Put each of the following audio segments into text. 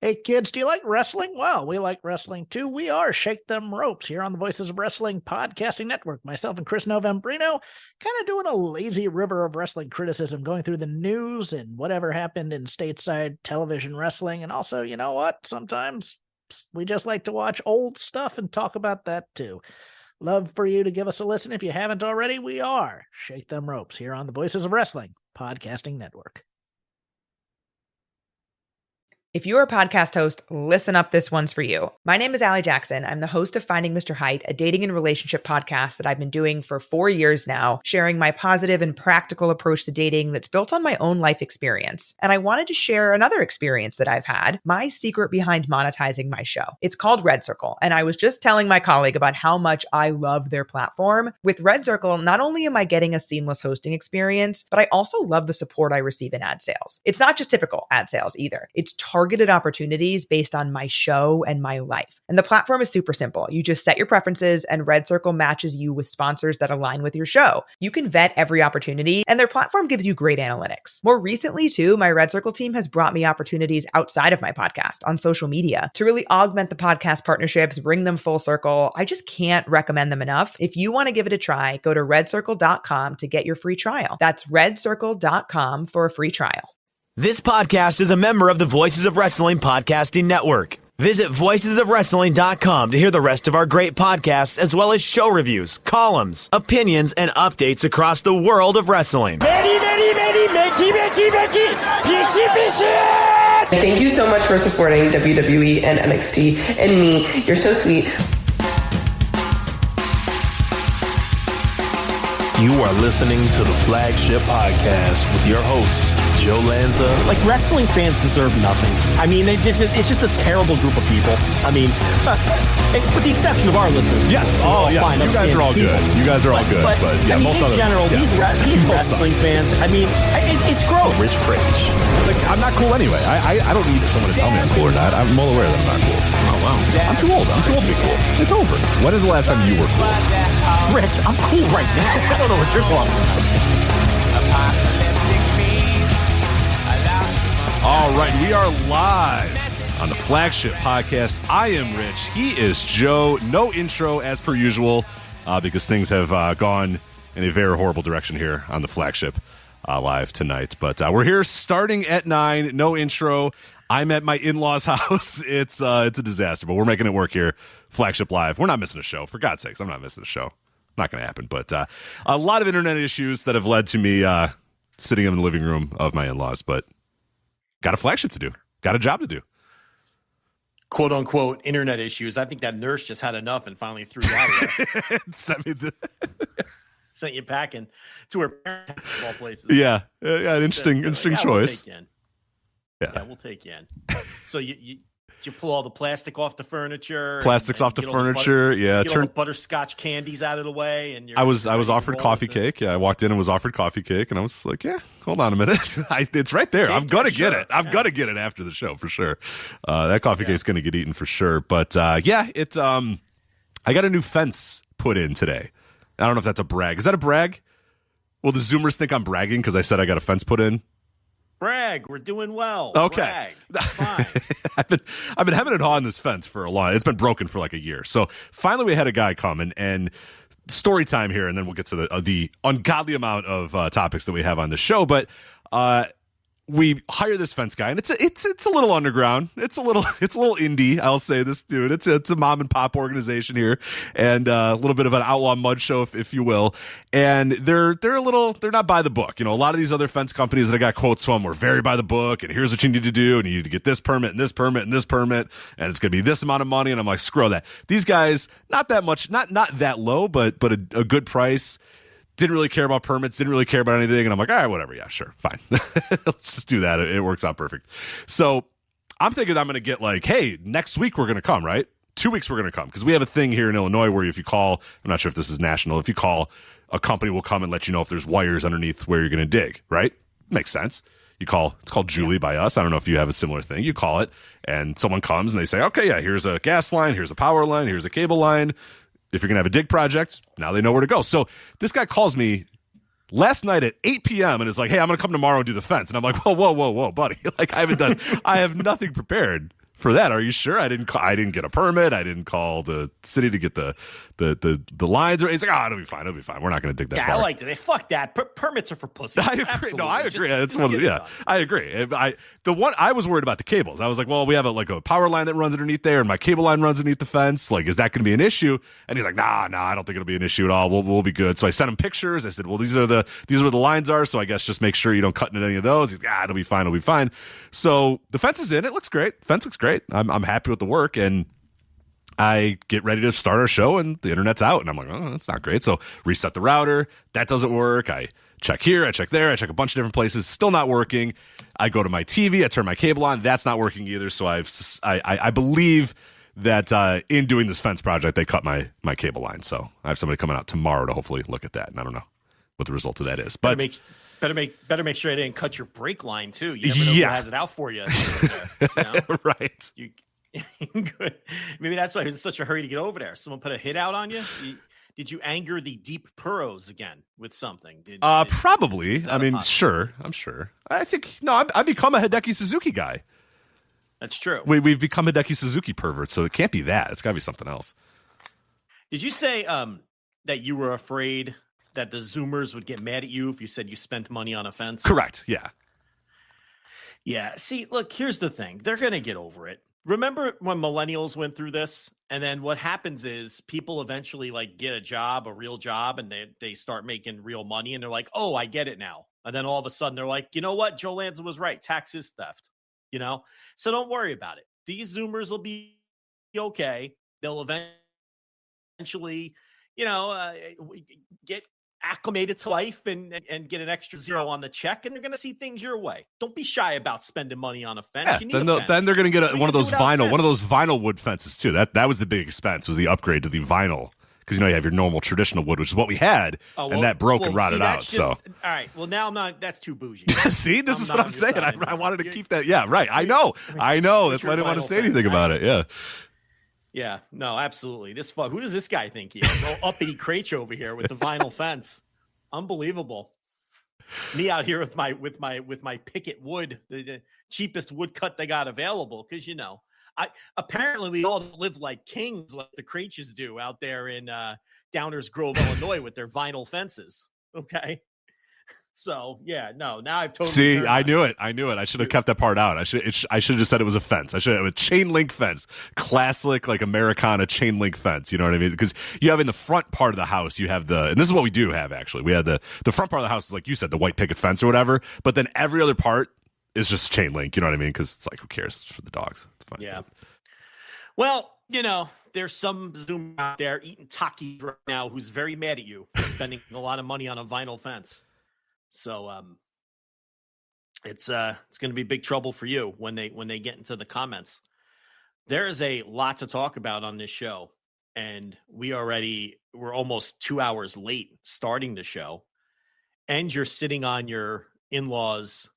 Hey kids, do you like wrestling? Well, we like wrestling too. We are Shake Them Ropes here on the Voices of Wrestling Podcasting Network. Myself and Chris Novembrino kind of doing a lazy river of wrestling criticism, going through the news and whatever happened in stateside television wrestling. And also, you know what? Sometimes we just like to watch old stuff and talk about that too. Love for you to give us a listen. If you haven't already, we are Shake Them Ropes here on the Voices of Wrestling Podcasting Network. If you're a podcast host, listen up, this one's for you. My name is Allie Jackson. I'm the host of Finding Mr. Height, a dating and relationship podcast that I've been doing for 4 years now, sharing my positive and practical approach to dating that's built on my own life experience. And I wanted to share another experience that I've had, my secret behind monetizing my show. It's called Red Circle, and I was just telling my colleague about how much I love their platform. With Red Circle, not only am I getting a seamless hosting experience, but I also love the support I receive in ad sales. It's not just typical ad sales either. It's targeted opportunities based on my show and my life. And the platform is super simple. You just set your preferences and Red Circle matches you with sponsors that align with your show. You can vet every opportunity and their platform gives you great analytics. More recently too, my Red Circle team has brought me opportunities outside of my podcast on social media to really augment the podcast partnerships, bring them full circle. I just can't recommend them enough. If you want to give it a try, go to redcircle.com to get your free trial. That's redcircle.com for a free trial. This podcast is a member of the Voices of Wrestling Podcasting Network. Visit voicesofwrestling.com to hear the rest of our great podcasts, as well as show reviews, columns, opinions, and updates across the world of wrestling. Thank you so much for supporting WWE and NXT and me. You're so sweet. You are listening to the Flagship Podcast with your hosts, Joe Lanza. Like, wrestling fans deserve nothing. I mean, it's just a terrible group of people. I mean, with the exception of our listeners. Yes. Oh, yeah. You guys are all good. You guys are all good. But yeah, I mean, in general, these wrestling fans, I mean, it's gross. Rich Cringe. Like, I'm not cool anyway. I don't need someone to tell me I'm cool or not. I'm well aware that I'm not cool. Oh, wow. I'm too old. I'm too old to be cool. It's over. When is the last time you were cool? Rich, I'm cool right now. I don't know what you're talking about. All right, we are live on the Flagship Podcast. I am Rich. He is Joe. No intro as per usual because things have gone in a very horrible direction here on the Flagship live tonight. But we're here starting at 9. No intro. I'm at my in-laws' house. It's a disaster, but we're making it work here. Flagship Live. We're not missing a show. For God's sakes, I'm not missing a show. Not going to happen. But a lot of internet issues that have led to me sitting in the living room of my in-laws. But got a flagship to do. Got a job to do. Quote unquote internet issues. I think that nurse just had enough and finally threw you out of there. Sent you packing to her parents of all places. Yeah. An interesting choice. We'll take you in. So you pull all the plastic off the furniture. Plastics off the furniture. Turn all the butterscotch candies out of the way. And I was offered coffee cake. Yeah, I walked in and was offered coffee cake, and I was like, "Yeah, hold on a minute, it's right there. I'm gonna get it. I'm gonna get it after the show for sure. That coffee cake's gonna get eaten for sure. But I got a new fence put in today. I don't know if that's a brag. Is that a brag? Will the Zoomers think I'm bragging because I said I got a fence put in? Brag, we're doing well. Okay. Brag. Fine. I've been having it on this fence for a long. It's been broken for like a year. So finally we had a guy come and story time here, and then we'll get to the ungodly amount of topics that we have on the show. But we hire this fence guy, and it's a little underground. It's a little indie. I'll say this, dude. It's a mom and pop organization here, and a little bit of an outlaw mud show, if you will. And they're not by the book. You know, a lot of these other fence companies that I got quotes from were very by the book. And here's what you need to do, and you need to get this permit and this permit and this permit, and it's gonna be this amount of money. And I'm like, screw that. These guys, not that much, not that low, but a good price. Didn't really care about permits, didn't really care about anything. And I'm like, all right, whatever. Yeah, sure. Fine. Let's just do that. It works out perfect. So I'm thinking I'm going to get like, hey, next week we're going to come, right? 2 weeks we're going to come. Because we have a thing here in Illinois where if you call, I'm not sure if this is national, if you call, a company will come and let you know if there's wires underneath where you're going to dig, right? Makes sense. You call, it's called Julie by us. I don't know if you have a similar thing. You call it and someone comes and they say, okay, yeah, here's a gas line, here's a power line, here's a cable line. If you're going to have a dig project, now they know where to go. So this guy calls me last night at 8 p.m. and is like, hey, I'm going to come tomorrow and do the fence. And I'm like, whoa, buddy. Like, I have nothing prepared for that. Are you sure? I didn't get a permit. I didn't call the city to get the lines. Or he's like, it'll be fine. We're not going to dig that far. I like it. Fuck that. Permits are for pussies. I agree. Absolutely. No, I agree. Just I agree. The one I was worried about the cables. I was like, well, we have a power line that runs underneath there, and my cable line runs underneath the fence. Like, is that going to be an issue? And he's like, nah, I don't think it'll be an issue at all. We'll be good. So I sent him pictures. I said, well, these are where the lines are. So I guess just make sure you don't cut into any of those. He's like, it'll be fine. So the fence is in. It looks great. Fence looks great. I'm happy with the work, and I get ready to start our show, and the internet's out, and I'm like, oh, that's not great. So reset the router. That doesn't work. I check here. I check there. I check a bunch of different places. Still not working. I go to my TV. I turn my cable on. That's not working either. So I believe that in doing this fence project, they cut my cable line. So I have somebody coming out tomorrow to hopefully look at that, and I don't know what the result of that is. But better make sure I didn't cut your brake line too. You never know who has it out for you. You know? Right. Good. Maybe that's why he was in such a hurry to get over there. Someone put a hit out on you. Did you anger the deep Puros again with something? Probably. I mean, sure. I'm sure. I think I've become a Hideki Suzuki guy. That's true. We've become Hideki Suzuki perverts, so it can't be that. It's got to be something else. Did you say that you were afraid that the Zoomers would get mad at you if you said you spent money on a fence? Correct. Yeah. Yeah. See, look, here's the thing. They're going to get over it. Remember when millennials went through this? And then what happens is people eventually get a real job, and they start making real money, and they're like, oh, I get it now. And then all of a sudden they're like, you know what? Joe Lanza was right. Tax is theft, So don't worry about it. These Zoomers will be okay. They'll eventually, get acclimated to life and get an extra zero on the check, and they're going to see things your way. Don't be shy about spending money on a fence. Yeah, then they're going to get one of those vinyl wood fences too. That was the big expense, was the upgrade to the vinyl, because you have your normal traditional wood, which is what we had, and that broke and rotted out. All right. Well, now I'm not. That's too bougie. See, this is what I'm saying. I wanted to keep that. Yeah, right. I know. That's why I didn't want to say anything about it. Yeah. Yeah, no, absolutely. Who does this guy think he is? Oh, uppity Craich over here with the vinyl fence. Unbelievable. Me out here with my picket wood, the cheapest wood cut they got available, because apparently we all live like kings, like the Craiches do out there in Downers Grove, Illinois, with their vinyl fences. Okay. So now I've totally. See, I knew it. I should have kept that part out. I should have just said it was a fence. I should have a chain link fence, classic Americana chain link fence. You know what I mean? Because you have in the front part of the house, you have and this is what we do have actually. We had the front part of the house is like you said, the white picket fence or whatever. But then every other part is just chain link. You know what I mean? Because it's who cares? It's for the dogs. It's fine. Yeah. Well, there's some Zoom out there eating Takis right now who's very mad at you for spending a lot of money on a vinyl fence. So it's going to be big trouble for you when they get into the comments. There is a lot to talk about on this show, and we're almost 2 hours late starting the show, and you're sitting on your in-laws'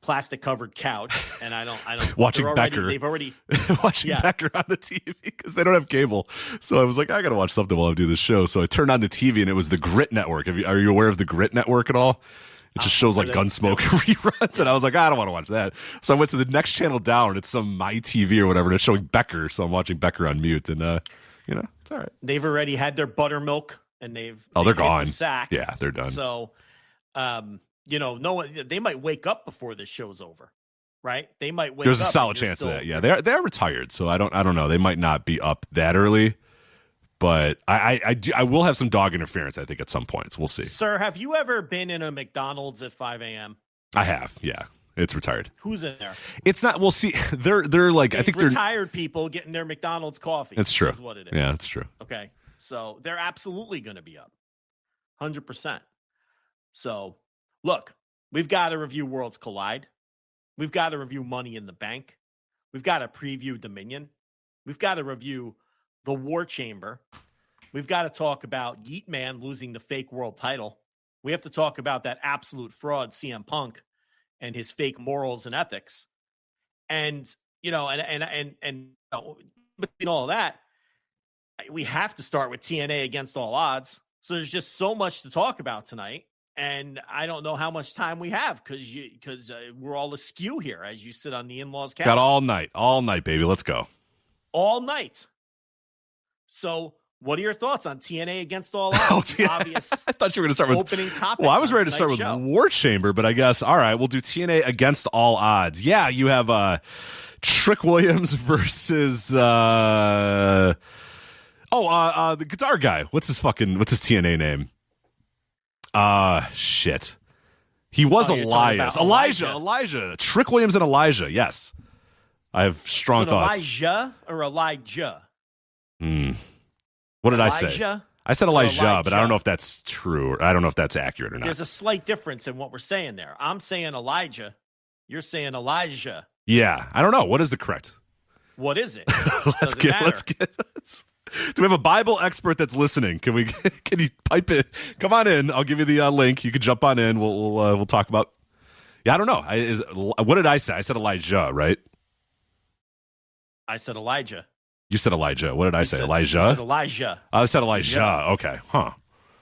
plastic covered couch, and I don't watching Becker. They've already watching Becker on the TV because they don't have cable. So I was like, I got to watch something while I do the show. So I turned on the TV, and it was the Grit Network. Are you aware of the Grit Network at all? It just shows Gunsmoke reruns, and I was like, I don't want to watch that. So I went to the next channel down, and it's some My TV or whatever, and it's showing Becker. So I'm watching Becker on mute, and it's all right. They've already had their buttermilk, and they're gone. The sack. Yeah, they're done. So, no one. They might wake up before this show's over, right? They might wake up. There's a solid chance of that. Yeah, they're retired, so I don't know. They might not be up that early. But I will have some dog interference, I think, at some points. We'll see. Sir, have you ever been in a McDonald's at 5 a.m.? I have, yeah. It's retired. Who's in there? It's not. We'll see. They're I think they're retired people getting their McDonald's coffee. That's true. Is what it is. Yeah, that's true. Okay, so they're absolutely going to be up, 100%. So, look, we've got to review Worlds Collide. We've got to review Money in the Bank. We've got to preview Dominion. We've got to review the War Chamber. We've got to talk about Yeet Man losing the fake world title. We have to talk about that absolute fraud, CM Punk, and his fake morals and ethics. And, between all that, we have to start with TNA Against All Odds. So there's just so much to talk about tonight. And I don't know how much time we have because we're all askew here as you sit on the in-laws couch. Got all night, baby. Let's go. All night. So what are your thoughts on TNA Against All Odds? Oh, yeah. Obvious. I thought you were going to start with opening topic. Well, I was ready to start with War Chamber, but I guess, all right, we'll do TNA Against All Odds. Yeah, you have Trick Williams versus the guitar guy. What's his TNA name? Shit. He was Elijah. Trick Williams and Elijah. Yes. I have strong thoughts. Elijah or Elijah? What did I say? I said Elijah, but I don't know if that's true. Or I don't know if that's accurate or not. There's a slight difference in what we're saying there. I'm saying Elijah. You're saying Elijah. Yeah. I don't know. What is the correct? What is it? Do we have a Bible expert that's listening? Can you pipe it? Come on in. I'll give you the link. You can jump on in. We'll talk about. Yeah, I don't know. What did I say? I said Elijah, right? I said Elijah. You said Elijah. What did I say? Elijah? You said Elijah. I said Elijah. Okay. Huh.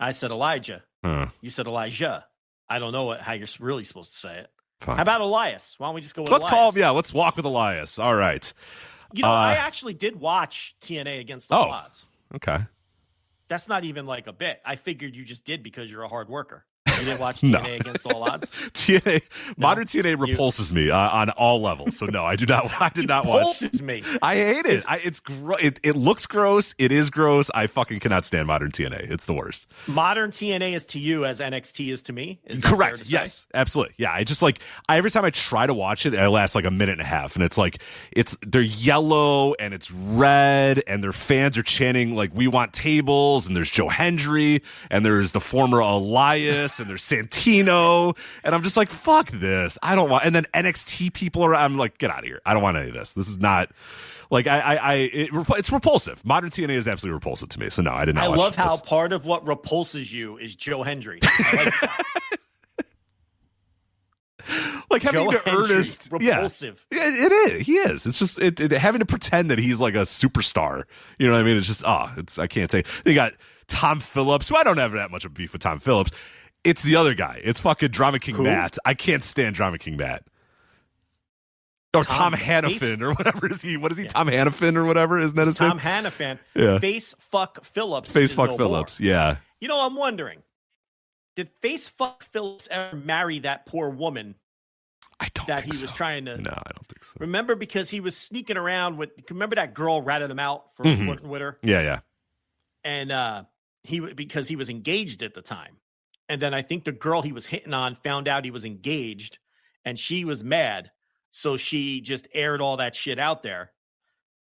I said Elijah. Huh. You said Elijah. I don't know how you're really supposed to say it. Fine. How about Elias? Why don't we just go with Elias? Let's walk with Elias. All right. I actually did watch TNA Against All Odds. Okay. That's not even like a bit. I figured you just did because you're a hard worker. You didn't watch TNA Against All Odds? Modern TNA repulses me on all levels. So no, I did not watch. Repulses me. I hate it. It looks gross. It is gross. I fucking cannot stand modern TNA. It's the worst. Modern TNA is to you as NXT is to me. Is that correct? fair to Yes, say? absolutely. Yeah, I just every time I try to watch it, it lasts like a minute and a half, and they're yellow and it's red, and their fans are chanting like "We want tables," and there's Joe Hendry, and there's the former Elias. And there's Santino, and I'm just like, fuck this. I don't want. And then NXT people are. I'm like, get out of here. I don't want any of this. This is not like it's repulsive. Modern TNA is absolutely repulsive to me. So no, I did not. I love how part of what repulses you is Joe Hendry. I like that. Like having Joe to Hendry, earnest, repulsive. Yeah, it is. He is. It's just having to pretend that he's like a superstar. You know what I mean? It's just I can't say. They got Tom Phillips, who I don't have that much of a beef with Tom Phillips. It's the other guy. It's fucking Drama King Matt. I can't stand Drama King Matt. Or Tom Hannafin or whatever is he? What is he? Yeah. Tom Hannafin or whatever? Isn't that his name? Tom Hannafin. Yeah. Face fuck Phillips. Face fuck Phillips. More. Yeah. You know, I'm wondering, did Face fuck Phillips ever marry that poor woman? I don't that think he was trying to. No, I don't think so. Remember, because he was sneaking around with. Remember that girl ratted him out for flirting with her? Yeah. And because he was engaged at the time. And then I think the girl he was hitting on found out he was engaged, and she was mad. So she just aired all that shit out there.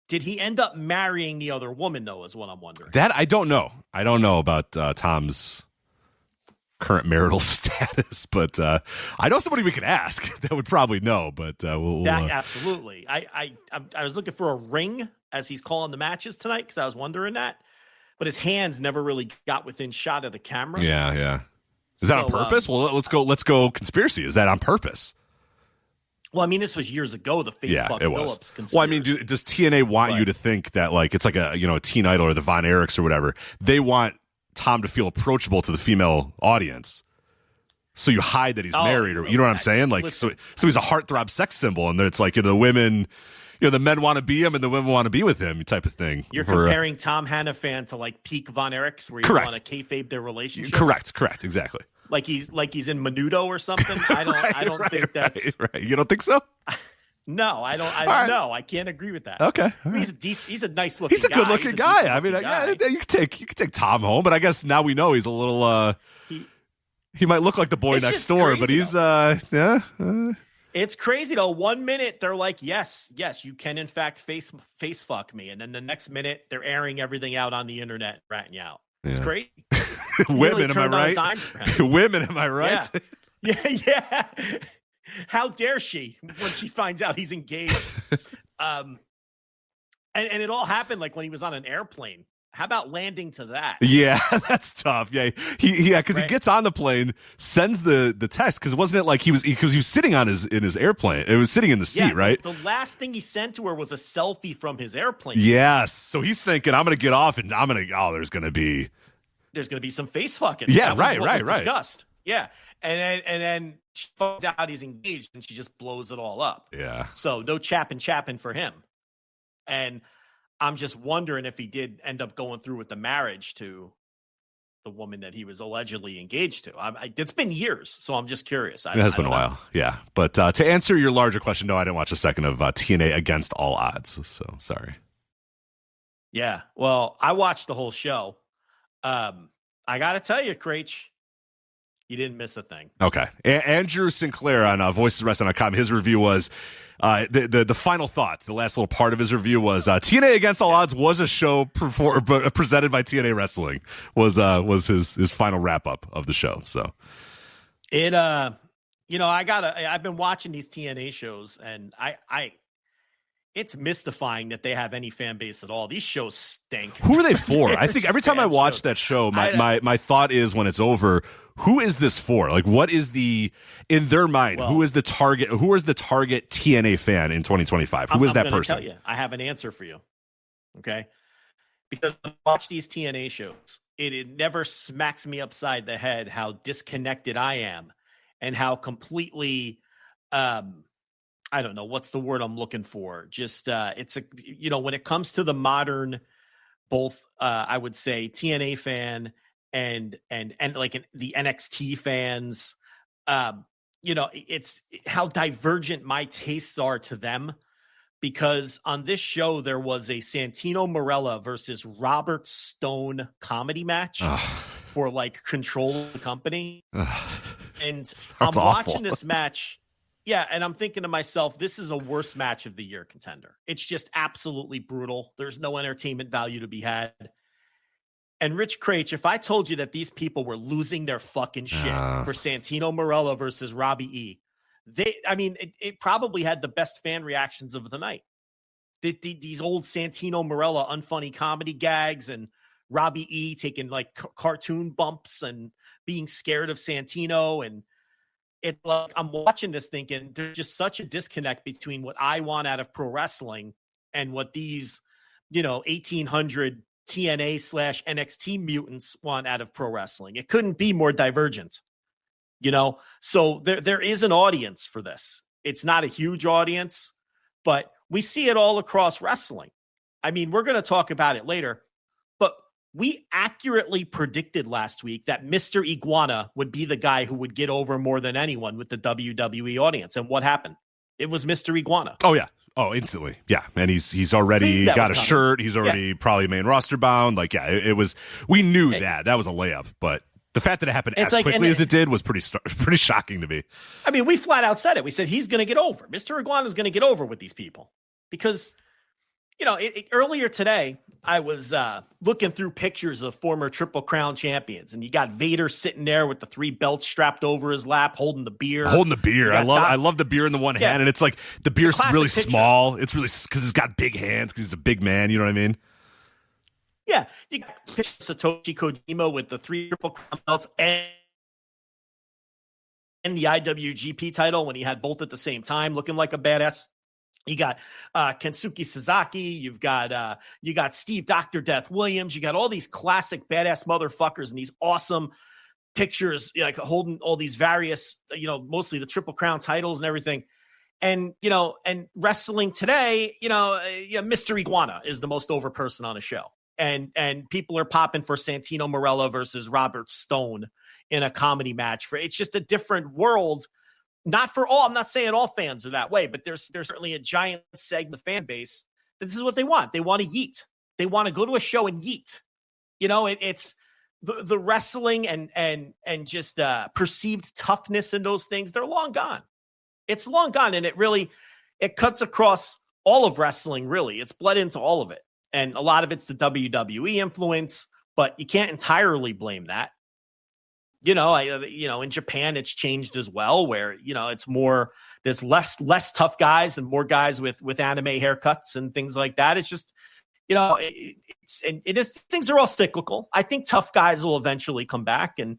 Did he end up marrying the other woman, though, is what I'm wondering. That I don't know. I don't know about Tom's current marital status, but I know somebody we could ask that would probably know, but absolutely. I was looking for a ring as he's calling the matches tonight because I was wondering that. But his hands never really got within shot of the camera. Yeah. Is that on purpose? Well, let's go conspiracity. Is that on purpose? Well, I mean, this was years ago. The face fuck Phillips conspiracy. Well, I mean, does TNA want you to think that like it's like a Teen Idol or the Von Erichs or whatever? They want Tom to feel approachable to the female audience, so you hide that he's married, or you know what I'm saying? Like, so he's a heartthrob sex symbol, and then it's like the women. The men want to be him and the women want to be with him, type of thing. You're comparing Tom Hannafin to like peak Von Erichs, where you want to kayfabe their relationship. Correct, exactly. Like he's in Menudo or something. I don't think that's right. You don't think so? No, I don't know. I can't agree with that. Okay, he's a nice looking. He's a good looking guy. I mean, you can take Tom home, but I guess now we know he's a little. He might look like the boy next door, but he's It's crazy though. 1 minute they're like, yes, you can in fact face fuck me, and then the next minute they're airing everything out on the internet, ratting you out. It's crazy. Women, am I right? Women, am I right? Yeah. How dare she when she finds out he's engaged? And it all happened like when he was on an airplane. How about landing to that? Yeah, that's tough. Yeah, because he gets on the plane, sends the text, because wasn't it like he was sitting in his airplane? It was sitting in the seat, right? The last thing he sent to her was a selfie from his airplane. Yes, so he's thinking, I'm gonna get off, and there's gonna be some face fucking. Yeah, right. Discussed. Yeah. And then she finds out he's engaged and she just blows it all up. Yeah. So no chapping for him. And I'm just wondering if he did end up going through with the marriage to the woman that he was allegedly engaged to. It's been years, so I'm just curious. It has been a while. Yeah. But to answer your larger question, no, I didn't watch a second of TNA Against All Odds. So sorry. Yeah. Well, I watched the whole show. I got to tell you, Craich, you didn't miss a thing. Okay. Andrew Sinclair on VoicesOfWrestling.com, his review was the final thought, the last little part of his review was TNA Against All Odds was a show presented by TNA Wrestling was his final wrap up of the show. So it I've been watching these TNA shows and it's mystifying that they have any fan base at all. These shows stink. Who are they for? I think every time I watch that show, my thought is when it's over, who is this for? Like, what is in their mind, who is the target TNA fan in 2025? Who is that person? Tell you, I have an answer for you. Okay. Because when I watch these TNA shows, it never smacks me upside the head how disconnected I am and how completely, I don't know what's the word I'm looking for. Just it's when it comes to the modern, both I would say TNA fan and like the NXT fans, it's how divergent my tastes are to them. Because on this show there was a Santino Marella versus Robert Stone comedy match for like control of the company, and I'm watching this match. Yeah, and I'm thinking to myself, this is a worst match of the year contender. It's just absolutely brutal. There's no entertainment value to be had. And Rich Craich, if I told you that these people were losing their fucking shit for Santino Marella versus Robbie E, it probably had the best fan reactions of the night. These old Santino Marella unfunny comedy gags and Robbie E taking like cartoon bumps and being scared of Santino, and it's like I'm watching this thinking there's just such a disconnect between what I want out of pro wrestling and what these, 1800 TNA/NXT mutants want out of pro wrestling. It couldn't be more divergent, So there is an audience for this. It's not a huge audience, but we see it all across wrestling. I mean, we're going to talk about it later, but we accurately predicted last week that Mr. Iguana would be the guy who would get over more than anyone with the WWE audience. And what happened? It was Mr. Iguana. Oh, yeah. Oh, instantly. Yeah. And he's already got a shirt. He's already probably main roster bound. Like, yeah, it was, we knew that was a layup, but the fact that it happened as quickly as it did was pretty shocking to me. I mean, we flat out said it. We said he's going to get over. Mr. Iguana is going to get over with these people because, earlier today, I was looking through pictures of former Triple Crown champions, and you got Vader sitting there with the 3 belts strapped over his lap, holding the beer. I love the beer in the one hand, and it's like the beer's really small. It's really because he's got big hands because he's a big man. You know what I mean? Yeah, you got Satoshi Kojima with the 3 Triple Crown belts and the IWGP title when he had both at the same time, looking like a badass. You got Kensuke Sasaki. You got Steve Dr. Death Williams. You got all these classic badass motherfuckers and these awesome pictures, like holding all these various, mostly the Triple Crown titles and everything. And, and wrestling today, Mr. Iguana is the most over person on a show. And people are popping for Santino Marella versus Robert Stone in a comedy match. It's just a different world. Not for all. I'm not saying all fans are that way, but there's certainly a giant segment of the fan base that this is what they want. They want to yeet. They want to go to a show and yeet. It's the wrestling and just perceived toughness in those things. They're long gone. It's long gone, and it cuts across all of wrestling. Really, it's bled into all of it, and a lot of it's the WWE influence, but you can't entirely blame that. In Japan, it's changed as well, where, it's more, there's less tough guys and more guys with anime haircuts and things like that. It's just, things are all cyclical. I think tough guys will eventually come back and,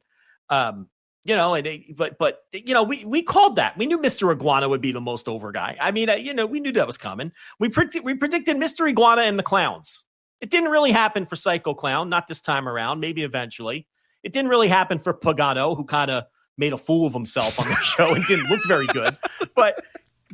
we called that. We knew Mr. Iguana would be the most over guy. I mean, we knew that was coming. We predicted Mr. Iguana and the Clowns. It didn't really happen for Psycho Clown, not this time around, maybe eventually. It didn't really happen for Pagano, who kind of made a fool of himself on the show and didn't look very good. But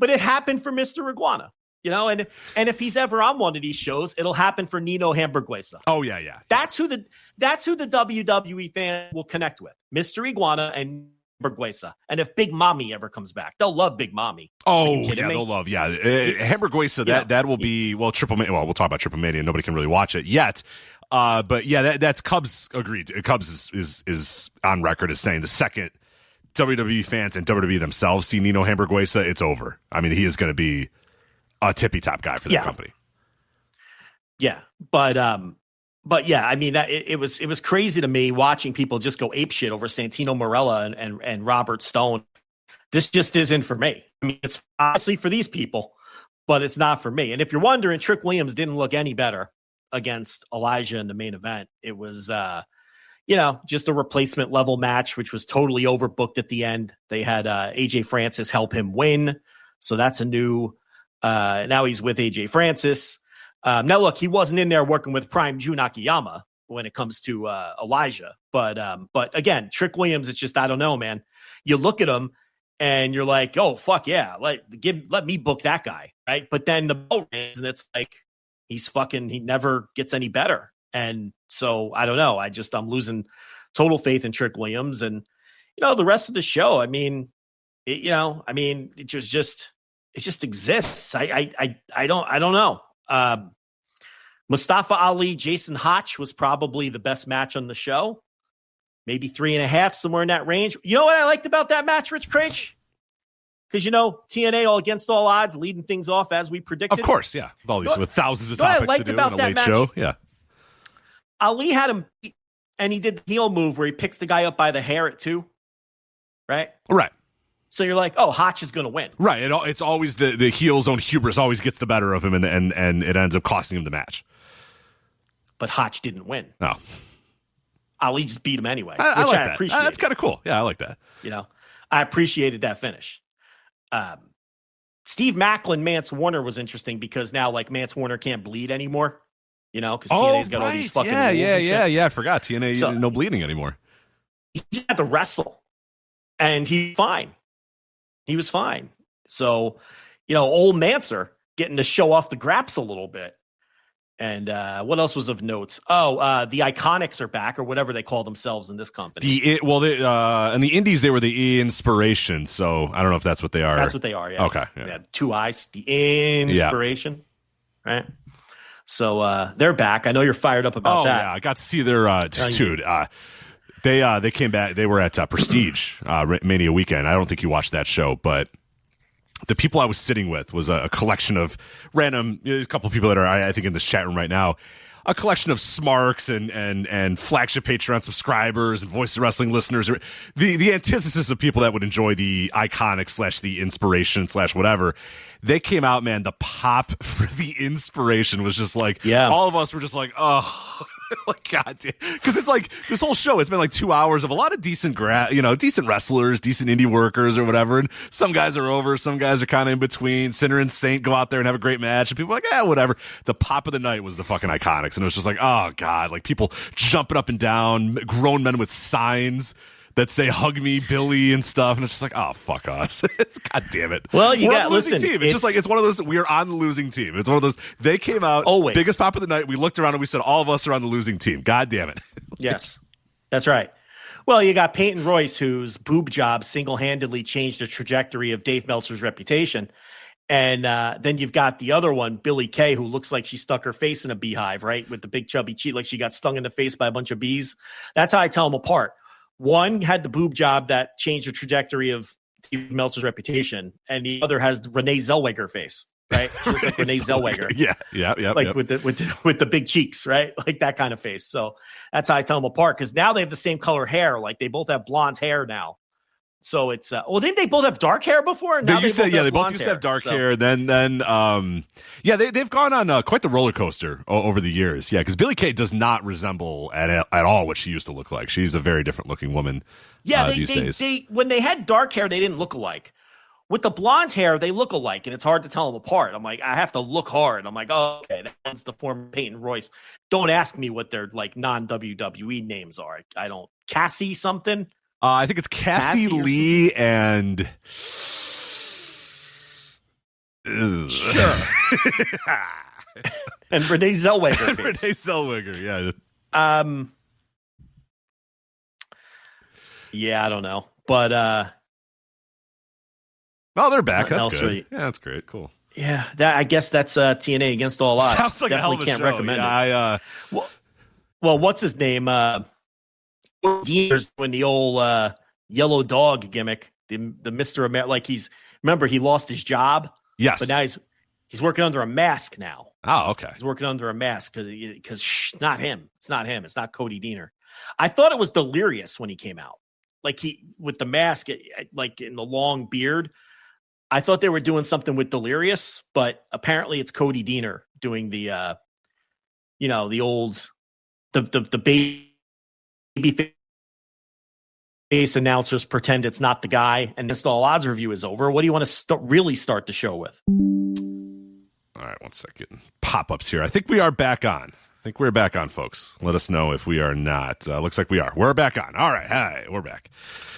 it happened for Mr. Iguana, and if he's ever on one of these shows, it'll happen for Nino Hamburguesa. Oh yeah. That's who the WWE fan will connect with, Mr. Iguana and Hamburguesa. And if Big Mommy ever comes back, they'll love Big Mommy. Oh yeah, they'll love Hamburguesa. That will be Triple Mania. Well, we'll talk about Triple Mania. Nobody can really watch it yet. But yeah, that's Cubs agreed. Cubs is on record as saying the second WWE fans and WWE themselves see Nino Hamburguesa, it's over. I mean, he is going to be a tippy top guy for their company. Yeah, but yeah, I mean, it was crazy to me watching people just go apeshit over Santino Marella and Robert Stone. This just isn't for me. I mean, it's obviously for these people, but it's not for me. And if you're wondering, Trick Williams didn't look any better against Elijah in the main event. It was just a replacement level match, which was totally overbooked at the end. They had AJ Francis help him win. So that's a new, now he's with AJ Francis. Now look, he wasn't in there working with Prime Jun Akiyama when it comes to Elijah. But again, Trick Williams, it's just, I don't know, man. You look at him and you're like, oh, fuck yeah. Let me book that guy. Right. But then the bell rings and it's like, he never gets any better. And so I don't know. I'm losing total faith in Trick Williams, and the rest of the show. I mean, it just exists. I don't know. Mustafa Ali, Jason Hotch was probably the best match on the show. Maybe 3.5, somewhere in that range. You know what I liked about that match, Rich Craich? Because TNA Against All Odds leading things off as we predicted. Of course, yeah. With thousands of topics to do in a late show. Yeah. Ali had him beat, and he did the heel move where he picks the guy up by the hair at 2. Right? Right. So you're like, oh, Hotch is going to win. Right. It's always the heel's own hubris always gets the better of him, and it ends up costing him the match. But Hotch didn't win. No. Ali just beat him anyway, I which like I that. appreciate. That's kind of cool. Yeah, I like that. I appreciated that finish. Steve Macklin, Mance Warner was interesting because now Mance Warner can't bleed anymore. Because TNA's got all these fucking rules. Yeah. I forgot TNA no bleeding anymore. He just had to wrestle, and he's fine. He was fine. So, old Manser getting to show off the graps a little bit. And what else was of note? Oh, the Iconics are back, or whatever they call themselves in this company. In the Indies they were the Inspiration. So I don't know if that's what they are. That's what they are. Yeah. Okay. Yeah. They had 2 eyes. The Inspiration. Yeah. Right. So they're back. I know you're fired up about that. Yeah, I got to see their dude. They came back. They were at Prestige Mania weekend. I don't think you watched that show, but the people I was sitting with was a collection of random, a couple of people that are I think in this chat room right now. A collection of smarks and flagship Patreon subscribers and Voice of Wrestling listeners, the antithesis of people that would enjoy the Iconic / the Inspiration / whatever. They came out, man. The pop for the Inspiration was just all of us were just like, oh, God damn. Because it's this whole show, it's been 2 hours of a lot of decent decent wrestlers, decent indie workers or whatever. And some guys are over, some guys are kind of in between. Sinner and Saint go out there and have a great match. And people are like, whatever. The pop of the night was the fucking Iconics. And it was just oh, God, people jumping up and down, grown men with signs that say "hug me, Billy" and stuff, and it's just oh, fuck us. God damn it. Well, we're on the losing team. It's just it's one of those. We are on the losing team. It's one of those. They came out always biggest pop of the night. We looked around and we said all of us are on the losing team. God damn it. Yes, that's right. Well, you got Peyton Royce, whose boob job single-handedly changed the trajectory of Dave Meltzer's reputation. And then you've got the other one, Billy Kay, who looks like she stuck her face in a beehive, right? With the big chubby cheek, like she got stung in the face by a bunch of bees. That's how I tell them apart. One had the boob job that changed the trajectory of Dave Meltzer's reputation, and the other has the Renee Zellweger face, right? She looks like Renee Zellweger. Yeah. With the big cheeks, right? Like that kind of face. So that's how I tell them apart, because now they have the same color hair. Like they both have blonde hair now. So it's didn't they both have dark hair before? Now they both used to have dark hair. Then they've gone on quite the roller coaster over the years. Yeah, because Billy Kay does not resemble at all what she used to look like. She's a very different looking woman. Yeah, these days. When they had dark hair, they didn't look alike. With the blonde hair, they look alike, and it's hard to tell them apart. I'm like, I have to look hard. I'm like, oh, okay, that's the former Peyton Royce. Don't ask me what their non-WWE names are. I don't. Cassie something. I think it's Cassie Lee and... Sure. And Renee Zellweger. Renee Zellweger, yeah. Yeah, I don't know. But oh, they're back. That's good. Really, yeah, that's great. Cool. Yeah, I guess that's TNA Against All Odds. Sounds like Definitely a hell of a can't show. recommend yeah, it. Well, what's his name? Dean's doing the old yellow dog gimmick. The Mr. America, like remember he lost his job. Yes, but now he's working under a mask now. Oh, okay. He's working under a mask because not him. It's not him. It's not Cody Deaner. I thought it was Delirious when he came out, like he with the mask, like in the long beard. I thought they were doing something with Delirious, but apparently it's Cody Deaner doing the, the old, the baby face announcers pretend it's not the guy, and Against All Odds review is over. What do you want to really start the show with? All right, 1 second. Pop-ups here. I think we are back on. We're back on, folks. Let us know if we are not. Looks like we are. We're back on. All right. Hi, we're back.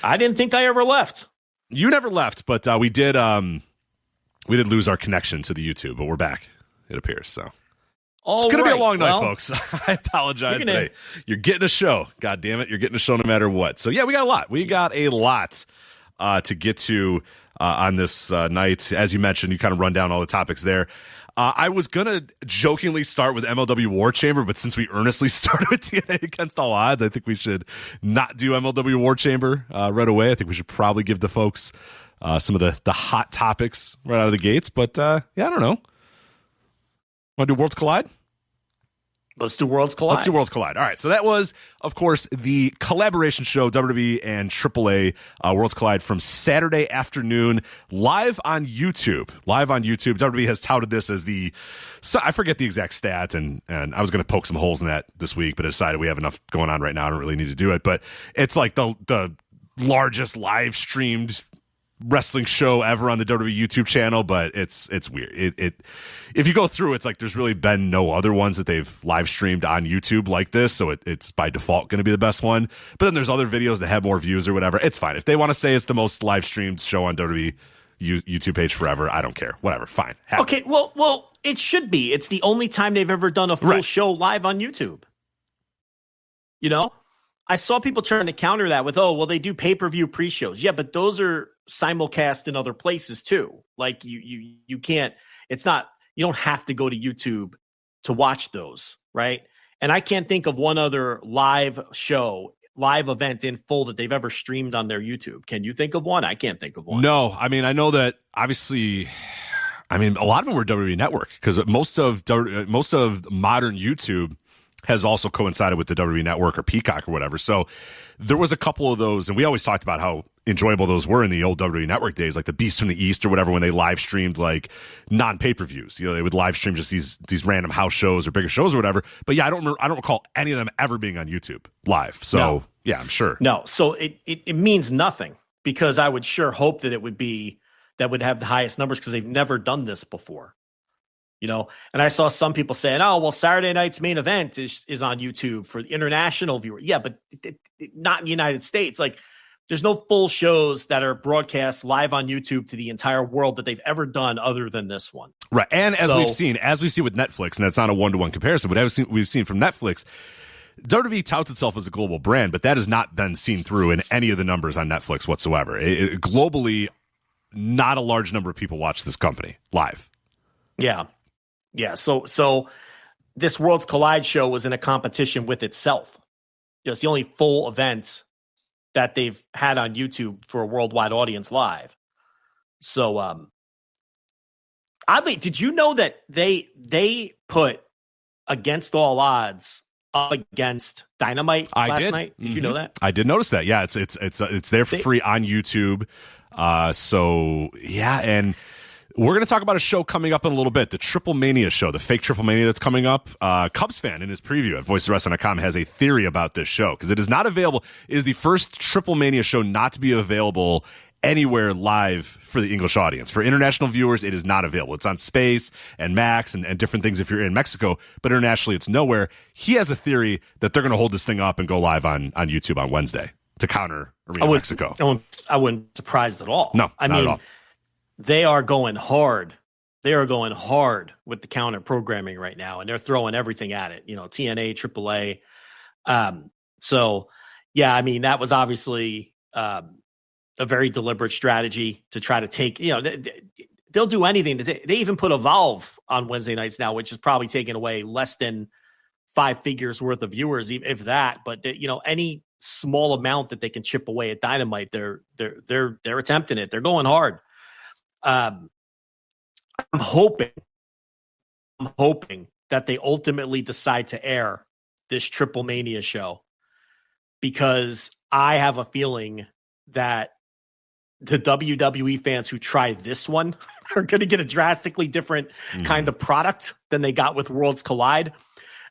I didn't think I ever left. You never left, but we did lose our connection to the YouTube, but we're back, it appears. So it's going to be a long night, folks. I apologize, but hey, you're getting a show. God damn it, you're getting a show no matter what. So yeah, we got a lot. We got a lot to get to on this night. As you mentioned, you kind of run down all the topics there. I was going to jokingly start with MLW War Chamber, but since we earnestly started with TNA Against All Odds, I think we should not do MLW War Chamber right away. I think we should probably give the folks some of the hot topics right out of the gates. But, yeah, I don't know. Want to do Worlds Collide? Let's do Worlds Collide. All right. So that was, of course, the collaboration show, WWE and AAA Worlds Collide from Saturday afternoon, live on YouTube. WWE has touted this as I forget the exact stat, and I was going to poke some holes in that this week, but I decided we have enough going on right now. I don't really need to do it. But it's like the largest live streamed wrestling show ever on the WWE YouTube channel, but it's weird. If you go through, it's like there's really been no other ones that they've live streamed on YouTube like this, so it's by default going to be the best one. But then there's other videos that have more views or whatever. It's fine if they want to say it's the most live streamed show on WWE YouTube page forever. I don't care. Whatever, fine. Okay, well, it should be. It's the only time they've ever done a full show live on YouTube. You know, I saw people trying to counter that with, they do pay-per-view pre-shows. Yeah, but those are simulcast in other places too. Like you can't, you don't have to go to YouTube to watch those, right? And I can't think of one other live event in full that they've ever streamed on their YouTube. Can you think of one? I can't think of one. No, I mean, I know that obviously, a lot of them were WWE Network because most of modern YouTube has also coincided with the WWE Network or Peacock or whatever. So there was a couple of those, and we always talked about how enjoyable those were in the old WWE Network days, like the Beast from the East or whatever, when they live streamed like non-pay-per-views. They would live stream just these random house shows or bigger shows or whatever. But yeah, I don't recall any of them ever being on YouTube live. So yeah, I'm sure. No, so it means nothing because I would sure hope that it would be that would have the highest numbers because they've never done this before. And I saw some people saying, Saturday night's main event is on YouTube for the international viewer. Yeah, but not in the United States. Like, there's no full shows that are broadcast live on YouTube to the entire world that they've ever done other than this one. Right. And as we see with Netflix, and that's not a one-to-one comparison, but as we've seen from Netflix, WWE touts itself as a global brand, but that has not been seen through in any of the numbers on Netflix whatsoever. Globally, not a large number of people watch this company live. Yeah. Yeah, so this Worlds Collide show was in a competition with itself. It's the only full event that they've had on YouTube for a worldwide audience live. So, oddly, did you know that they put Against All Odds up against Dynamite last night? Did you know that? I did notice that. Yeah, it's there for free on YouTube. So yeah, and we're going to talk about a show coming up in a little bit, the Triple Mania show, the fake Triple Mania that's coming up. Cubs fan in his preview at voiceofwrestling.com has a theory about this show because it is not available. It is the first Triple Mania show not to be available anywhere live for the English audience. For international viewers, it is not available. It's on Space and Max and different things if you're in Mexico, but internationally it's nowhere. He has a theory that they're going to hold this thing up and go live on YouTube on Wednesday to counter Arena Mexico. I wouldn't be surprised at all. No, I not mean, at all. They are going hard. They are going hard with the counter programming right now, and they're throwing everything at it. TNA, AAA. So, yeah, I mean, that was obviously a very deliberate strategy to try to take. They'll do anything. They even put Evolve on Wednesday nights now, which is probably taking away less than 5 figures worth of viewers, if that. But any small amount that they can chip away at Dynamite, they're attempting it. They're going hard. I'm hoping that they ultimately decide to air this Triple Mania show, because I have a feeling that the WWE fans who try this one are going to get a drastically different kind of product than they got with Worlds Collide.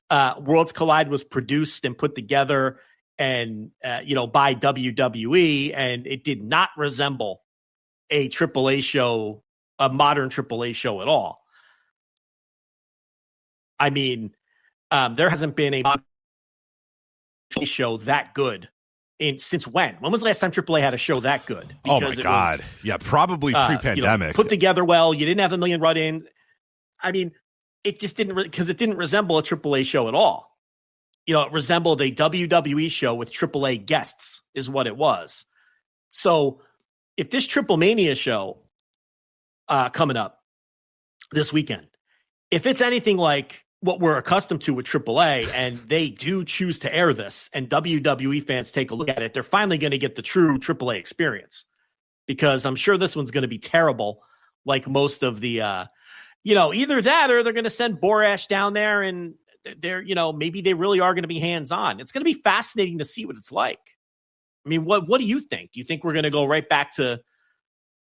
Worlds Collide was produced and put together and by WWE, and it did not resemble a AAA show, a modern AAA show at all. I mean, there hasn't been a show that good since when? When was the last time AAA had a show that good? Because God. Yeah, probably pre-pandemic. Put together well. You didn't have a million run-in. I mean, it just didn't, because it didn't resemble a AAA show at all. It resembled a WWE show with AAA guests is what it was. So if this Triple Mania show coming up this weekend, if it's anything like what we're accustomed to with AAA, and they do choose to air this, and WWE fans take a look at it, they're finally going to get the true AAA experience, because I'm sure this one's going to be terrible, like most of the, either that or they're going to send Borash down there, and they're, maybe they really are going to be hands-on. It's going to be fascinating to see what it's like. I mean, what do you think? Do you think we're going to go right back to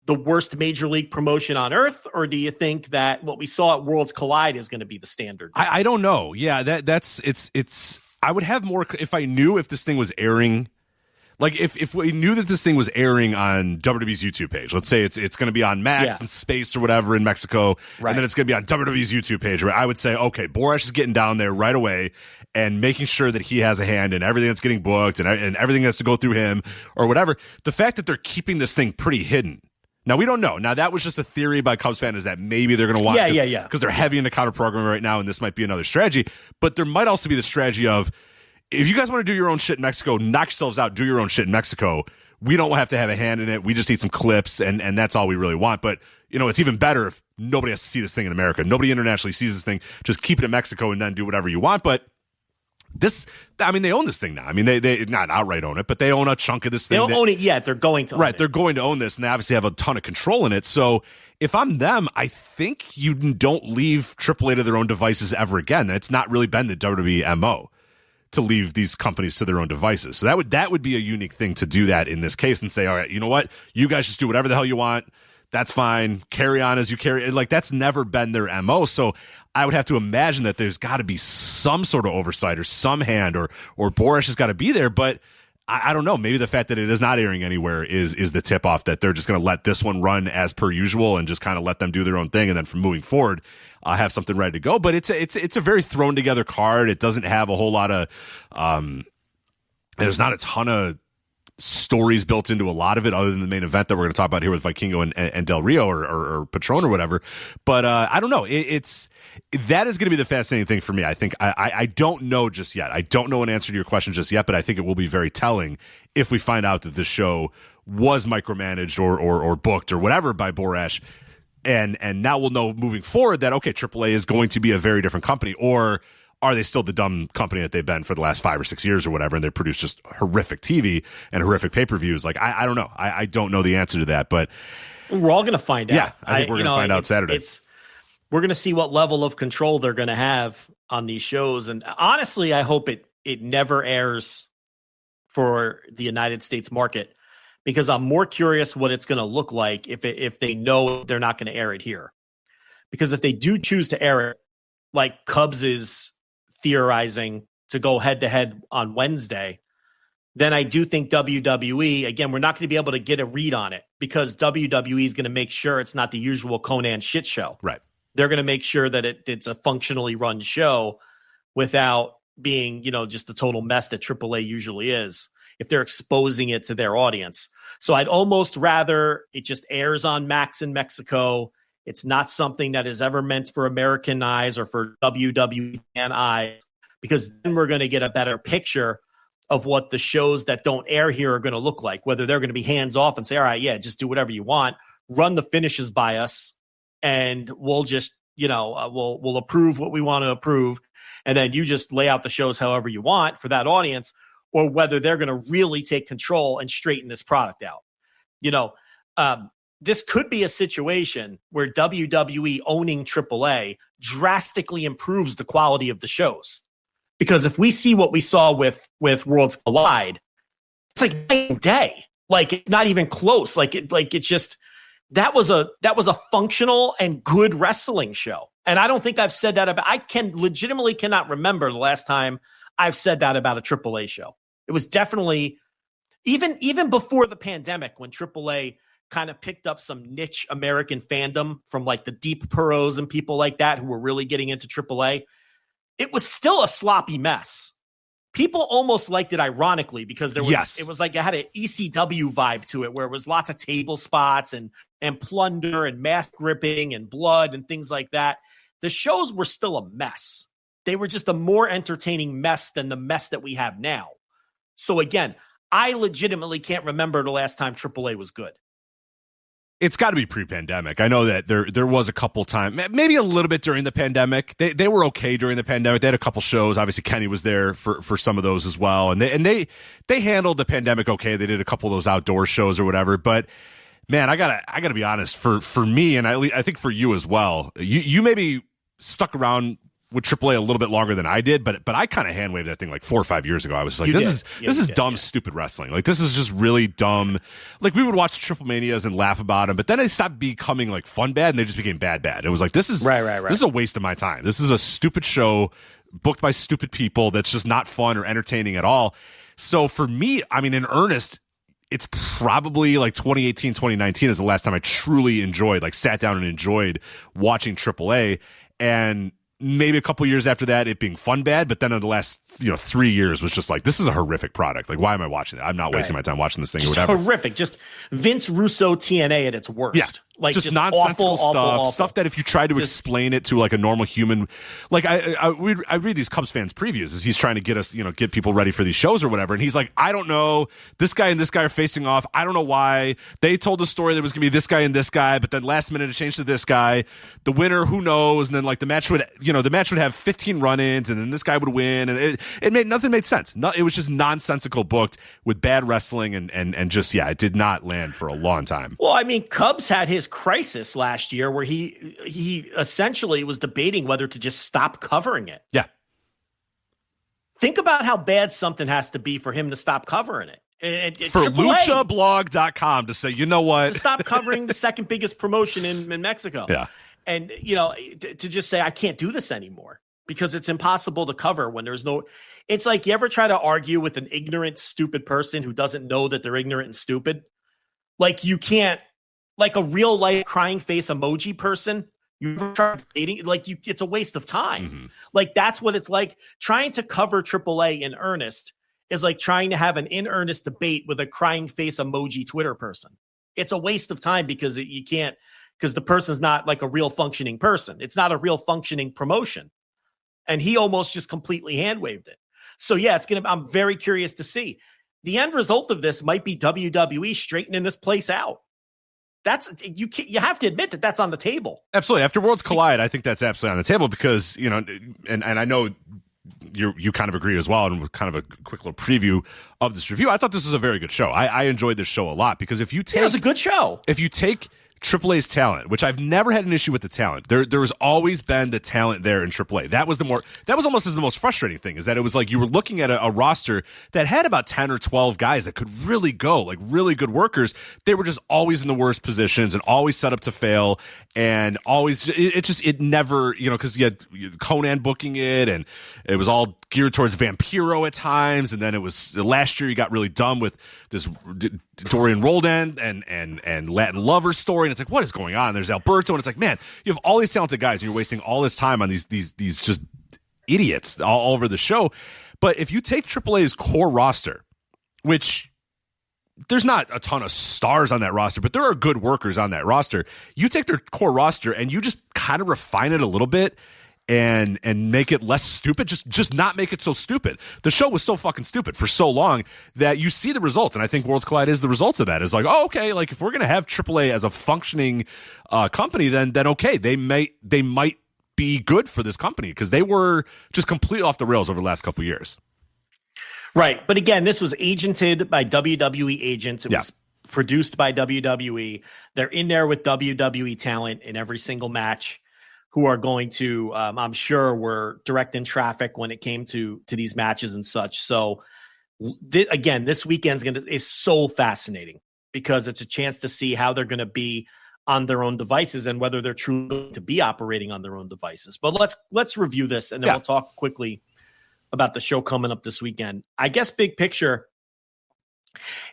the worst major league promotion on earth, or do you think that what we saw at Worlds Collide is going to be the standard? I don't know. Yeah, it's. I would have more if I knew if this thing was airing. Like if we knew that this thing was airing on WWE's YouTube page. Let's say it's going to be on Max and Space or whatever in Mexico, and then it's going to be on WWE's YouTube page. Where I would say, okay, Borash is getting down there right away and making sure that he has a hand in everything that's getting booked and everything has to go through him or whatever. The fact that they're keeping this thing pretty hidden. Now, we don't know. Now, that was just a theory by Cubs fan, is that maybe they're going to want because they're heavy into counter programming right now, and this might be another strategy. But there might also be the strategy of, if you guys want to do your own shit in Mexico, knock yourselves out, do your own shit in Mexico. We don't have to have a hand in it. We just need some clips, and that's all we really want. But, it's even better if nobody has to see this thing in America. Nobody internationally sees this thing. Just keep it in Mexico and then do whatever you want. But they own this thing now. I mean, they not outright own it, but they own a chunk of this thing. They don't own it yet. They're going to own it. They're going to own this, and they obviously have a ton of control in it. So if I'm them, I think you don't leave AAA to their own devices ever again. It's not really been the WWE MO to leave these companies to their own devices. So that would be a unique thing to do that in this case and say, all right, you know what? You guys just do whatever the hell you want. That's fine. Carry on as you carry. Like, that's never been their MO. So I would have to imagine that there's got to be some sort of oversight or some hand or Borash has got to be there. But I don't know. Maybe the fact that it is not airing anywhere is the tip off that they're just going to let this one run as per usual and just kind of let them do their own thing. And then from moving forward, have something ready to go. But it's a very thrown together card. It doesn't have a whole lot of, there's not a ton of stories built into a lot of it other than the main event that we're going to talk about here with Vikingo and Del Rio or Patron or whatever. But I don't know. That is going to be the fascinating thing for me. I think I don't know just yet. I don't know an answer to your question just yet, but I think it will be very telling if we find out that this show was micromanaged or booked or whatever by Borash. And now we'll know moving forward that, okay, AAA is going to be a very different company, or are they still the dumb company that they've been for the last 5 or 6 years or whatever, and they produce just horrific TV and horrific pay-per-views? Like, I don't know. I don't know the answer to that, but we're all going to find out. Yeah, I think we're going to find out Saturday. We're going to see what level of control they're going to have on these shows. And honestly, I hope it never airs for the United States market, because I'm more curious what it's going to look like if they know they're not going to air it here. Because if they do choose to air it, like Cubs is theorizing to go head-to-head on Wednesday, then I do think WWE, again, we're not going to be able to get a read on it, because WWE is going to make sure it's not the usual Conan shit show. Right. They're going to make sure that it's a functionally run show without being, just the total mess that AAA usually is. if they're exposing it to their audience. So I'd almost rather it just airs on Max in Mexico. It's not something that is ever meant for American eyes or for WWE fan eyes, because then we're going to get a better picture of what the shows that don't air here are going to look like, whether they're going to be hands off and say, all right, yeah, just do whatever you want, run the finishes by us, and we'll just, we'll approve what we want to approve. And then you just lay out the shows however you want for that audience, or whether they're going to really take control and straighten this product out. This could be a situation where WWE owning AAA drastically improves the quality of the shows. Because if we see what we saw with Worlds Collide, it's like night and day. Like, it's not even close. It's just, that was a functional and good wrestling show. And I don't think I've said that about, legitimately cannot remember the last time I've said that about a AAA show. It was definitely, even before the pandemic, when AAA kind of picked up some niche American fandom from like the Deep Puros and people like that who were really getting into AAA. It was still a sloppy mess. People almost liked it ironically because it was like it had an ECW vibe to it, where it was lots of table spots and plunder and mask ripping and blood and things like that. The shows were still a mess. They were just a more entertaining mess than the mess that we have now. So again, I legitimately can't remember the last time AAA was good. It's got to be pre-pandemic. I know that there was a couple times, maybe a little bit during the pandemic. They were okay during the pandemic. They had a couple shows. Obviously, Kenny was there for some of those as well, and they handled the pandemic okay. They did a couple of those outdoor shows or whatever. But man, I gotta be honest. For me, and I think for you as well, you maybe stuck around with AAA a little bit longer than I did, but I kind of hand waved that thing like 4 or 5 years ago. I was like, this is dumb, stupid wrestling. Like, this is just really dumb. Like, we would watch Triple Manias and laugh about them, but then they stopped becoming like fun bad, and they just became bad. It was like, this is This is a waste of my time. This is a stupid show booked by stupid people that's just not fun or entertaining at all. So for me, I mean, in earnest, it's probably like 2018, 2019 is the last time I truly sat down and enjoyed watching AAA. And maybe a couple years after that, it being fun bad, but then in the last 3 years was just like, this is a horrific product. Like, why am I watching it? I'm not wasting my time watching this thing just or whatever. Horrific, just Vince Russo TNA at its worst. Yeah. Like, just nonsensical awful. Stuff that if you try to explain it to like a normal human, like I read these Cubs fans previews as he's trying to get us, get people ready for these shows or whatever. And he's like, I don't know, this guy and this guy are facing off. I don't know why they told the story that it was going to be this guy and this guy, but then last minute it changed to this guy. The winner, who knows? And then like the match would have 15 run-ins, and then this guy would win, and nothing made sense. It was just nonsensical booked with bad wrestling, and just it did not land for a long time. Well, I mean, Cubs had his crisis last year where he essentially was debating whether to just stop covering it. Yeah. Think about how bad something has to be for him to stop covering it. And for luchablog.com to say, you know what? To stop covering the second biggest promotion in Mexico. Yeah. And, to just say, I can't do this anymore because it's impossible to cover when there's no. It's like, you ever try to argue with an ignorant, stupid person who doesn't know that they're ignorant and stupid? Like, you can't, like a real life crying face emoji person. You ever try dating? Like, it's a waste of time. Mm-hmm. Like, that's what it's like. Trying to cover AAA in earnest is like trying to have an in earnest debate with a crying face emoji Twitter person. It's a waste of time because you can't, because the person's not like a real functioning person. It's not a real functioning promotion. And he almost just completely hand waved it. So yeah, I'm very curious to see. The end result of this might be WWE straightening this place out. You have to admit that that's on the table. Absolutely. After Worlds Collide, I think that's absolutely on the table because, and I know you kind of agree as well, and with kind of a quick little preview of this review, I thought this was a very good show. I enjoyed this show a lot because if you take... It was a good show. If you take AAA's talent, which I've never had an issue with the talent. There has always been the talent there in AAA. That was almost the most frustrating thing, is that it was like you were looking at a roster that had about 10 or 12 guys that could really go, like really good workers. They were just always in the worst positions and always set up to fail, and always it never, because you had Conan booking it, and it was all geared towards Vampiro at times, and then it was last year you got really dumb with this Dorian Roldan and Latin Lover story, and it's like, what is going on? There's Alberto, and it's like, man, you have all these talented guys, and you're wasting all this time on these just idiots all over the show. But if you take AAA's core roster which there's not a ton of stars on that roster, but there are good workers on that roster. You take their core roster and you just kind of refine it a little bit and make it less stupid. Just not make it so stupid. The show was so fucking stupid for so long that you see the results, and I think Worlds Collide is the result of that. It's like, oh, okay, like if we're gonna have AAA as a functioning company, then okay, they might be good for this company, because they were just completely off the rails over the last couple of years. Right, but again, this was agented by WWE agents. It was produced by WWE. They're in there with WWE talent in every single match, who are going to, I'm sure, were directing traffic when it came to these matches and such. So, again, this weekend is so fascinating, because it's a chance to see how they're going to be on their own devices and whether they're truly going to be operating on their own devices. But let's review this, and then we'll talk quickly about the show coming up this weekend. I guess big picture,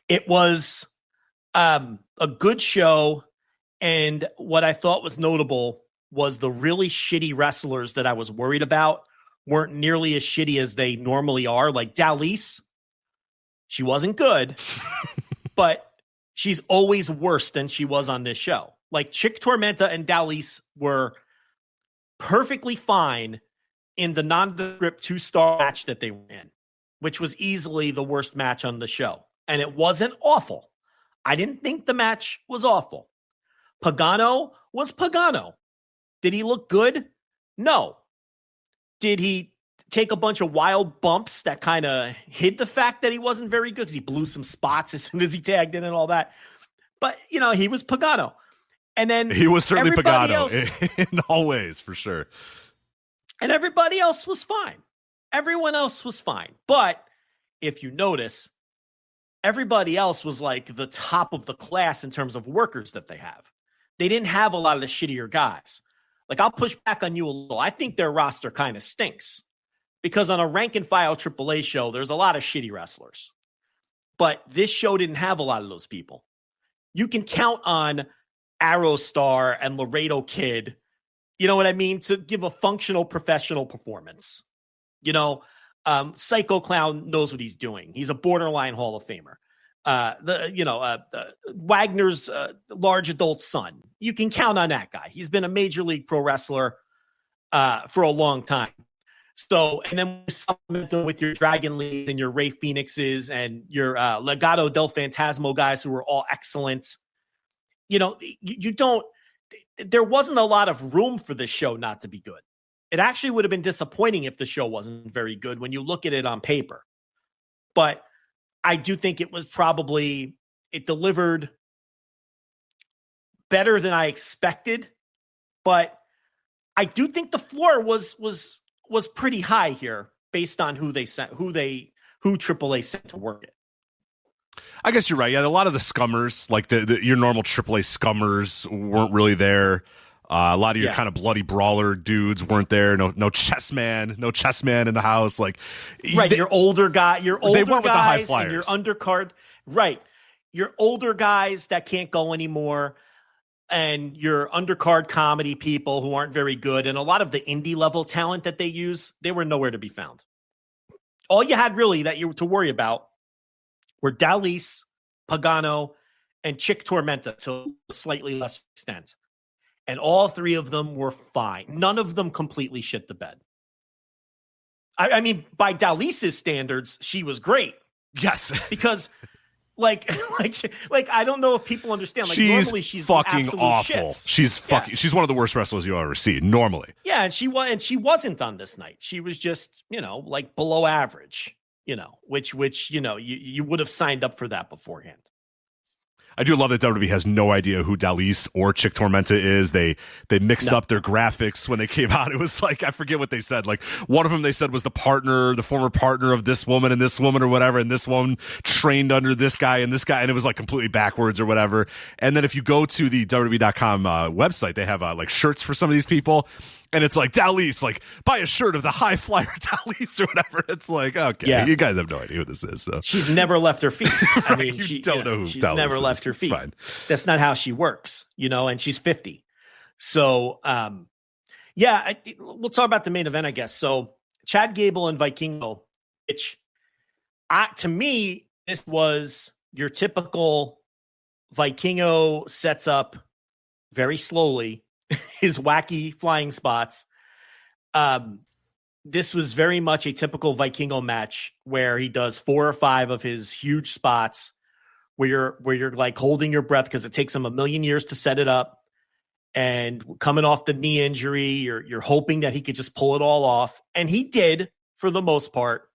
it was a good show, and what I thought was notable was the really shitty wrestlers that I was worried about weren't nearly as shitty as they normally are. Like Dalise, she wasn't good, but she's always worse than she was on this show. Like Chick Tormenta and Dalise were perfectly fine in the nondescript 2-star match that they were in, which was easily the worst match on the show. And it wasn't awful. I didn't think the match was awful. Pagano was Pagano. Did he look good? No. Did he take a bunch of wild bumps that kind of hid the fact that he wasn't very good, because he blew some spots as soon as he tagged in and all that? But, he was Pagano. And then he was certainly Pagano in all ways, for sure. And everybody else was fine. Everyone else was fine. But if you notice, everybody else was like the top of the class in terms of workers that they have. They didn't have a lot of the shittier guys. Like, I'll push back on you a little. I think their roster kind of stinks, because on a rank and file AAA show, there's a lot of shitty wrestlers. But this show didn't have a lot of those people. You can count on Aerostar and Laredo Kid, you know what I mean, to give a functional professional performance. Psycho Clown knows what he's doing. He's a borderline Hall of Famer. Wagner's large adult son. You can count on that guy. He's been a Major League Pro wrestler for a long time. So, and then supplement them with your Dragon League and your Ray Phoenixes and your Legado del Fantasmo guys, who were all excellent. There wasn't a lot of room for this show not to be good. It actually would have been disappointing if the show wasn't very good when you look at it on paper. But I do think it delivered better than I expected. But I do think the floor was pretty high here, based on who AAA sent to work it. I guess you're right. Yeah, a lot of the scummers, like your normal AAA scummers, weren't really there. A lot of your kind of bloody brawler dudes weren't there. No chess man in the house. Like, right, your older guys with the high flyers. And your undercard, right? Your older guys that can't go anymore, and your undercard comedy people who aren't very good, and a lot of the indie level talent that they use, they were nowhere to be found. All you had really that you were to worry about were Dalise, Pagano, and Chick Tormenta, to a slightly less extent. And all three of them were fine. None of them completely shit the bed. I mean, by Dalise's standards, she was great. Yes. Because, like, I don't know if people understand. Like, normally she's fucking awful. Shits. She's one of the worst wrestlers you'll ever see, normally. Yeah, and she wasn't on this night. She was just, like below average, which you would have signed up for that beforehand. I do love that WWE has no idea who Dalise or Chick Tormenta is. They mixed up their graphics when they came out. It was like, I forget what they said. Like, one of them they said was the former partner of this woman and this woman or whatever, and this one trained under this guy and this guy, and it was like completely backwards or whatever. And then if you go to the WWE.com website, they have like shirts for some of these people. And it's like, Dalise, like, buy a shirt of the high flyer Dalise or whatever. It's like, okay, you guys have no idea what this is. So she's never left her feet. Right, I mean, you don't know who she's Dalise never is. left her feet. It's fine. That's not how she works, and she's 50. So, we'll talk about the main event, I guess. So, Chad Gable and Vikingo, which to me this was your typical Vikingo sets up very slowly his wacky flying spots. This was very much a typical Vikingo match where he does 4 or 5 of his huge spots where you're like holding your breath because it takes him a million years to set it up. And coming off the knee injury, you're hoping that he could just pull it all off. And he did for the most part.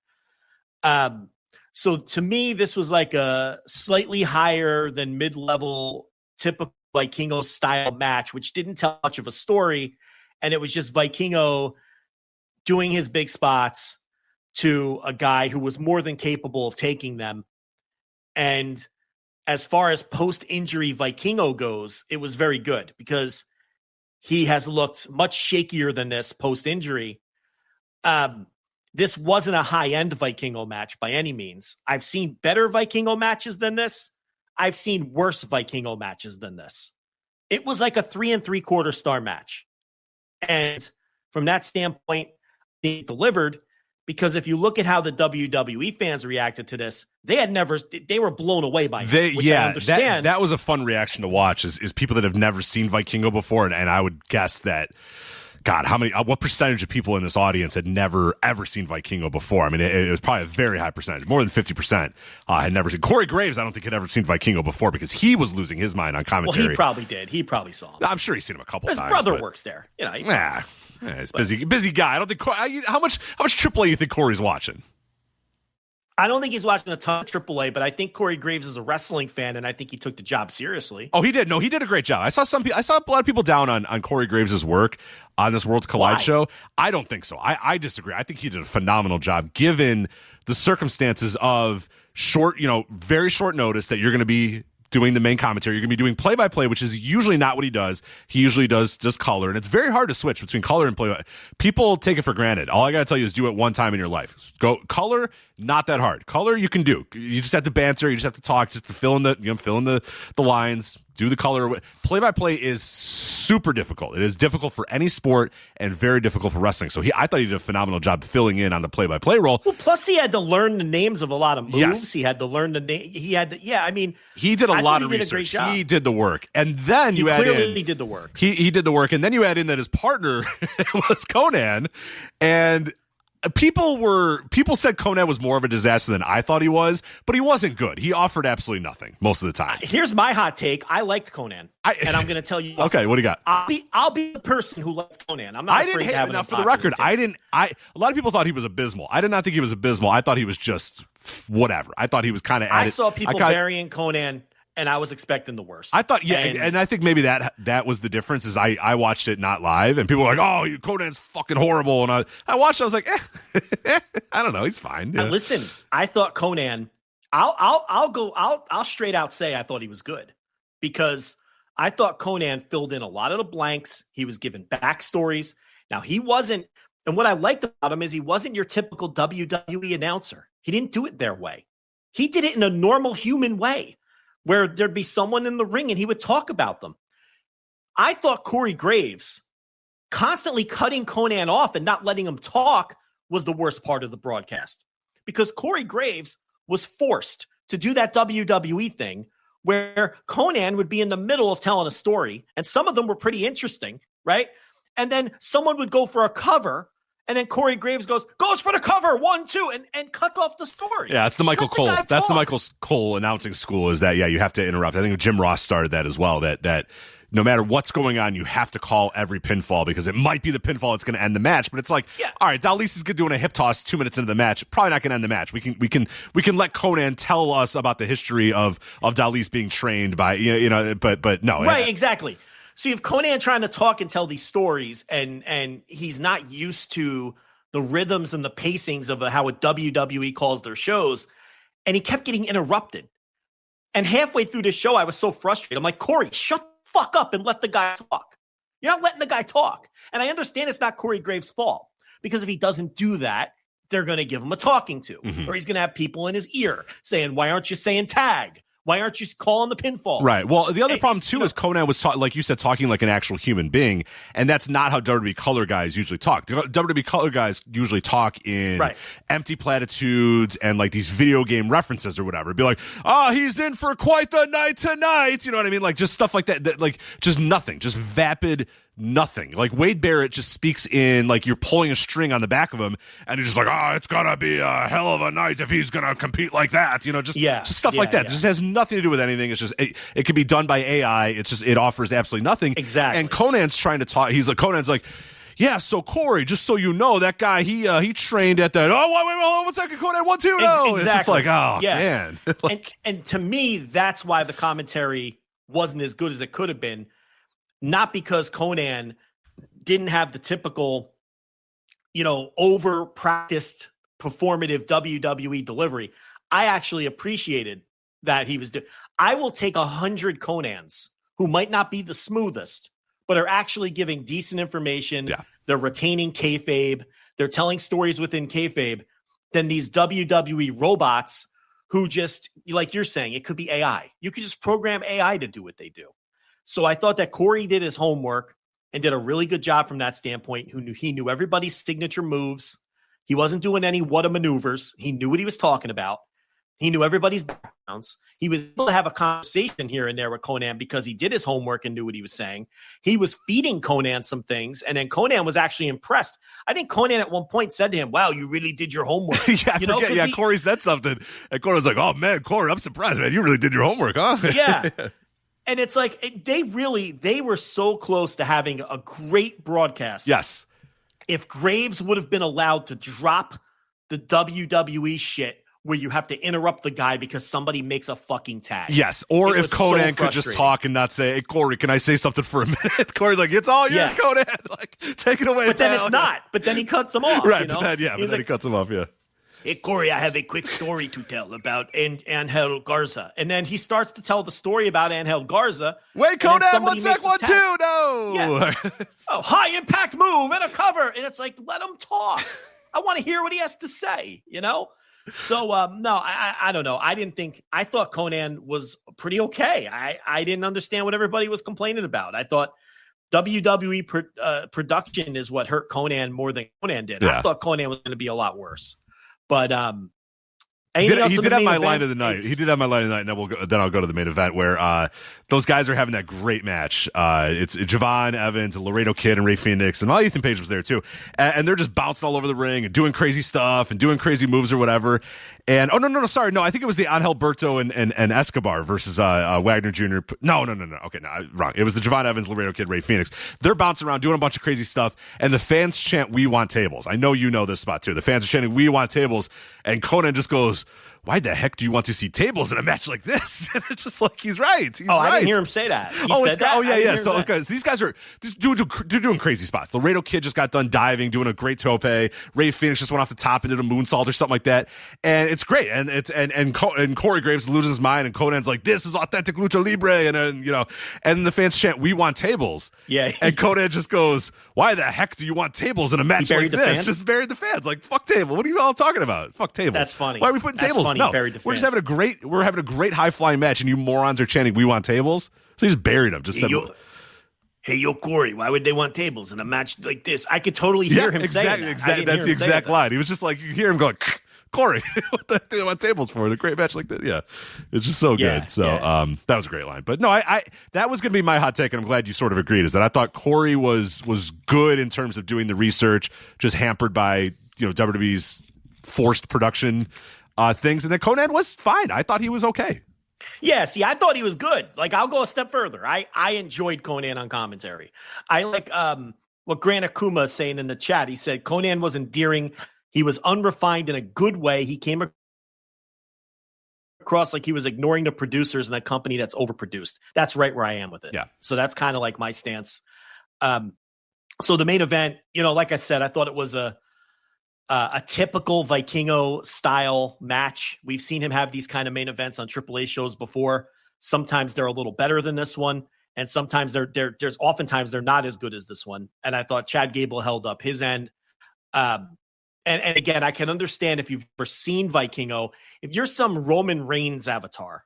So to me, this was like a slightly higher than mid-level typical Vikingo style match, which didn't tell much of a story. And it was just Vikingo doing his big spots to a guy who was more than capable of taking them. And as far as post-injury Vikingo goes, it was very good because he has looked much shakier than this post-injury. This wasn't a high-end Vikingo match by any means. I've seen better Vikingo matches than this. I've seen worse Vikingo matches than this. It was like a 3 3/4 star match. And from that standpoint, they delivered, because if you look at how the WWE fans reacted to this, they were blown away by it. Which I understand. That was a fun reaction to watch is people that have never seen Vikingo before. And I would guess that, God, what percentage of people in this audience had never, ever seen Vikingo before? I mean, it was probably a very high percentage. More than 50% had never seen. Corey Graves, I don't think had ever seen Vikingo before because he was losing his mind on commentary. Well, he probably did. He probably saw him. I'm sure he's seen him a couple times. His brother works there. You know, he's busy guy. I don't think how much AAA you think Corey's watching? I don't think he's watching a ton of AAA, but I think Corey Graves is a wrestling fan, and I think he took the job seriously. Oh, he did. No, he did a great job. I saw a lot of people down on Corey Graves' work on this Worlds Collide show. I don't think so. I disagree. I think he did a phenomenal job given the circumstances of very short notice that you're going to be doing the main commentary. You're going to be doing play-by-play, which is usually not what he does. He usually does just color, and it's very hard to switch between color and play-by. People take it for granted. All I got to tell you is do it one time in your life. Go color, not that hard. Color you can do. You just have to banter. You just have to talk. Just to fill in the lines. Do the color. Play-by-play is super difficult. It is difficult for any sport and very difficult for wrestling. So I thought he did a phenomenal job filling in on the play-by-play role. Well, plus he had to learn the names of a lot of moves. Yes. He had to learn the name. He did a lot of research. He did the work. And then he did the work. He did the work. And then you add in that his partner was Conan. And people said Conan was more of a disaster than I thought he was, but he wasn't good. He offered absolutely nothing most of the time. Here's my hot take. I liked Conan, and I'm going to tell you. Okay, what do you got? I'll be the person who liked Conan. I'm not. I didn't hate him enough for the record. A lot of people thought he was abysmal. I did not think he was abysmal. I thought he was just whatever. I thought he was kind of. I saw people burying Conan, and I was expecting the worst. I thought, and I think maybe that was the difference. Is I watched it not live, and people were like, "Oh, Conan's fucking horrible," and I watched it, I was like, I don't know, he's fine. Yeah. Listen, I thought Conan. I'll straight out say I thought he was good because I thought Conan filled in a lot of the blanks. He was given backstories. Now he wasn't, and what I liked about him is he wasn't your typical WWE announcer. He didn't do it their way. He did it in a normal human way, where there'd be someone in the ring and he would talk about them. I thought Corey Graves constantly cutting Conan off and not letting him talk was the worst part of the broadcast, because Corey Graves was forced to do that WWE thing where Conan would be in the middle of telling a story, and some of them were pretty interesting, right? And then someone would go for a cover, and then Corey Graves goes for the cover, 1, 2, and cut off the story. Yeah, it's the Michael Cole. That's the Michael Cole announcing school, is that, you have to interrupt. I think Jim Ross started that as well, that no matter what's going on, you have to call every pinfall because it might be the pinfall that's going to end the match. But it's like, all right, Dallas is doing a hip toss 2 minutes into the match. Probably not going to end the match. We can let Conan tell us about the history of Dallas being trained by, but no. Right, exactly. So you have Conan trying to talk and tell these stories, and he's not used to the rhythms and the pacings of how a WWE calls their shows, and he kept getting interrupted. And halfway through the show, I was so frustrated. I'm like, Corey, shut the fuck up and let the guy talk. You're not letting the guy talk. And I understand it's not Corey Graves' fault, because if he doesn't do that, they're going to give him a talking to, or he's going to have people in his ear saying, why aren't you saying tag? Why aren't you calling the pinfalls? Right. Well, the other problem too is Conan was like you said, talking like an actual human being, and that's not how WWE color guys usually talk. WWE color guys usually talk in empty platitudes and like these video game references or whatever. It'd be like, he's in for quite the night tonight. You know what I mean? Like just stuff like that like just nothing, just vapid nothing. Like Wade Barrett just speaks in like you're pulling a string on the back of him, and he's just like, it's gonna be a hell of a night if he's gonna compete like that. You know, just stuff like that. It just has nothing to do with anything. It's just it can be done by AI. It's just it offers absolutely nothing. Exactly. And Conan's trying to talk. Conan's like, yeah. So Corey, just so you know, that guy he trained at that. Wait, 1 second, Conan 1 2. No, exactly. It's just like, man. and to me, that's why the commentary wasn't as good as it could have been. Not because Conan didn't have the typical, over practiced performative WWE delivery. I actually appreciated that he was doing. I will take 100 Conans who might not be the smoothest, but are actually giving decent information. Yeah. They're retaining kayfabe. They're telling stories within kayfabe than these WWE robots who just, like you're saying, it could be AI. You could just program AI to do what they do. So I thought that Corey did his homework and did a really good job from that standpoint. He knew everybody's signature moves. He wasn't doing any what-a maneuvers. He knew what he was talking about. He knew everybody's backgrounds. He was able to have a conversation here and there with Conan because he did his homework and knew what he was saying. He was feeding Conan some things, and then Conan was actually impressed. I think Conan at one point said to him, "Wow, you really did your homework." Corey said something, and Corey was like, "Oh man, Corey, I'm surprised, man. You really did your homework, huh?" Yeah. And it's like they were so close to having a great broadcast. Yes. If Graves would have been allowed to drop the WWE shit where you have to interrupt the guy because somebody makes a fucking tag. Yes. Or if Conan could just talk and not say, "Hey, Corey, can I say something for a minute?" Corey's like, "It's all yours, Conan." Like, take it away. But then it's not. But then he cuts him off. Right. But then he cuts him off. Yeah. "Hey, Corey, I have a quick story to tell about Angel Garza." And then he starts to tell the story about Angel Garza. Wait, Conan, 1 sec, 1 2. No. Yeah. High impact move and a cover. And it's like, let him talk. I want to hear what he has to say, So, no, I don't know. I thought Conan was pretty okay. I didn't understand what everybody was complaining about. I thought WWE production is what hurt Conan more than Conan did. Yeah. I thought Conan was going to be a lot worse. But he did have my line of the night. He did have my line of the night, and then I'll go to the main event where those guys are having that great match. It's Javon Evans, and Laredo Kid, and Ray Phoenix, and Ethan Page was there too. And they're just bouncing all over the ring and doing crazy stuff and doing crazy moves or whatever. And no, I think it was the Angel Berto and Escobar versus Wagner Jr. No. Okay, no, wrong. It was the Javon Evans, Laredo Kid, Ray Phoenix. They're bouncing around doing a bunch of crazy stuff, and the fans chant, "We want tables." I know you know this spot too. The fans are chanting, "We want tables," and Conan just goes, "Why the heck do you want to see tables in a match like this?" And it's just like, he's right. I didn't hear him say that. He said that? Oh, yeah. So these guys are doing crazy spots. Laredo Kid just got done diving, doing a great tope. Ray Phoenix just went off the top and did a moonsault or something like that. And it's great. And Corey Graves loses his mind, and Conan's like, "This is authentic lucha libre." And then, and the fans chant, "We want tables." Yeah. And Conan just goes, "Why the heck do you want tables in a match like this?" Fans? Just buried the fans. Like, fuck table. What are you all talking about? Fuck tables. That's funny. Why are we putting tables? Funny, no, we're just having a great high flying match, and you morons are chanting, "We want tables." So he just buried him. Just said, "Hey, Corey, why would they want tables in a match like this?" I could totally hear him saying that. Exactly. That's the exact line. He was just like, you hear him going, "Corey, what the heck do they want tables for? A great match like that." Yeah, it's just so good. Yeah, so that was a great line. But no, I that was going to be my hot take, and I'm glad you sort of agreed. Is that I thought Corey was good in terms of doing the research, just hampered by WWE's forced production things, and then Conan was fine. I thought he was okay. Yeah, see, I thought he was good. Like, I'll go a step further. I enjoyed Conan on commentary. I like what Grant Akuma is saying in the chat. He said Conan was endearing. He was unrefined in a good way. He came across like he was ignoring the producers in a company that's overproduced. That's right where I am with it. Yeah. So that's kind of like my stance. So the main event, like I said, I thought it was a typical Vikingo style match. We've seen him have these kind of main events on AAA shows before. Sometimes they're a little better than this one, and sometimes there's oftentimes they're not as good as this one. And I thought Chad Gable held up his end. And again, I can understand if you've ever seen Vikingo, if you're some Roman Reigns avatar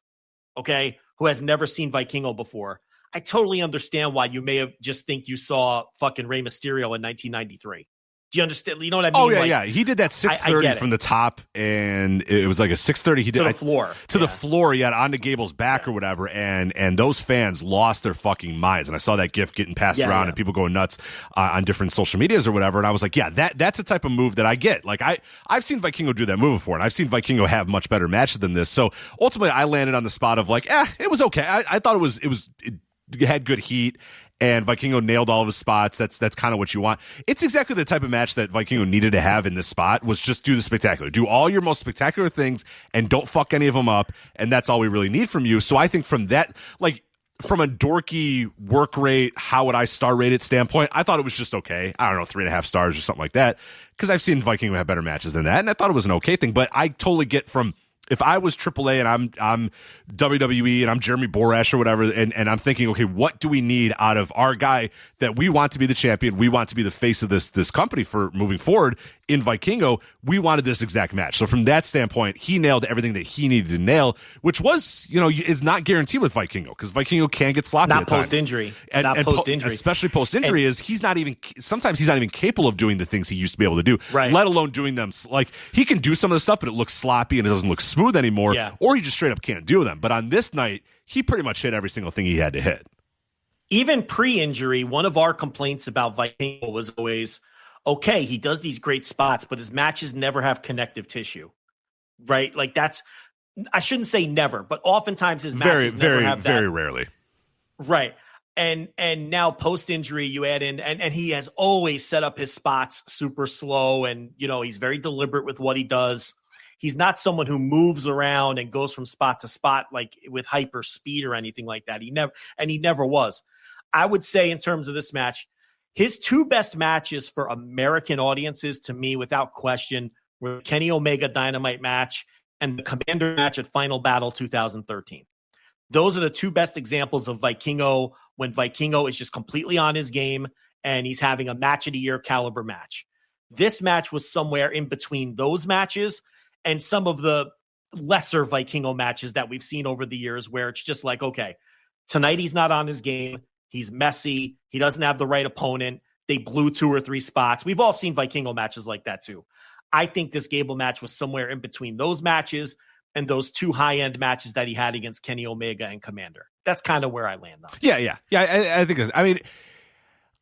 okay, who has never seen Vikingo before, I totally understand why you may have just think you saw fucking Rey Mysterio in 1993. Do you understand? You know what I mean? Oh, yeah. He did that 630 from the top, and it was like a 630. He did to the floor. The floor, onto Gable's back or whatever, and those fans lost their fucking minds. And I saw that GIF getting passed around and people going nuts on different social medias or whatever. And I was like, that's a type of move that I get. Like, I've seen Vikingo do that move before, and I've seen Vikingo have much better matches than this. So ultimately, I landed on the spot of like, it was okay. I thought it had good heat. And Vikingo nailed all of his spots. That's kind of what you want. It's exactly the type of match that Vikingo needed to have in this spot, was just do the spectacular. Do all your most spectacular things and don't fuck any of them up. And that's all we really need from you. So I think from that, like, from a dorky work rate, how would I star rate it standpoint, I thought it was just okay. I don't know, 3.5 stars or something like that. Because I've seen Vikingo have better matches than that. And I thought it was an okay thing. But I totally get from, if I was AAA and I'm WWE and I'm Jeremy Borash or whatever, and I'm thinking, okay, what do we need out of our guy that we want to be the champion? We want to be the face of this company for moving forward in Vikingo. We wanted this exact match. So from that standpoint, he nailed everything that he needed to nail, which was, is not guaranteed with Vikingo, because Vikingo can get sloppy not at times. Post-injury. Not post-injury. Especially post-injury, sometimes he's not even capable of doing the things he used to be able to do, right, let alone doing them. Like, he can do some of the stuff, but it looks sloppy and it doesn't look smooth anymore, or he just straight up can't do them. But on this night, he pretty much hit every single thing he had to hit. Even pre-injury, one of our complaints about Vikingo was always, okay, he does these great spots, but his matches never have connective tissue, right? Like, that's, I shouldn't say never, but oftentimes his matches never have that. Very rarely. Right. And now post-injury, you add in, and he has always set up his spots super slow, and, he's very deliberate with what he does. He's not someone who moves around and goes from spot to spot, like with hyper speed or anything like that. He never was. I would say, in terms of this match, his two best matches for American audiences, to me, without question, were Kenny Omega Dynamite match and the Commander match at Final Battle 2013. Those are the two best examples of Vikingo, when Vikingo is just completely on his game and he's having a match of the year caliber match. This match was somewhere in between those matches and some of the lesser Vikingo matches that we've seen over the years, where it's just like, okay, tonight he's not on his game. He's messy. He doesn't have the right opponent. They blew 2 or 3 spots. We've all seen Vikingo matches like that too. I think this Gable match was somewhere in between those matches and those 2 high-end matches that he had against Kenny Omega and Commander. That's kind of where I land on. Yeah. I think, I mean,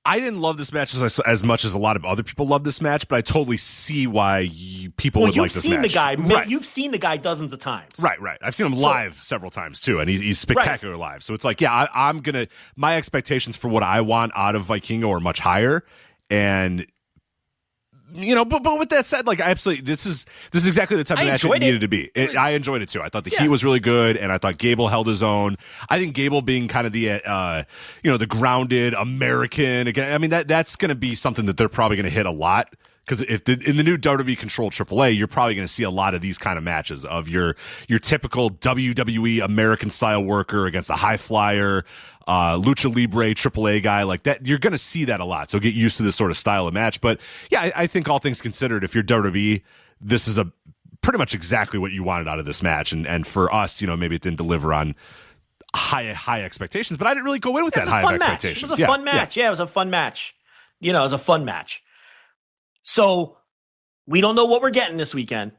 I didn't love this match as much as a lot of other people love this match, but I totally see why people would like this match. You've seen the guy dozens of times. Right. I've seen him live several times too, and he's spectacular live. So it's like, I'm going to, my expectations for what I want out of Vikingo are much higher. And, but with that said, like, I absolutely, this is exactly the type of match it needed to be. I enjoyed it too. I thought the heat was really good, and I thought Gable held his own. I think Gable being kind of the, the grounded American, again, I mean, that's going to be something that they're probably going to hit a lot. Because in the new WWE controlled AAA, you're probably going to see a lot of these kind of matches of your typical WWE American style worker against a high flyer, lucha libre AAA guy like that. You're going to see that a lot. So get used to this sort of style of match. But yeah, I think all things considered, if you're WWE, this is pretty much exactly what you wanted out of this match. And for us, maybe it didn't deliver on high expectations, but I didn't really go in with that high of expectations. It was a fun match. Yeah, it was a fun match. It was a fun match. So we don't know what we're getting this weekend.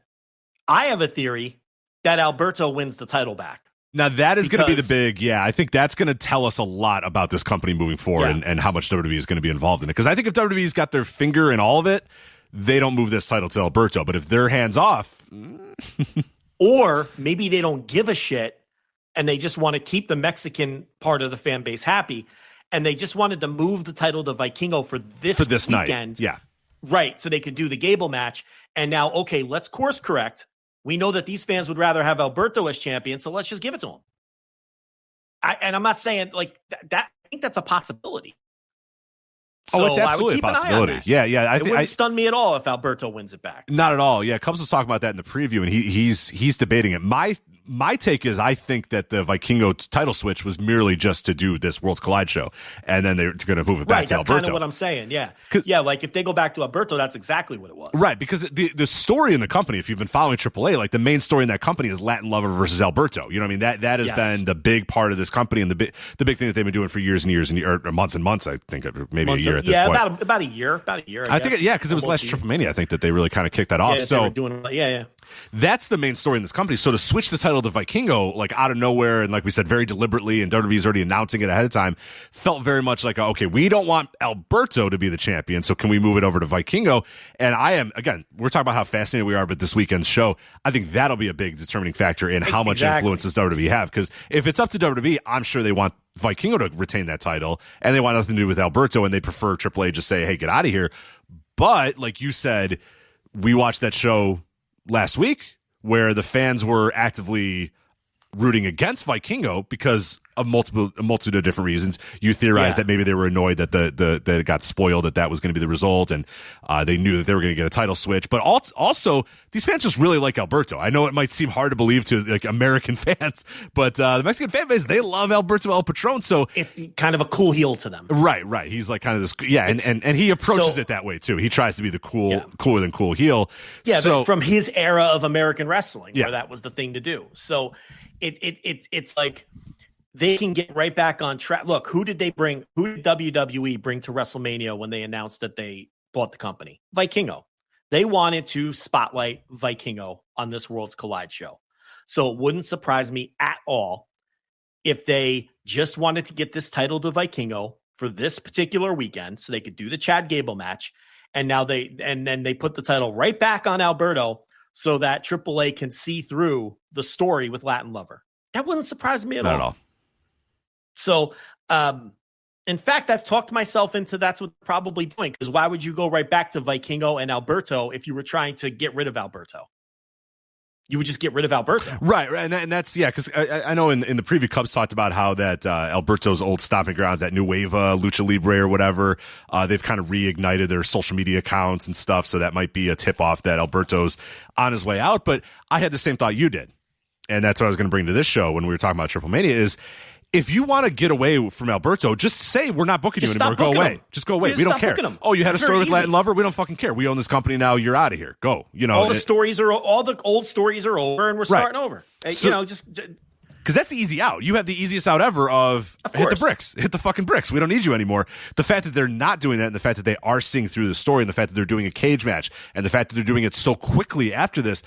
I have a theory that Alberto wins the title back. Now, that is going to be the big, I think that's going to tell us a lot about this company moving forward and how much WWE is going to be involved in it. Because I think if WWE's got their finger in all of it, they don't move this title to Alberto. But if they're hands off... Or maybe they don't give a shit and they just want to keep the Mexican part of the fan base happy. And they just wanted to move the title to Vikingo for this weekend. Night. Yeah. Right, so they could do the Gable match. And now, okay, let's course correct. We know that these fans would rather have Alberto as champion, so let's just give it to him. And I'm not saying like that. I think that's a possibility. So it's absolutely a possibility. Yeah. It wouldn't stun me at all if Alberto wins it back. Not at all. Yeah, Cubs was talking about that in the preview, and he's debating it. My take is I think that the Vikingo title switch was merely just to do this Worlds Collide show, and then they're going to move it back to Alberto. That's kind of what I'm saying. Yeah. Yeah. Like if they go back to Alberto, that's exactly what it was. Right. Because the story in the company, if you've been following AAA, like the main story in that company is Latin Lover versus Alberto. You know what I mean? That has been the big part of this company and the big thing that they've been doing for years and years or months and months. I think maybe a year at this point. Yeah, about a year. I think because it was last Triple Mania. I think that they really kind of kicked that off. So that's the main story in this company. So to switch the title to Vikingo, like out of nowhere, and like we said, very deliberately, and WWE's already announcing it ahead of time, felt very much like, okay, we don't want Alberto to be the champion, so can we move it over to Vikingo? And I am, again, we're talking about how fascinated we are about this weekend's show. I think that'll be a big determining factor in how much influence does WWE have. Because if it's up to WWE, I'm sure they want Vikingo to retain that title, and they want nothing to do with Alberto, and they prefer AAA just say, hey, get out of here. But like you said, we watched that show last week where the fans were actively rooting against Vikingo because of a multitude of different reasons. You theorized that maybe they were annoyed that that it got spoiled, that was going to be the result, and they knew that they were going to get a title switch. But also, these fans just really like Alberto. I know it might seem hard to believe to like American fans, but the Mexican fan base, they love Alberto El Patron. So it's kind of a cool heel to them. Right. He's like kind of this, and he approaches it that way too. He tries to be the cooler than cool heel. Yeah, so, but from his era of American wrestling, where that was the thing to do. So it's like they can get right back on track. Look, who did WWE bring to WrestleMania when they announced that they bought the company? Vikingo. They wanted to spotlight Vikingo on this Worlds Collide show. So it wouldn't surprise me at all if they just wanted to get this title to Vikingo for this particular weekend so they could do the Chad Gable match. And now then they put the title right back on Alberto so that AAA can see through the story with Latin Lover. That wouldn't surprise me at all. So, in fact, I've talked myself into that's what they're probably doing, because why would you go right back to Vikingo and Alberto if you were trying to get rid of Alberto? You would just get rid of Alberto. Right. And that's, because I know in the preview, Cubs talked about how that Alberto's old stomping grounds, that Nueva, Lucha Libre or whatever, they've kind of reignited their social media accounts and stuff, so that might be a tip-off that Alberto's on his way out. But I had the same thought you did, and that's what I was going to bring to this show when we were talking about Triple Mania is, if you want to get away from Alberto, just say we're not booking you anymore. Go away. Just go away. We don't care. Oh, you had a story with Latin Lover? We don't fucking care. We own this company now. You're out of here. Go. All the old stories are over, and we're starting over. So, just because that's the easy out. You have the easiest out ever of hit the bricks. Hit the fucking bricks. We don't need you anymore. The fact that they're not doing that, and the fact that they are seeing through the story, and the fact that they're doing a cage match, and the fact that they're doing it so quickly after this,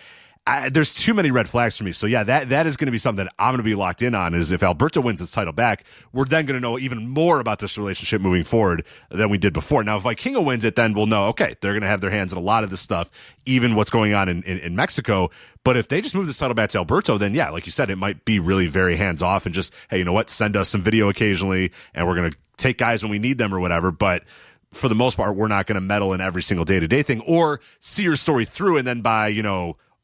there's too many red flags for me. So that is going to be something that I'm going to be locked in on, is if Alberto wins his title back, we're then going to know even more about this relationship moving forward than we did before. Now, if Vikingo wins it, then we'll know, okay, they're going to have their hands in a lot of this stuff, even what's going on in Mexico. But if they just move this title back to Alberto, then like you said, it might be really very hands off and just, hey, you know what, send us some video occasionally and we're going to take guys when we need them or whatever. But for the most part, we're not going to meddle in every single day-to-day thing or see your story through, and then by,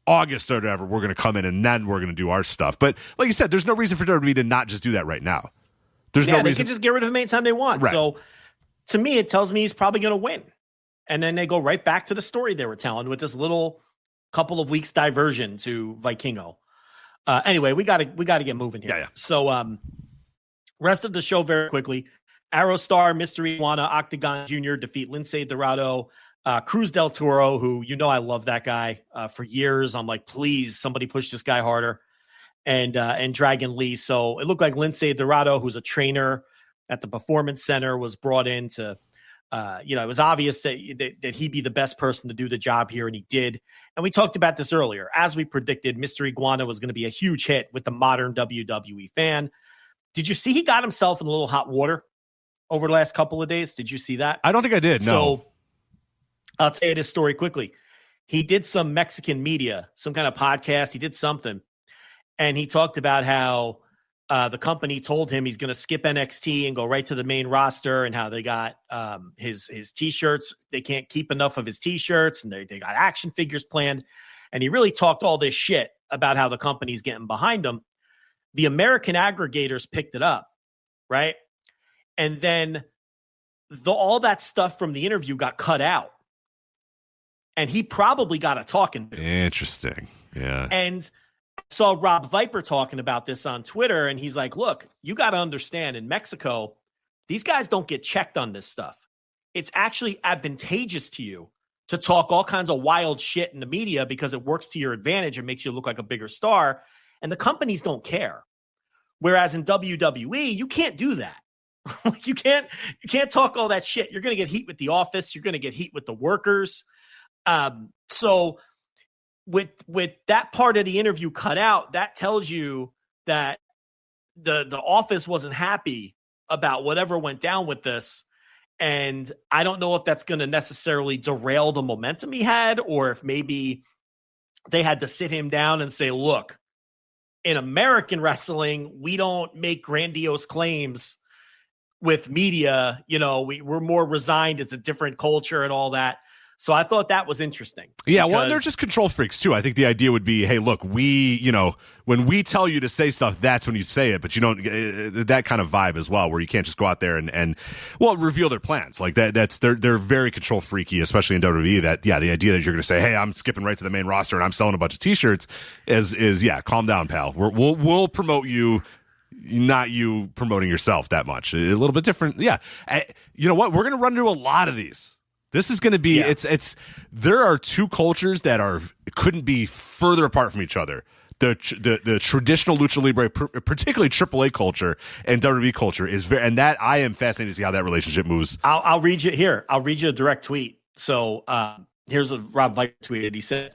August or whatever, we're going to come in and then we're going to do our stuff. But like you said, there's no reason for WWE to not just do that right now. There's no reason. They can just get rid of him anytime they want. Right. So to me, it tells me he's probably going to win. And then they go right back to the story they were telling with this little couple of weeks diversion to Vikingo. Anyway, we got to get moving here. Yeah. So rest of the show very quickly. Aerostar, Mystery Iguana, Octagon Jr. defeat Lince Dorado, Cruz del Toro, who, I love that guy for years. I'm like, please, somebody push this guy harder. And Dragon Lee. So it looked like Lince Dorado, who's a trainer at the Performance Center, was brought in to, it was obvious that he'd be the best person to do the job here, and he did. And we talked about this earlier. As we predicted, Mystery Iguana was going to be a huge hit with the modern WWE fan. Did you see he got himself in a little hot water over the last couple of days? Did you see that? I don't think I did, no. So I'll tell you this story quickly. He did some Mexican media, some kind of podcast. He did something. And he talked about how the company told him he's going to skip NXT and go right to the main roster, and how they got his T-shirts. They can't keep enough of his T-shirts, and they got action figures planned. And he really talked all this shit about how the company's getting behind him. The American aggregators picked it up, right? And then all that stuff from the interview got cut out. And he probably got a talking to. Interesting. Yeah. And saw Rob Viper talking about this on Twitter, and he's like, look, you got to understand, in Mexico, these guys don't get checked on this stuff. It's actually advantageous to you to talk all kinds of wild shit in the media because it works to your advantage and makes you look like a bigger star. And the companies don't care. Whereas in WWE, you can't do that. you can't talk all that shit. You're going to get heat with the office. You're going to get heat with the workers. So with that part of the interview cut out, that tells you that the office wasn't happy about whatever went down with this. And I don't know if that's going to necessarily derail the momentum he had, or if maybe they had to sit him down and say, look, in American wrestling, we don't make grandiose claims with media. You know, we're more resigned. It's a different culture and all that. So I thought that was interesting. Yeah, well, they're just control freaks too. I think the idea would be, hey, look, when we tell you to say stuff, that's when you say it. But you don't that kind of vibe as well, where you can't just go out there and reveal their plans like that. They're very control freaky, especially in WWE. The idea that you're going to say, hey, I'm skipping right to the main roster and I'm selling a bunch of T-shirts is calm down, pal. We'll promote you. Not you promoting yourself that much. A little bit different. Yeah. You know what? We're going to run into a lot of these. This is going to be, there are two cultures that couldn't be further apart from each other. The traditional lucha libre, particularly AAA culture and WWE culture is very, and that I am fascinated to see how that relationship moves. I'll read you here. I'll read you a direct tweet. So here's what Rob Viper tweeted. He said,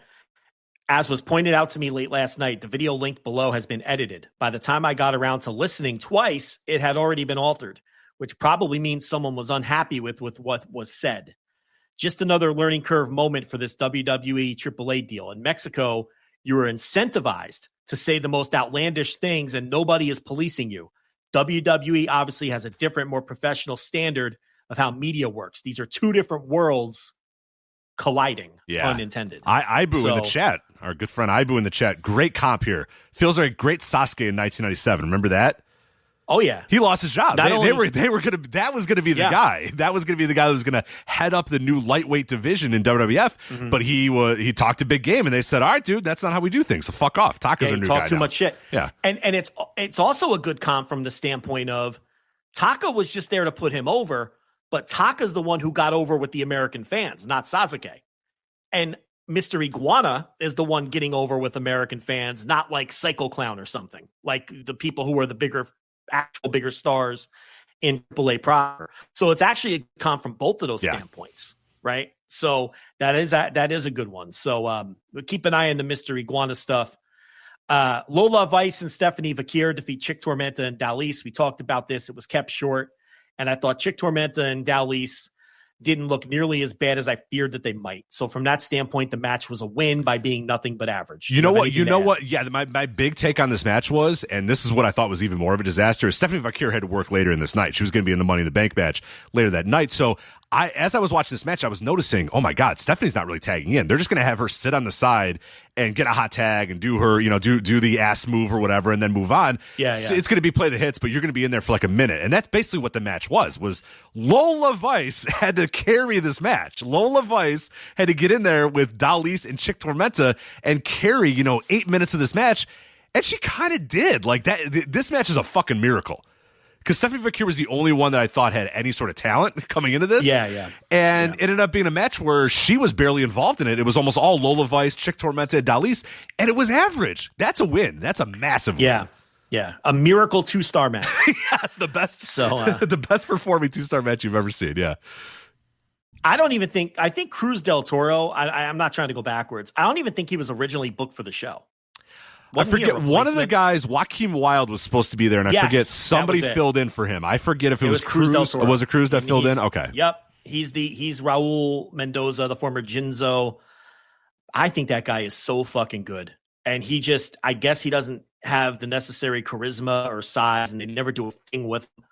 as was pointed out to me late last night, the video linked below has been edited. By the time I got around to listening twice, it had already been altered, which probably means someone was unhappy with what was said. Just another learning curve moment for this WWE AAA deal. In Mexico, you are incentivized to say the most outlandish things and nobody is policing you. WWE obviously has a different, more professional standard of how media works. These are two different worlds colliding, pun intended. Ibu in the chat, our good friend Ibu in the chat, great comp here. Feels like a great Sasuke in 1997. Remember that? Oh yeah, he lost his job. They were gonna. That was gonna be the guy. That was gonna be the guy who was gonna head up the new lightweight division in WWF. Mm-hmm. But he talked a big game, and they said, "All right, dude, that's not how we do things. So fuck off." Taka's our new guy. Talk too much shit. Yeah, and it's also a good comp from the standpoint of Taka was just there to put him over, but Taka's the one who got over with the American fans, not Sasuke. And Mr. Iguana is the one getting over with American fans, not like Psycho Clown or something, like the people who are the bigger stars in AAA proper. So it's actually a comp from both of those standpoints, right? So that is a good one. So keep an eye on the Mr. Iguana stuff. Lola Vice and Stephanie Vakir defeat Chick Tormenta and Dalise. We talked about this. It was kept short, and I thought Chick Tormenta and Dalise didn't look nearly as bad as I feared that they might. So from that standpoint, the match was a win by being nothing but average. You know what? Yeah, my big take on this match was, and this is what I thought was even more of a disaster, is Stephanie Vakir had to work later in this night. She was going to be in the Money in the Bank match later that night. So as I was watching this match, I was noticing, oh my God, Stephanie's not really tagging in. They're just going to have her sit on the side and get a hot tag and do her, do the ass move or whatever, and then move on. Yeah. So it's going to be play the hits, but you're going to be in there for like a minute. And that's basically what the match was Lola Vice had to carry this match. Lola Vice had to get in there with Dalise and Chick Tormenta and carry, 8 minutes of this match. And she kind of did. Like that. This match is a fucking miracle. Because Stephanie Vakir was the only one that I thought had any sort of talent coming into this. Yeah. And it ended up being a match where she was barely involved in it. It was almost all Lola Vice, Chick Tormenta, and Dalise. And it was average. That's a win. That's a massive win. Yeah. A miracle 2-star match. Yes, the best. So the best performing 2-star match you've ever seen. Yeah. I think Cruz del Toro, I'm not trying to go backwards. I don't even think he was originally booked for the show. I forget, one of the guys, Joaquin Wilde, was supposed to be there, and I forget somebody filled in for him. I forget if it was Cruz. Was it Cruz that filled in? Okay. Yep. He's Raul Mendoza, the former Jinzo. I think that guy is so fucking good. And I guess he doesn't have the necessary charisma or size, and they never do a thing with him.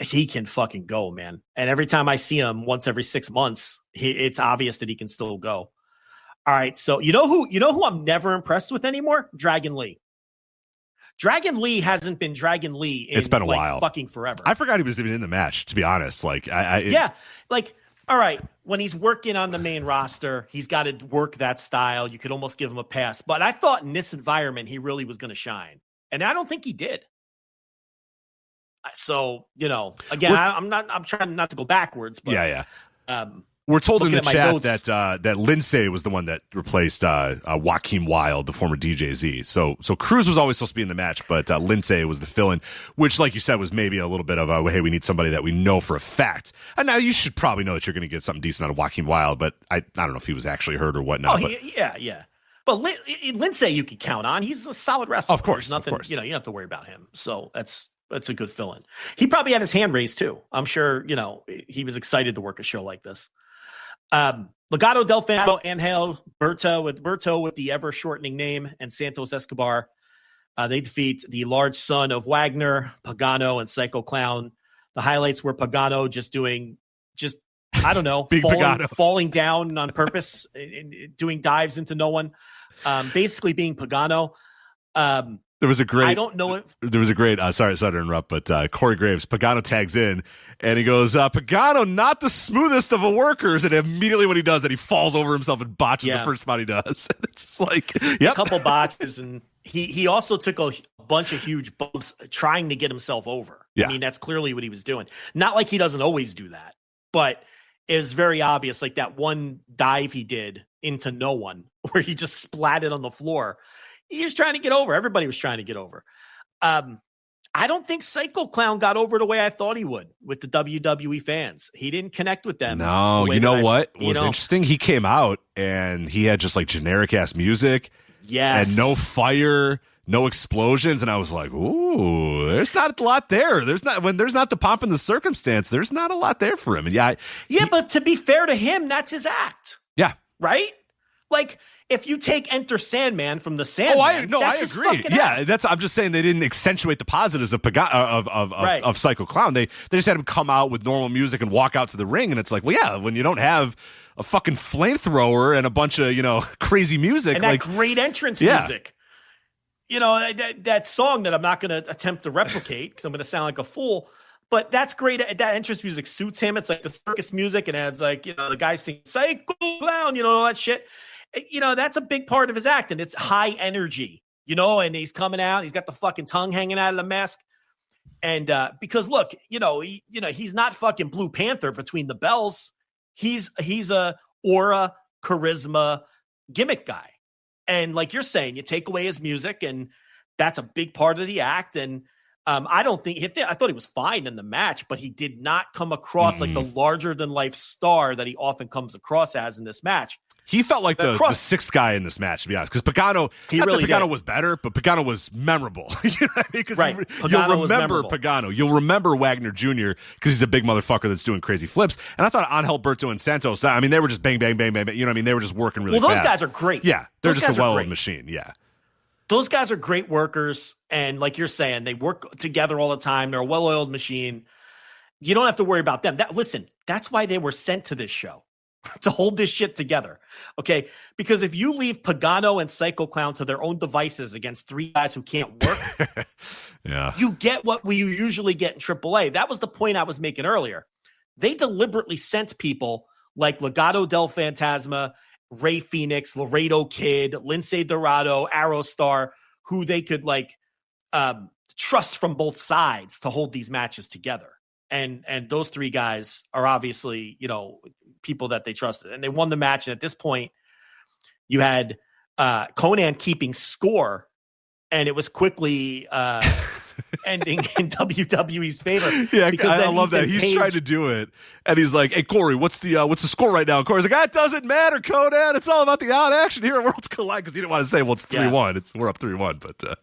He can fucking go, man. And every time I see him once every 6 months, it's obvious that he can still go. All right, so you know who I'm never impressed with anymore? Dragon Lee. Dragon Lee hasn't been Dragon Lee in it's been a while. Fucking forever. I forgot he was even in the match, to be honest. Like all right, when he's working on the main roster, he's got to work that style. You could almost give him a pass. But I thought in this environment, he really was going to shine. And I don't think he did. So, again, I'm trying not to go backwards. But, we're told in the chat that Lindsay was the one that replaced Joaquin Wilde, the former DJZ. So Cruz was always supposed to be in the match, but Lindsay was the fill-in, which, like you said, was maybe a little bit of hey, we need somebody that we know for a fact. And now you should probably know that you're going to get something decent out of Joaquin Wilde, but I don't know if he was actually hurt or whatnot. Yeah. But Lindsay you can count on. He's a solid wrestler. Of course. There's nothing, you don't have to worry about him. So that's a good fill-in. He probably had his hand raised too. I'm sure, he was excited to work a show like this. Legado del Fantasma, Angel Berto with the ever shortening name, and Santos Escobar. They defeat the large son of Wagner, Pagano, and Psycho Clown. The highlights were Pagano I don't know, falling down on purpose and doing dives into no one. Basically being Pagano. There was a great. I don't know if there was a great. Sorry to interrupt, but Corey Graves, Pagano tags in and he goes, "Pagano, not the smoothest of workers." And immediately when he does that, he falls over himself and botches the first spot he does. And it's just like, a couple botches, and he also took a bunch of huge bumps trying to get himself over. Yeah. I mean, that's clearly what he was doing. Not like he doesn't always do that, but it was very obvious. Like that one dive he did into no one, where he just splatted on the floor. He was trying to get over. Everybody was trying to get over. I don't think Psycho Clown got over the way I thought he would with the WWE fans. He didn't connect with them. No, you know what was interesting? He came out and he had just like generic ass music. Yes. And no fire, no explosions. And I was like, ooh, there's not a lot there. When there's not the pomp and the circumstance, there's not a lot there for him. And but to be fair to him, that's his act. Yeah. Right? Like, if you take Enter Sandman from the Sandman, I agree. Yeah, I'm just saying they didn't accentuate the positives of of Psycho Clown. They just had him come out with normal music and walk out to the ring, and it's like, well, yeah, when you don't have a fucking flamethrower and a bunch of crazy music and that great entrance music, that song that I'm not going to attempt to replicate because I'm going to sound like a fool. But that's great. That entrance music suits him. It's like the circus music, and it adds like the guy singing Psycho Clown, all that shit. That's a big part of his act, and it's high energy, and he's coming out, he's got the fucking tongue hanging out of the mask. And because look, he's not fucking Blue Panther between the bells. He's a aura, charisma, gimmick guy. And like you're saying, you take away his music, and that's a big part of the act. And I thought he was fine in the match, but he did not come across like the larger than life star that he often comes across as in this match. He felt like the sixth guy in this match, to be honest, because Pagano, Pagano was better, but Pagano was memorable. You know what I mean? Because you'll remember Pagano. You'll remember Wagner Jr. because he's a big motherfucker that's doing crazy flips. And I thought Angel Berto and Santos, I mean, they were just bang, bang, bang, bang, bang. You know what I mean? They were just working really fast. Well, those guys are great. Yeah, they're just a well-oiled machine. Yeah. Those guys are great workers. And like you're saying, they work together all the time. They're a well-oiled machine. You don't have to worry about them. That's why they were sent to this show. To hold this shit together. Okay. Because if you leave Pagano and Psycho Clown to their own devices against three guys who can't work, you get what we usually get in AAA. That was the point I was making earlier. They deliberately sent people like Legado del Fantasma, Rey Fenix, Laredo Kid, Lince Dorado, Aerostar, who they could trust from both sides to hold these matches together. And those three guys are obviously, people that they trusted, and they won the match. And at this point you had Conan keeping score, and it was quickly ending in WWE's favor. Yeah, I love that. He's trying to do it, and he's like, "Hey, Corey, what's the score right now?" And Corey's like, "It doesn't matter, Conan. It's all about the odd action here at Worlds Collide," because he didn't want to say, "Well, it's 3-1. We're up 3-1." But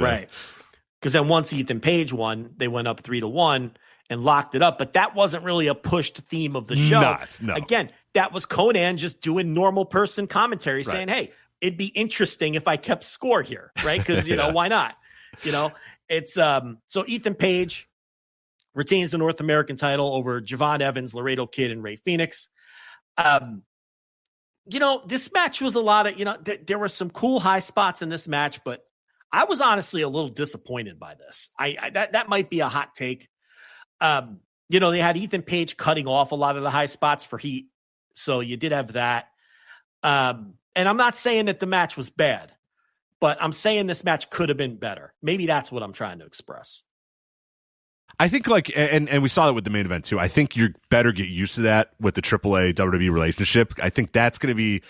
right, because then once Ethan Page won, they went up 3-1. And locked it up, but that wasn't really a pushed theme of the show. No. Again, that was Conan just doing normal person commentary, saying, "Hey, it'd be interesting if I kept score here, right? Because why not? It's so Ethan Page retains the North American title over Javon Evans, Laredo Kid, and Rey Fenix. This match was a lot of there were some cool high spots in this match, but I was honestly a little disappointed by this. That might be a hot take. they had Ethan Page cutting off a lot of the high spots for Heat. So you did have that. And I'm not saying that the match was bad, but I'm saying this match could have been better. Maybe that's what I'm trying to express. I think and we saw that with the main event too. I think you better get used to that with the AAA WWE relationship. I think that's going to be,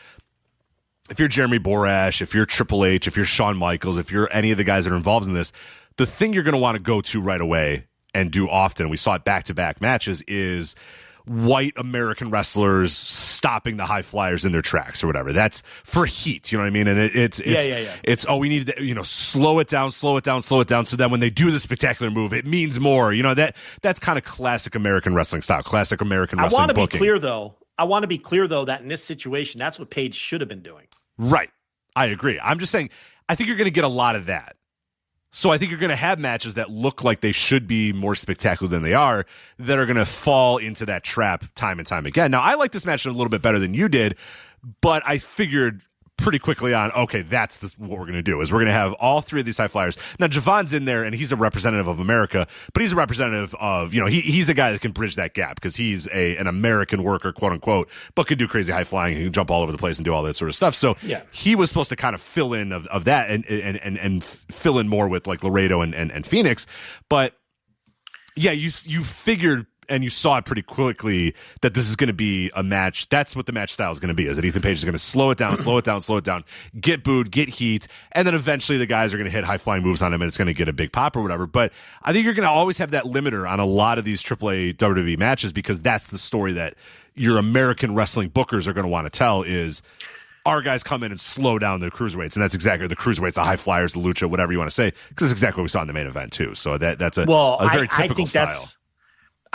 if you're Jeremy Borash, if you're Triple H, if you're Shawn Michaels, if you're any of the guys that are involved in this, the thing you're going to want to go to right away and do often, we saw it back-to-back matches, is white American wrestlers stopping the high flyers in their tracks or whatever. That's for Heat, you know what I mean? And it's we need to, slow it down. So then when they do the spectacular move, it means more. That's kind of classic American wrestling style, classic American wrestling booking. I want to be clear though, that in this situation, that's what Page should have been doing. Right. I agree. I'm just saying, I think you're going to get a lot of that. So I think you're going to have matches that look like they should be more spectacular than they are, that are going to fall into that trap time and time again. Now, I like this match a little bit better than you did, but I figured pretty quickly on, okay, that's what we're going to do, is we're going to have all three of these high flyers. Now, Javon's in there, and he's a representative of America, but he's a representative of, he's a guy that can bridge that gap because he's an American worker, quote unquote, but can do crazy high flying, he can jump all over the place and do all that sort of stuff. So he was supposed to kind of fill in of that and fill in more with like Laredo and Phoenix. But yeah, you figured, and you saw it pretty quickly, that this is going to be a match. That's what the match style is going to be, is that Ethan Page is going to slow it down, get booed, get heat, and then eventually the guys are going to hit high-flying moves on him, and it's going to get a big pop or whatever. But I think you're going to always have that limiter on a lot of these AAA WWE matches, because that's the story that your American wrestling bookers are going to want to tell, is our guys come in and slow down the cruiserweights, and that's exactly the cruiserweights, the high flyers, the lucha, whatever you want to say, because that's exactly what we saw in the main event too. So that's a very typical style.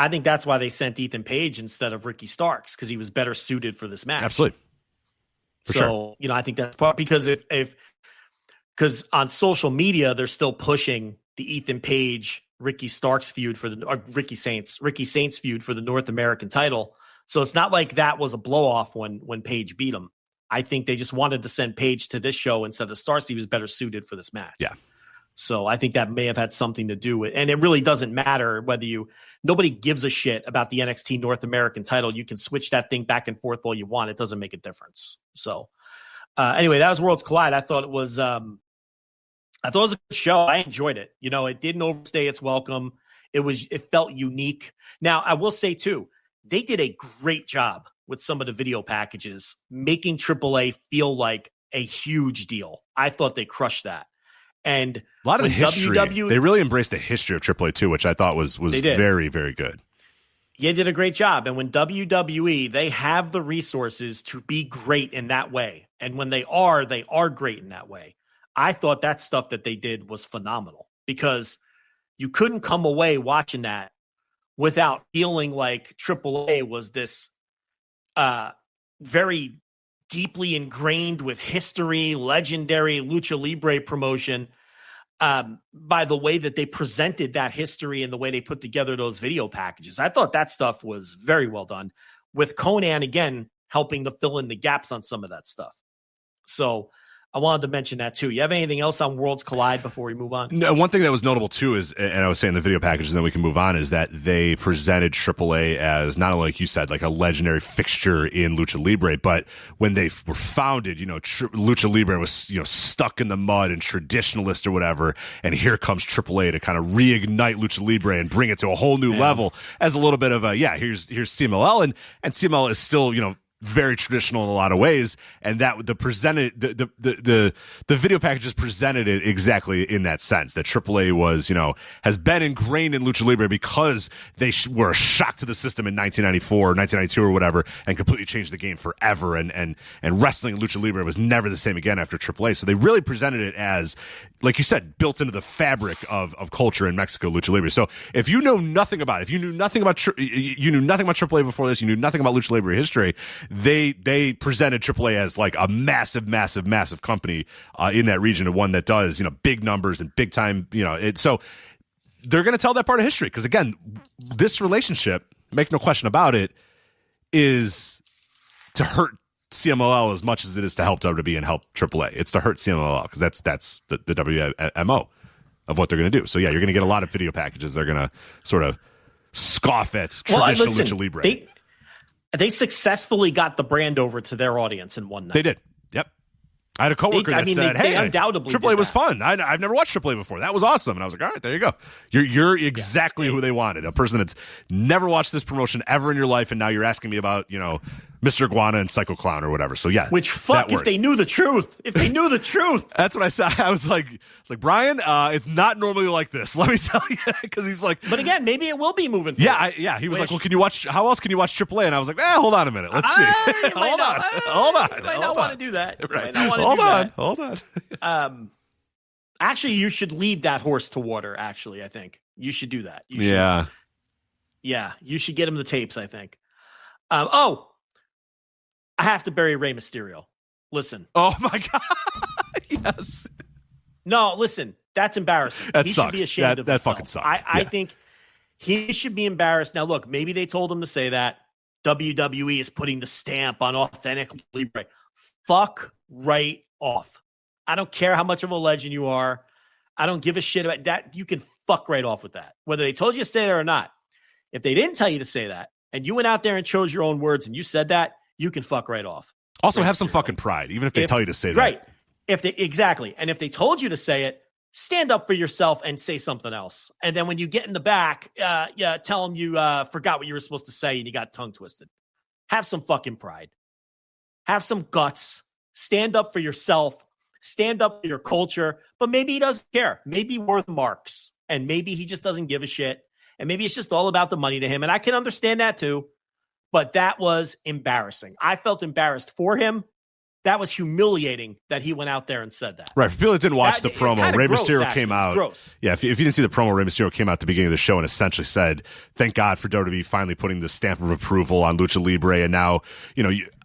I think that's why they sent Ethan Page instead of Ricky Starks, because he was better suited for this match. Absolutely. Sure. I think that's part, because because on social media they're still pushing the Ethan Page Ricky Starks feud Ricky Saints feud for the North American title. So it's not like that was a blow off when Page beat him. I think they just wanted to send Page to this show instead of Starks. He was better suited for this match. Yeah. So I think that may have had something to do with, and it really doesn't matter whether nobody gives a shit about the NXT North American title. You can switch that thing back and forth all you want. It doesn't make a difference. So anyway, that was Worlds Collide. I thought it was a good show. I enjoyed it. It didn't overstay its welcome. It felt unique. Now I will say too, they did a great job with some of the video packages, making AAA feel like a huge deal. I thought they crushed that. And a lot of the history, they really embraced the history of AAA too, which I thought was very, very good. Yeah, did a great job. And when WWE, they have the resources to be great in that way. And when they are great in that way. I thought that stuff that they did was phenomenal, because you couldn't come away watching that without feeling like AAA was this very deeply ingrained with history, legendary Lucha Libre promotion, by the way that they presented that history and the way they put together those video packages. I thought that stuff was very well done, with Conan again helping to fill in the gaps on some of that stuff. So I wanted to mention that too. You have anything else on Worlds Collide before we move on? No, one thing that was notable too is, and I was saying the video packages, and then we can move on, is that they presented AAA as not only, like you said, like a legendary fixture in Lucha Libre, but when they were founded, Lucha Libre was, stuck in the mud and traditionalist or whatever, and here comes AAA to kind of reignite Lucha Libre and bring it to a whole new level as a little bit of here's CMLL, and CMLL is still, very traditional in a lot of ways, and that the video packages presented it exactly in that sense, that AAA was, has been ingrained in Lucha Libre because they were a shock to the system in 1994 or 1992 or whatever, and completely changed the game forever, and wrestling in Lucha Libre was never the same again after AAA. So they really presented it as, like you said, built into the fabric of culture in Mexico, Lucha Libre. So if you know nothing about it, if you knew nothing about AAA before this, you knew nothing about Lucha Libre history, they presented AAA as like a massive company in that region, and one that does, big numbers and big time, so they're going to tell that part of history, because again, this relationship, make no question about it, is to hurt CMLL as much as it is to help WWE and help AAA. It's to hurt CMLL, because that's the WMO of what they're going to do. So yeah, you're going to get a lot of video packages. They're going to sort of scoff at traditional lucha libre. They successfully got the brand over to their audience in one night. They did. Yep. I had a coworker that said, "Hey, undoubtedly AAA was fun. I've never watched AAA before. That was awesome." And I was like, "All right, there you go. You're exactly who they wanted. A person that's never watched this promotion ever in your life, and now you're asking me about, Mr. Iguana and Psycho Clown or whatever." So yeah, if they knew the truth. If they knew the truth. That's what I said. I was like, Brian, it's not normally like this. Let me tell you, because he's like, but again, maybe it will be moving forward. Yeah. He was like, well, how else can you watch AAA? And I was like, hold on a minute. Let's see. Hold on. You might not want to do that. Right. Hold on. Actually, you should lead that horse to water. Actually, I think you should do that. Yeah, you should get him the tapes, I think. I have to bury Rey Mysterio. Listen. Oh my God. Yes. No, listen. That's embarrassing. That he sucks. Should be ashamed of that himself. fucking sucks. I think he should be embarrassed. Now, look, maybe they told him to say that. WWE is putting the stamp on authentic Libre. Fuck right off. I don't care how much of a legend you are. I don't give a shit about that. You can fuck right off with that, whether they told you to say that or not. If they didn't tell you to say that, and you went out there and chose your own words and you said that, you can fuck right off. Also, have some fucking pride, even if they tell you to say that. Right. Exactly. And if they told you to say it, stand up for yourself and say something else. And then when you get in the back, tell them you forgot what you were supposed to say and you got tongue twisted. Have some fucking pride. Have some guts. Stand up for yourself. Stand up for your culture. But maybe he doesn't care. Maybe worth marks. And maybe he just doesn't give a shit. And maybe it's just all about the money to him. And I can understand that too. But that was embarrassing. I felt embarrassed for him. That was humiliating that he went out there and said that. Right. For people that didn't watch the promo, Rey Mysterio came out. Gross. Yeah, if you didn't see the promo, Rey Mysterio came out at the beginning of the show and essentially said, thank God for WWE finally putting the stamp of approval on Lucha Libre. And now,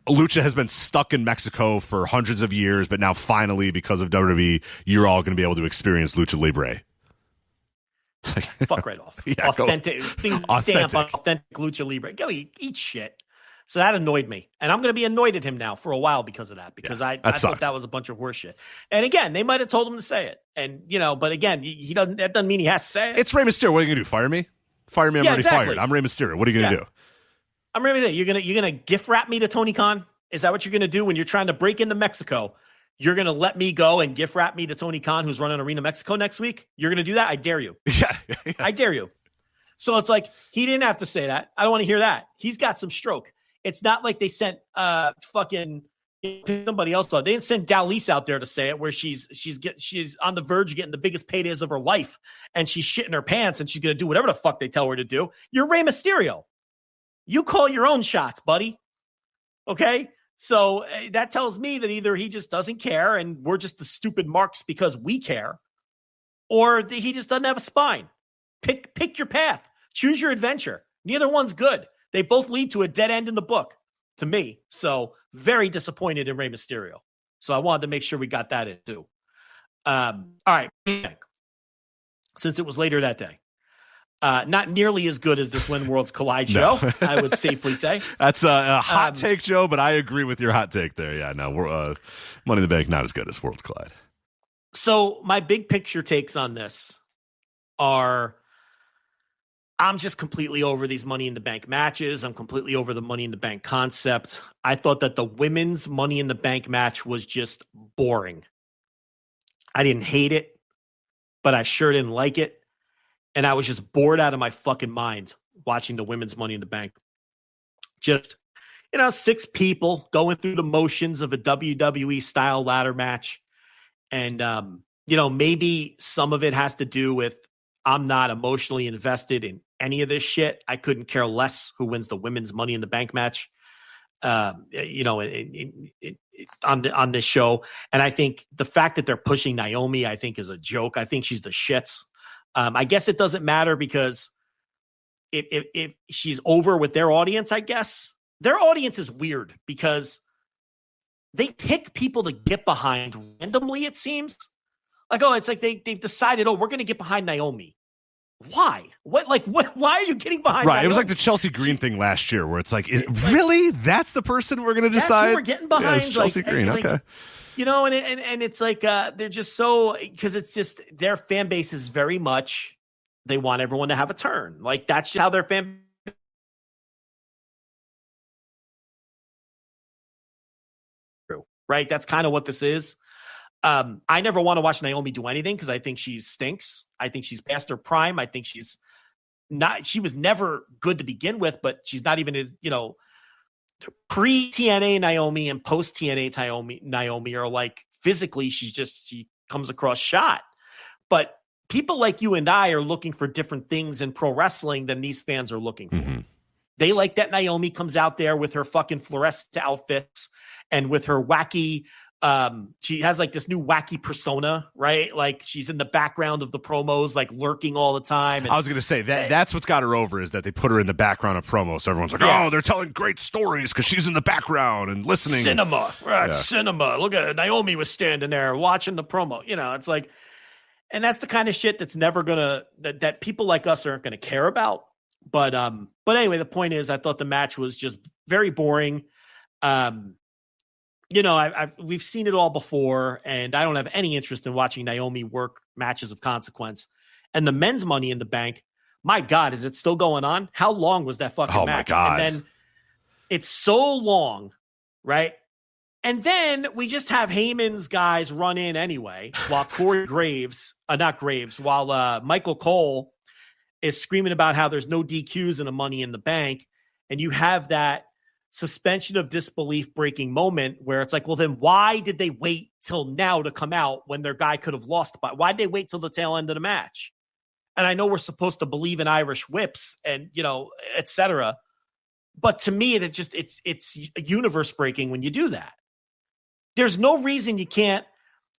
Lucha has been stuck in Mexico for hundreds of years, but now finally, because of WWE, you're all going to be able to experience Lucha Libre. Like, fuck right off. Yeah, authentic stamp on authentic Lucha Libre. Go eat shit. So that annoyed me. And I'm going to be annoyed at him now for a while because of that. Because I thought that was a bunch of horse shit. And again, they might have told him to say it. And, but again, that doesn't mean he has to say it. It's Rey Mysterio. What are you going to do? Fire me? Fire me. I'm already fired. I'm Rey Mysterio. What are you going to do? I'm Rey Mysterio. You're going to gift wrap me to Tony Khan? Is that what you're going to do when you're trying to break into Mexico? You're going to let me go and gift wrap me to Tony Khan, who's running Arena Mexico next week? You're going to do that? I dare you. Yeah. I dare you. So it's like, he didn't have to say that. I don't want to hear that. He's got some stroke. It's not like they sent fucking somebody else. They didn't send Dalise out there to say it, where she's on the verge of getting the biggest paydays of her life, and she's shitting her pants, and she's going to do whatever the fuck they tell her to do. You're Rey Mysterio. You call your own shots, buddy. Okay? So that tells me that either he just doesn't care and we're just the stupid marks because we care, or he just doesn't have a spine. Pick your path. Choose your adventure. Neither one's good. They both lead to a dead end in the book, to me. So very disappointed in Rey Mysterio. So I wanted to make sure we got that in too. All right. Since it was later that day. Not nearly as good as this When Worlds Collide show, no. I would safely say. That's a hot take, Joe, but I agree with your hot take there. Yeah, no, Money in the Bank, not as good as Worlds Collide. So my big picture takes on this are, I'm just completely over these Money in the Bank matches. I'm completely over the Money in the Bank concept. I thought that the women's Money in the Bank match was just boring. I didn't hate it, but I sure didn't like it. And I was just bored out of my fucking mind watching the women's Money in the Bank. Just, 6 people going through the motions of a WWE style ladder match. And, maybe some of it has to do with I'm not emotionally invested in any of this shit. I couldn't care less who wins the women's Money in the Bank match, on this show. And I think the fact that they're pushing Naomi, I think, is a joke. I think she's the shits. I guess it doesn't matter because if she's over with their audience, I guess their audience is weird because they pick people to get behind randomly. It seems like, it's like they've decided, we're going to get behind Naomi. Why? What? Why are you getting behind? Right. Naomi? It was like the Chelsea Green thing last year where it's like, really? That's the person we're going to decide? That's who we're getting behind. Yeah, Chelsea Green. Okay. And it's like they're just so, because it's just their fan base is very much they want everyone to have a turn. Like, that's just how their fan. Right? That's kind of what this is. I never want to watch Naomi do anything because I think she stinks. I think she's past her prime. I think she was never good to begin with, but she's not even as, pre-TNA Naomi and post-TNA Naomi are like, physically, she comes across shot. But people like you and I are looking for different things in pro wrestling than these fans are looking for. Mm-hmm. They like that Naomi comes out there with her fucking fluorescent outfits and with her wacky, she has like this new wacky persona, right? Like she's in the background of the promos, like lurking all the time. And I was going to say that's what's got her over is that they put her in the background of promos. So everyone's like, oh, they're telling great stories because she's in the background and listening. Cinema, right? Cinema. Look at it. Naomi was standing there watching the promo. It's like, and that's the kind of shit that's never that people like us aren't gonna care about. But anyway, the point is, I thought the match was just very boring. We've seen it all before, and I don't have any interest in watching Naomi work matches of consequence. And the men's Money in the Bank, my God, is it still going on? How long was that fucking match? My God. And then it's so long, right? And then we just have Heyman's guys run in anyway, while while Michael Cole is screaming about how there's no DQs in the Money in the Bank. And you have that suspension of disbelief breaking moment where it's like, well, then why did they wait till now to come out when their guy could have lost? But why'd they wait till the tail end of the match? And I know we're supposed to believe in Irish whips and, et cetera. But to me, it's universe breaking when you do that. There's no reason you can't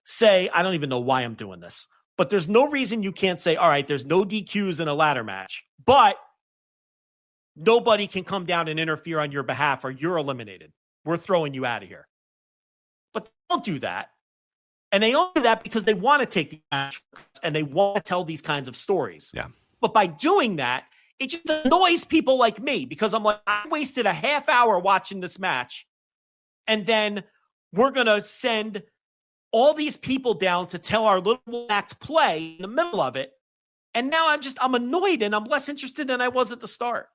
say, I don't even know why I'm doing this, but there's no reason you can't say, all right, there's no DQs in a ladder match, but nobody can come down and interfere on your behalf or you're eliminated. We're throwing you out of here. But they don't do that. And they don't do that because they want to take the match and they want to tell these kinds of stories. Yeah. But by doing that, it just annoys people like me because I'm like, I wasted a half hour watching this match. And then we're going to send all these people down to tell our little act play in the middle of it. And now I'm annoyed and I'm less interested than I was at the start.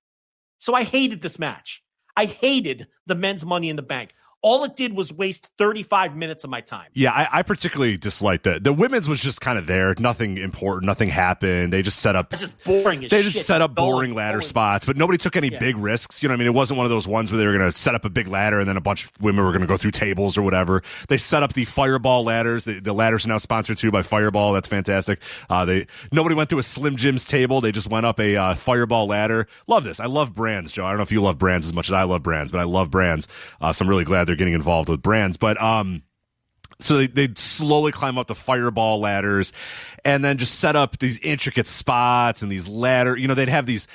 So I hated this match. I hated the men's Money in the Bank. All it did was waste 35 minutes of my time. Yeah, I particularly disliked that. The women's was just kind of there. Nothing important. Nothing happened. They just set up. It's just boring as They shit. just set up boring ladder spots, but nobody took any big risks. You know what I mean? It wasn't one of those ones where they were going to set up a big ladder and then a bunch of women were going to go through tables or whatever. They set up the Fireball ladders. The ladders are now sponsored too by Fireball. That's fantastic. Nobody went through a Slim Jim's table. They just went up a Fireball ladder. Love this. I love brands, Joe. I don't know if you love brands as much as I love brands, but I love brands. So I'm really glad they're getting involved with brands. But so they'd slowly climb up the Fireball ladders and then just set up these intricate spots and these ladder, they'd have these,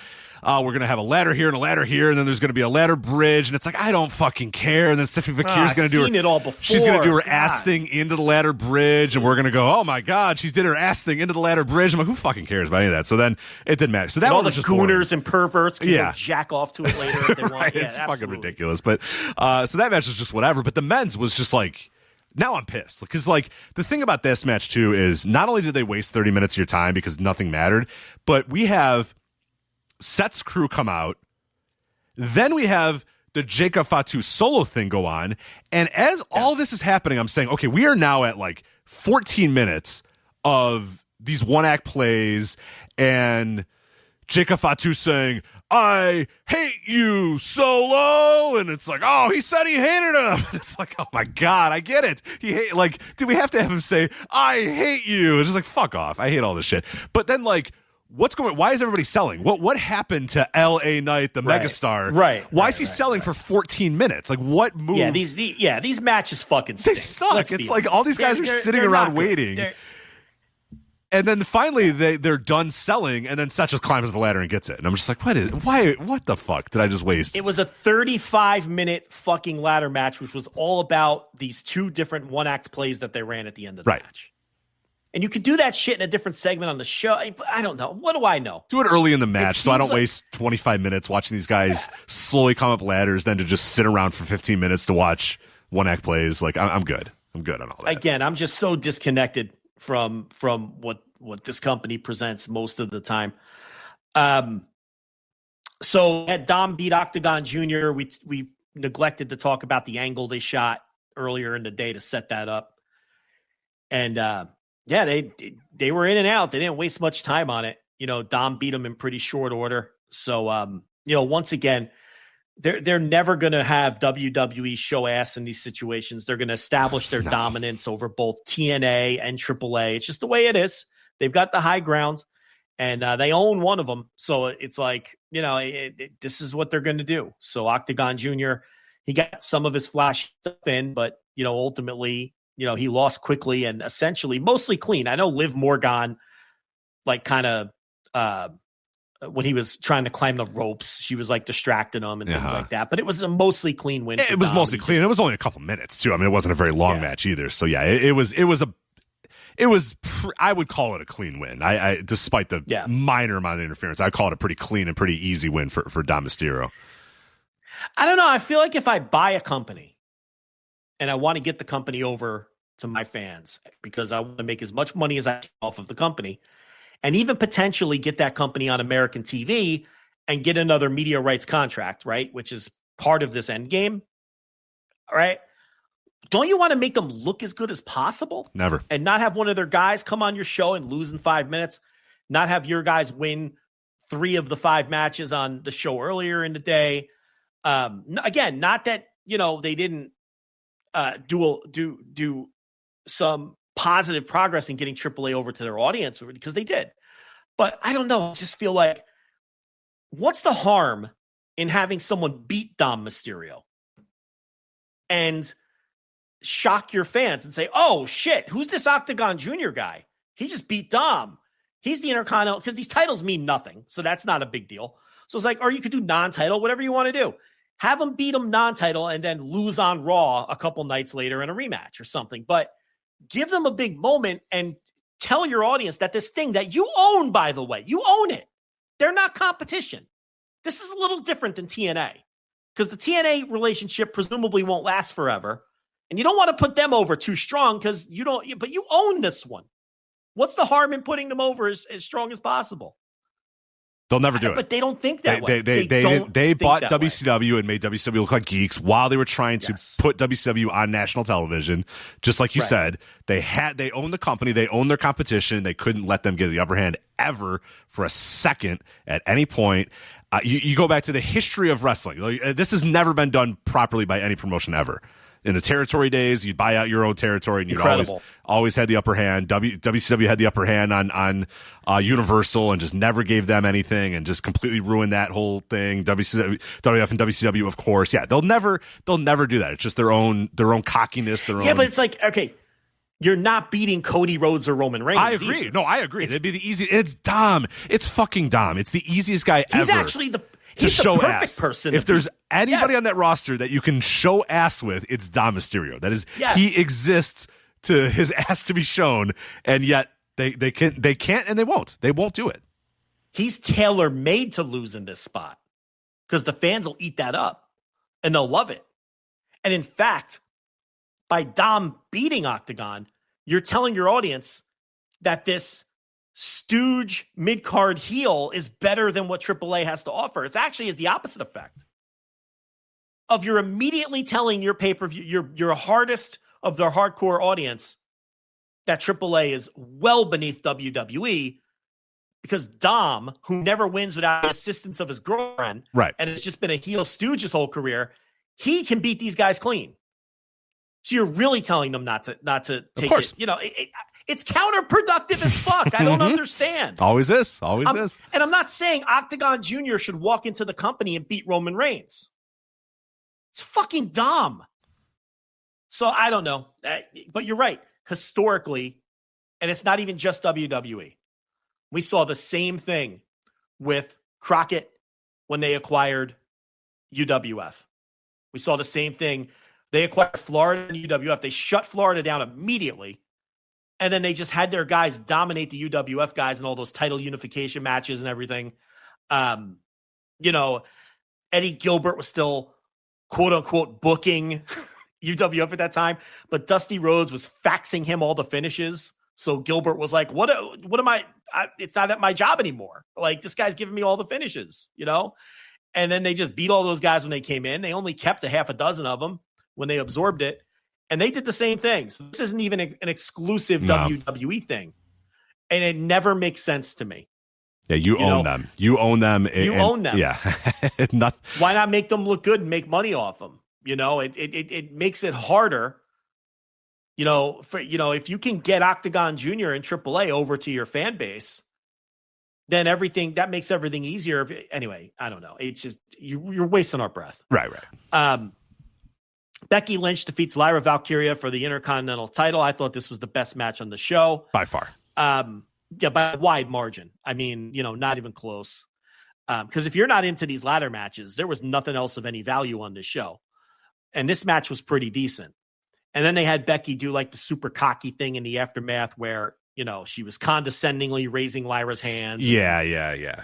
we're going to have a ladder here and a ladder here, and then there's going to be a ladder bridge, and it's like, I don't fucking care. And then Stephanie Vakir's going to do it all before. She's going to do her ass thing into the ladder bridge, and we're going to go, oh my God, she's did her ass thing into the ladder bridge. I'm like, who fucking cares about any of that? So then it didn't matter. So that all one the was just gooners boring. and perverts can jack off to it later if they want. Right, Yeah, it's absolutely. fucking ridiculous. But so that match was just whatever. But the men's was just like, now I'm pissed because like the thing about this match too is not only did they waste 30 minutes of your time because nothing mattered, but we have Seth's crew come out. Then we have the Jacob Fatu solo thing go on. And as all this is happening, I'm saying, okay, we are now at like 14 minutes of these one act plays and Jacob Fatu saying, I hate you, Solo. And it's like, oh, he said he hated him. And it's like, oh my God, I get it. Do we have to have him say, I hate you? It's just like, fuck off. I hate all this shit. But then like, why is everybody selling? What happened to LA Knight, the megastar? Right. Why is he selling for 14 minutes? Like what move? Yeah, these matches fucking stink. They suck. It's like all these guys are sitting around waiting. And then finally they're done selling, and then Seth just climbs the ladder and gets it. And I'm just like, what the fuck did I just waste? It was a 35-minute fucking ladder match, which was all about these two different one-act plays that they ran at the end of the match. And you could do that shit in a different segment on the show. I don't know. What do I know? Do it early in the match so I don't waste 25 minutes watching these guys slowly come up ladders, then to just sit around for 15 minutes to watch one-act plays. Like, I'm good. I'm good on all that. Again, I'm just so disconnected from what this company presents most of the time. So at Dom beat Octagon Jr., we neglected to talk about the angle they shot earlier in the day to set that up. And they were in and out. They didn't waste much time on it. Dom beat them in pretty short order. So, once again, they're never going to have WWE show ass in these situations. They're going to establish their dominance over both TNA and AAA. It's just the way it is. They've got the high ground, and they own one of them. So it's like, this is what they're going to do. So Octagon Jr., he got some of his flash stuff in, but, ultimately, he lost quickly and essentially mostly clean. I know Liv Morgan, kind of, when he was trying to climb the ropes, she was distracting him and things like that. But it was a mostly clean win. It was mostly clean. It was only a couple minutes too. I mean, it wasn't a very long match either. So yeah, it was. I would call it a clean win. I despite the minor amount of interference, I call it a pretty clean and pretty easy win for Dom Mysterio. I don't know. I feel like if I buy a company and I want to get the company over to my fans because I want to make as much money as I can off of the company, and even potentially get that company on American TV and get another media rights contract, right? Which is part of this end game. All right. Don't you want to make them look as good as possible? Never. And not have one of their guys come on your show and lose in 5 minutes, not have your guys win 3 of the 5 matches on the show earlier in the day. Again, not that, they didn't do some positive progress in getting AAA over to their audience, because they did. But I don't know. I just feel like, what's the harm in having someone beat Dom Mysterio and shock your fans and say, oh shit, who's this Octagon Jr. guy? He just beat Dom. He's the Intercontinental, because these titles mean nothing. So that's not a big deal. So it's or you could do non-title, whatever you want to do. Have him beat him non-title and then lose on Raw a couple nights later in a rematch or something. But give them a big moment and tell your audience that this thing that you own, by the way, you own it. They're not competition. This is a little different than TNA, because the TNA relationship presumably won't last forever. And you don't want to put them over too strong but you own this one. What's the harm in putting them over as strong as possible? They'll never do it. But they don't think that way. They bought WCW and made WCW look like geeks while they were trying to put WCW on national television. Just like you said, they owned the company, they owned their competition. They couldn't let them get the upper hand ever for a second at any point. You go back to the history of wrestling. This has never been done properly by any promotion ever. In the territory days, you'd buy out your own territory, and you'd always had the upper hand. WCW had the upper hand on Universal, and just never gave them anything, and just completely ruined that whole thing. WWF and WCW, of course, they'll never do that. It's just their own cockiness, their own. Yeah, but it's okay, you're not beating Cody Rhodes or Roman Reigns. I agree. No, I agree. It'd be the easy. It's Dom. It's fucking Dom. It's the easiest guy ever. He's actually He's the perfect ass. Person. If there's anybody on that roster that you can show ass with, it's Dom Mysterio. That is, he exists to his ass to be shown, and yet they can't and they won't. They won't do it. He's tailor-made to lose in this spot, because the fans will eat that up and they'll love it. And in fact, by Dom beating Octagon, you're telling your audience that this stooge mid-card heel is better than what AAA has to offer. It's actually is the opposite effect of you're immediately telling your pay-per-view, your hardest of their hardcore audience, that AAA is well beneath WWE, because Dom, who never wins without the assistance of his girlfriend, and it's just been a heel stooge his whole career, he can beat these guys clean. So you're really telling them not to take it. It's counterproductive as fuck. I don't understand. Always is. And I'm not saying Octagon Jr. should walk into the company and beat Roman Reigns. It's fucking Dom. So I don't know. But you're right. Historically, and it's not even just WWE, we saw the same thing with Crockett when they acquired UWF. We saw the same thing. They acquired Florida and UWF. They shut Florida down immediately. And then they just had their guys dominate the UWF guys in all those title unification matches and everything. Eddie Gilbert was still, quote unquote, booking UWF at that time, but Dusty Rhodes was faxing him all the finishes So Gilbert was like, what am I it's not at my job anymore. Like, this guy's giving me all the finishes, you know? And then they just beat all those guys when they came in. They only kept a half a dozen of them when they absorbed it. And they did the same thing. So this isn't even an exclusive WWE thing. And it never makes sense to me. Yeah, you own them. You own them. You own them. Yeah. Why not make them look good and make money off them? You know, it makes it harder. You know, if you can get Octagon Jr. and AAA over to your fan base, then that makes everything easier. Anyway, I don't know. It's just you're wasting our breath. Right. Becky Lynch defeats Lyra Valkyria for the Intercontinental title. I thought this was the best match on the show by far. Yeah, by a wide margin. I mean, not even close. Because if you're not into these ladder matches, there was nothing else of any value on this show. And this match was pretty decent. And then they had Becky do like the super cocky thing in the aftermath where, she was condescendingly raising Lyra's hands. Yeah.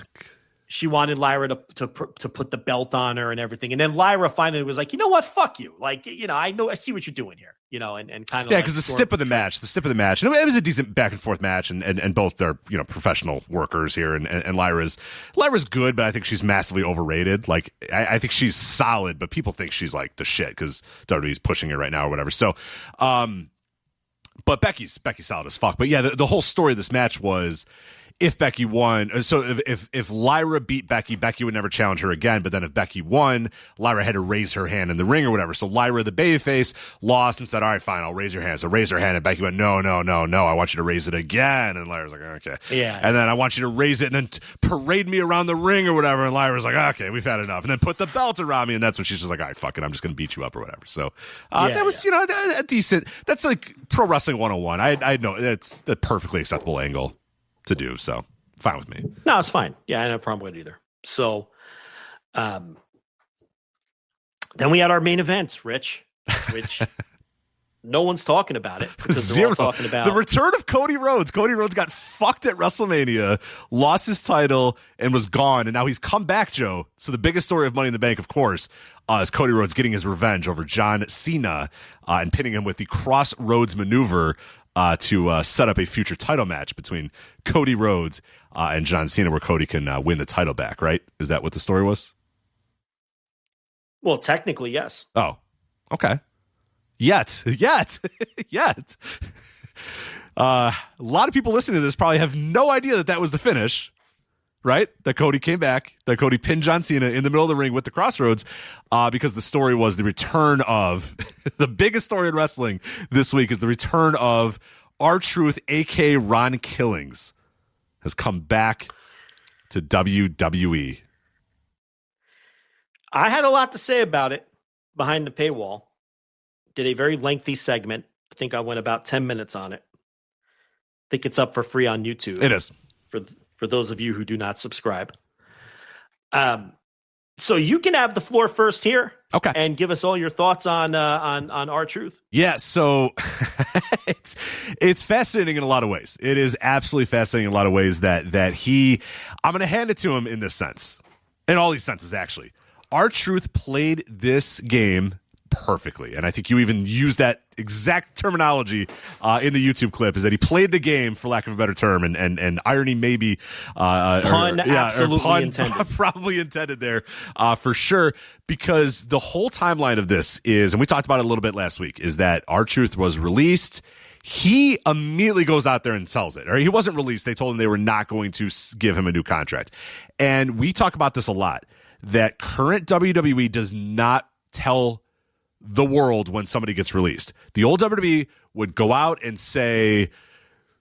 She wanted Lyra to put the belt on her and everything. And then Lyra finally was like, you know what? Fuck you. Like, I see what you're doing here, and kind of. Yeah, because the stip of the match, and it was a decent back and forth match, and both they're, professional workers here. And Lyra's good, but I think she's massively overrated. Like, I think she's solid, but people think she's like the shit because WWE's pushing her right now or whatever. So, but Becky's solid as fuck. But yeah, the whole story of this match was, if Becky won, so if Lyra beat Becky, Becky would never challenge her again. But then if Becky won, Lyra had to raise her hand in the ring or whatever. So Lyra, the babyface, lost and said, all right, fine, I'll raise your hand. So raise her hand, and Becky went, no, I want you to raise it again. And Lyra's like, okay. Yeah. And then I want you to raise it and then parade me around the ring or whatever. And Lyra's like, okay, we've had enough. And then put the belt around me. And that's when she's just like, all right, fuck it, I'm just going to beat you up or whatever. So that was, a decent, that's like pro wrestling 101. I know it's a perfectly acceptable angle to do. So fine with me. No, it's fine. Yeah, I have no problem with it either. So, then we had our main event, Rich, which no one's talking about it. They're all talking about the return of Cody Rhodes. Cody Rhodes got fucked at WrestleMania, lost his title, and was gone. And now he's come back, Joe. So the biggest story of Money in the Bank, of course, is Cody Rhodes getting his revenge over John Cena and pinning him with the Crossroads maneuver to set up a future title match between Cody Rhodes and John Cena, where Cody can win the title back, right? Is that what the story was? Well, technically, yes. Oh, okay. Yet. A lot of people listening to this probably have no idea that was the finish, right? That Cody came back, that Cody pinned John Cena in the middle of the ring with the Crossroads, because the story was the return of the biggest story in wrestling this week is the return of R-Truth, a.k.a. Ron Killings, has come back to WWE. I had a lot to say about it behind the paywall. Did a very lengthy segment. I think I went about 10 minutes on it. I think it's up for free on YouTube. It is. For those of you who do not subscribe. So you can have the floor first here. Okay. And give us all your thoughts on R-Truth. Yeah, so it's fascinating in a lot of ways. It is absolutely fascinating in a lot of ways that I'm going to hand it to him in this sense. In all these senses, actually. R-Truth played this game perfectly. And I think you even used that exact terminology in the YouTube clip, is that he played the game, for lack of a better term, and irony maybe absolutely intended. Probably intended there for sure, because the whole timeline of this is, and we talked about it a little bit last week, is that R-Truth was released. He immediately goes out there and sells it. Or he wasn't released. They told him they were not going to give him a new contract. And we talk about this a lot, that current WWE does not tell the world when somebody gets released. The old WWE would go out and say,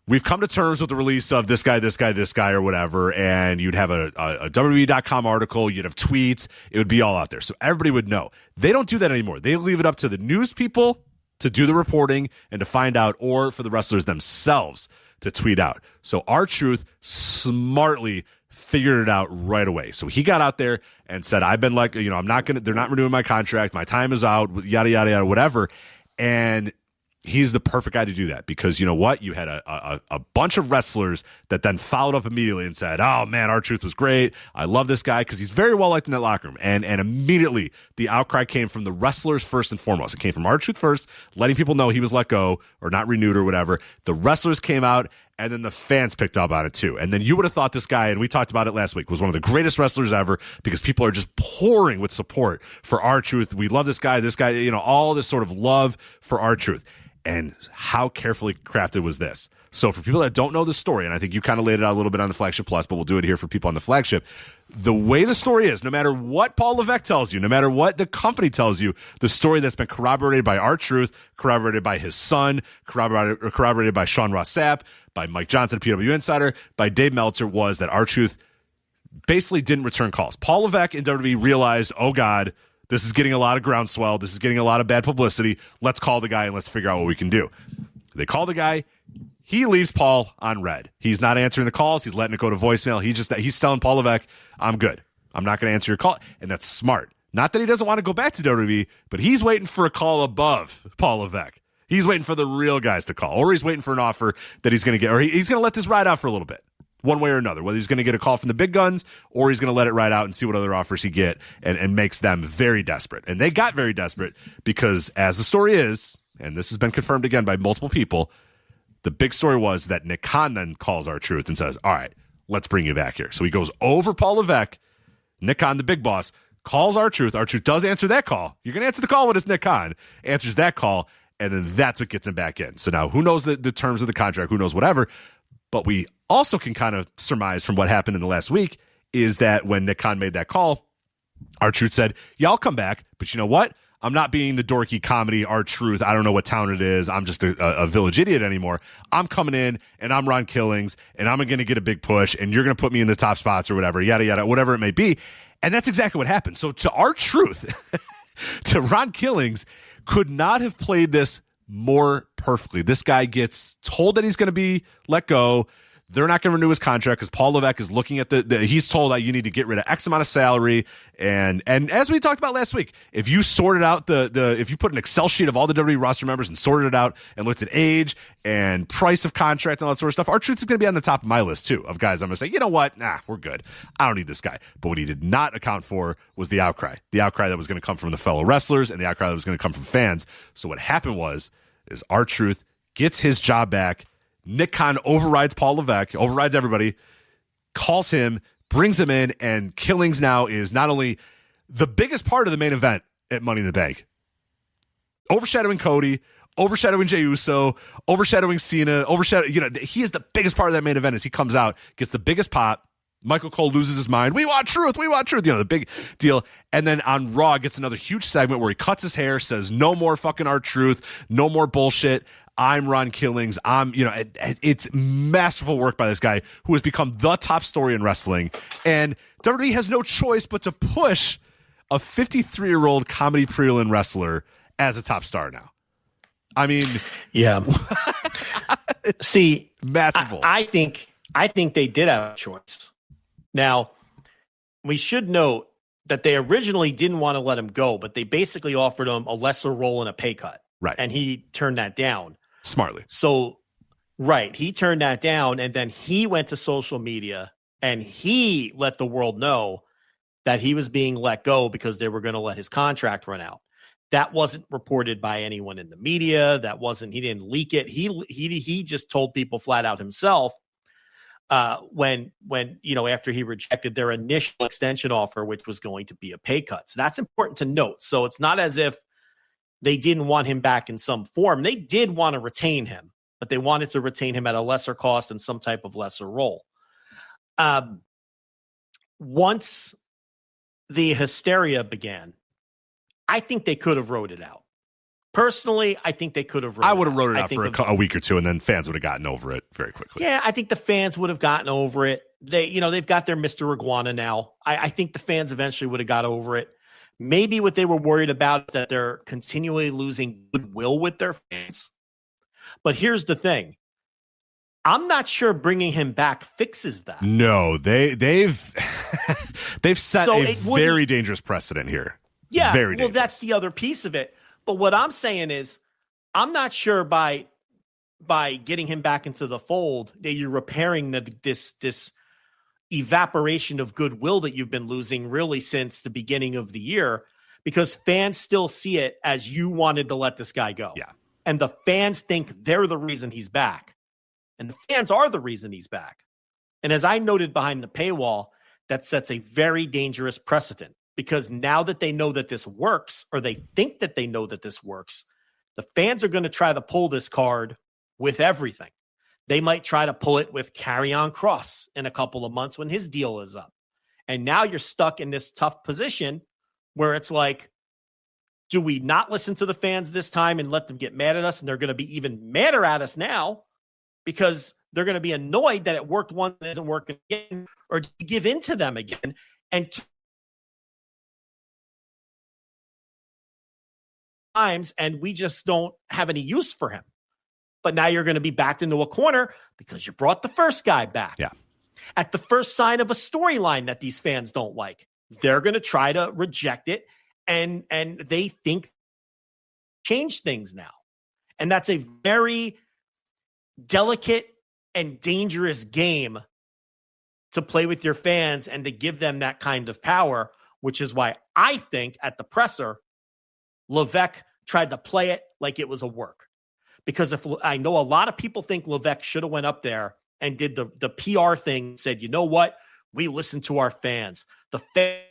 we've come to terms with the release of this guy, or whatever, and you'd have a WWE.com article, you'd have tweets, it would be all out there. So everybody would know. They don't do that anymore. They leave it up to the news people to do the reporting and to find out, or for the wrestlers themselves to tweet out. So R-Truth smartly figured it out right away. So he got out there and said, I've been they're not renewing my contract. My time is out, yada, yada, yada, whatever. And he's the perfect guy to do that, because you know what? You had a bunch of wrestlers that then followed up immediately and said, oh man, R-Truth was great. I love this guy because he's very well liked in that locker room. And immediately the outcry came from the wrestlers first and foremost. It came from R-Truth first, letting people know he was let go or not renewed or whatever. The wrestlers came out, and then the fans picked up on it too. And then you would have thought this guy, and we talked about it last week, was one of the greatest wrestlers ever, because people are just pouring with support for R-Truth. We love this guy, you know, all this sort of love for R-Truth. And how carefully crafted was this? So for people that don't know the story, and I think you kind of laid it out a little bit on the Flagship Plus, but we'll do it here for people on the Flagship. The way the story is, no matter what Paul Levesque tells you, no matter what the company tells you, the story that's been corroborated by R-Truth, corroborated by his son, corroborated by Sean Ross Sapp, by Mike Johnson, PW Insider, by Dave Meltzer, was that R-Truth basically didn't return calls. Paul Levesque in WWE realized, oh God, this is getting a lot of groundswell. This is getting a lot of bad publicity. Let's call the guy and let's figure out what we can do. They call the guy. He leaves Paul on red. He's not answering the calls. He's letting it go to voicemail. He's telling Paul Levesque, I'm good. I'm not going to answer your call. And that's smart. Not that he doesn't want to go back to WWE, but he's waiting for a call above Paul Levesque. He's waiting for the real guys to call, or he's waiting for an offer that he's going to get, or he's going to let this ride out for a little bit. One way or another, whether he's going to get a call from the big guns or he's going to let it ride out and see what other offers he get, and makes them very desperate. And they got very desperate because, as the story is, and this has been confirmed again by multiple people, the big story was that Nick Khan then calls R-Truth and says, all right, let's bring you back here. So he goes over Paul Levesque. Nick Khan, the big boss, calls R-Truth. R-Truth does answer that call. You're going to answer the call when it's Nick Khan. Answers that call, and then that's what gets him back in. So now who knows the terms of the contract, who knows whatever, but we also can kind of surmise from what happened in the last week is that when Nick Khan made that call, R-Truth said, yeah, I'll come back, but you know what? I'm not being the dorky comedy R-Truth. I don't know what town it is. I'm just a village idiot anymore. I'm coming in, and I'm Ron Killings, and I'm going to get a big push, and you're going to put me in the top spots or whatever, yada, yada, whatever it may be. And that's exactly what happened. So to R-Truth, to Ron Killings, could not have played this more perfectly. This guy gets told that he's going to be let go. They're not going to renew his contract because Paul Levesque is looking at he's told that you need to get rid of X amount of salary. And as we talked about last week, if you sorted out if you put an Excel sheet of all the WWE roster members and sorted it out and looked at age and price of contract and all that sort of stuff, R-Truth is going to be on the top of my list too of guys I'm going to say, you know what? Nah, we're good. I don't need this guy. But what he did not account for was the outcry that was going to come from the fellow wrestlers and the outcry that was going to come from fans. So what happened is R-Truth gets his job back. Nick Khan overrides Paul Levesque, overrides everybody, calls him, brings him in, and Killings now is not only the biggest part of the main event at Money in the Bank, overshadowing Cody, overshadowing Jey Uso, overshadowing Cena, he is the biggest part of that main event as he comes out, gets the biggest pop. Michael Cole loses his mind. We want truth. The big deal. And then on Raw gets another huge segment where he cuts his hair, says no more fucking R-Truth, no more bullshit. I'm Ron Killings. It's masterful work by this guy who has become the top story in wrestling. And WWE has no choice but to push a 53-year-old comedy prelim wrestler as a top star now. I mean, yeah. See, masterful. I think they did have a choice. Now, we should note that they originally didn't want to let him go, but they basically offered him a lesser role and a pay cut. Right. And he turned that down. Smartly. So, right. He turned that down, and then he went to social media and he let the world know that he was being let go because they were going to let his contract run out. That wasn't reported by anyone in the media. He didn't leak it. He just told people flat out himself when after he rejected their initial extension offer, which was going to be a pay cut. So that's important to note. So it's not as if they didn't want him back in some form. They did want to retain him, but they wanted to retain him at a lesser cost and some type of lesser role. Once the hysteria began, I think they could have wrote it out. Personally, I think they could have wrote it out. I would have wrote it out for a week or two, and then fans would have gotten over it very quickly. Yeah, I think the fans would have gotten over it. They've got their Mr. Iguana now. I think the fans eventually would have got over it. Maybe what they were worried about is that they're continually losing goodwill with their fans. But here's the thing. I'm not sure bringing him back fixes that. No, they've set a very dangerous precedent here. Yeah, very dangerous. Well, that's the other piece of it. But what I'm saying is I'm not sure by getting him back into the fold that you're repairing this evaporation of goodwill that you've been losing really since the beginning of the year, because fans still see it as you wanted to let this guy go. Yeah. And the fans think they're the reason he's back. And the fans are the reason he's back. And as I noted behind the paywall, that sets a very dangerous precedent, because now that they know that this works, or they think that they know that this works, the fans are going to try to pull this card with everything. They might try to pull it with Karrion Kross in a couple of months when his deal is up. And now you're stuck in this tough position where it's like, do we not listen to the fans this time and let them get mad at us? And they're going to be even madder at us now because they're going to be annoyed that it worked once and isn't working again, or give in to them again and times, and we just don't have any use for him. But now you're going to be backed into a corner because you brought the first guy back. Yeah. At the first sign of a storyline that these fans don't like, they're going to try to reject it, and they think change things now. And that's a very delicate and dangerous game to play with your fans and to give them that kind of power, which is why I think at the presser, Levesque tried to play it like it was a work. Because if I know a lot of people think Levesque should have went up there and did the PR thing, said, you know what? We listen to our fans. The fans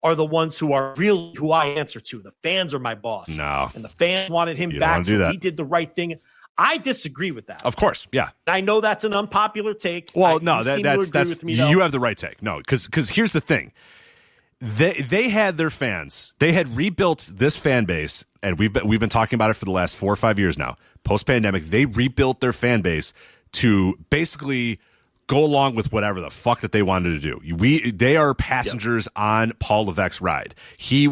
are the ones who are really who I answer to. The fans are my boss. No. And the fans wanted him back, so he did the right thing. I disagree with that. Of course, yeah. I know that's an unpopular take. Well, no, that's you have the right take. No, because here's the thing. They had their fans. They had rebuilt this fan base, and we've been talking about it for the last 4 or 5 years now. Post-pandemic, they rebuilt their fan base to basically go along with whatever the fuck that they wanted to do. They are passengers on Paul Levesque's ride. He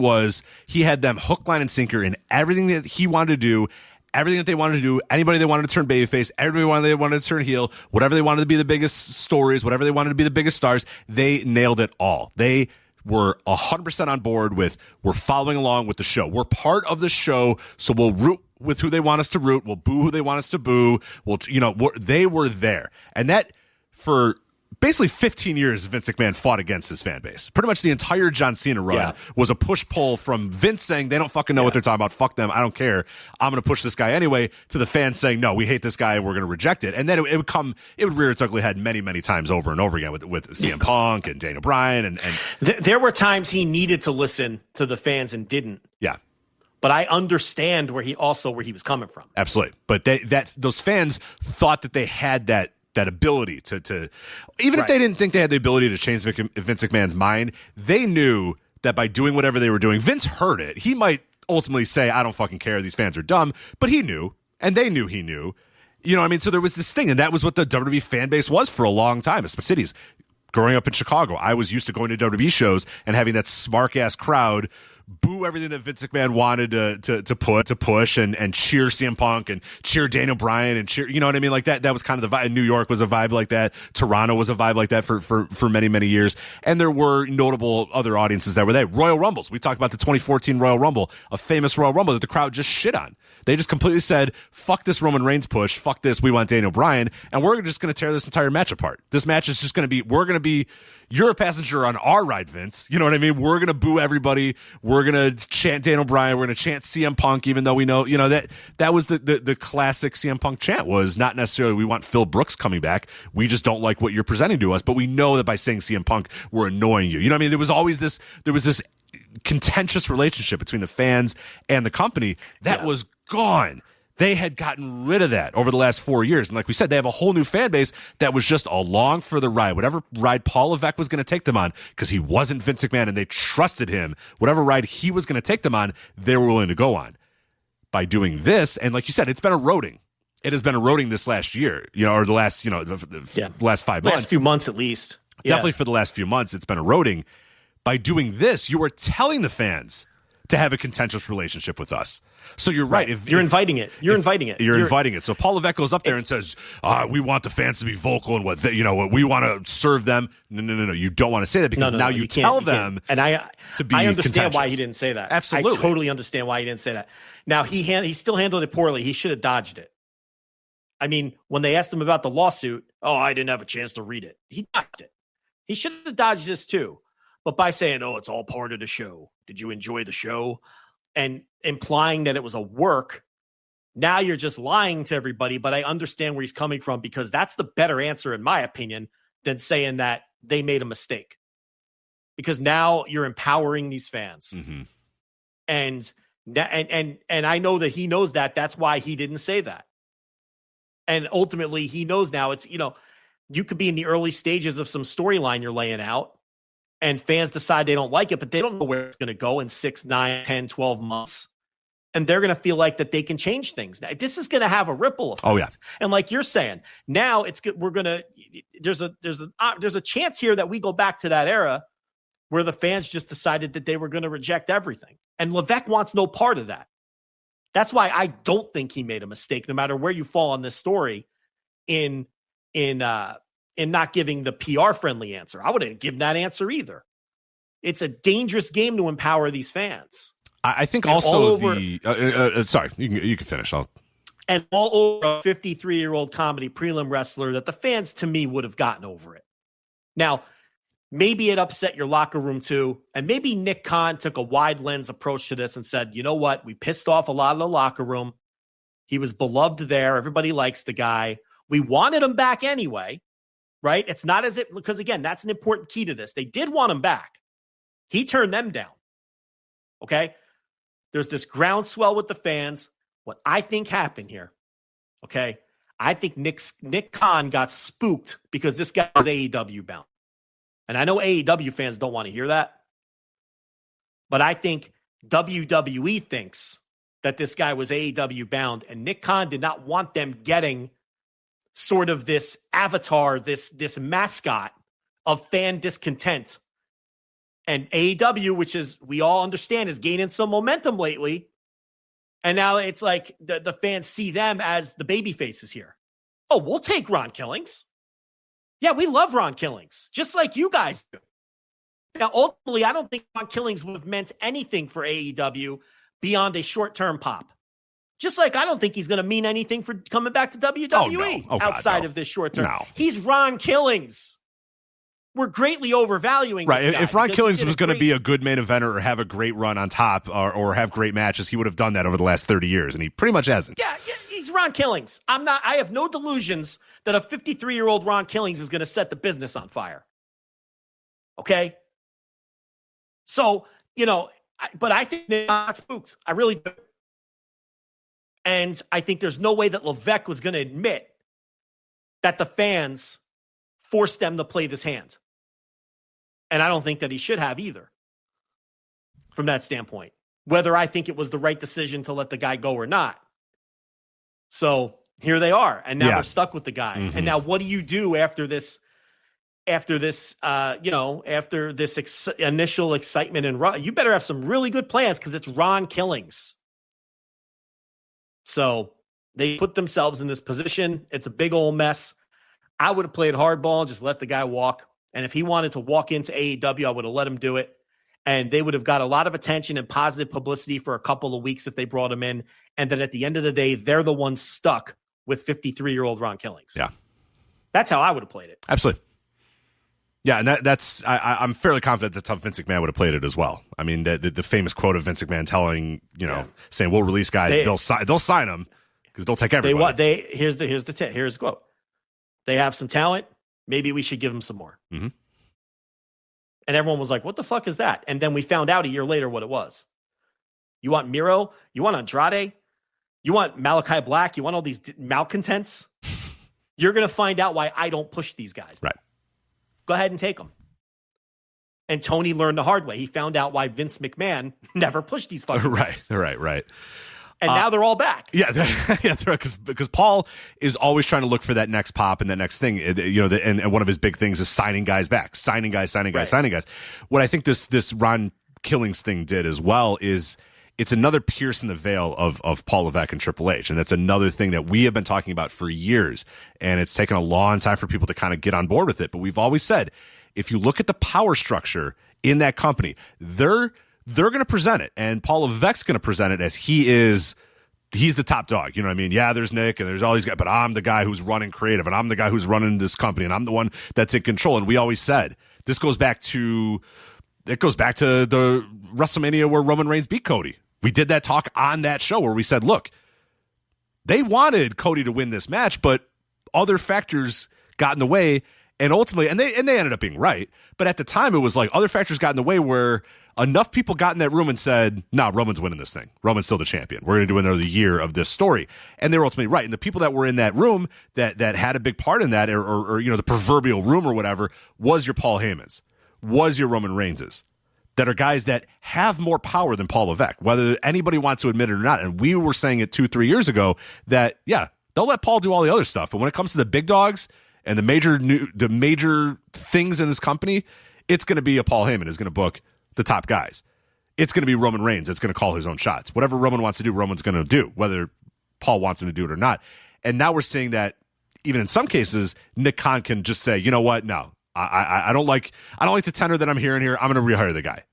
had them hook, line, and sinker in everything that he wanted to do. Everything that they wanted to do, anybody they wanted to turn babyface, everybody they wanted to turn heel, whatever they wanted to be the biggest stories, whatever they wanted to be the biggest stars, they nailed it all. They were 100% on board with, we're following along with the show. We're part of the show, so we'll root with who they want us to root. We'll boo who they want us to boo. They were there. And that, for basically 15 years, Vince McMahon fought against his fan base. Pretty much the entire John Cena run was a push-pull from Vince saying, they don't fucking know what they're talking about. Fuck them. I don't care. I'm going to push this guy anyway, to the fans saying, no, we hate this guy and we're going to reject it. And then it would rear its ugly head many, many times over and over again with CM Punk and Daniel Bryan. And there were times he needed to listen to the fans and didn't. Yeah. But I understand where he was coming from. Absolutely. But those fans thought that they had that ability to even if they didn't think they had the ability to change Vince McMahon's mind, they knew that by doing whatever they were doing, Vince heard it. He might ultimately say, I don't fucking care, these fans are dumb, but he knew, and they knew he knew. You know what I mean? So there was this thing, and that was what the WWE fan base was for a long time, especially cities. Growing up in Chicago, I was used to going to WWE shows and having that smark-ass crowd boo everything that Vince McMahon wanted to push and cheer CM Punk and cheer Daniel Bryan and cheer, you know what I mean? Like that was kind of the vibe. New York was a vibe like that. Toronto was a vibe like that for many, many years. And there were notable other audiences that were there. Royal Rumbles. We talked about the 2014 Royal Rumble, a famous Royal Rumble that the crowd just shit on. They just completely said, fuck this Roman Reigns push. Fuck this. We want Daniel Bryan. And we're just going to tear this entire match apart. This match is just going to be, you're a passenger on our ride, Vince. You know what I mean? We're going to boo everybody. We're going to chant Daniel Bryan. We're going to chant CM Punk, even though we know, that was the classic CM Punk chant, was not necessarily we want Phil Brooks coming back. We just don't like what you're presenting to us. But we know that by saying CM Punk, we're annoying you. You know what I mean? There was this contentious relationship between the fans and the company that was gone. They had gotten rid of that over the last 4 years. And like we said, they have a whole new fan base that was just along for the ride. Whatever ride Paul Levesque was going to take them on, because he wasn't Vince McMahon and they trusted him, whatever ride he was going to take them on, they were willing to go on. By doing this, and like you said, it's been eroding. It has been eroding this last year, or the last, the last 5 months. Last few months at least. Definitely for the last few months, it's been eroding. By doing this, you are telling the fans to have a contentious relationship with us. So you're right. If you're inviting it, you're inviting it. So Paul Levesque goes up there and says, "We want the fans to be vocal and what we want to serve them." No. You don't want to say that because now you tell them. And I understand why he didn't say that. Absolutely, I totally understand why he didn't say that. Now he still handled it poorly. He should have dodged it. I mean, when they asked him about the lawsuit, I didn't have a chance to read it. He dodged it. He should have dodged this too. But by saying, it's all part of the show. Did you enjoy the show? And implying that it was a work, now you're just lying to everybody. But I understand where he's coming from because that's the better answer, in my opinion, than saying that they made a mistake. Because now you're empowering these fans. Mm-hmm. And I know that he knows that. That's why he didn't say that. And ultimately, he knows now it's, you could be in the early stages of some storyline you're laying out. And fans decide they don't like it, but they don't know where it's going to go in 6, 9, 10, 12 months. And they're going to feel like that they can change things. Now, this is going to have a ripple effect. Oh, yeah. And like you're saying, now it's good. There's a chance here that we go back to that era where the fans just decided that they were going to reject everything. And Levesque wants no part of that. That's why I don't think he made a mistake, no matter where you fall on this story in not giving the PR friendly answer. I wouldn't give that answer either. It's a dangerous game to empower these fans. I think also sorry, you can finish. And all over a 53-year-old comedy prelim wrestler that the fans, to me, would have gotten over it. Now, maybe it upset your locker room too. And maybe Nick Khan took a wide lens approach to this and said, you know what? We pissed off a lot of the locker room. He was beloved there. Everybody likes the guy. We wanted him back anyway. Right? It's not as if, because again, that's an important key to this. They did want him back. He turned them down. Okay? There's this groundswell with the fans. What I think happened here, okay? I think Nick Khan got spooked because this guy was AEW bound. And I know AEW fans don't want to hear that. But I think WWE thinks that this guy was AEW bound. And Nick Khan did not want them getting sort of this avatar, this mascot of fan discontent. And AEW, which is, we all understand, is gaining some momentum lately. And now it's like the fans see them as the baby faces here. Oh, we'll take Ron Killings. Yeah, we love Ron Killings, just like you guys do. Now, ultimately, I don't think Ron Killings would have meant anything for AEW beyond a short-term pop. Just like I don't think he's going to mean anything for coming back to WWE outside of this short term. No. He's Ron Killings. We're greatly overvaluing this guy. If Ron Killings was going to be a good main eventer or have a great run on top or have great matches, he would have done that over the last 30 years, and he pretty much hasn't. Yeah, he's Ron Killings. I have no delusions that a 53-year-old Ron Killings is going to set the business on fire. Okay? So, but I think they're not spooked. I really do. And I think there's no way that Levesque was going to admit that the fans forced them to play this hand. And I don't think that he should have either from that standpoint, whether I think it was the right decision to let the guy go or not. So here they are. And now they're stuck with the guy. Mm-hmm. And now what do you do after this initial excitement and run? You better have some really good plans because it's Ron Killings. So they put themselves in this position. It's a big old mess. I would have played hardball and just let the guy walk. And if he wanted to walk into AEW, I would have let him do it. And they would have got a lot of attention and positive publicity for a couple of weeks if they brought him in. And then at the end of the day, they're the ones stuck with 53-year-old Ron Killings. Yeah. That's how I would have played it. Absolutely. Yeah, and I'm fairly confident that's how Vince McMahon would have played it as well. I mean, the famous quote of Vince McMahon saying, "We'll release guys, they'll sign them because they'll take everybody." Here's the quote. They have some talent. Maybe we should give them some more. Mm-hmm. And everyone was like, "What the fuck is that?" And then we found out a year later what it was. You want Miro? You want Andrade? You want Malachi Black? You want all these malcontents? You're going to find out why I don't push these guys. Right. Go ahead and take them. And Tony learned the hard way. He found out why Vince McMahon never pushed these fucking guys. Right. And now they're all back. Yeah, because Paul is always trying to look for that next pop and that next thing. And one of his big things is signing guys back, signing guys. What I think this Ron Killings thing did as well is it's another pierce in the veil of Paul Levesque and Triple H. And that's another thing that we have been talking about for years. And it's taken a long time for people to kind of get on board with it. But we've always said, if you look at the power structure in that company, they're going to present it. And Paul Levesque's going to present it as he's the top dog. You know what I mean? Yeah, there's Nick and there's all these guys, but I'm the guy who's running creative and I'm the guy who's running this company and I'm the one that's in control. And we always said, this goes back to the WrestleMania where Roman Reigns beat Cody. We did that talk on that show where we said, look, they wanted Cody to win this match, but other factors got in the way. And ultimately, and they ended up being right. But at the time, it was like other factors got in the way where enough people got in that room and said, no, Roman's winning this thing. Roman's still the champion. We're going to do another year of this story. And they were ultimately right. And the people that were in that room that had a big part in that, or the proverbial room or whatever, was your Paul Heyman's, was your Roman Reigns's, that are guys that have more power than Paul Levesque, whether anybody wants to admit it or not. And we were saying it 2-3 years ago that, yeah, they'll let Paul do all the other stuff. But when it comes to the big dogs and the major things in this company, it's going to be a Paul Heyman is going to book the top guys. It's going to be Roman Reigns that's going to call his own shots. Whatever Roman wants to do, Roman's going to do, whether Paul wants him to do it or not. And now we're seeing that even in some cases, Nick Khan can just say, you know what, no. I don't like the tenor that I'm hearing here. I'm going to rehire the guy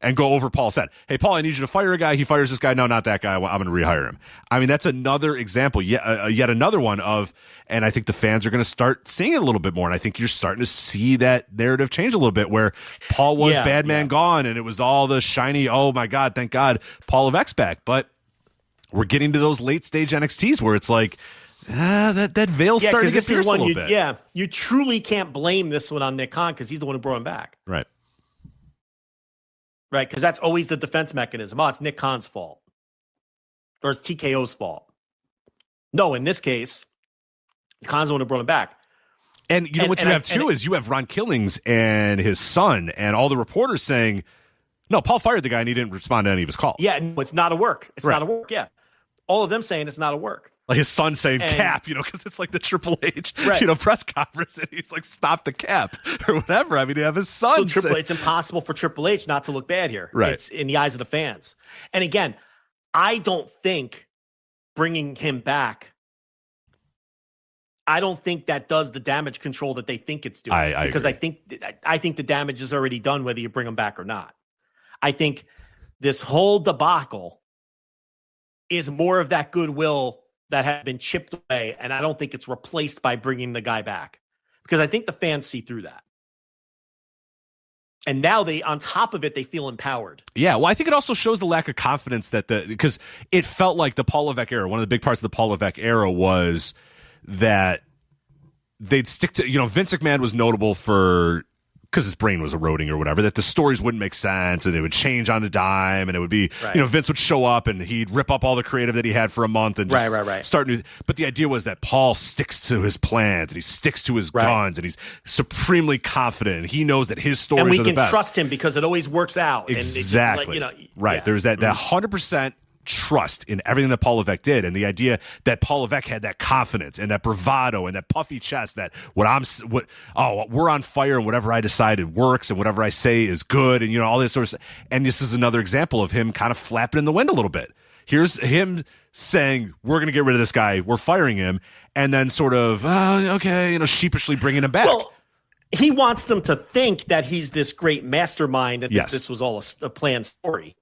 and go over Paul said, hey, Paul, I need you to fire a guy. He fires this guy. No, not that guy. I'm going to rehire him. I mean, that's another example, yet another one of, and I think the fans are going to start seeing it a little bit more. And I think you're starting to see that narrative change a little bit where Paul was bad man gone and it was all the shiny, oh my God, thank God, Paul Levesque's back. But we're getting to those late stage NXTs where it's like, that veil's starting to get pierced a little bit. Yeah, you truly can't blame this one on Nick Khan because he's the one who brought him back. Right. Right, because that's always the defense mechanism. Oh, it's Nick Khan's fault. Or it's TKO's fault. No, in this case, Khan's the one who brought him back. And you know what you have too is you have Ron Killings and his son and all the reporters saying, no, Paul fired the guy and he didn't respond to any of his calls. Yeah, no, it's not a work. It's not a work, yeah. All of them saying it's not a work. Like his son saying cap, because it's like the Triple H, press conference, and he's like, stop the cap or whatever. I mean, you have his son. So it's impossible for Triple H not to look bad here. Right. It's in the eyes of the fans. And again, I don't think bringing him back, I don't think that does the damage control that they think it's doing. Because agree. I think the damage is already done whether you bring him back or not. I think this whole debacle is more of that goodwill that has been chipped away, and I don't think it's replaced by bringing the guy back because I think the fans see through that. And now on top of it, they feel empowered. Yeah, well, I think it also shows the lack of confidence because it felt like the Paul Levesque era, one of the big parts of the Paul Levesque era was that they'd stick to, Vince McMahon was notable for, because his brain was eroding or whatever, that the stories wouldn't make sense and it would change on a dime and it would be, Vince would show up and he'd rip up all the creative that he had for a month and just start new. But the idea was that Paul sticks to his plans and he sticks to his guns and he's supremely confident and he knows that his stories are the best. And we can trust him because it always works out. Exactly. And There's that 100% trust in everything that Paul Levesque did, and the idea that Paul Levesque had that confidence and that bravado and that puffy chest that we're on fire and whatever I decided works and whatever I say is good and all this sort of stuff. And this is another example of him kind of flapping in the wind a little bit. Here's him saying, we're going to get rid of this guy, we're firing him, and then sort of sheepishly bringing him back. Well, he wants them to think that he's this great mastermind and that this was all a planned story.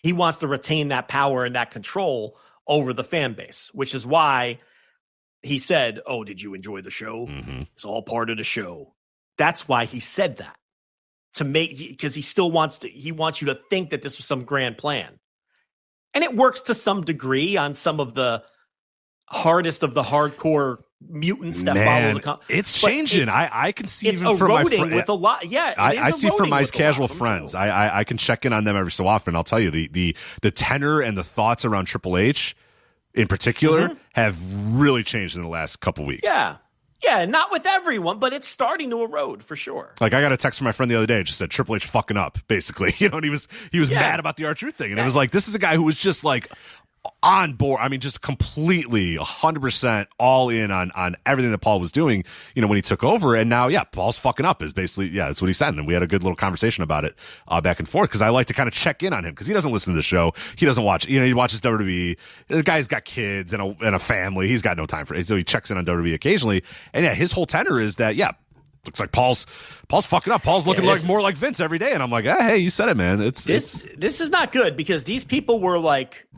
He wants to retain that power and that control over the fan base, which is why he said, oh, did you enjoy the show? Mm-hmm. It's all part of the show. That's why he said that, because he still wants you to think that this was some grand plan. And it works to some degree on some of the hardest of the hardcore mutants that follow the it's changing. I can see it's even from my with a lot. Yeah, I see from my casual friends. I can check in on them every so often. I'll tell you the tenor and the thoughts around Triple H in particular have really changed in the last couple weeks. Yeah, not with everyone, but it's starting to erode for sure. Like I got a text from my friend the other day, it just said Triple H fucking up, basically. And he was mad about the R-Truth thing, and it was like, this is a guy who was just like on board. I mean, just completely 100% all in on everything that Paul was doing, when he took over. And now, Paul's fucking up is basically, that's what he said. And we had a good little conversation about it back and forth, because I like to kind of check in on him, because he doesn't listen to the show. He doesn't watch, he watches WWE. The guy's got kids and a family. He's got no time for it. So he checks in on WWE occasionally. And his whole tenor is that, looks like Paul's fucking up. Paul's looking more like Vince every day. And I'm like, hey, you said it, man. This is not good, because these people were like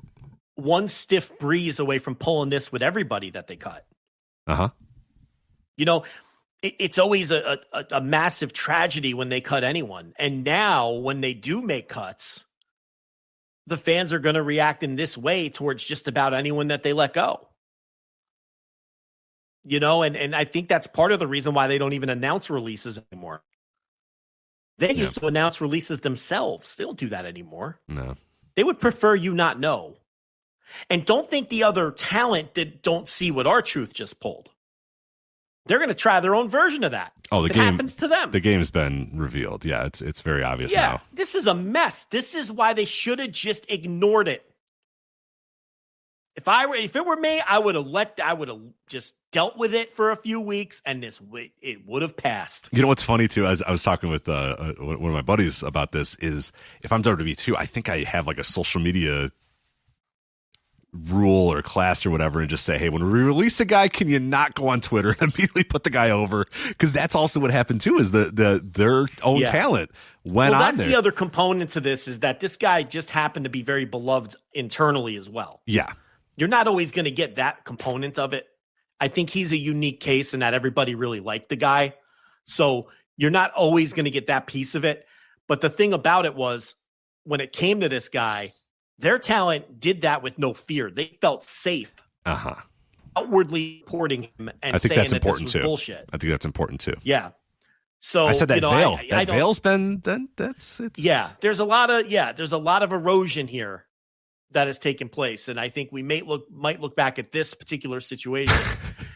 one stiff breeze away from pulling this with everybody that they cut. It's always a massive tragedy when they cut anyone. And now when they do make cuts, the fans are going to react in this way towards just about anyone that they let go. And I think that's part of the reason why they don't even announce releases anymore. They used to announce releases themselves. They don't do that anymore. No. They would prefer you not know. And don't think the other talent that don't see what R-Truth just pulled. They're going to try their own version of that. Oh, it happens to them. The game's been revealed. Yeah, it's very obvious now. This is a mess. This is why they should have just ignored it. If it were me, I would have just dealt with it for a few weeks, and it would have passed. You know what's funny too? As I was talking with one of my buddies about this, is if I'm WWE too, I think I have like a social media rule or class or whatever, and just say, hey, when we release a guy, can you not go on Twitter and immediately put the guy over? Because that's also what happened too, is their own talent went on there. That's the other component to this, is that this guy just happened to be very beloved internally as well. Yeah. You're not always going to get that component of it. I think he's a unique case in that everybody really liked the guy. So you're not always going to get that piece of it. But the thing about it was, when it came to this guy, their talent did that with no fear. They felt safe outwardly supporting him and saying that this was bullshit. I think that's important too. Yeah. So I said that veil. That veil's been then. There's a lot of erosion here that has taken place, and I think we might look back at this particular situation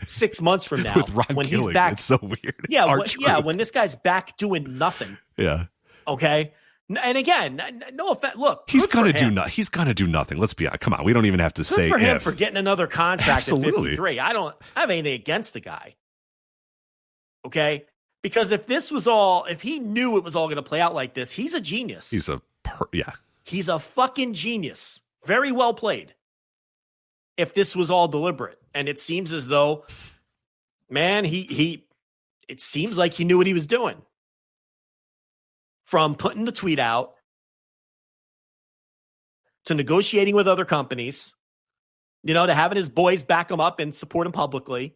6 months from now with Ron when Gillies. He's back. It's so weird. When this guy's back doing nothing. Yeah. Okay. And again, no offense. Look, he's gonna do nothing. He's gonna do nothing. Let's be honest. Come on, we don't even have to say for him for getting another contract at 53. I don't have anything against the guy. Okay, because if he knew it was all going to play out like this, he's a genius. He's a fucking genius. Very well played. If this was all deliberate, and it seems as though, man, it seems like he knew what he was doing. From putting the tweet out to negotiating with other companies, to having his boys back him up and support him publicly,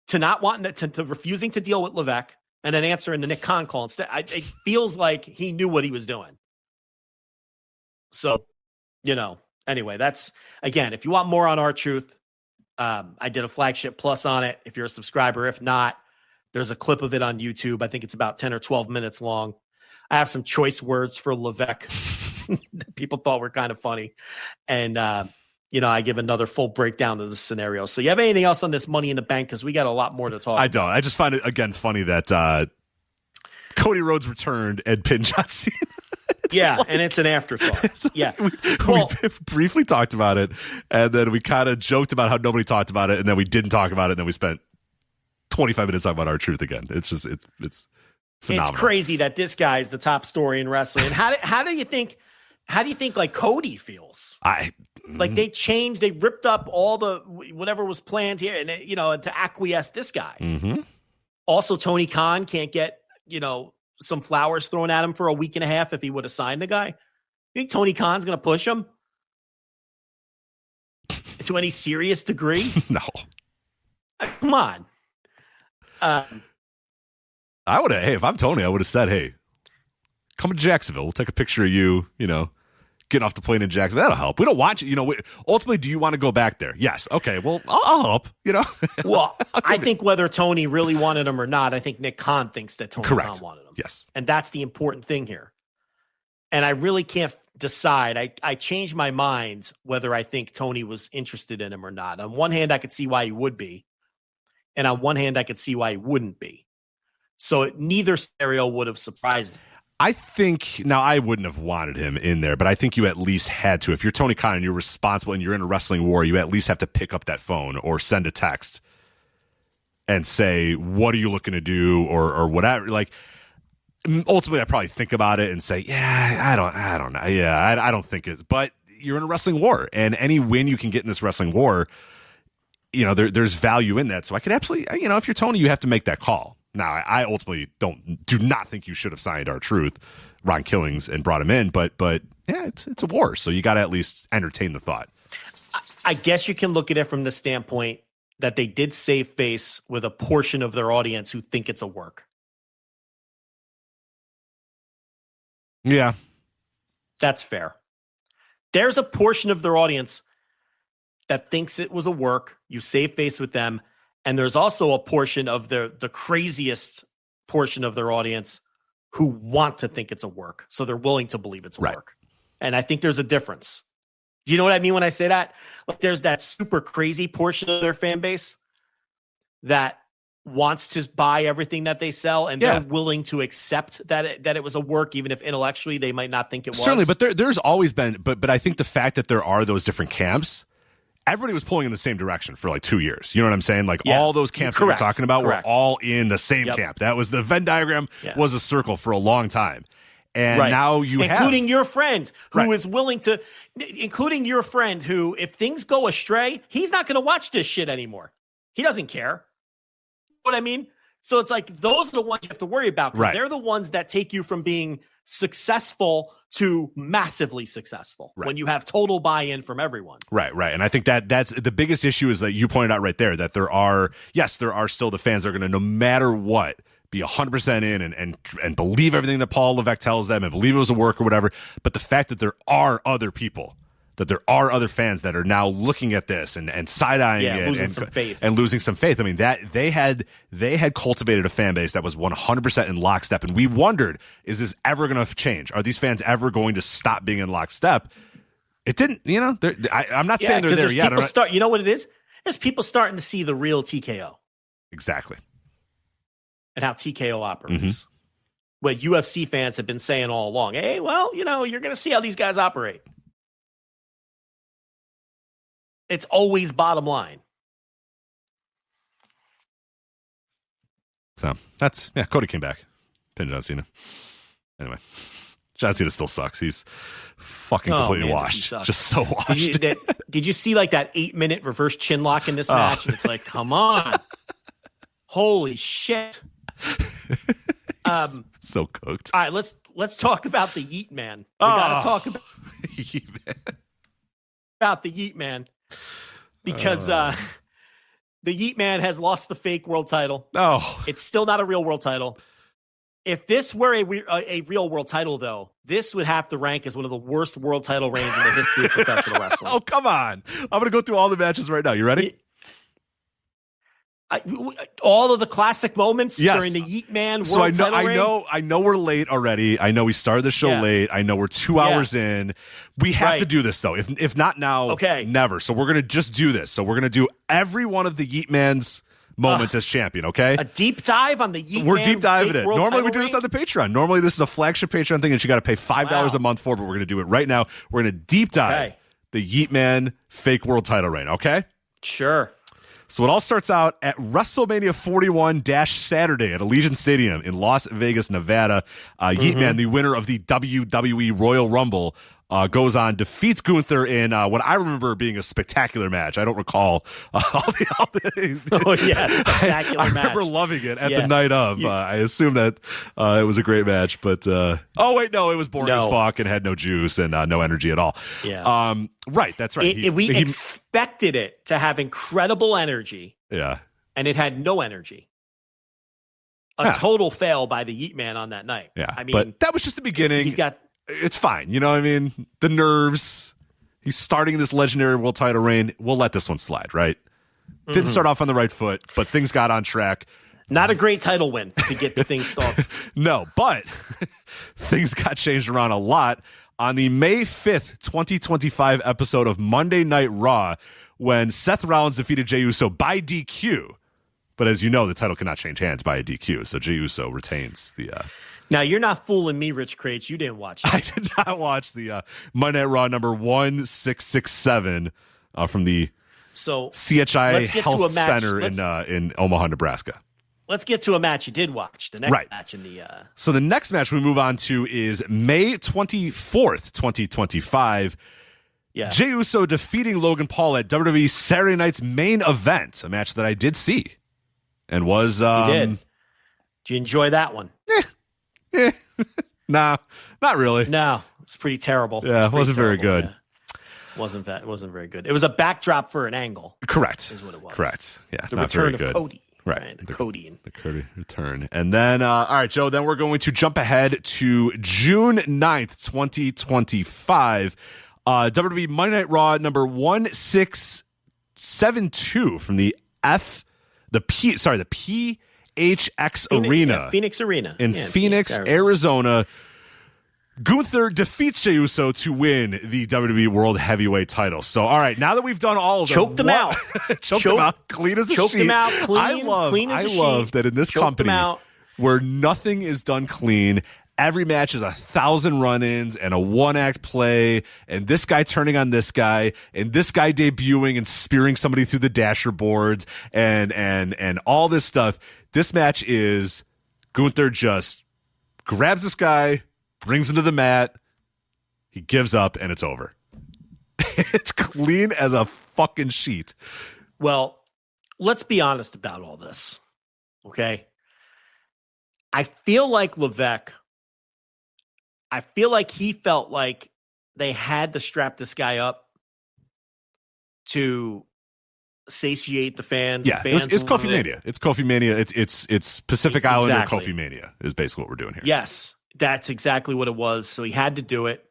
to not wanting to refusing to deal with Levesque, and then answering the Nick Khan call instead. It feels like he knew what he was doing. So, anyway, that's, again, if you want more on R-Truth, I did a Flagship Plus on it. If you're a subscriber, if not, there's a clip of it on YouTube. I think it's about 10 or 12 minutes long. I have some choice words for Levesque that people thought were kind of funny. And, I give another full breakdown of the scenario. So you have anything else on this Money in the Bank? Because we got a lot more to talk about. I don't. I just find it, again, funny that Cody Rhodes returned and pinned John Cena. And it's an afterthought. We briefly talked about it, and then we kind of joked about how nobody talked about it, and then we didn't talk about it, and then we spent 25 minutes talking about R-Truth again. It's just, it's phenomenal. It's crazy that this guy is the top story in wrestling. And how do you think like Cody feels? Like they ripped up all the whatever was planned here, and to acquiesce this guy. Mm-hmm. Also, Tony Khan can't get some flowers thrown at him for a week and a half if he would have signed the guy. You think Tony Khan's going to push him to any serious degree? No. Come on. I would have. Hey, if I'm Tony, I would have said, "Hey, come to Jacksonville. We'll take a picture of you. Getting off the plane in Jacksonville. That'll help. We don't want you. Ultimately, do you want to go back there? Yes. Okay. Well, I'll help. Well, I think whether Tony really wanted him or not, I think Nick Khan thinks that Tony Khan wanted him. Yes. And that's the important thing here. And I really can't decide. I changed my mind whether I think Tony was interested in him or not. On one hand, I could see why he would be. And on one hand, I could see why he wouldn't be. So neither scenario would have surprised me. I think, now I wouldn't have wanted him in there, but I think you at least had to. If you're Tony Khan and you're responsible and you're in a wrestling war, you at least have to pick up that phone or send a text and say, what are you looking to do, or whatever. Like, ultimately, I probably think about it and say, yeah, I don't know. Yeah, I don't think it's, but you're in a wrestling war, and any win you can get in this wrestling war, there's value in that. So I could absolutely, if you're Tony, you have to make that call. Now, I ultimately do not think you should have signed R-Truth, Ron Killings, and brought him in, but yeah, it's a war, so you got to at least entertain the thought. I guess you can look at it from the standpoint that they did save face with a portion of their audience who think it's a work. Yeah. That's fair. There's a portion of their audience that thinks it was a work. You save face with them. And there's also a portion of the craziest portion of their audience who want to think it's a work. So they're willing to believe it's a work. And I think there's a difference. Do you know what I mean when I say that? Like, there's that super crazy portion of their fan base that wants to buy everything that they sell, and they're willing to accept that it was a work, even if intellectually they might not think it was. Certainly, but there's always been, but I think the fact that there are those different camps, everybody was pulling in the same direction for like 2 years. You know what I'm saying? Like all those camps that we're talking about were all in the same camp. That was the Venn diagram was a circle for a long time. And now including your friend who is willing to, including your friend who, if things go astray, he's not going to watch this shit anymore. He doesn't care. You know what I mean? So it's like, those are the ones you have to worry about, because they're the ones that take you from being successful to massively successful when you have total buy-in from everyone. Right. And I think that's the biggest issue, is that you pointed out right there, that there are still the fans that are going to, no matter what, be 100% in and believe everything that Paul Levesque tells them and believe it was a work or whatever. But the fact that there are other people, that there are other fans that are now looking at this and side-eyeing it and losing some faith. I mean, that they had cultivated a fan base that was 100% in lockstep, and we wondered, is this ever going to change? Are these fans ever going to stop being in lockstep? It didn't. I'm not saying they're there yet. You know what it is? There's people starting to see the real TKO. Exactly. And how TKO operates. What UFC fans have been saying all along. Hey, well, you're going to see how these guys operate. It's always bottom line. So that's, Cody came back. Pinned John Cena. Anyway, John Cena still sucks. He's fucking completely washed. Just so washed. Did you see like that 8-minute reverse chin lock in this match? And it's like, come on. Holy shit. So cooked. All right, let's talk about the Yeet Man. We gotta talk about the Yeet Man, because the Yeet Man has lost the fake world title. It's still not a real world title. If this were a real world title, though, this would have to rank as one of the worst world title reigns in the history of professional wrestling. Oh, come on. I'm gonna go through all the matches right now. You ready? All of the classic moments during the Yeet Man world title reign. I know we're late already. I know we started the show late. I know we're 2 hours in. We have to do this, though. If not now, never. So we're going to just do this. So we're going to do every one of the Yeet Man's moments as champion, okay? A deep dive on the Yeet Man. We're deep diving it. Normally we do this on the Patreon. Normally this is a flagship Patreon thing that you got to pay $5 a month for, but we're going to do it right now. We're going to deep dive the Yeet Man fake world title reign, okay? Sure. So it all starts out at WrestleMania 41-Saturday at Allegiant Stadium in Las Vegas, Nevada. Yeet Man, the winner of the WWE Royal Rumble, goes on, defeats Gunther in what I remember being a spectacular match. I don't recall spectacular I match. remember loving it at the night of. I assume that it was a great match, but it was boring as fuck and had no juice and no energy at all. Yeah. Right, that's right. We expected it to have incredible energy. Yeah. And it had no energy. A total fail by the Yeet Man on that night. Yeah. I mean, but that was just the beginning. It's fine. You know what I mean? The nerves. He's starting this legendary world title reign. We'll let this one slide, right? Didn't start off on the right foot, but things got on track. Not a great title win to get the thing started. No, but things got changed around a lot on the May 5th, 2025 episode of Monday Night Raw, when Seth Rollins defeated Jey Uso by DQ But as you know, the title cannot change hands by a DQ, so Jey Uso retains the... Now, you're not fooling me, Rich Crates. You didn't watch it. I did not watch the Monday Night Raw number 1667 from the CHI Health Center in Omaha, Nebraska. Let's get to a match you did watch. The next match in the... So the next match we move on to is May 24th, 2025. Yeah. Jey Uso defeating Logan Paul at WWE Saturday Night's main event, a match that I did see and was... You did. Did you enjoy that one? Nah, not really. No, it's pretty terrible. Yeah, it wasn't very good. Yeah. It wasn't very good. It was a backdrop for an angle. Correct. Is what it was. Correct. Yeah, the not return very good. of Cody. Right. The Cody return. And then, all right, Joe, then we're going to jump ahead to June 9th, 2025. WWE Monday Night Raw number 1672 from the PHX Arena. Phoenix Arena. In Phoenix, Arizona. Gunther defeats Jey Uso to win the WWE World Heavyweight title. So, all right, now that we've done all of them. Choked them out. Choked them out clean as a sheet. Choked them out clean I love that in this company where nothing is done clean, every match is 1,000 run-ins and a one-act play, and this guy turning on this guy, and this guy debuting and spearing somebody through the dasher boards, and all this stuff. This match is Gunther just grabs this guy, brings him to the mat, he gives up, and it's over. It's clean as a fucking sheet. Well, let's be honest about all this, okay? I feel like Levesque, he felt like they had to strap this guy up to satiate the fans. Yeah, it's Kofi Mania. It's Kofi Mania. It's Pacific Islander Kofi Mania is basically what we're doing here. Yes, that's exactly what it was. So he had to do it.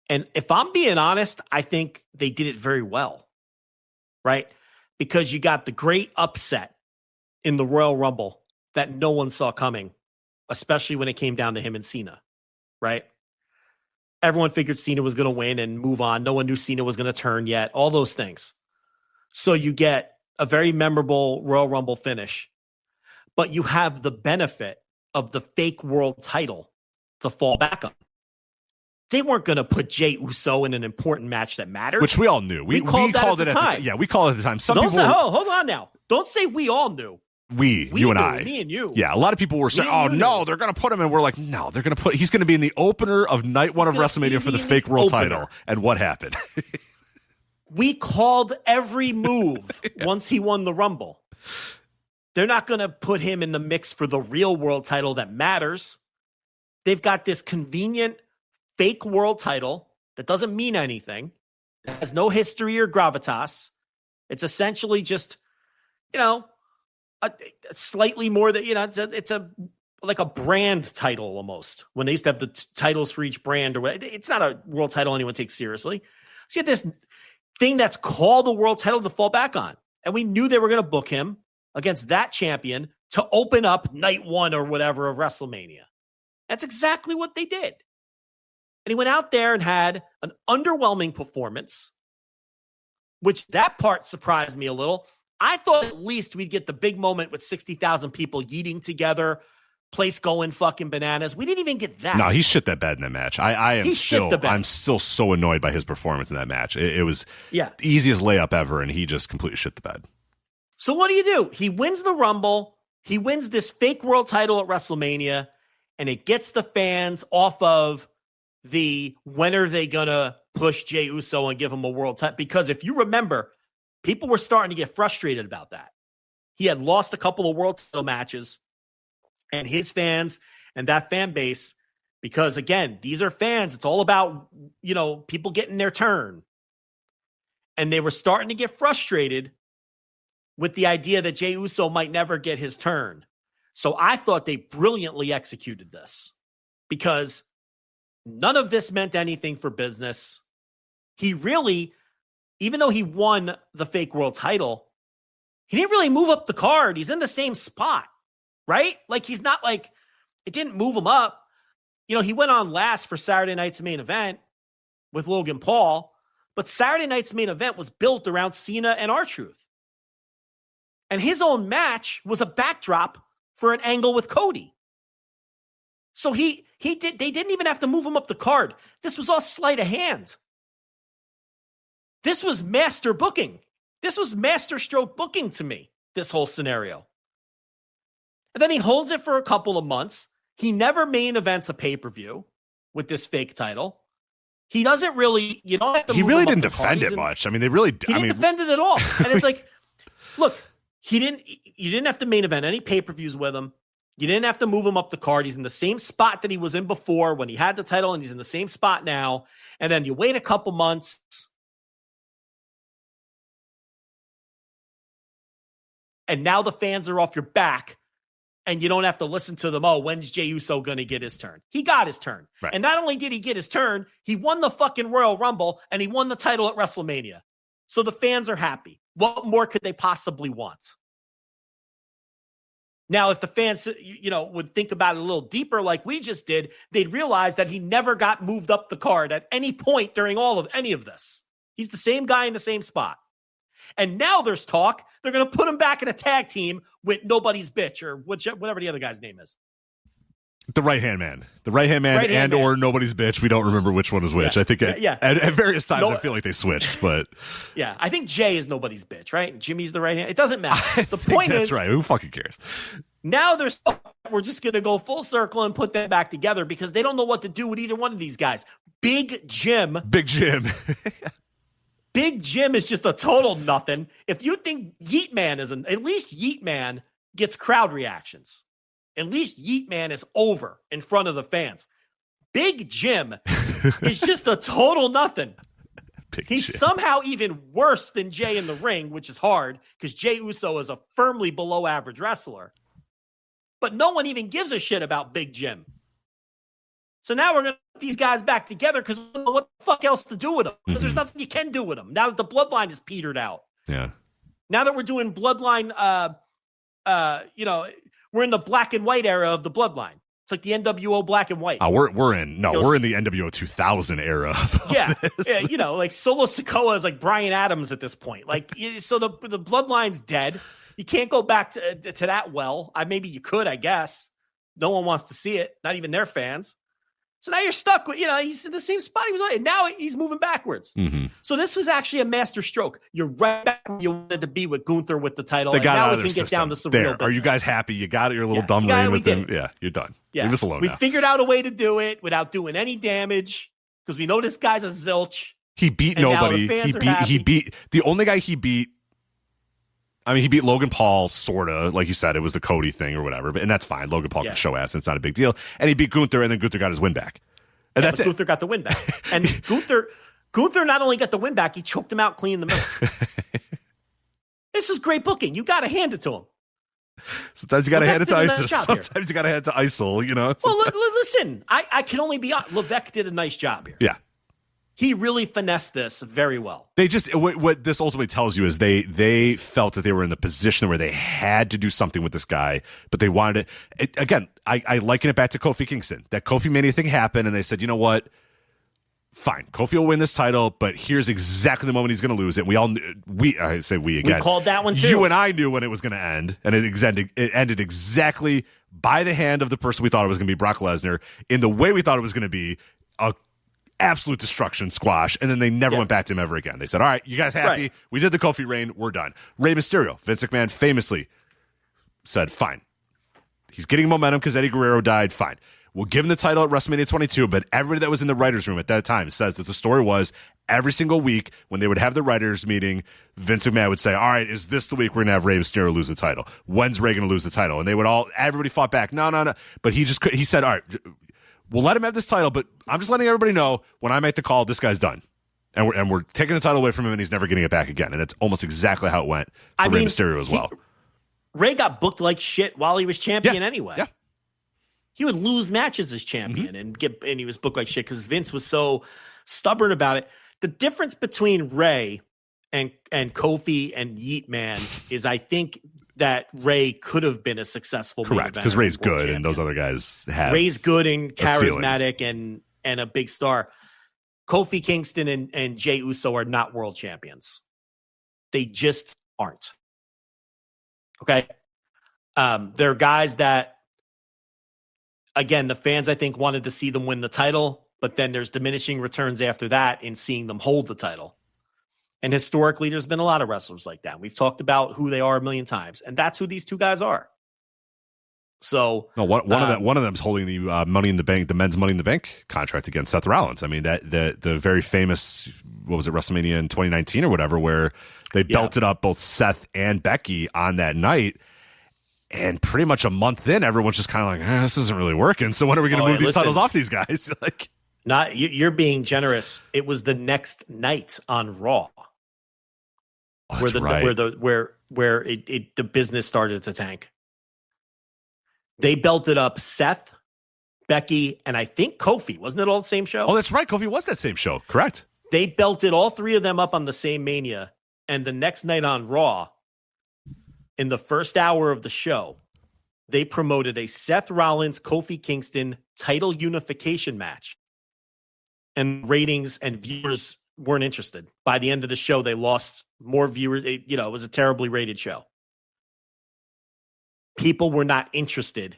And if I'm being honest, I think they did it very well, right? Because you got the great upset in the Royal Rumble that no one saw coming, especially when it came down to him and Cena, right? Everyone figured Cena was going to win and move on. No one knew Cena was going to turn yet, all those things. So you get a very memorable Royal Rumble finish, but you have the benefit of the fake world title to fall back on. They weren't going to put Jey Uso in an important match that mattered. Which we all knew. We called it at the time. Yeah, we called it at the time. Some people hold on now. Don't say we all knew. You and I. Me and you. Yeah, a lot of people were saying, oh, no, they're going to put him in. We're like, no, he's going to be in the opener of night one of WrestleMania for the fake world title. And what happened? We called every move once he won the Rumble. They're not going to put him in the mix for the real world title that matters. They've got this convenient fake world title that doesn't mean anything. It has no history or gravitas. It's essentially just, a slightly more than, it's like a brand title almost. When they used to have the titles for each brand or whatever. It's not a world title anyone takes seriously. So you have this thing that's called the world title to fall back on. And we knew they were going to book him against that champion to open up night one or whatever of WrestleMania. That's exactly what they did. And he went out there and had an underwhelming performance, which that part surprised me a little. I thought at least we'd get the big moment with 60,000 people yeeting together, place going fucking bananas. We didn't even get that. No, he shit that bad in that match. I'm still so annoyed by his performance in that match. It was the easiest layup ever, and he just completely shit the bed. So what do? He wins the Rumble. He wins this fake world title at WrestleMania, and it gets the fans off of the when are they going to push Jey Uso and give him a world title? Because if you remember, people were starting to get frustrated about that. He had lost a couple of world title matches, and his fans and that fan base, because again, these are fans. It's all about, people getting their turn. And they were starting to get frustrated with the idea that Jey Uso might never get his turn. So I thought they brilliantly executed this because none of this meant anything for business. He really, even though he won the fake world title, he didn't really move up the card. He's in the same spot, right? Like he's not like, it didn't move him up. He went on last for Saturday night's main event with Logan Paul, but Saturday night's main event was built around Cena and R-Truth. And his own match was a backdrop for an angle with Cody. So they didn't even have to move him up the card. This was all sleight of hand. This was master booking. This was master stroke booking to me, this whole scenario. And then he holds it for a couple of months. He never main events a pay-per-view with this fake title. He doesn't really, you don't have to. He really didn't defend it much. I mean, he didn't defend it at all. And it's like, look, you didn't have to main event any pay-per-views with him. You didn't have to move him up the card. He's in the same spot that he was in before when he had the title, and he's in the same spot now. And then you wait a couple months. And now the fans are off your back. And you don't have to listen to them. Oh, when's Jey Uso going to get his turn? He got his turn. Right. And not only did he get his turn, he won the fucking Royal Rumble and he won the title at WrestleMania. So the fans are happy. What more could they possibly want? Now, if the fans, would think about it a little deeper like we just did, they'd realize that he never got moved up the card at any point during any of this. He's the same guy in the same spot. And now there's talk they're going to put him back in a tag team with Nobody's Bitch or whatever the other guy's name is. The right-hand man. The right-hand man or Nobody's Bitch. We don't remember which one is which. Yeah. I think at various times I feel like they switched, but... Yeah, I think Jay is Nobody's Bitch, right? And Jimmy's the right hand. It doesn't matter. The point is... That's right. Who fucking cares? Now we're just going to go full circle and put them back together because they don't know what to do with either one of these guys. Big Jim. Big Jim is just a total nothing. If you think Yeet Man at least Yeet Man gets crowd reactions. At least Yeet Man is over in front of the fans. Big Jim is just a total nothing. He's somehow even worse than Jey in the ring, which is hard because Jey Uso is a firmly below average wrestler. But no one even gives a shit about Big Jim. So now we're going to put these guys back together because we don't know what the fuck else to do with them. Because there's nothing you can do with them. Now that the bloodline is petered out. Yeah. Now that we're doing bloodline, we're in the black and white era of the bloodline. It's like the NWO black and white. We're in the NWO 2000 era. Yeah. Like Solo Sikoa is like Bryan Adams at this point. Like, so the bloodline's dead. You can't go back to that well. Maybe you could, I guess. No one wants to see it. Not even their fans. So now you're stuck with, he's in the same spot he was in. Now he's moving backwards. Mm-hmm. So this was actually a master stroke. You're right back where you wanted to be with Gunther with the title. They got now out we of their can system. Get down to some there. real business. Are you guys happy? You got your little dumb reign with him. Yeah, you're done. Yeah. Leave us alone now. We figured out a way to do it without doing any damage because we know this guy's a zilch. He beat nobody. He beat the only guy he beat. I mean, he beat Logan Paul, sort of. Like you said, it was the Cody thing or whatever. And that's fine. Logan Paul can show ass. It's not a big deal. And he beat Gunther, and then Gunther got his win back. And that's it. Gunther got the win back. And Gunther not only got the win back, he choked him out clean in the middle. This is great booking. You got to hand it to him. Sometimes you got to hand it to ISIS. Sometimes you got to hand it to ISIL, Well, listen, I can only be honest. Levesque did a nice job here. Yeah. He really finessed this very well. They just what this ultimately tells you is they felt that they were in the position where they had to do something with this guy, but they wanted it. Again, I liken it back to Kofi Kingston. That Kofi Mania thing happened, and they said, you know what? Fine, Kofi will win this title, but here's exactly the moment he's going to lose it. I say we again. We called that one too. You and I knew when it was going to end, and it ended exactly by the hand of the person we thought it was going to be, Brock Lesnar, in the way we thought it was going to be, a absolute destruction squash, and then they never went back to him ever again. They said, all right, you guys happy? Right. We did the Kofi reign. We're done. Rey Mysterio, Vince McMahon famously said, fine. He's getting momentum because Eddie Guerrero died. Fine. We'll give him the title at WrestleMania 22, but everybody that was in the writer's room at that time says that the story was every single week when they would have the writers meeting, Vince McMahon would say, all right, is this the week we're going to have Rey Mysterio lose the title? When's Rey going to lose the title? And everybody fought back. No. But he said, all right, we'll let him have this title, but I'm just letting everybody know when I make the call, this guy's done. And we're taking the title away from him, and he's never getting it back again. And that's almost exactly how it went for Rey Mysterio as well. Ray got booked like shit while he was champion anyway. Yeah. He would lose matches as champion and he was booked like shit because Vince was so stubborn about it. The difference between Ray and Kofi and Yeet Man is I think that Ray could have been a successful correct because Ray's good champion. And those other guys have Ray's good and charismatic and a big star. Kofi Kingston and Jey Uso are not world champions. They just aren't. Okay. They're guys that, again, the fans, I think, wanted to see them win the title, but then there's diminishing returns after that in seeing them hold the title. And historically, there's been a lot of wrestlers like that. We've talked about who they are a million times, and that's who these two guys are. So no, one of them's holding the Money in the Bank, the men's Money in the Bank contract against Seth Rollins. I mean, that the very famous, what was it, WrestleMania in 2019 or whatever, where they belted up both Seth and Becky on that night. And pretty much a month in, everyone's just kind of like, this isn't really working. So when are we going to move these titles off these guys? Like, not you're being generous. It was the next night on Raw. Oh, where the business started to tank. They belted up Seth, Becky, and I think Kofi. Wasn't it all the same show? Oh, that's right. Kofi was that same show. Correct. They belted all three of them up on the same Mania. And the next night on Raw, in the first hour of the show, they promoted a Seth Rollins, Kofi Kingston title unification match. And ratings and viewers weren't interested. By the end of the show, they lost more viewers. It was a terribly rated show. People were not interested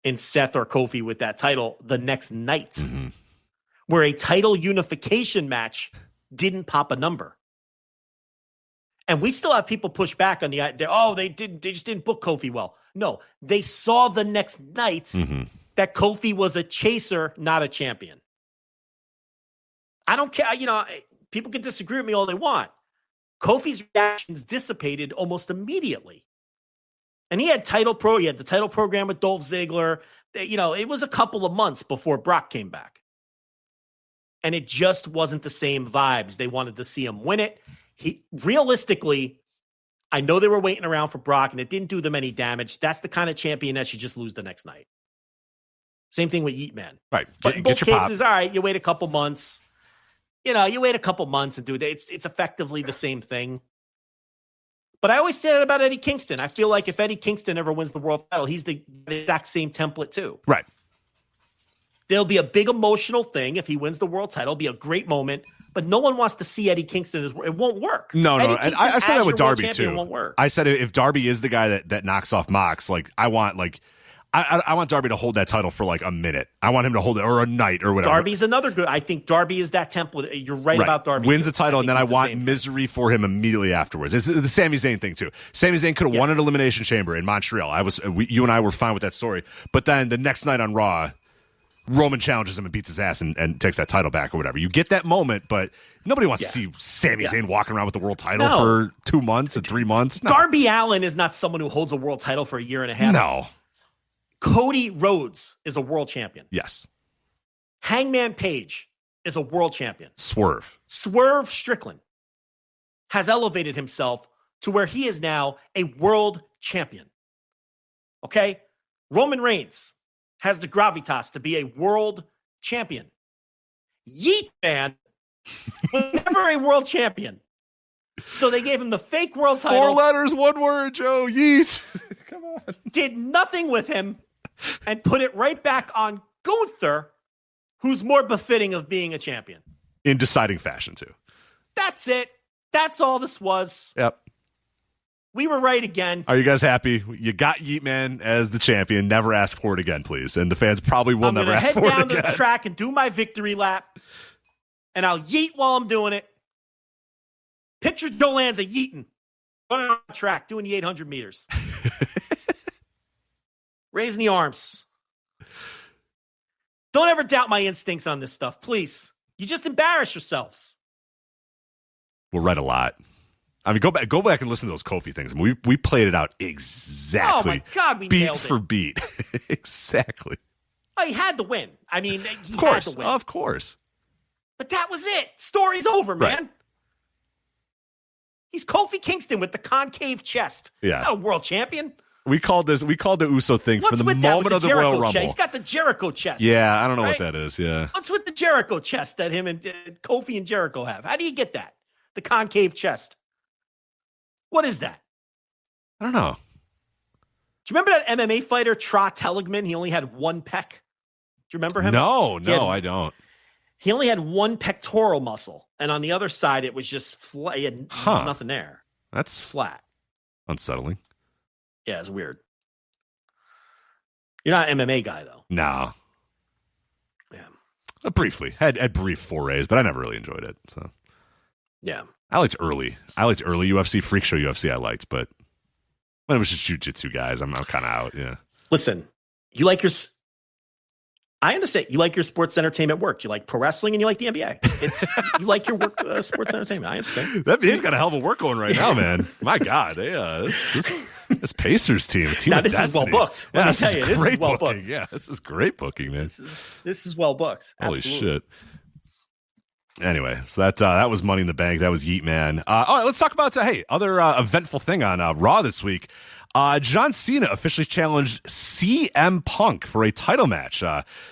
in Seth or Kofi with that title the next night, where a title unification match didn't pop a number. And we still have people push back on the idea. Oh, they just didn't book Kofi well. No, they saw the next night that Kofi was a chaser, not a champion. I don't care. People can disagree with me all they want. Kofi's reactions dissipated almost immediately. And he had the title program with Dolph Ziggler. It was a couple of months before Brock came back. And it just wasn't the same vibes. They wanted to see him win it. Realistically, I know they were waiting around for Brock, and it didn't do them any damage. That's the kind of champion that should just lose the next night. Same thing with Yeet Man. Right. But in both cases, all right, you wait a couple months. You wait a couple months and do it. It's effectively the same thing. But I always say that about Eddie Kingston. I feel like if Eddie Kingston ever wins the world title, he's the exact same template too. Right. There'll be a big emotional thing if he wins the world title. It'll be a great moment. But no one wants to see Eddie Kingston. It won't work. No. And I said that with Darby too. Won't work. I said if Darby is the guy that knocks off Mox, I want Darby to hold that title for like a minute. I want him to hold it, or a night, or whatever. Darby's another good. I think Darby is that template. You're right about Darby. Wins the title, and then I want misery for him immediately afterwards. It's the Sami Zayn thing too. Sami Zayn could have won an Elimination Chamber in Montreal. You and I were fine with that story. But then the next night on Raw, Roman challenges him and beats his ass and takes that title back or whatever. You get that moment, but nobody wants to see Sami Zayn walking around with the world title for 2 months and 3 months. No. Darby Allin is not someone who holds a world title for a year and a half. No. Cody Rhodes is a world champion. Yes. Hangman Page is a world champion. Swerve Strickland has elevated himself to where he is now a world champion. Okay? Roman Reigns has the gravitas to be a world champion. Yeet Man was never a world champion. So they gave him the fake world title. 4 letters, 1 word, Joe. Yeet. Come on. Did nothing with him and put it right back on Gunther, who's more befitting of being a champion. In deciding fashion, too. That's it. That's all this was. Yep. We were right again. Are you guys happy? You got Yeet Man as the champion. Never ask for it again, please. And the fans probably will never ask for it again. I'm going to head down to the track and do my victory lap. And I'll yeet while I'm doing it. Picture Joe Lanza yeeting. Running on the track, doing the 800 meters. Raising the arms. Don't ever doubt my instincts on this stuff, please. You just embarrass yourselves. We're right a lot. I mean, go back and listen to those Kofi things. I mean, we played it out exactly. Oh my God, we beat nailed it. for beat. Exactly. Oh, he had to win. I mean, he of course, had to win. Of course. But that was it. Story's over, man. Right. He's Kofi Kingston with the concave chest. Yeah. He's not a world champion. We called the Uso thing What's from the with that, moment with of the the Royal Jericho Rumble. chest? He's got the Jericho chest. Yeah, I don't know right? what that is. Yeah. What's with the Jericho chest that him and Kofi and Jericho have? How do you get that? The concave chest. What is that? I don't know. Do you remember that MMA fighter, Trot Teligman? He only had one pec. Do you remember him? No, I don't. He only had one pectoral muscle. And on the other side, it was just flat. He had nothing there. That's flat. Unsettling. Yeah, it's weird. You're not an MMA guy, though. No. Yeah. Briefly. Had brief forays, but I never really enjoyed it. So yeah. I liked early UFC, Freak Show UFC I liked, but when it was just jiu-jitsu guys, I'm kind of out, yeah. Listen, I understand you like your sports entertainment work. You like pro wrestling and you like the NBA. You like your work sports entertainment. I understand. That he's got a hell of a work going right now, man. My God, this Pacers team, this is well booked. Yeah, Let me tell you, this is well booked. Yeah, this is great booking, man. This is well booked. Absolutely. Holy shit. Anyway, so that was Money in the Bank. That was Yeet, man. All right, let's talk about other eventful thing on Raw this week. John Cena officially challenged CM Punk for a title match.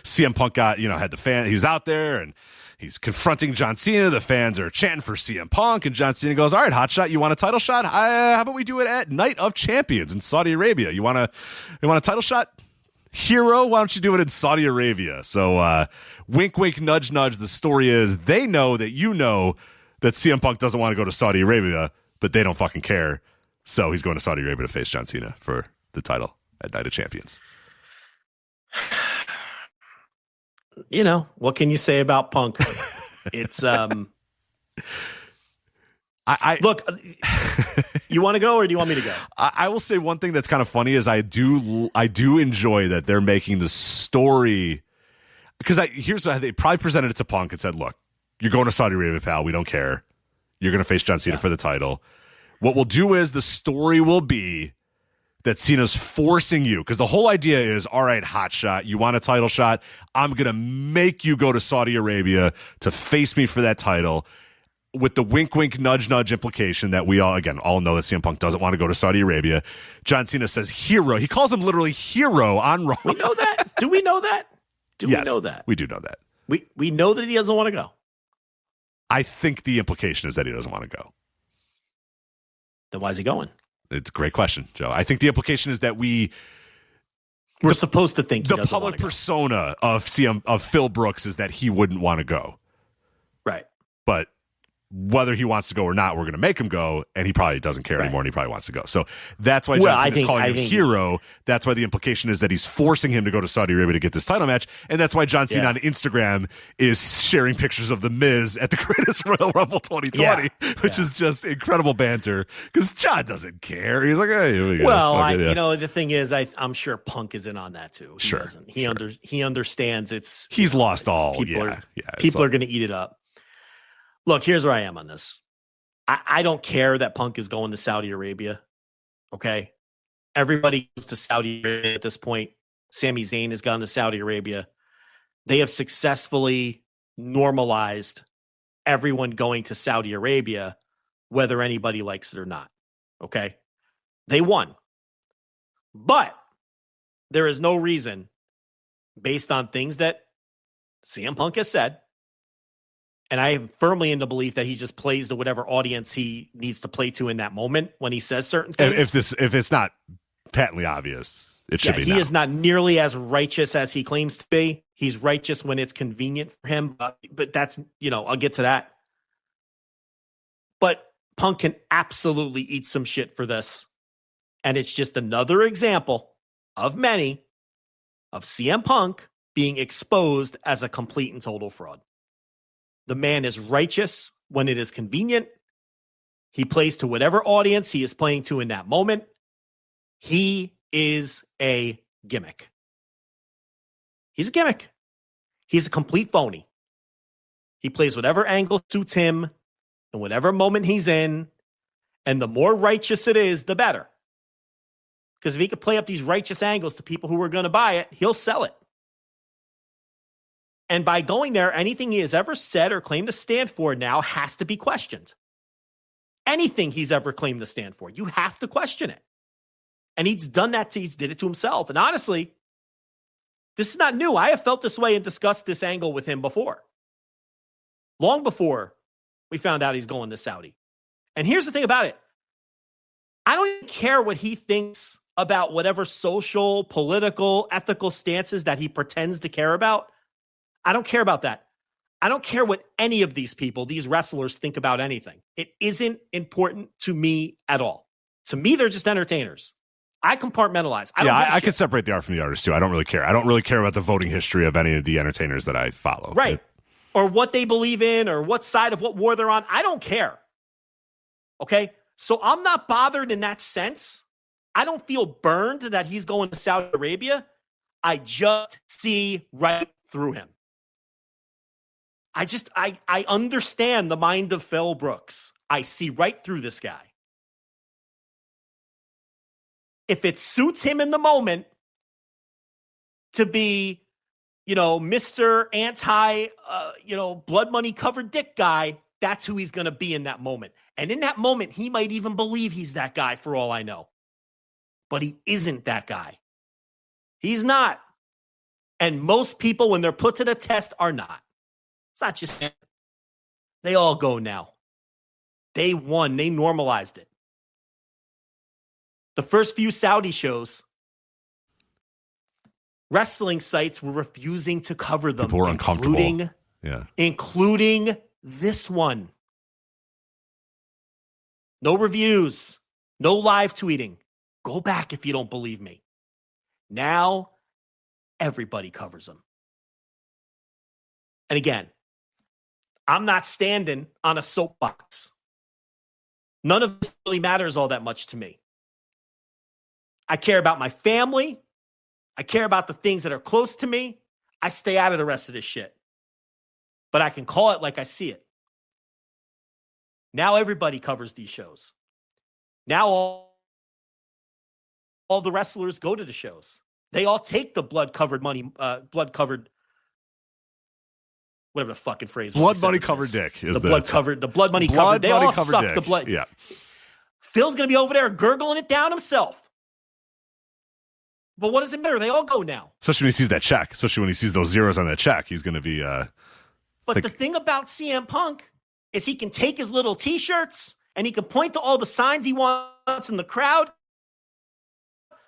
CM Punk had the fan. He's out there and he's confronting John Cena. The fans are chanting for CM Punk, and John Cena goes, "All right, hotshot, you want a title shot? How about we do it at Night of Champions in Saudi Arabia? You want a title shot? Hero, why don't you do it in Saudi Arabia?" So, wink, wink, nudge, nudge. The story is they know that that CM Punk doesn't want to go to Saudi Arabia, but they don't fucking care. So he's going to Saudi Arabia to face John Cena for the title at Night of Champions. What can you say about Punk? It's look, you want to go or do you want me to go? I will say one thing that's kind of funny is I do enjoy that they're making the story, because here's what they probably presented it to Punk and said, "Look, you're going to Saudi Arabia, pal. We don't care. You're going to face John Cena for the title. What we'll do is the story will be that Cena's forcing you, because the whole idea is, all right, hotshot, you want a title shot? I'm going to make you go to Saudi Arabia to face me for that title," with the wink, wink, nudge, nudge implication that we all know that CM Punk doesn't want to go to Saudi Arabia. John Cena says hero. He calls him literally hero on Raw. We know that? Do we know that? Yes, we know that? We do know that. We know that he doesn't want to go. I think the implication is that he doesn't want to go. Then why is he going? It's a great question, Joe. I think the implication is that we're supposed to think the public persona of Phil Brooks is that he wouldn't want to go. Right. But whether he wants to go or not, we're going to make him go, and he probably doesn't care anymore, and he probably wants to go. So that's why John Cena's calling him hero. That's why the implication is that he's forcing him to go to Saudi Arabia to get this title match, and that's why John Cena on Instagram is sharing pictures of The Miz at the Greatest Royal Rumble 2020, which is just incredible banter, because John doesn't care. He's like, "Hey, here we go." Well, the thing is, I'm sure Punk is in on that too. He he understands he's lost all. People are going to eat it up. Look, here's where I am on this. I don't care that Punk is going to Saudi Arabia. Okay. Everybody goes to Saudi Arabia at this point. Sami Zayn has gone to Saudi Arabia. They have successfully normalized everyone going to Saudi Arabia, whether anybody likes it or not. Okay. They won. But there is no reason, based on things that CM Punk has said, and I am firmly in the belief that he just plays to whatever audience he needs to play to in that moment when he says certain things. If it's not patently obvious, it should be. He is not nearly as righteous as he claims to be. He's righteous when it's convenient for him, but that's, I'll get to that. But Punk can absolutely eat some shit for this. And it's just another example of many of CM Punk being exposed as a complete and total fraud. The man is righteous when it is convenient. He plays to whatever audience he is playing to in that moment. He is a gimmick. He's a gimmick. He's a complete phony. He plays whatever angle suits him and whatever moment he's in. And the more righteous it is, the better. Because if he could play up these righteous angles to people who are going to buy it, he'll sell it. And by going there, anything he has ever said or claimed to stand for now has to be questioned. Anything he's ever claimed to stand for, you have to question it. And he's done that. He's did it to himself. And honestly, this is not new. I have felt this way and discussed this angle with him before. Long before we found out he's going to Saudi. And here's the thing about it. I don't even care what he thinks about whatever social, political, ethical stances that he pretends to care about. I don't care about that. I don't care what any of these people, these wrestlers, think about anything. It isn't important to me at all. To me, they're just entertainers. I compartmentalize. I could separate the art from the artist too. I don't really care. I don't really care about the voting history of any of the entertainers that I follow. Right. Or what they believe in or what side of what war they're on. I don't care. Okay? So I'm not bothered in that sense. I don't feel burned that he's going to Saudi Arabia. I just see right through him. I understand the mind of Phil Brooks. I see right through this guy. If it suits him in the moment to be, Mr. Anti, blood money covered dick guy, that's who he's going to be in that moment. And in that moment, he might even believe he's that guy for all I know. But he isn't that guy. He's not. And most people, when they're put to the test, are not. It's not just him. They all go now. They won. They normalized it. The first few Saudi shows, wrestling sites were refusing to cover them. People were uncomfortable. Including this one. No reviews. No live tweeting. Go back if you don't believe me. Now, everybody covers them. And again, I'm not standing on a soapbox. None of this really matters all that much to me. I care about my family. I care about the things that are close to me. I stay out of the rest of this shit. But I can call it like I see it. Now everybody covers these shows. Now all the wrestlers go to the shows. They all take the blood-covered money, blood-covered, whatever the fucking phrase was. Blood money covered dick is the blood money covered. They all suck dick. The blood. Yeah. Phil's going to be over there gurgling it down himself. But what does it matter? They all go now. Especially when he sees that check. Especially when he sees those zeros on that check. He's going to be... But the thing about CM Punk is he can take his little T-shirts and he can point to all the signs he wants in the crowd.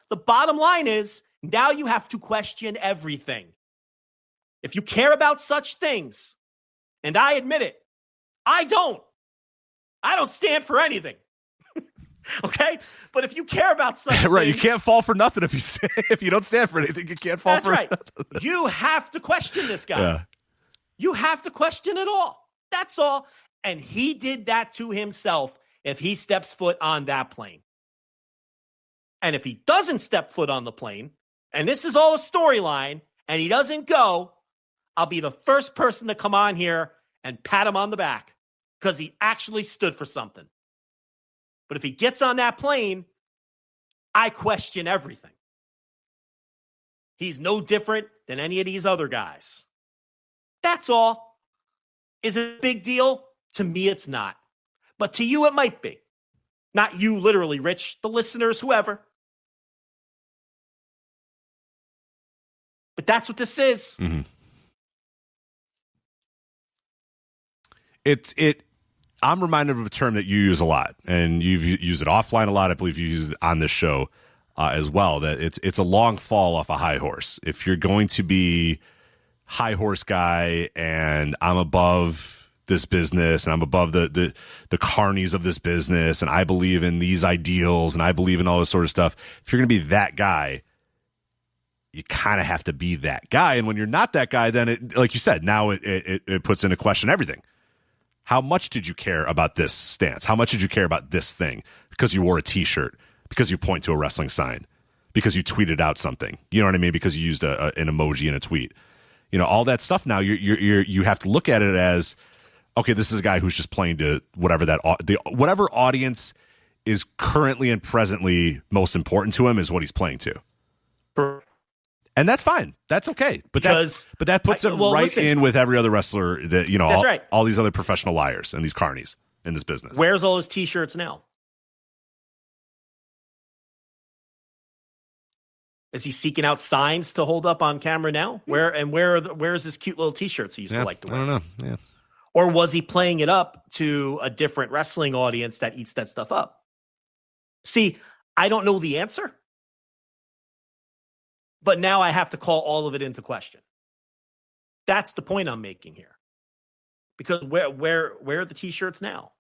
The bottom line is, now you have to question everything. If you care about such things, and I admit it, I don't stand for anything. Okay? But if you care about such right, things, you can't fall for nothing if you don't stand for anything. You can't fall for nothing. That's right. You have to question this guy. Yeah. You have to question it all. That's all. And he did that to himself if he steps foot on that plane. And if he doesn't step foot on the plane, and this is all a storyline, and he doesn't go, I'll be the first person to come on here and pat him on the back because he actually stood for something. But if he gets on that plane, I question everything. He's no different than any of these other guys. That's all. Is it a big deal? To me, it's not. But to you, it might be. Not you, literally, Rich. The listeners, whoever. But that's what this is. Mm-hmm. I'm reminded of a term that you use a lot, and you've used it offline a lot. I believe you use it on this show as well, that it's a long fall off a high horse. If you're going to be high horse guy and I'm above this business and I'm above the carnies of this business and I believe in these ideals and I believe in all this sort of stuff, if you're going to be that guy, you kind of have to be that guy. And when you're not that guy, then it, like you said, now it puts into question everything. How much did you care about this stance? How much did you care about this thing? Because you wore a T-shirt, because you point to a wrestling sign, because you tweeted out something. You know what I mean? Because you used an emoji in a tweet. You know, all that stuff. Now you have to look at it as, okay, this is a guy who's just playing to whatever whatever audience is currently and presently most important to him is what he's playing to. And that's fine. That's okay. But that puts him in with every other wrestler that, you know, all these other professional liars and these carnies in this business. Where's all his T-shirts now? Is he seeking out signs to hold up on camera now? Where's his cute little T-shirts he used to like to wear? I don't know. Yeah. Or was he playing it up to a different wrestling audience that eats that stuff up? See, I don't know the answer. But now I have to call all of it into question. That's the point I'm making here. Because where are the T-shirts now?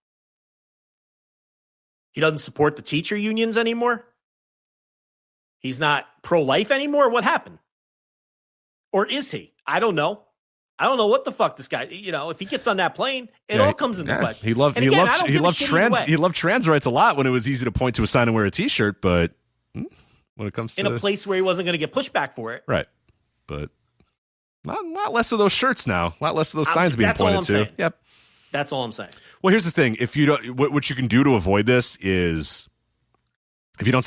He doesn't support the teacher unions anymore? He's not pro-life anymore? What happened? Or is he? I don't know. I don't know what the fuck this guy, if he gets on that plane, it all comes into question. He loved trans rights a lot when it was easy to point to a sign and wear a t-shirt, but when it comes to in a place where he wasn't going to get pushback for it. Right. But a lot less of those shirts now. A lot less of those signs being pointed to. Saying. Yep. That's all I'm saying. Well, here's the thing. If you don't, what you can do to avoid this is if you don't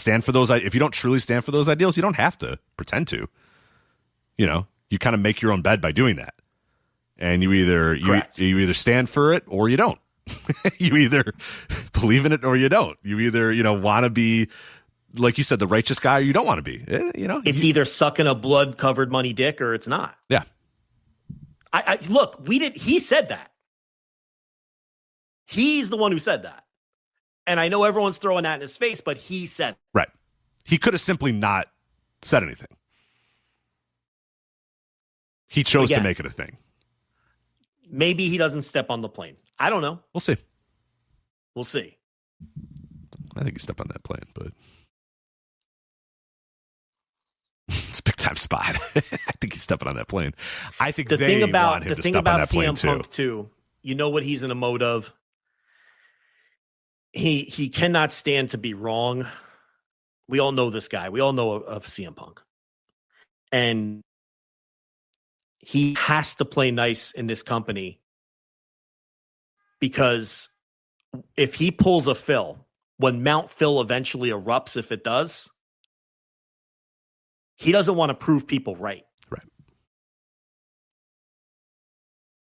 truly stand for those ideals, you don't have to pretend to. You kind of make your own bed by doing that. And you either stand for it or you don't. You either believe in it or you don't. You either, want to be, like you said, the righteous guy or you don't want to be. It's either sucking a blood-covered money dick or it's not. Yeah. He said that. He's the one who said that. And I know everyone's throwing that in his face, but he said. Right. He could have simply not said anything. He chose to make it a thing. Maybe he doesn't step on the plane. I don't know. We'll see. I think he stepped on that plane, but it's a big time spot. I think he's stepping on that plane. I think want him to step on that plane too. Punk too. You know what he's in a mode of? He cannot stand to be wrong. We all know this guy. We all know of CM Punk. And he has to play nice in this company because if he pulls a Phil, when Mount Phil eventually erupts, if it does, he doesn't want to prove people right. Right.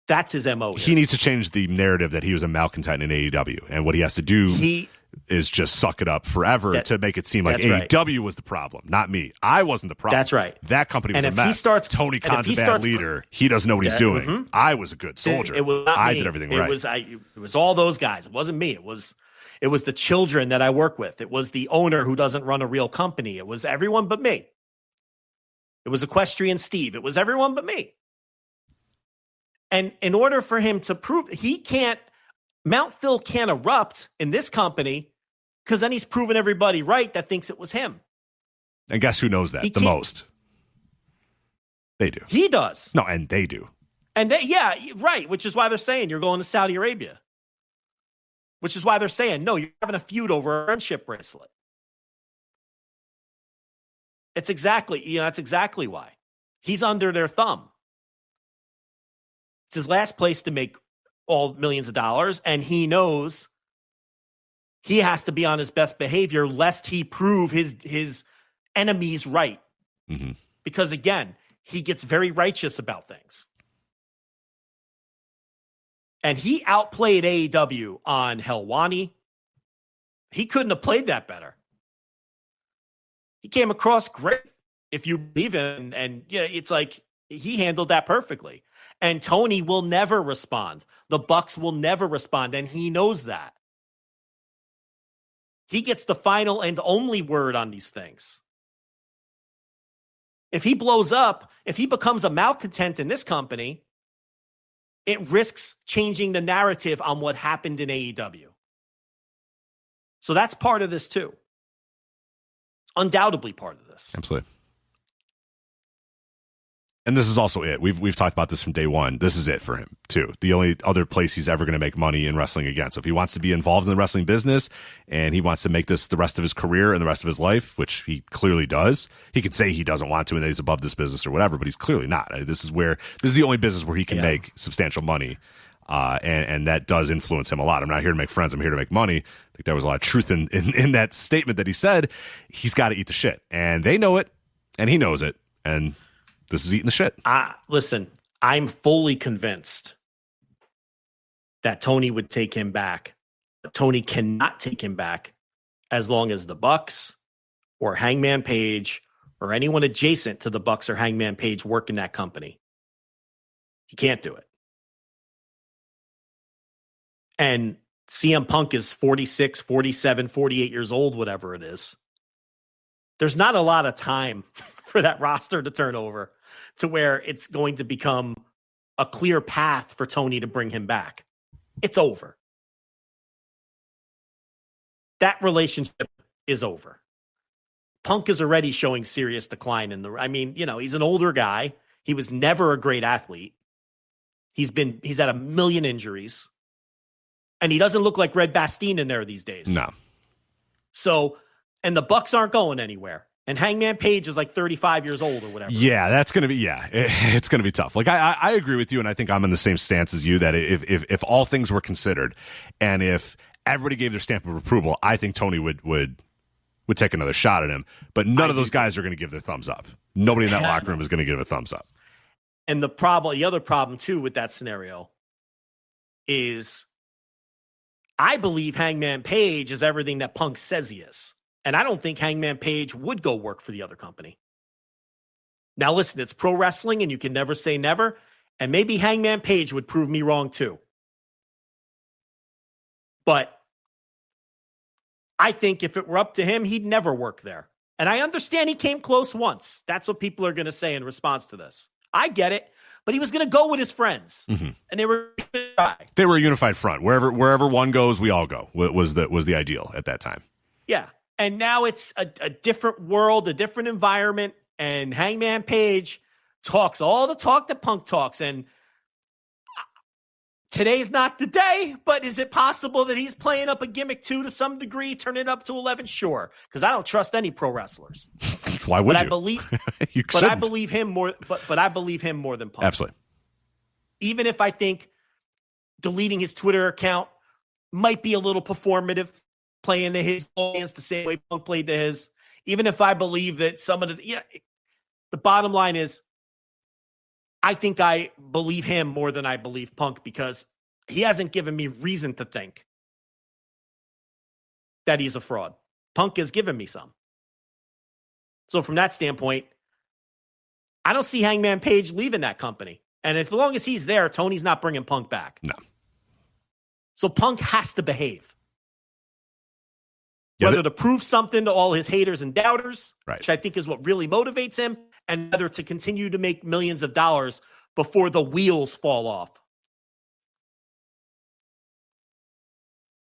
That's his MO. He needs to change the narrative that he was a malcontent in AEW. And what he has to do is just suck it up forever to make it seem like AEW was the problem, not me. I wasn't the problem. That's right. That company was a mess. Tony Khan's a bad leader. He doesn't know what he's doing. Mm-hmm. I was a good soldier. I did everything right. It was all those guys. It wasn't me. It was the children that I work with. It was the owner who doesn't run a real company. It was everyone but me. It was Equestrian Steve. It was everyone but me. And in order for him to prove Mount Phil can't erupt in this company because then he's proven everybody right that thinks it was him. And guess who knows that the most? They do. He does. No, and they do. And right. Which is why they're saying you're going to Saudi Arabia. Which is why they're saying, no, you're having a feud over a friendship bracelet. That's exactly why. He's under their thumb. It's his last place to make all millions of dollars, and he knows he has to be on his best behavior lest he prove his enemies right. Mm-hmm. Because again, he gets very righteous about things. And he outplayed AEW on Helwani. He couldn't have played that better. He came across great, if you believe him, and it's like he handled that perfectly. And Tony will never respond. The Bucks will never respond, and he knows that. He gets the final and only word on these things. If he blows up, if he becomes a malcontent in this company, it risks changing the narrative on what happened in AEW. So that's part of this too. Undoubtedly part of this. Absolutely. And this is also it. We've talked about this from day one. This is it for him, too. The only other place he's ever going to make money in wrestling again. So if he wants to be involved in the wrestling business and he wants to make this the rest of his career and the rest of his life, which he clearly does, he could say he doesn't want to and that he's above this business or whatever, but he's clearly not. This is the only business where he can make substantial money. And that does influence him a lot. I'm not here to make friends. I'm here to make money. I think there was a lot of truth in that statement that he said. He's got to eat the shit. And they know it, and he knows it. And this is eating the shit. Listen, I'm fully convinced that Tony would take him back. But Tony cannot take him back as long as the Bucks or Hangman Page or anyone adjacent to the Bucks or Hangman Page work in that company. He can't do it. And CM Punk is 46, 47, 48 years old, whatever it is. There's not a lot of time for that roster to turn over to where it's going to become a clear path for Tony to bring him back. It's over. That relationship is over. Punk is already showing serious decline he's an older guy. He was never a great athlete. He's had a million injuries, and he doesn't look like Red Bastien in there these days. No. So, and the Bucks aren't going anywhere. And Hangman Page is like 35 years old or whatever. Yeah, that's going to be, it's going to be tough. Like, I agree with you, and I think I'm in the same stance as you, that if all things were considered, and if everybody gave their stamp of approval, I think Tony would take another shot at him. But none of those guys are going to give their thumbs up. Nobody in that locker room is going to give a thumbs up. And the other problem, too, with that scenario is I believe Hangman Page is everything that Punk says he is. And I don't think Hangman Page would go work for the other company. Now, listen, it's pro wrestling and you can never say never. And maybe Hangman Page would prove me wrong too. But I think if it were up to him, he'd never work there. And I understand he came close once. That's what people are going to say in response to this. I get it. But he was going to go with his friends. Mm-hmm. And they were a unified front. Wherever one goes, we all go, was the ideal at that time. Yeah. And now it's a different world, a different environment, and Hangman Page talks all the talk that Punk talks. And today's not the day, but is it possible that he's playing up a gimmick too to some degree, turning it up to 11? Sure, because I don't trust any pro wrestlers. Why would but you? I believe him more. But I believe him more than Punk. Absolutely. Even if I think deleting his Twitter account might be a little performative, playing to his audience the same way Punk played to his. Even if I believe that some of the bottom line is, I think I believe him more than I believe Punk because he hasn't given me reason to think that he's a fraud. Punk has given me some. So from that standpoint, I don't see Hangman Page leaving that company. And as long as he's there, Tony's not bringing Punk back. No. So Punk has to behave. Whether to prove something to all his haters and doubters, right, which I think is what really motivates him, and whether to continue to make millions of dollars before the wheels fall off.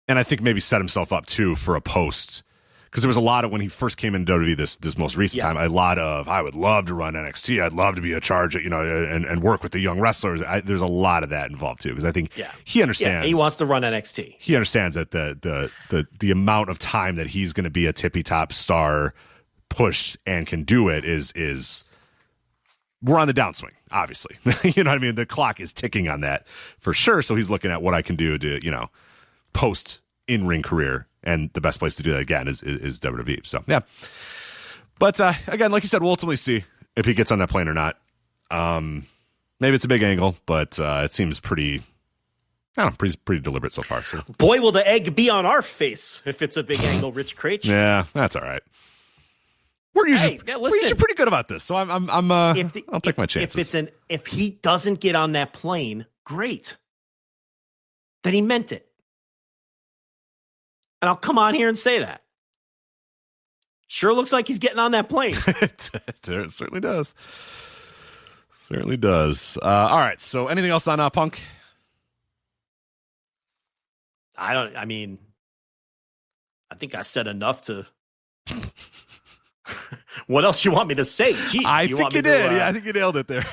And I think maybe set himself up, too, for a post. Because there was a lot of, when he first came into WWE this most recent time, a lot of, I would love to run NXT. I'd love to be a charge, and work with the young wrestlers. There's a lot of that involved, too. Because I think he understands. Yeah, he wants to run NXT. He understands that the amount of time that he's going to be a tippy-top star pushed and can do it is we're on the downswing, obviously. You know what I mean? The clock is ticking on that for sure. So he's looking at what I can do to, post in-ring career. And the best place to do that, again, is WWE. So, yeah. But, again, like you said, we'll ultimately see if he gets on that plane or not. Maybe it's a big angle, but it seems pretty deliberate so far. So. Boy, will the egg be on our face if it's a big angle, Rich Craich. Yeah, that's all right. We're usually pretty good about this, so I'll take my chances. If he doesn't get on that plane, great. Then he meant it. And I'll come on here and say that. Sure looks like he's getting on that plane. It certainly does. Certainly does. All right. So anything else on Punk? I think I said enough to... What else you want me to say? Jeez, I think you did. Yeah, I think you nailed it there.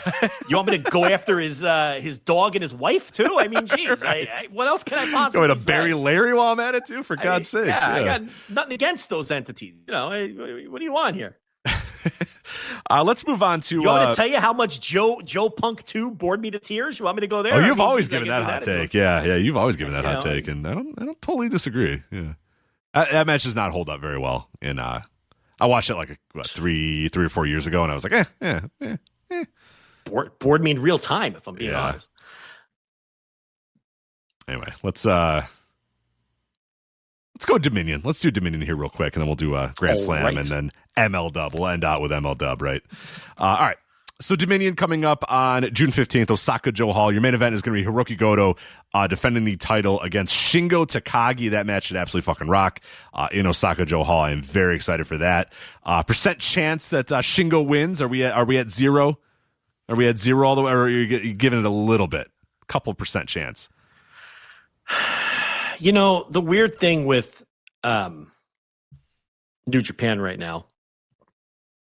You want me to go after his dog and his wife too? I mean, geez, right. What else can I possibly going to bury Larry while I'm at it too? For God's sakes, yeah. I got nothing against those entities. What do you want here? Let's move on to. You want me to tell you how much Joe Punk 2 bored me to tears? You want me to go there? Oh, you've always given that hot take. Yeah, you've always given that hot take, and I don't totally disagree. Yeah, that match does not hold up very well in. I watched it like 3 or 4 years ago, and I was like, Bored me in real time, if I'm being honest. Anyway, let's go Dominion. Let's do Dominion here real quick, and then we'll do Grand Slam, and then MLW. We'll end out with MLW, right? All right. So Dominion coming up on June 15th, Osaka Joe Hall. Your main event is going to be Hiroki Goto defending the title against Shingo Takagi. That match should absolutely fucking rock in Osaka Joe Hall. I am very excited for that. Percent chance that Shingo wins. Are we at zero? Are we at zero all the way, or are you giving it a little bit? Couple percent chance. The weird thing with New Japan right now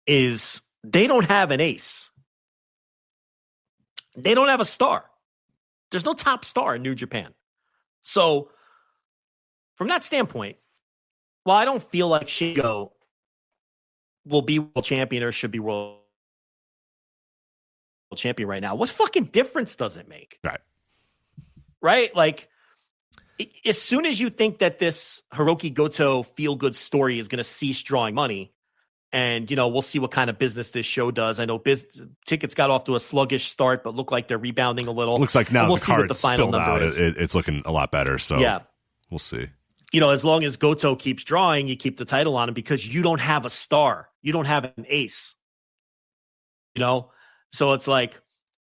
is they don't have an ace. They don't have a star. There's no top star in New Japan. So from that standpoint, while I don't feel like Shingo will be world champion or should be world champion right now, what fucking difference does it make? Right? Like, as soon as you think that this Hiroki Goto feel-good story is going to cease drawing money, and, we'll see what kind of business this show does. I know tickets got off to a sluggish start, but look like they're rebounding a little. Looks like now we'll the see what the card's final filled number out. is. It's looking a lot better. So yeah, we'll see. As long as Goto keeps drawing, you keep the title on him because you don't have a star. You don't have an ace. So it's like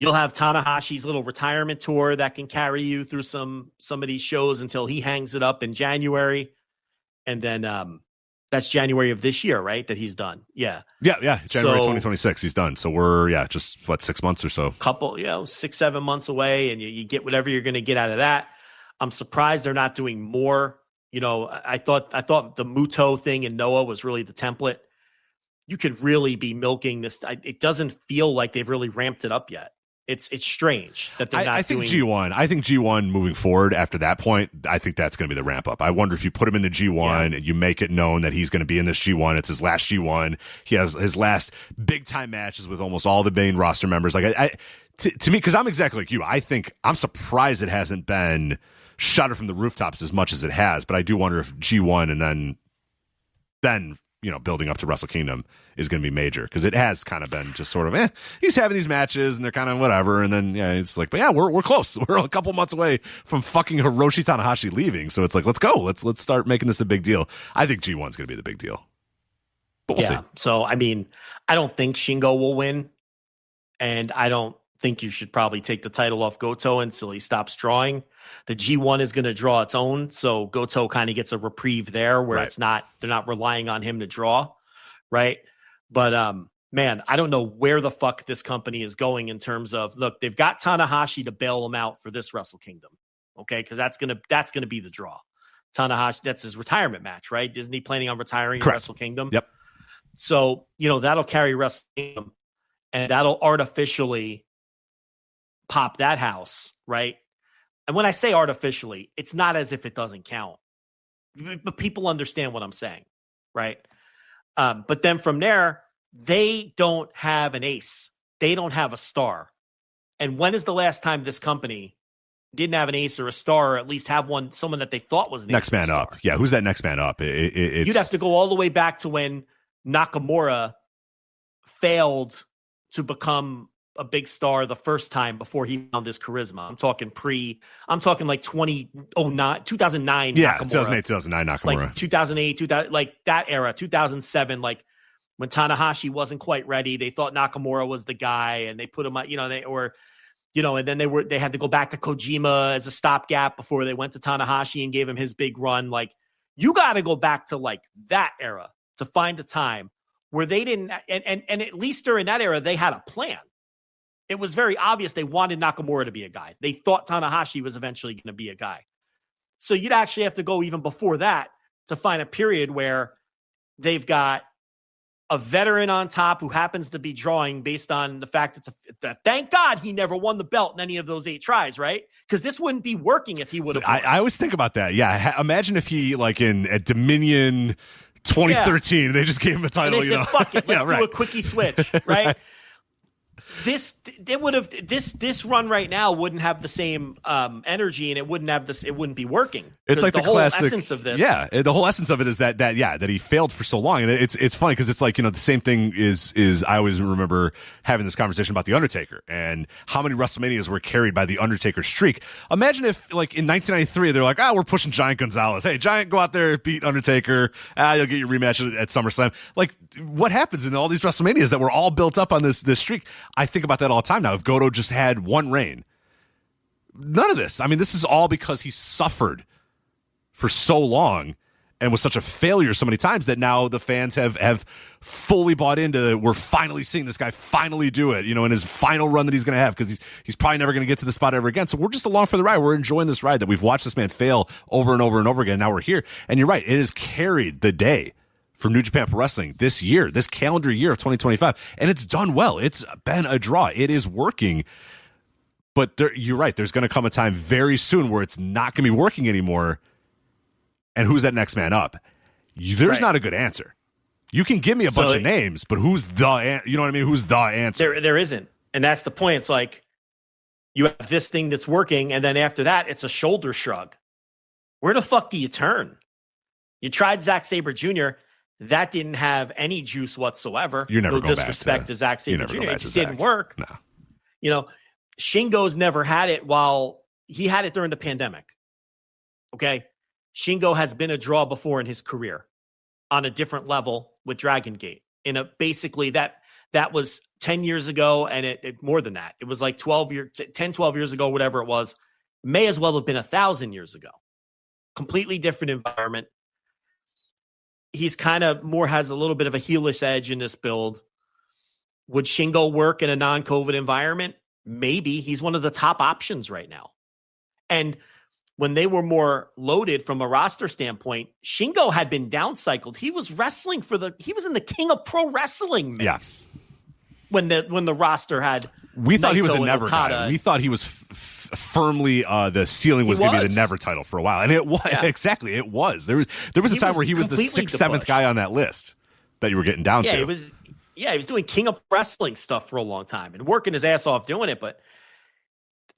you'll have Tanahashi's little retirement tour that can carry you through some of these shows until he hangs it up in January. And then that's January of this year, right? That he's done. Yeah. January 2026, he's done. So we're, just 6 months or so. 6-7 months away, and you get whatever you're going to get out of that. I'm surprised they're not doing more. I thought the Muto thing in Noah was really the template. You could really be milking this. It doesn't feel like they've really ramped it up yet. It's strange that they're not I think doing... G1 moving forward after that point, I think that's going to be the ramp up. I wonder if you put him in the G1 and you make it known that he's going to be in this G1. It's his last G1. He has his last big time matches with almost all the main roster members. Like to me, because I'm exactly like you. I think I'm surprised it hasn't been shudder from the rooftops as much as it has. But I do wonder if G1 and then building up to Wrestle Kingdom is going to be major, because it has kind of been just sort of, he's having these matches and they're kind of whatever. And then, it's like, but we're close. We're a couple months away from fucking Hiroshi Tanahashi leaving. So it's like, let's go. Let's start making this a big deal. I think G1's going to be the big deal. But we'll see. So, I don't think Shingo will win. And I don't think you should probably take the title off Goto until he stops drawing. The G1 is going to draw its own, so Goto kind of gets a reprieve there where they're not relying on him to draw, right? But man, I don't know where the fuck this company is going in terms of, look, they've got Tanahashi to bail him out for this Wrestle Kingdom, okay? Because that's gonna be the draw. Tanahashi, that's his retirement match, right? Isn't he planning on retiring in Wrestle Kingdom? Yep. So that'll carry Wrestle Kingdom, and that'll artificially pop that house, right? And when I say artificially, it's not as if it doesn't count, but people understand what I'm saying, right? But then from there, they don't have an ace. They don't have a star. And when is the last time this company didn't have an ace or a star, or at least have someone that they thought was an next man up? Yeah, who's that next man up? You'd have to go all the way back to when Nakamura failed to become a big star the first time before he found his charisma. I'm talking like 2009. Yeah, Nakamura. 2008, 2009 Nakamura. Like 2008, 2000, like that era, 2007, like when Tanahashi wasn't quite ready. They thought Nakamura was the guy, and they put him, and then they had to go back to Kojima as a stopgap before they went to Tanahashi and gave him his big run. Like, you got to go back to like that era to find a time where they didn't, and at least during that era, they had a plan. It was very obvious they wanted Nakamura to be a guy. They thought Tanahashi was eventually going to be a guy. So you'd actually have to go even before that to find a period where they've got a veteran on top who happens to be drawing based on the fact that thank God he never won the belt in any of those 8 tries, right? Because this wouldn't be working if he would have won. I always think about that. Yeah. Imagine if he, like at Dominion 2013, they just gave him a title. And they said, fuck it, let's do a quickie switch, right? This run right now wouldn't have the same energy, and it wouldn't have this. It wouldn't be working. It's like the whole classic essence of this. Yeah, the whole essence of it is that he failed for so long, and it's funny because it's like the same thing is I always remember having this conversation about the Undertaker and how many WrestleManias were carried by the Undertaker streak. Imagine if like in 1993 they're like, we're pushing Giant Gonzalez. Hey, Giant, go out there, beat Undertaker. You'll get your rematch at SummerSlam. Like, what happens in all these WrestleManias that were all built up on this streak? I think about that all the time now. If Goto just had one reign, none of this. I mean, this is all because he suffered for so long and was such a failure so many times that now the fans have fully bought into, we're finally seeing this guy finally do it, in his final run that he's going to have, because he's probably never going to get to the spot ever again. So we're just along for the ride. We're enjoying this ride that we've watched this man fail over and over and over again. Now we're here. And you're right. It has carried the day for New Japan Pro Wrestling this year, this calendar year of 2025. And it's done well. It's been a draw. It is working. But you're right. There's going to come a time very soon where it's not going to be working anymore. And who's that next man up? There's not a good answer. You can give me a bunch of names, but who's the, you know what I mean? Who's the answer? There isn't. And that's the point. It's like you have this thing that's working, and then after that, it's a shoulder shrug. Where the fuck do you turn? You tried Zack Sabre Jr. That didn't have any juice whatsoever. You never no go disrespect back to Zack Sabre Jr. It just didn't Zach. work. No. You know, Shingo's never had it while he had it during the pandemic. Okay. Shingo has been a draw before in his career on a different level with Dragon Gate. Basically that was 10 years ago, and it more than that. It was like 12 years ago, whatever it was. May as well have been 1,000 years ago. Completely different environment. He's kind of more has a little bit of a heelish edge in this build. Would Shingo work in a non-COVID environment? Maybe. He's one of the top options right now. And when they were more loaded from a roster standpoint, Shingo had been downcycled. He was wrestling he was in the King of Pro Wrestling mix. Yes. When the roster had we thought Naito he was a never Okada. guy. We thought he was firmly the ceiling was going to be the never title for a while, and it was exactly it was. There was a time where he was the 6th, 7th guy on that list that you were getting down to. He was doing King of Wrestling stuff for a long time and working his ass off doing it. But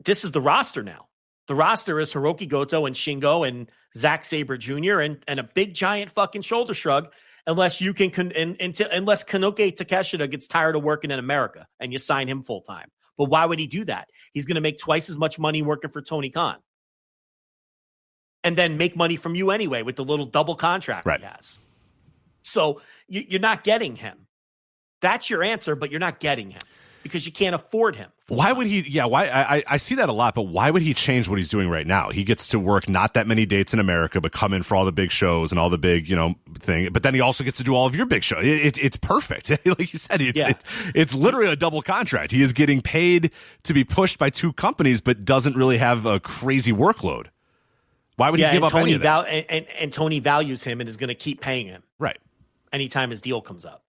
this is the roster now. The roster is Hiroki Goto and Shingo and Zack Sabre Jr. and a big giant fucking shoulder shrug. Unless you can, unless Konosuke Takeshita gets tired of working in America and you sign him full time. But why would he do that? He's going to make twice as much money working for Tony Khan, and then make money from you anyway with the little double contract he has. So you're not getting him. That's your answer, but you're not getting him because you can't afford him. Why would he? Yeah, why? I see that a lot, but why would he change what he's doing right now? He gets to work not that many dates in America, but come in for all the big shows and all the big, thing. But then he also gets to do all of your big shows. It's perfect. Like you said, it's literally a double contract. He is getting paid to be pushed by 2 companies, but doesn't really have a crazy workload. Why would he give up any of that? And Tony values him and is going to keep paying him. Right. Anytime his deal comes up.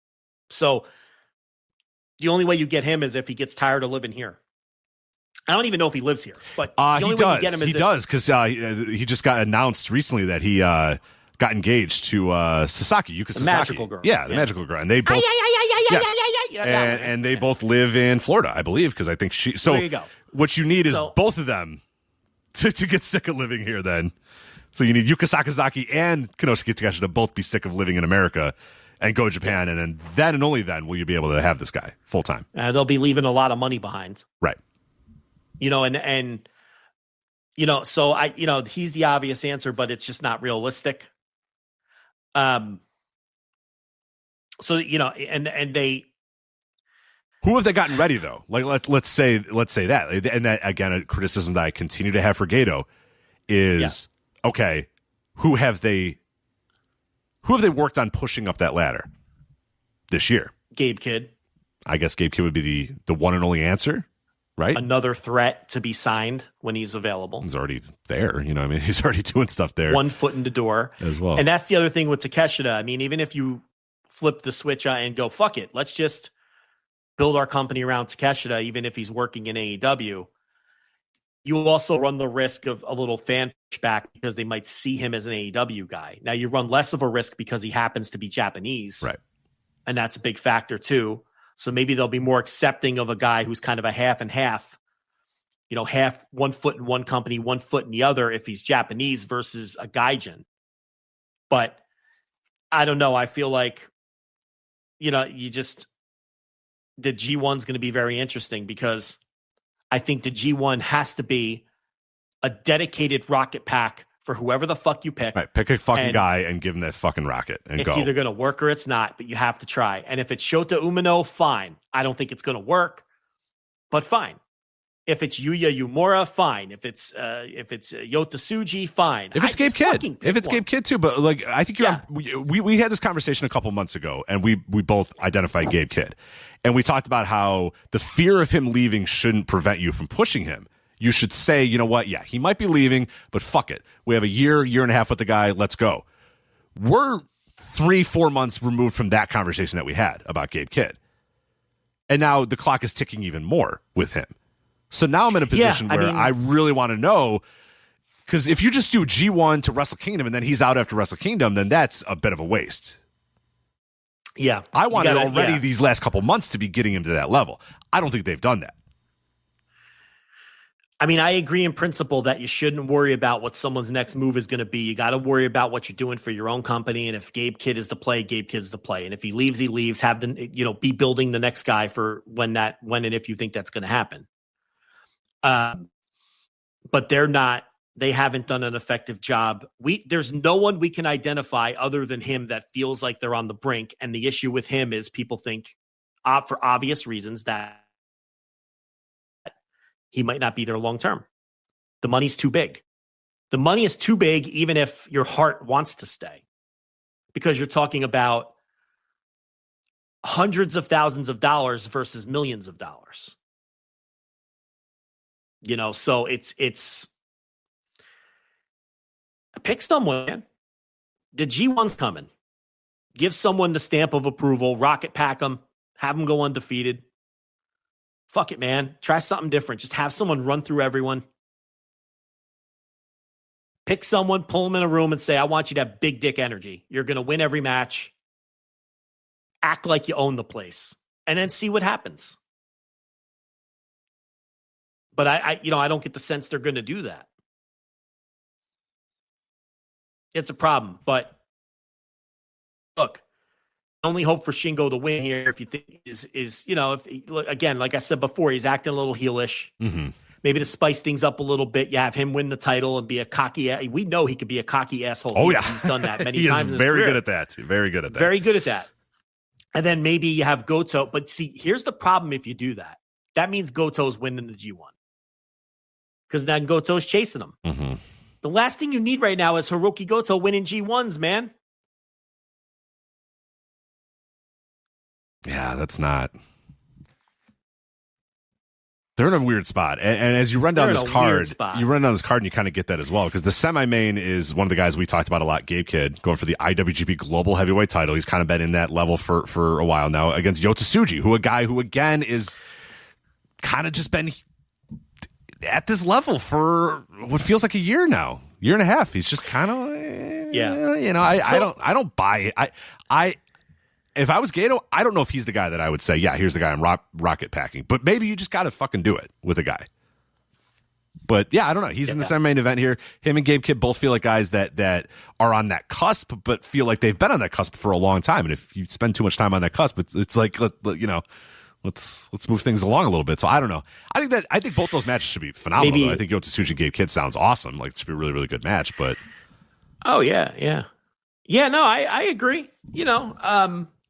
So the only way you get him is if he gets tired of living here. I don't even know if he lives here, but the only way you get him is he does because he just got announced recently that he got engaged to Sasaki, Yuka Sasaki. Magical girl. Yeah, the magical girl. And they both and they both live in Florida, I believe, because I think so there you go. What you need is both of them to get sick of living here then. So you need Yuka Sakazaki and Konosuke Takeshita to both be sick of living in America and go to Japan, and then and only then will you be able to have this guy full time. They'll be leaving a lot of money behind, right? So he's the obvious answer, but it's just not realistic. And they. Who have they gotten ready though? Like let's say that, and that again, a criticism that I continue to have for Gato is okay. Who have they worked on pushing up that ladder this year? Gabe Kidd. I guess Gabe Kidd would be the one and only answer, right? Another threat to be signed when he's available. He's already there. He's already doing stuff there. One foot in the door as well. And that's the other thing with Takeshita. I mean, even if you flip the switch and go, fuck it, let's just build our company around Takeshita, even if he's working in AEW, you will also run the risk of a little fan pushback because they might see him as an AEW guy. Now you run less of a risk because he happens to be Japanese. Right. And that's a big factor too. So maybe they'll be more accepting of a guy who's kind of a half and half, half 1 foot in one company, 1 foot in the other if he's Japanese versus a Gaijin. But I don't know. I feel like, the G1's going to be very interesting because I think the G1 has to be a dedicated rocket pack for whoever the fuck you pick. Right, pick a fucking guy and give him that fucking rocket and go. It's either going to work or it's not, but you have to try. And if it's Shota Umino, fine. I don't think it's going to work, but fine. If it's Yuya Uemura, fine. If it's Yota Tsuji, fine. If it's Gabe Kidd too, but like I think we had this conversation a couple months ago, and we both identified Gabe Kidd, and we talked about how the fear of him leaving shouldn't prevent you from pushing him. You should say, you know what? Yeah, he might be leaving, but fuck it. We have a year and a half with the guy. Let's go. We're 3-4 months removed from that conversation that we had about Gabe Kidd. And now the clock is ticking even more with him. So now I'm in a position where I really want to know, because if you just do G1 to Wrestle Kingdom and then he's out after Wrestle Kingdom, then that's a bit of a waste. Yeah. I wanted already these last couple months to be getting him to that level. I don't think they've done that. I mean, I agree in principle that you shouldn't worry about what someone's next move is going to be. You got to worry about what you're doing for your own company. And if Gabe Kidd is the play, Gabe Kidd's the play. And if he leaves, he leaves. Have the, be building the next guy for when and if you think that's going to happen. But they haven't done an effective job. There's no one we can identify other than him that feels like they're on the brink. And the issue with him is people think, for obvious reasons, that he might not be there long term. The money's too big. The money is too big, even if your heart wants to stay, because you're talking about hundreds of thousands of dollars versus millions of dollars. So it's pick someone, man. The G1's coming. Give someone the stamp of approval, rocket pack them, have them go undefeated. Fuck it, man. Try something different. Just have someone run through everyone. Pick someone, pull them in a room and say, I want you to have big dick energy. You're going to win every match. Act like you own the place. And then see what happens. But I don't get the sense they're going to do that. It's a problem. But look, only hope for Shingo to win here, if you think again, like I said before, he's acting a little heelish. Mm-hmm. Maybe to spice things up a little bit, you have him win the title and be a cocky. We know he could be a cocky asshole. Oh yeah, he's done that many he times. He is very good at that. Very good at that. Very good at that. And then maybe you have Goto. But see, here's the problem: if you do that, that means Goto's winning the G1, because then Goto's chasing him. Mm-hmm. The last thing you need right now is Hiroki Goto winning G1s, man. Yeah, that's not. They're in a weird spot, and as you run down this card, and you kind of get that as well, because the semi-main is one of the guys we talked about a lot, Gabe Kidd, going for the IWGP Global Heavyweight title. He's kind of been in that level for a while now against Yota Tsuji, who again is kind of just been at this level for what feels like a year now, year and a half. He's just kind of I don't buy it. If I was Gato, I don't know if he's the guy that I would say, yeah, here's the guy I'm rocket packing. But maybe you just got to fucking do it with a guy. But yeah, I don't know. He's in the semi-main event here. Him and Gabe Kidd both feel like guys that are on that cusp, but feel like they've been on that cusp for a long time. And if you spend too much time on that cusp, it's like, let's move things along a little bit. So I don't know. I think both those matches should be phenomenal. I think Yota Tsuji and Gabe Kidd sounds awesome. Like, it should be a really, really good match. But oh yeah. No, I agree.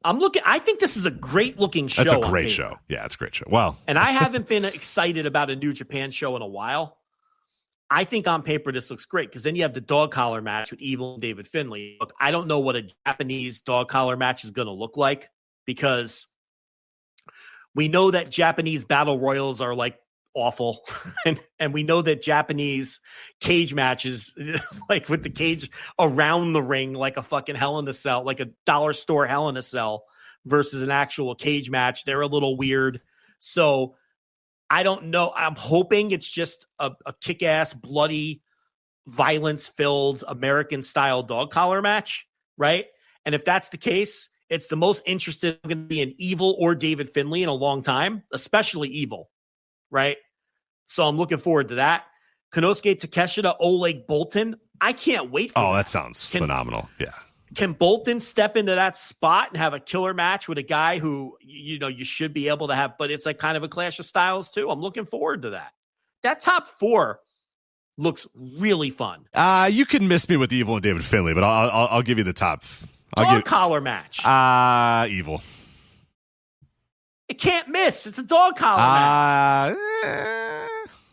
I think this is a great looking show. That's a great show. Yeah, it's a great show. Well, and I haven't been excited about a New Japan show in a while. I think on paper this looks great, because then you have the dog collar match with Evil and David Finlay. Look, I don't know what a Japanese dog collar match is going to look like, because we know that Japanese battle royals are like awful. and we know that Japanese cage matches, like with the cage around the ring, like a fucking Hell in a Cell, like a dollar store Hell in a Cell versus an actual cage match, they're a little weird. So I don't know. I'm hoping it's just a kick-ass, bloody, violence-filled American-style dog collar match, right? And if that's the case, it's the most interested I'm going to be in Evil or David Finlay in a long time, especially Evil. Right. So I'm looking forward to that. Konosuke Takeshita, Oleg Boltin. I can't wait for that sounds phenomenal. Yeah. Can Boltin step into that spot and have a killer match with a guy who, you should be able to have, but it's like kind of a clash of styles too. I'm looking forward to that. That top four looks really fun. You can miss me with Evil and David Finlay, but I'll give you the top. Dog collar match. Evil. It can't miss. It's a dog collar match.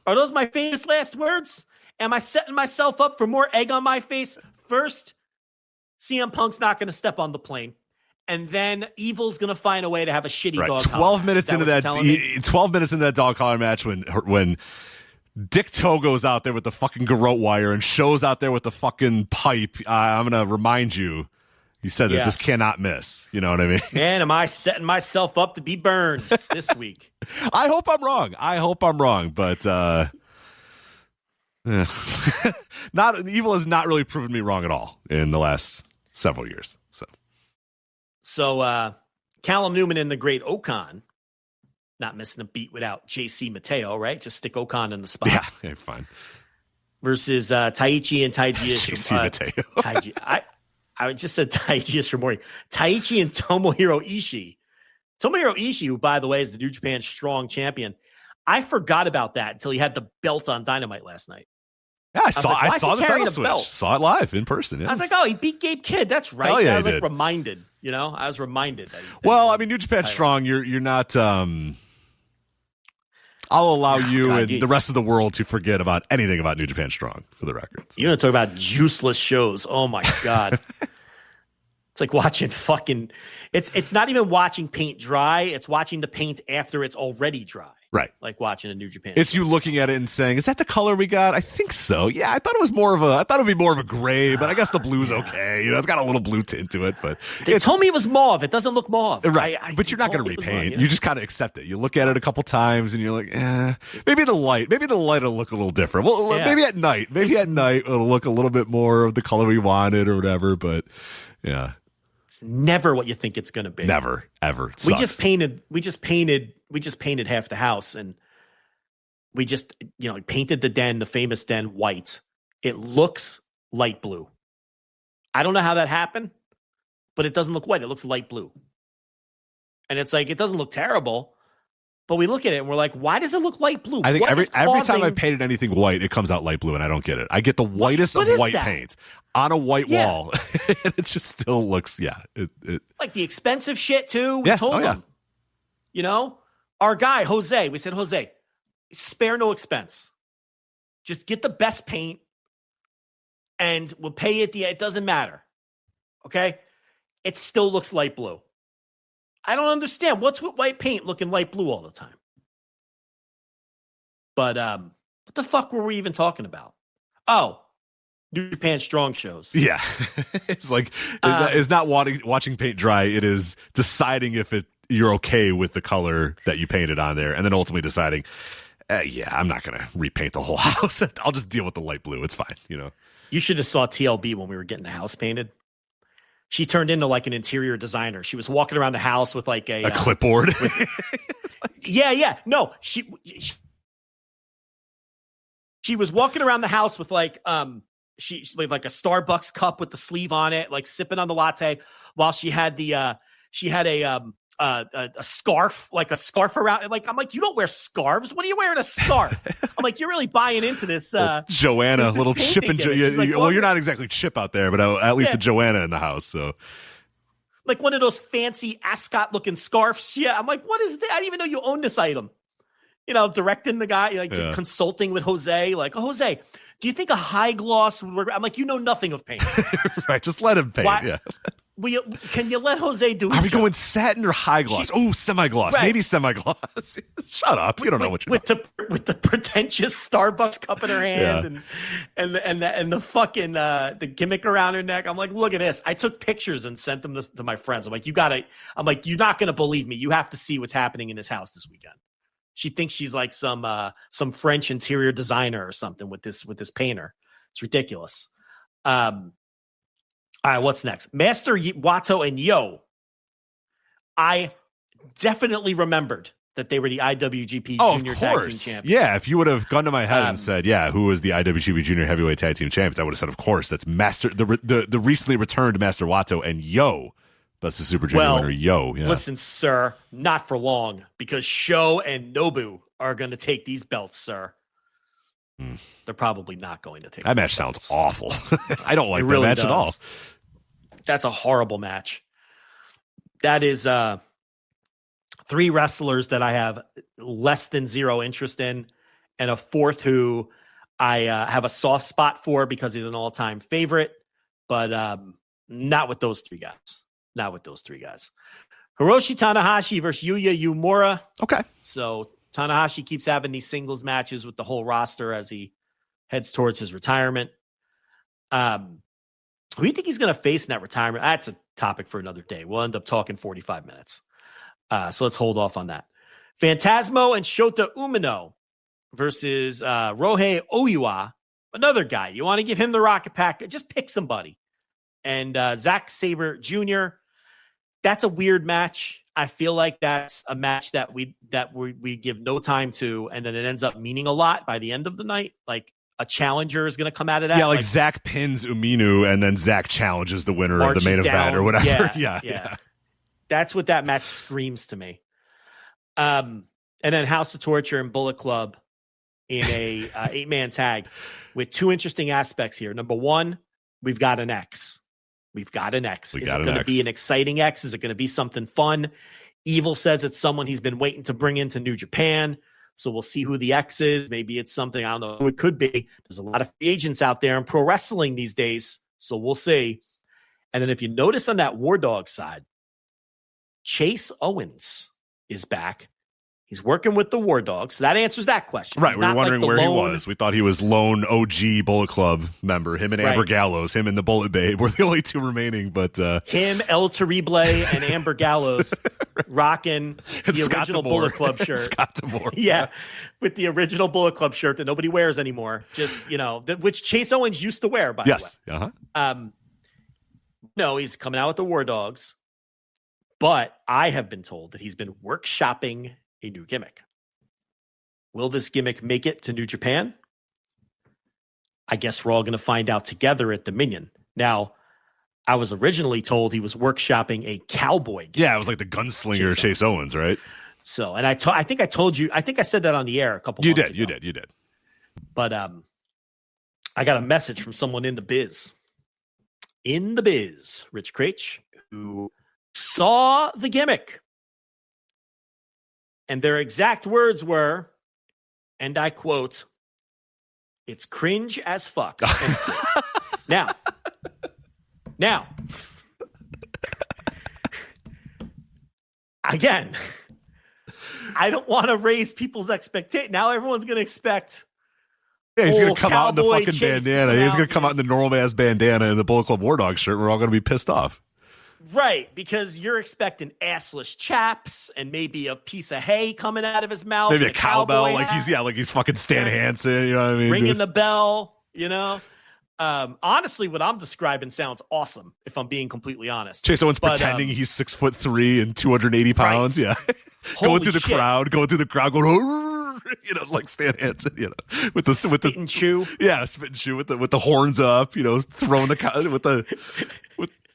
Are those my famous last words? Am I setting myself up for more egg on my face? First, CM Punk's not going to step on the plane. And then Evil's going to find a way to have a shitty dog collar 12 minutes into that 12 minutes into that dog collar match when Dick Toe goes out there with the fucking garrote wire and shows out there with the fucking pipe. I'm going to remind you, You said that this cannot miss. You know what I mean? Man, am I setting myself up to be burned this week? I hope I'm wrong. But not Evil has not really proven me wrong at all in the last several years. So Callum Newman and the Great Okan, not missing a beat without JC Mateo, right? Just stick Okan in the spot. Yeah, fine. Versus Taichi and Taiji JC Mateo. I just said Taiji Ishimori. Taichi and Tomohiro Ishii. Tomohiro Ishii, who, by the way, is the New Japan Strong Champion. I forgot about that until he had the belt on Dynamite last night. Yeah, I saw the title switch. Belt? Saw it live in person. Yes. I was like, oh, he beat Gabe Kidd. That's right. Hell yeah, I was reminded. I was reminded that. New Japan Strong. You're not. I'll allow you and the rest of the world to forget about anything about New Japan Strong, for the record. You're going to talk about useless shows. Oh, my God. It's like watching fucking – it's not even watching paint dry. It's watching the paint after it's already dry. Right. Like watching a New Japan It's show. You looking at it and saying, is that the color we got? I think so. Yeah, I thought it would be more of a gray, but I guess the blue's okay. It's got a little blue tint to it, but they told me it was mauve. It doesn't look mauve. Right. But you're not going to repaint. You just kind of accept it. You look at it a couple times and you're like, maybe the light will look a little different. Well, maybe at night it'll look a little bit more of the color we wanted or whatever, but yeah. It's never what you think it's going to be. Never, ever. We just painted half the house, and we just, painted the famous den white. It looks light blue. I don't know how that happened, but it doesn't look white. It looks light blue. And it's like, it doesn't look terrible, but we look at it and we're like, why does it look light blue? I think every time I painted anything white, it comes out light blue, and I don't get it. I get the whitest of white paint on a white wall, and it just still looks, like the expensive shit too. We Yeah. told him, our guy, Jose, we said, Jose, spare no expense. Just get the best paint and we'll pay it. It doesn't matter. Okay. It still looks light blue. I don't understand. What's with white paint looking light blue all the time? But what the fuck were we even talking about? Oh, New Japan Strong shows. Yeah. It's like, it's not watching paint dry. It is deciding if you're okay with the color that you painted on there, and then ultimately deciding, I'm not going to repaint the whole house. I'll just deal with the light blue. It's fine, You should have saw TLB when we were getting the house painted. She turned into like an interior designer. She was walking around the house with like a clipboard. Yeah. No, she was walking around the house with like like a Starbucks cup with the sleeve on it, like sipping on the latte, while she had a scarf, like a scarf around. Like, I'm like, you don't wear scarves. What are you wearing a scarf? I'm like, you're really buying into this. Joanna, this little Chip and like, you're not exactly Chip out there, but at least a Joanna in the house. So, like one of those fancy ascot looking scarves. Yeah, I'm like, what is that? I didn't even know you own this item. Directing the guy, consulting with Jose. Like, Jose, do you think a high gloss would work? I'm like, you know nothing of paint. Right, just let him paint. Yeah. Can you let Jose do it? Are we going satin or high gloss? Semi-gloss. Right. Maybe semi-gloss. Shut up. You don't know what you're doing. With the pretentious Starbucks cup in her hand and the fucking the gimmick around her neck. I'm like, look at this. I took pictures and sent them to my friends. I'm like, you're not going to believe me. You have to see what's happening in this house this weekend. She thinks she's like some French interior designer or something with this painter. It's ridiculous. All right, what's next? Master Wato and Yo. I definitely remembered that they were the IWGP Junior Tag Team Champions. Yeah, if you would have gone to my head and said, who was the IWGP Junior Heavyweight Tag Team Champions, I would have said, of course, that's the recently returned Master Wato and Yo. That's the Super Junior winner, Yo. Yeah. Listen, sir, not for long, because Sho and Nobu are going to take these belts, sir. They're probably not going to take that match. Belts. Sounds awful. I don't like that match at all. That's a horrible match. That is 3 wrestlers that I have less than 0 interest in, and a 4th who I have a soft spot for because he's an all-time favorite, but not with those 3 guys. Not with those 3 guys. Hiroshi Tanahashi versus Yuya Uemura. Okay. So Tanahashi keeps having these singles matches with the whole roster as he heads towards his retirement. Who do you think he's going to face in that retirement? That's a topic for another day. We'll end up talking 45 minutes. So let's hold off on that. Phantasmo and Shota Umino versus Rohei Oiwa, another guy. You want to give him the rocket pack? Just pick somebody. And Zack Sabre Jr., that's a weird match. I feel like that's a match that we give no time to, and then it ends up meaning a lot by the end of the night. Like a challenger is going to come out of that. Yeah, like Zack pins Umino, and then Zack challenges the winner of the main event or whatever. Yeah. That's what that match screams to me. And then House of Torture and Bullet Club in a 8-man tag with two interesting aspects here. Number one, we've got an X. Is it going to be an exciting X? Is it going to be something fun? Evil says it's someone he's been waiting to bring into New Japan. So we'll see who the X is. Maybe it's something, I don't know who it could be. There's a lot of free agents out there in pro wrestling these days. So we'll see. And then if you notice on that War Dog side, Chase Owens is back. He's working with the War Dogs. So that answers that question. Right. We were wondering where he was. We thought he was lone OG Bullet Club member. Him and Amber Gallows, him and the Bullet Babe were the only two remaining. But him, El Terrible, and Amber Gallows rocking the original Bullet Club shirt. Scott D'Amore. Yeah. With the original Bullet Club shirt that nobody wears anymore. Just, which Chase Owens used to wear, by the way. Yes. Uh-huh. No, he's coming out with the War Dogs. But I have been told that he's been workshopping a new gimmick. Will this gimmick make it to New Japan? I guess we're all going to find out together at Dominion. Now, I was originally told he was workshopping a cowboy gimmick. Yeah, it was like the gunslinger Chase Owens, right? So, and I think I told you, I think I said that on the air a couple months ago. You did. But I got a message from someone in the biz. Rich Craich, who saw the gimmick. And their exact words were, and I quote, "It's cringe as fuck." Now, again, I don't want to raise people's expectations. Now everyone's going to expect. Yeah, he's going to come out in the fucking Chase bandana. He's going to come out in the normal ass bandana and the Bullet Club War Dog shirt. We're all going to be pissed off. Right, because you're expecting assless chaps and maybe a piece of hay coming out of his mouth. Maybe a cowbell, like he's fucking Stan Hansen. You know what I mean? Ringing the bell. Honestly, what I'm describing sounds awesome. If I'm being completely honest, Chase Owens pretending he's 6'3" and 280 pounds. Right. Yeah, going through the crowd, going, like Stan Hansen. With the spit and chew. Yeah, spit and chew with the horns up. Throwing with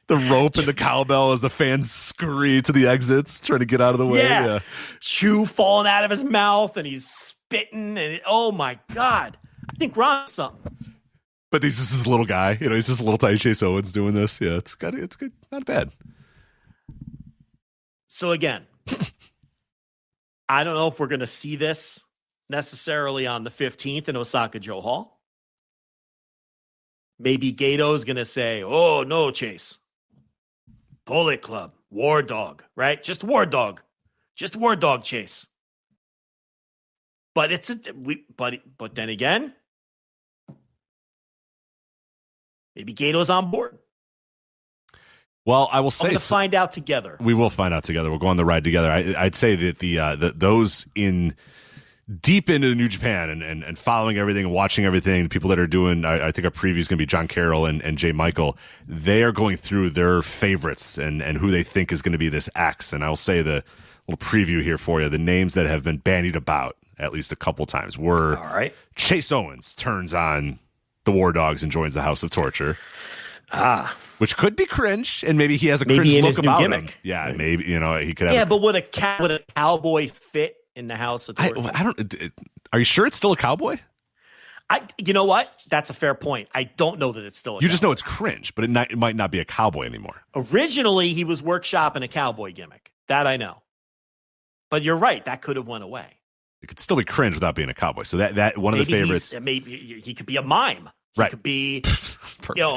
the rope and the cowbell as the fans scurry to the exits, trying to get out of the way. Yeah. Chew falling out of his mouth, and he's spitting. And oh my God, I think Ron's something. But he's just this little guy. He's just a little tiny Chase Owens doing this. Yeah, it's good, not bad. So again, I don't know if we're going to see this necessarily on the 15th in Osaka Joe Hall. Maybe Gato's going to say, "Oh no, Chase. Bullet Club, War Dog, right? Just War Dog, Chase." But but then again, maybe Gato's on board. Well, I will say, I'm going to find out together. We will find out together. We'll go on the ride together. I'd say that those in deep into New Japan and following everything and watching everything, the people that are doing, I think our preview is going to be John Carroll and Jay Michael. They are going through their favorites and who they think is going to be this X. And I'll say the little preview here for you. The names that have been bandied about at least a couple times were, all right, Chase Owens turns on the War Dogs and joins the House of Torture. Which could be cringe, and maybe he has a cringe look about him. Yeah, right. Maybe he could have. Yeah, but would a cowboy fit in the House of Torture? I don't. Are you sure it's still a cowboy? You know what? That's a fair point. I don't know that it's still. You just know it's cringe, but it might not be a cowboy anymore. Originally, he was workshopping a cowboy gimmick. That I know. But you're right. That could have went away. It could still be cringe without being a cowboy. So that one of the favorites. Maybe he could be a mime. He right. Could be. Perfect. Yeah.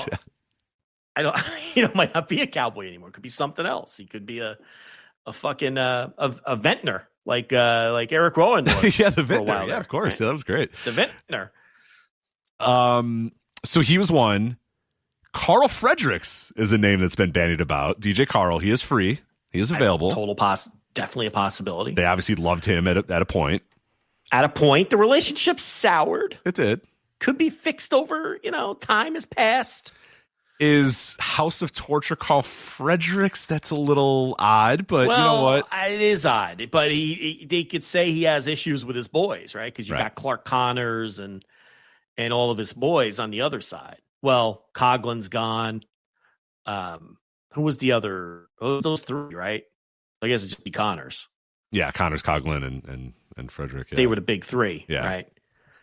I don't. Might not be a cowboy anymore. It could be something else. He could be a fucking a vintner like Eric Rowan was. Yeah, the vintner. Yeah, of course. Right? Yeah, that was great. The vintner. So he was one. Carl Fredericks is a name that's been bandied about. DJ Carl, he is free. He is available. Definitely a possibility. They obviously loved him at a point. At a point, the relationship soured. It did. Could be fixed over, time has passed. Is House of Torture Carl Fredericks? That's a little odd, but you know what? It is odd. But they could say he has issues with his boys, right? Because you got Clark Connors and all of his boys on the other side. Well, Coughlin's gone. Who was the other? Those three, right? I guess it'd just be Connors. Yeah, Connors, Coughlin, and Frederick. Yeah. They were the big three, right?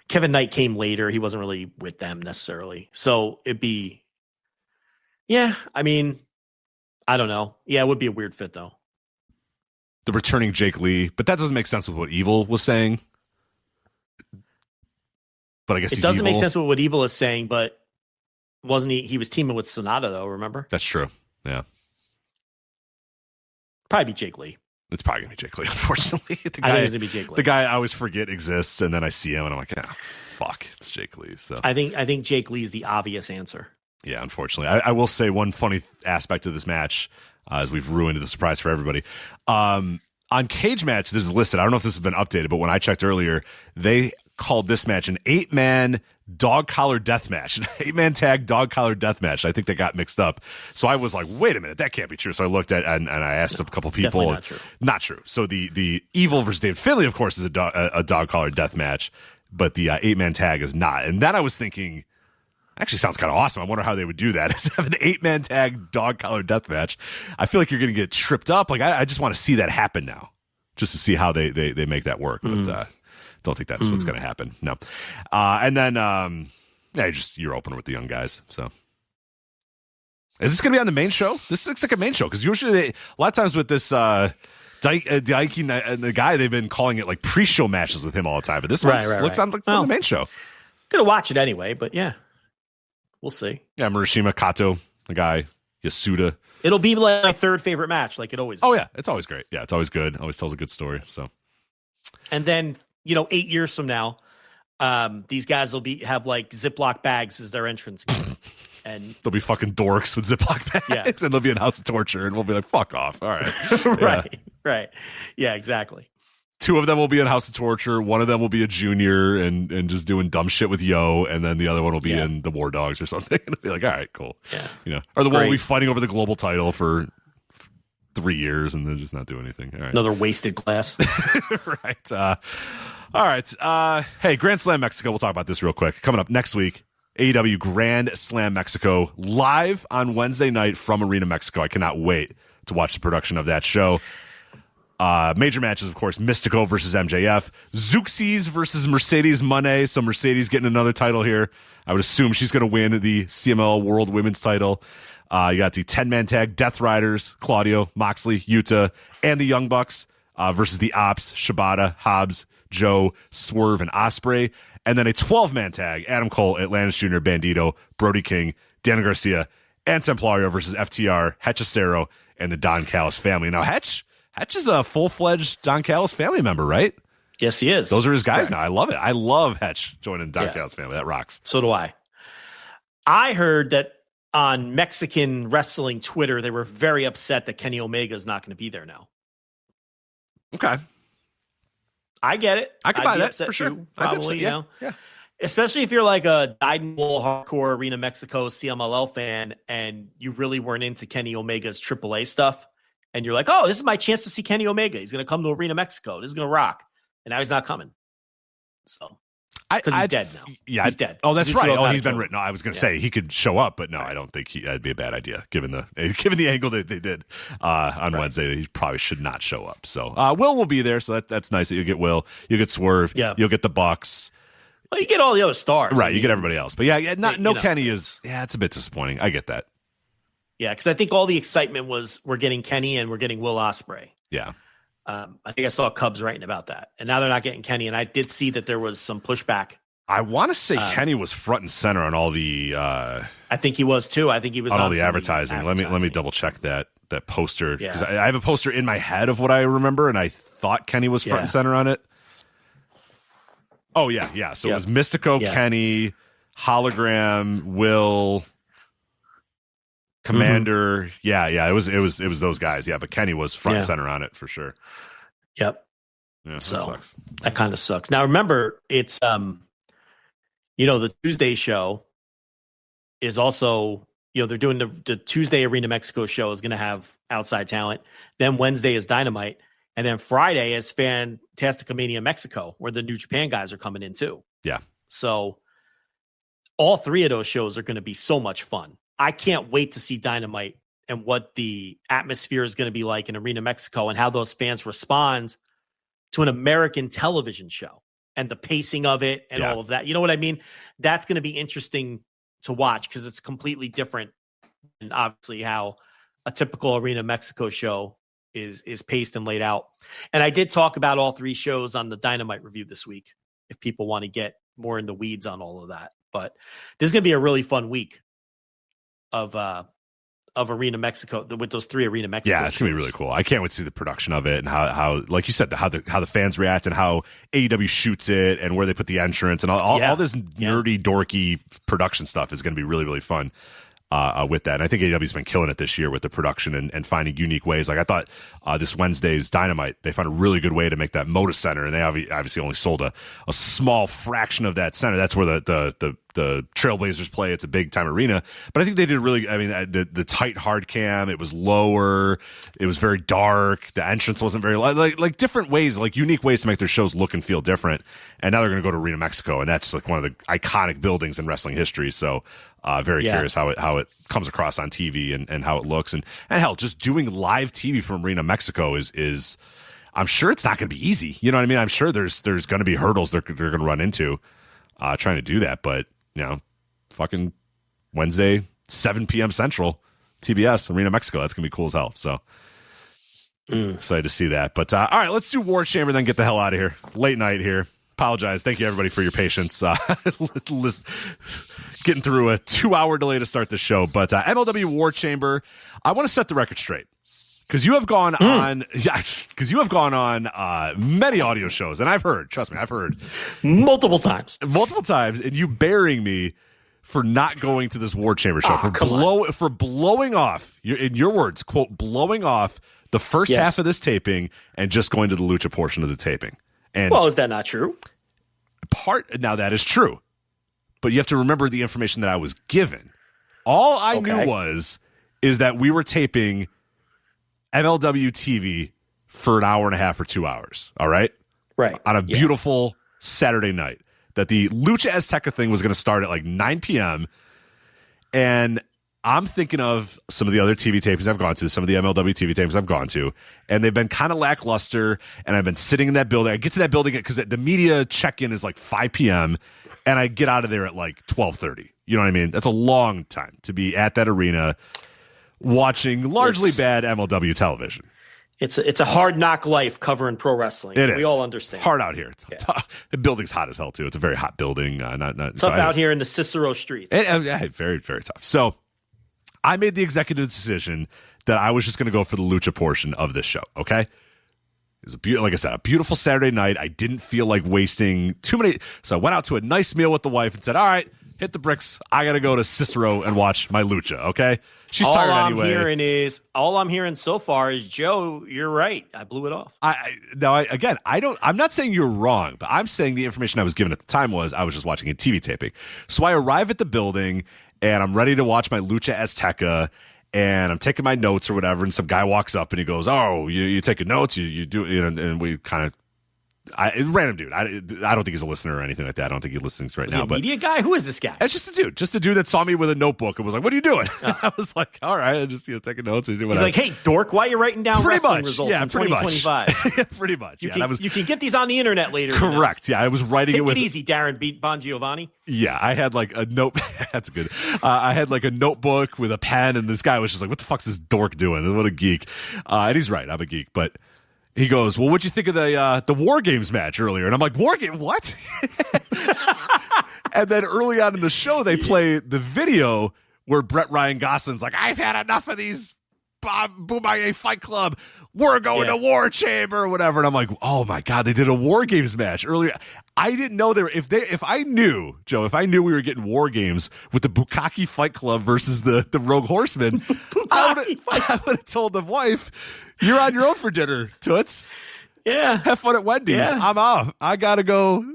Kevin Knight came later. He wasn't really with them necessarily. So it'd be, I mean, I don't know. Yeah, it would be a weird fit, though. The returning Jake Lee, but that doesn't make sense with what Evil was saying. But I guess it doesn't make sense with what Evil is saying, but wasn't he? He was teaming with Sonata, though, remember? That's true. Yeah. Probably be Jake Lee. It's probably going to be Jake Lee, unfortunately. I think it's going to be Jake Lee. The guy I always forget exists, and then I see him, and I'm like, fuck, it's Jake Lee. So I think Jake Lee is the obvious answer. Yeah, unfortunately. I will say one funny aspect of this match, as we've ruined the surprise for everybody. On Cage Match, this is listed. I don't know if this has been updated, but when I checked earlier, they called this match an 8-man dog collar death match, an 8-man tag dog collar death match. I think they got mixed up. So I was like, wait a minute, that can't be true. So I looked at and I asked a couple people. Not true. Not true. So the Evil versus Dave Finlay, of course, is a dog collar death match, but the 8-man tag is not. And then I was thinking, actually sounds kind of awesome. I wonder how they would do that. Is have an 8-man tag dog collar death match. I feel like you're going to get tripped up. Like I just want to see that happen now, just to see how they make that work. But don't think that's what's going to happen. No. And then you're opener with the young guys. So is this going to be on the main show? This looks like a main show because usually a lot of times with this Dyke and the guy, they've been calling it like pre-show matches with him all the time. But this one looks on the main show. Gonna watch it anyway, but yeah. We'll see. Yeah, Murashima, Kato, the guy, Yasuda. It'll be like my third favorite match, like it always is. Oh, yeah. It's always great. Yeah, it's always good. Always tells a good story. So, and then, 8 years from now, these guys will have like Ziploc bags as their entrance gear. And they'll be fucking dorks with Ziploc bags, and they'll be in House of Torture, and we'll be like, fuck off. All right. Right. Yeah, exactly. 2 of them will be in House of Torture. 1 of them will be a junior and just doing dumb shit with Yo, and then the other one will be in the War Dogs or something. And it'll be like, all right, cool. Yeah. Or the one will be fighting over the global title for 3 years and then just not do anything. All right. Another wasted class. Right. All right. Hey, Grand Slam Mexico. We'll talk about this real quick. Coming up next week, AEW Grand Slam Mexico live on Wednesday night from Arena Mexico. I cannot wait to watch the production of that show. Major matches, of course, Mystico versus MJF, Zeuxis versus Mercedes Moné. So Mercedes getting another title here. I would assume she's going to win the CML World Women's title. You got the 10-man tag Death Riders, Claudio, Moxley, Yuta, and the Young Bucks versus the Ops, Shibata, Hobbs, Joe, Swerve, and Ospreay. And then a 12-man tag, Adam Cole, Atlantis Jr., Bandito, Brody King, Daniel Garcia, and Templario versus FTR, Hechicero, and the Don Callis family. Now, Hetch is a full-fledged Don Callis family member, right? Yes, he is. Those are his guys now. I love it. I love Hetch joining Don Callis family. That rocks. So do I. I heard that on Mexican wrestling Twitter, they were very upset that Kenny Omega is not going to be there now. Okay. I get it. I could buy that for sure. Probably, yeah. Especially if you're like a dyed-in-the-wool hardcore Arena Mexico CMLL fan and you really weren't into Kenny Omega's AAA stuff. And you're like, oh, this is my chance to see Kenny Omega. He's going to come to Arena Mexico. This is going to rock. And now he's not coming. So, because he's dead now. Yeah, he's dead. Oh, that's right. Oh, he's been written. No, I was going to say he could show up, but no, I don't think that'd be a bad idea given the angle that they did on Wednesday. He probably should not show up. So Will be there. So that's nice that you'll get Will. You'll get Swerve. Yeah. You'll get the Bucks. Well, you get all the other stars. Right. You get everybody else. But Kenny is. Yeah, it's a bit disappointing. I get that. Yeah, because I think all the excitement was we're getting Kenny and we're getting Will Ospreay. Yeah. I think I saw Cubs writing about that. And now they're not getting Kenny. And I did see that there was some pushback. I want to say Kenny was front and center on all the I think he was too. I think he was on all the advertising. Let me double check that poster. Yeah. Because I have a poster in my head of what I remember, and I thought Kenny was front and center on it. Oh, yeah. So it was Mystico, Kenny, Hologram, Will. Commander. Yeah. It was those guys. Yeah. But Kenny was front and center on it for sure. Yep. Yeah. So that sucks. That kind of sucks. Now remember, it's the Tuesday show is also, they're doing the Tuesday Arena Mexico show is going to have outside talent. Then Wednesday is Dynamite. And then Friday is Fantastica Mania Mexico, where the New Japan guys are coming in too. Yeah. So all three of those shows are going to be so much fun. I can't wait to see Dynamite and what the atmosphere is going to be like in Arena Mexico and how those fans respond to an American television show and the pacing of it and all of that. You know what I mean? That's going to be interesting to watch because it's completely different. And obviously how a typical Arena Mexico show is paced and laid out. And I did talk about all three shows on the Dynamite review this week, if people want to get more in the weeds on all of that. But this is going to be a really fun week of Arena Mexico with those three Arena Mexico. Yeah, it's going to be really cool. I can't wait to see the production of it and how like you said, how the fans react and how AEW shoots it and where they put the entrance and all this nerdy, dorky production stuff is going to be really, really fun. With that. And I think AEW's been killing it this year with the production and finding unique ways. Like I thought this Wednesday's Dynamite, they found a really good way to make that Moda Center, and they obviously only sold a small fraction of that center. That's where the Trailblazers play. It's a big time arena, but I think they did really, I mean, the tight hard cam, it was lower, it was very dark, the entrance wasn't very like different ways, like unique ways to make their shows look and feel different. And now they're going to go to Arena Mexico, and that's like one of the iconic buildings in wrestling history. So very curious how it comes across on TV and how it looks. And hell, just doing live TV from Arena Mexico is I'm sure it's not going to be easy. You know what I mean? I'm sure there's going to be hurdles they're going to run into trying to do that. But, fucking Wednesday, 7 p.m. Central, TBS, Arena Mexico. That's going to be cool as hell. So excited to see that. But all right, let's do War Chamber, then get the hell out of here. Late night here. Apologize. Thank you, everybody, for your patience. Getting through a 2-hour delay to start the show. But MLW War Chamber, I want to set the record straight. Because you have gone on many audio shows, and I've heard multiple times, and you bearing me for not going to this War Chamber show, for blowing off, in your words, quote, blowing off the first half of this taping and just going to the Lucha portion of the taping. And well, is that not true? Now that is true, but you have to remember the information that I was given. All I knew is that we were taping MLW TV for an hour and a half or 2 hours. All right. Right. On a beautiful Saturday night, that the Lucha Azteca thing was going to start at like 9 p.m. And I'm thinking of some of the other TV tapings I've gone to, some of the MLW TV tapings I've gone to, and they've been kind of lackluster. And I've been sitting in that building. I get to that building because the media check-in is like 5 p.m. and I get out of there at like 12:30. You know what I mean? That's a long time to be at that arena watching largely bad MLW television. It's a hard knock life covering pro wrestling. It is. We all understand. Hard out here. The building's hot as hell too. It's a very hot building. Tough out here in the Cicero streets. Very, very tough. So I made the executive decision that I was just going to go for the Lucha portion of this show. Okay. It was like I said, a beautiful Saturday night. I didn't feel like wasting too many. So I went out to a nice meal with the wife and said, all right, hit the bricks. I got to go to Cicero and watch my Lucha. Okay. She's tired anyway. All I'm hearing so far is, Joe, you're right. I blew it off. I'm not saying you're wrong, but I'm saying the information I was given at the time was I was just watching a TV taping. So I arrive at the building and I'm ready to watch my Lucha Azteca and I'm taking my notes or whatever. And some guy walks up and he goes, "Oh, you taking notes? You do?" And we kind of, random dude. I don't think he's a listener or anything like that. I don't think he listens right now. But media guy? Who is this guy? It's just a dude that saw me with a notebook and was like, "What are you doing?" I was like, "All right, I'm just taking notes." He's like, "Hey, dork, why are you writing down wrestling results in 2025?" Pretty much. You can get these on the internet later. Correct. Yeah, I was writing it with. Take it easy, Darren Bongiovanni. Yeah, I had like a note. That's good. I had like a notebook with a pen, and this guy was just like, "What the fuck's this dork doing? What a geek!" And he's right. I'm a geek, but. He goes, "Well, what'd you think of the War Games match earlier?" And I'm like, "War Game? What?" And then early on in the show, they play the video where Brett Ryan Gosling's like, "I've had enough of these Boomaye Fight Club. We're going to War Chamber or whatever. And I'm like, oh my God, they did a War Games match earlier. I didn't know if I knew we were getting War Games with the Bukkake Fight Club versus the Rogue Horsemen, I would have told the wife, you're on your own for dinner, Toots. Yeah. Have fun at Wendy's. Yeah. I'm off. I got to go,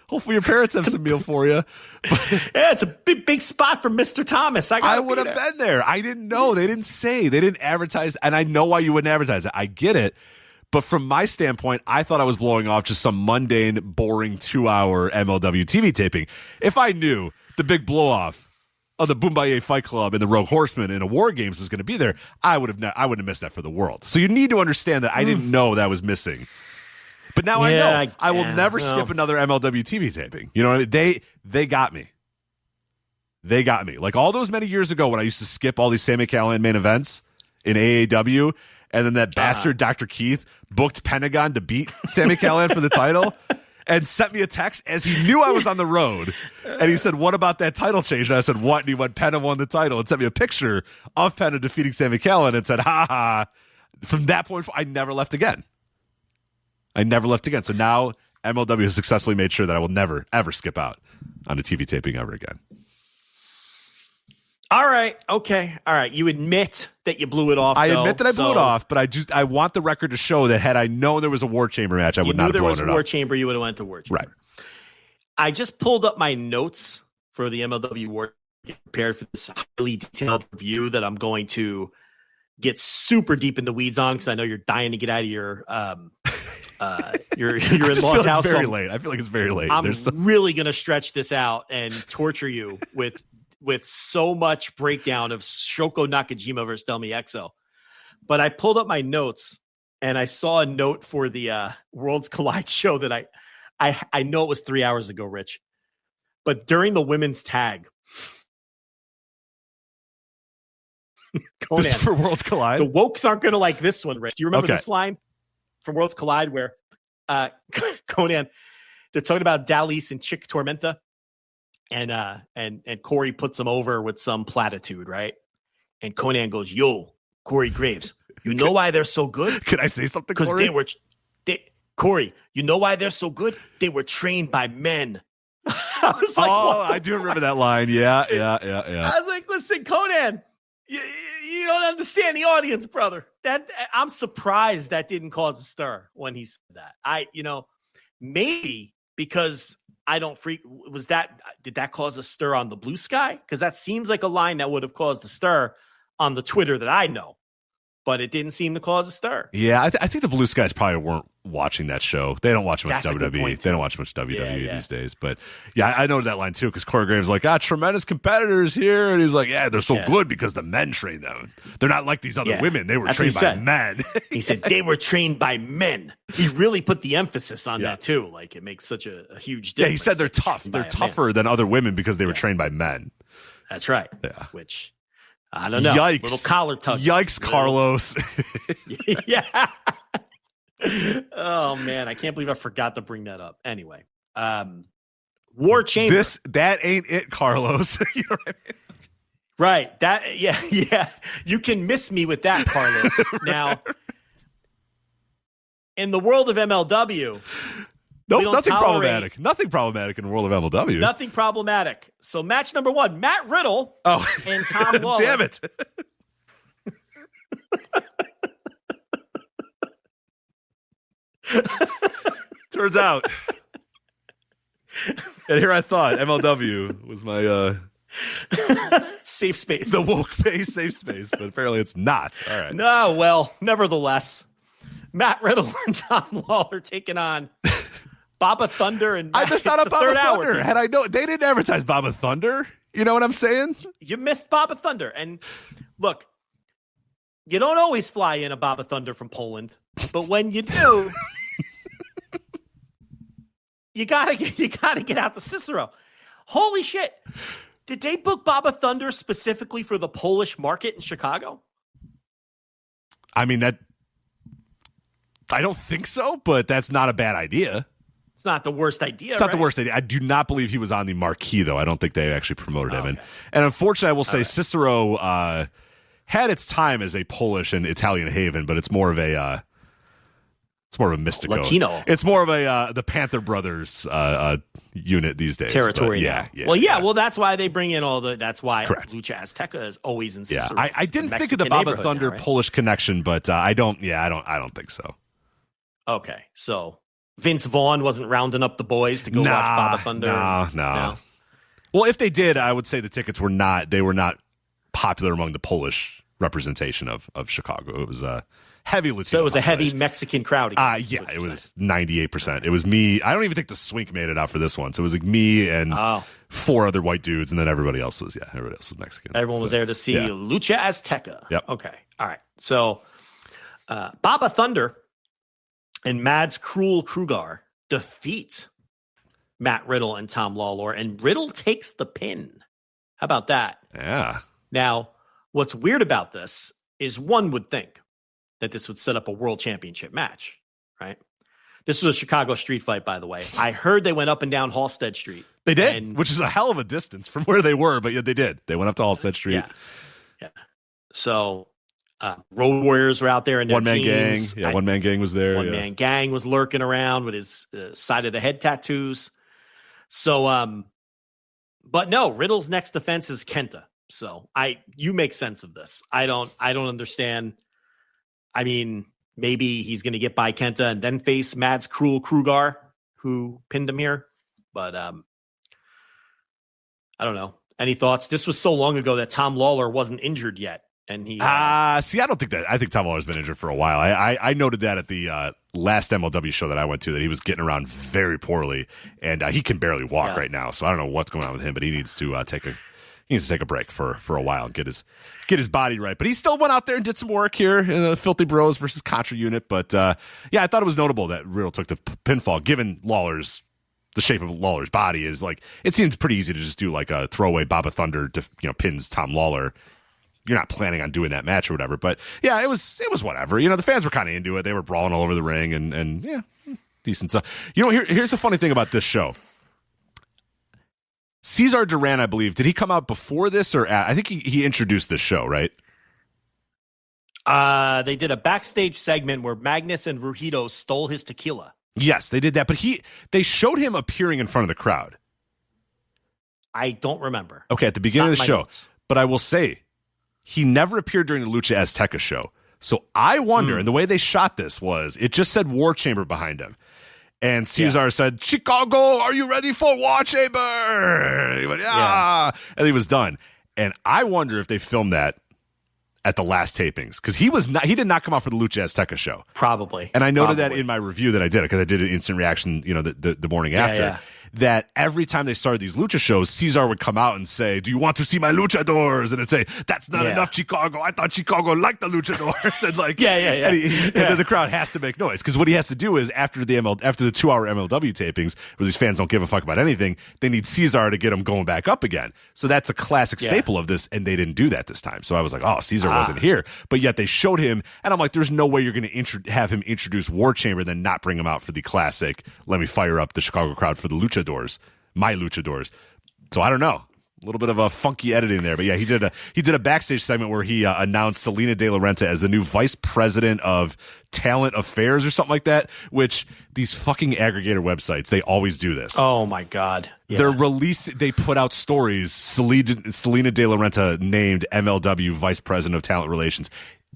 hopefully your parents have some meal for you. Yeah, it's a big spot for Mr. Thomas. I would have been there. I didn't know. They didn't advertise. And I know why you wouldn't advertise it. I get it. But from my standpoint, I thought I was blowing off just some mundane, boring 2-hour MLW TV taping. If I knew the big blow off of the Boomaye Fight Club and the Rogue Horsemen in a War Games is going to be there, I wouldn't have missed that for the world. So you need to understand that I didn't know that was missing. But now I know. I will never skip another MLW TV taping. You know what I mean? They got me. They got me. Like all those many years ago when I used to skip all these Sami Callihan main events in AAW, and then that bastard Dr. Keith booked Pentagon to beat Sami Callihan for the title and sent me a text as he knew I was on the road. And he said, what about that title change? And I said, what? And he went, Penta won the title, and sent me a picture of Penta defeating Sami Callihan and said, ha ha. From that point, I never left again. So now MLW has successfully made sure that I will never, ever skip out on a TV taping ever again. All right. Okay. All right. You admit that you blew it off. I admit that I blew it off, but I want the record to show that had I known there was a War Chamber match, I would not have blown it off. There was a War Chamber, you would have went to War Chamber. Right. I just pulled up my notes for the MLW War, prepared for this highly detailed review that I'm going to get super deep in the weeds on, because I know you're dying to get out of your in-laws house. Very late. I feel like it's very late. I'm really going to stretch this out and torture you with so much breakdown of Shoko Nakajima versus Del Exo. But I pulled up my notes and I saw a note for the Worlds Collide show that I know it was 3 hours ago, Rich. But during the women's tag, Conan, this is for Worlds Collide? The wokes aren't going to like this one, Rich. Do you remember this line from Worlds Collide where Conan, they're talking about Dallas and Chick Tormenta? And Corey puts him over with some platitude, right? And Conan goes, "Yo, Corey Graves, you know why they're so good? Can I say something? Because Corey, you know why they're so good? They were trained by men." I was like, I do remember that line. Yeah. I was like, listen, Conan, you don't understand the audience, brother. I'm surprised that didn't cause a stir when he said that. Maybe because I don't did that cause a stir on the Blue Sky? Because that seems like a line that would have caused a stir on the Twitter that I know, but it didn't seem to cause a stir. Yeah, I think the Blue Skies probably weren't watching that show. They don't watch much WWE. They don't watch much WWE these days. But yeah, I know that line too, because Corey Graves like, tremendous competitors here. And he's like, yeah, they're so good because the men train them. They're not like these other women. They were trained by men. He said they were trained by men. He really put the emphasis on that too. Like it makes such a huge difference. Yeah, he said they're tough. They're tougher than other women because they were trained by men. That's right. Yeah. Which, I don't know. Yikes. Little collar tug. Yikes, Carlos. Yeah. Oh man, I can't believe I forgot to bring that up. Anyway, War Chamber. That ain't it, Carlos. You know what I mean? Right. Yeah. You can miss me with that, Carlos. Right. Now, in the world of MLW, nothing problematic. Nothing problematic in the world of MLW. Nothing problematic. So, match number 1, Matt Riddle and Tom Lawler. Damn it. Turns out. And here I thought MLW was my safe space. The woke base safe space, but apparently it's not. All right. No, well, nevertheless, Matt Riddle and Tom Lawler taking on Baba Thunder, and I missed out on Baba Thunder. Had I known, they didn't advertise Baba Thunder. You know what I'm saying? You missed Baba Thunder. And look, you don't always fly in a Baba Thunder from Poland, but when you do, you gotta get out to Cicero. Holy shit! Did they book Baba Thunder specifically for the Polish market in Chicago? I mean, I don't think so, but that's not a bad idea. It's not the worst idea. It's not the worst idea. I do not believe he was on the marquee, though. I don't think they actually promoted him. And unfortunately, I will say Cicero had its time as a Polish and Italian haven, but it's more of a mystical Latino. It's more of a the Panther Brothers unit these days. Territory. Well, that's why they bring in all the. That's why Correct. Lucha Azteca is always in. Yeah, I didn't think of the Baba Thunder now, right? Polish connection, but I don't think so. Okay, so Vince Vaughn wasn't rounding up the boys to go watch Baba Thunder. No. Well, if they did, I would say the tickets were not popular among the Polish representation of Chicago. It was a heavy Latino. So it was a heavy population. Mexican crowd. Yeah, it was 98%. It was me. I don't even think the Swink made it out for this one. So it was like me and 4 other white dudes, and then everybody else was Mexican. Everyone was there to see Lucha Azteca. Yep. Okay. All right. So Baba Thunder and Mads Krugar defeat Matt Riddle and Tom Lawlor, and Riddle takes the pin. How about that? Yeah. Now, what's weird about this is one would think that this would set up a world championship match, right? This was a Chicago street fight, by the way. I heard they went up and down Halstead Street. They did, which is a hell of a distance from where they were, but yeah, they did. They went up to Halstead Street. Yeah. So Road Warriors were out there in their one-man gang. teams. Yeah, one-man gang was there. One-man gang was lurking around with his side of the head tattoos. So, but no, Riddle's next defense is Kenta. So you make sense of this. I don't understand. I mean, maybe he's going to get by Kenta and then face Mads Krugar, who pinned him here. But I don't know. Any thoughts? This was so long ago that Tom Lawlor wasn't injured yet. And he see, I don't think that. I think Tom Lawlor's been injured for a while. I noted that at the last MLW show that I went to, that he was getting around very poorly, and he can barely walk right now. So I don't know what's going on with him, but he needs to take a break for a while and get his body right. But he still went out there and did some work here in the Filthy Bros versus Contra unit. But I thought it was notable that Riddle took the pinfall, given the shape of Lawler's body is like, it seems pretty easy to just do like a throwaway Baba Thunder pins Tom Lawlor. You're not planning on doing that match or whatever, but yeah, it was whatever. The fans were kind of into it. They were brawling all over the ring and yeah, decent stuff. Here's the funny thing about this show. Cesar Duran, I believe, did he come out before this or I think he introduced this show, right? They did a backstage segment where Magnus and Rujito stole his tequila. Yes, they did that, but they showed him appearing in front of the crowd. I don't remember. Okay, at the beginning of the show. Notes. But I will say, he never appeared during the Lucha Azteca show. So I wonder, and the way they shot this was, it just said War Chamber behind him. And Cesar said, "Chicago, are you ready for War Chamber?" And he went, yeah. And he was done. And I wonder if they filmed that at the last tapings, because he did not come out for the Lucha Azteca show. Probably. And I noted that in my review that I did, because I did an instant reaction, the morning after. That every time they started these lucha shows, Cesar would come out and say, "Do you want to see my luchadors?" And it'd say, "That's not enough, Chicago. I thought Chicago liked the luchadors." And like, and then the crowd has to make noise, because what he has to do is after the 2-hour MLW tapings, where these fans don't give a fuck about anything, they need Cesar to get them going back up again. So that's a classic staple of this, and they didn't do that this time. So I was like, oh, Cesar wasn't here, but yet they showed him, and I'm like, there's no way you're going to have him introduce War Chamber, then not bring him out for the classic. Let me fire up the Chicago crowd for the luchadors. My luchadors. So I don't know. A little bit of a funky editing there, but yeah, he did a backstage segment where he announced Selena De La Renta as the new vice president of talent affairs or something like that. Which these fucking aggregator websites, they always do this. Oh my god! Yeah. They put out stories. Selena De La Renta named MLW vice president of talent relations.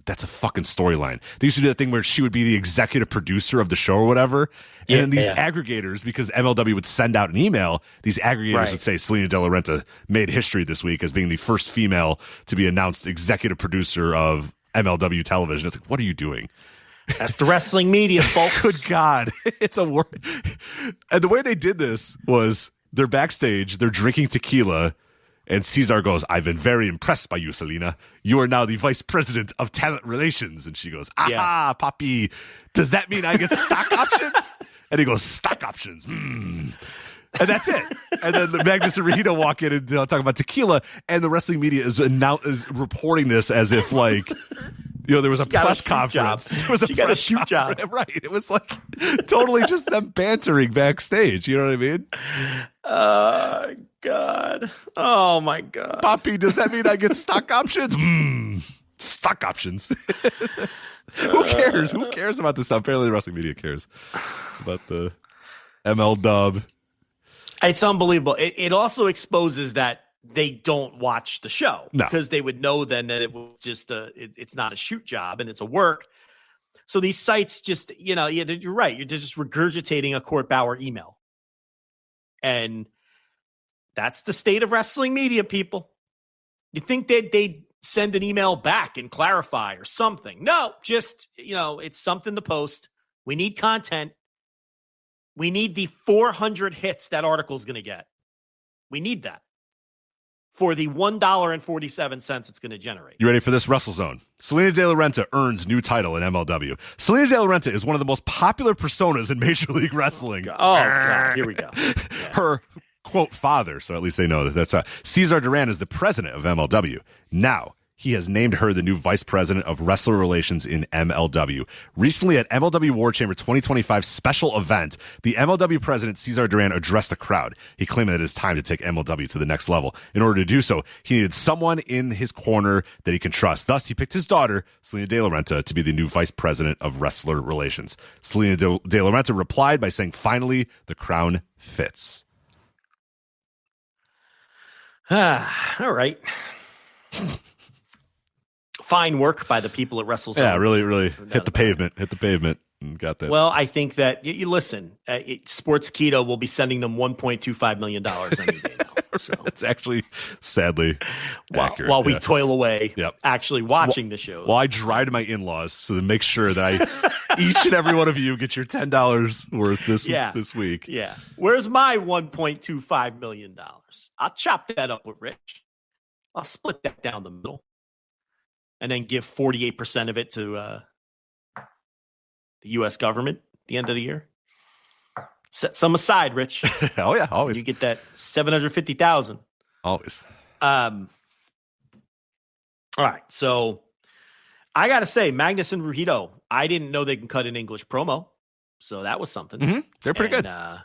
That's a fucking storyline. They used to do that thing where she would be the executive producer of the show or whatever. And then these aggregators, because MLW would send out an email, these aggregators would say Selena De La Renta made history this week as being the first female to be announced executive producer of MLW television. It's like, what are you doing? That's the wrestling media, folks. Good God. It's a word. And the way they did this was they're backstage, they're drinking tequila, and Cesar goes, "I've been very impressed by you, Selena. You are now the vice president of talent relations." And she goes, "Aha, Papi, does that mean I get stock options?" And he goes, "Stock options. And that's it. And then the Magnus and Rujito walk in and talk about tequila, and the wrestling media is reporting this as if like, there was a press conference. There was a shoot job. Right. It was like totally just them bantering backstage. You know what I mean? God. Oh my God. Papi, does that mean I get stock options? stock options. Who cares? Who cares about this stuff? Apparently the wrestling media cares about the MLW. It's unbelievable. It also exposes that they don't watch the show because they would know then that it was just it's not a shoot job and it's a work. So these sites just, you're right. You're just regurgitating a Court Bauer email. And that's the state of wrestling media, people. You think that they'd send an email back and clarify or something? No, just, it's something to post. We need content. We need the 400 hits that article is going to get. We need that for the $1.47 it's going to generate. You ready for this? WrestleZone. Selena De La Renta earns new title in MLW. Selena De La Renta is one of the most popular personas in Major League Wrestling. Oh, God. Here we go. Yeah. Her, quote, father, so at least they know that's Cesar Duran is the president of MLW. Now, he has named her the new vice president of wrestler relations in MLW. Recently at MLW War Chamber 2025 special event, the MLW president Cesar Duran addressed the crowd. He claimed that it is time to take MLW to the next level. In order to do so, he needed someone in his corner that he can trust. Thus, he picked his daughter, Selena De La Renta, to be the new vice president of wrestler relations. Selena De La Renta replied by saying, "Finally, the crown fits." All right. Fine work by the people at WrestleZone. Yeah, really hit the pavement and got that. Well, I think that you listen, Sports Keto will be sending them $1.25 million any day now. So it's actually sadly accurate. While we toil away actually watching the shows. Well, I drive to my in-laws so to make sure that each and every one of you get your $10 worth this week. Yeah. Where's my $1.25 million? I'll chop that up with Rich. I'll split that down the middle. And then give 48% of it to the U.S. government at the end of the year. Set some aside, Rich. Oh yeah, always. You get that $750,000. Always. All right, so I got to say, Magnus and Rujito, I didn't know they can cut an English promo, so that was something. Mm-hmm. They're pretty good. Yeah,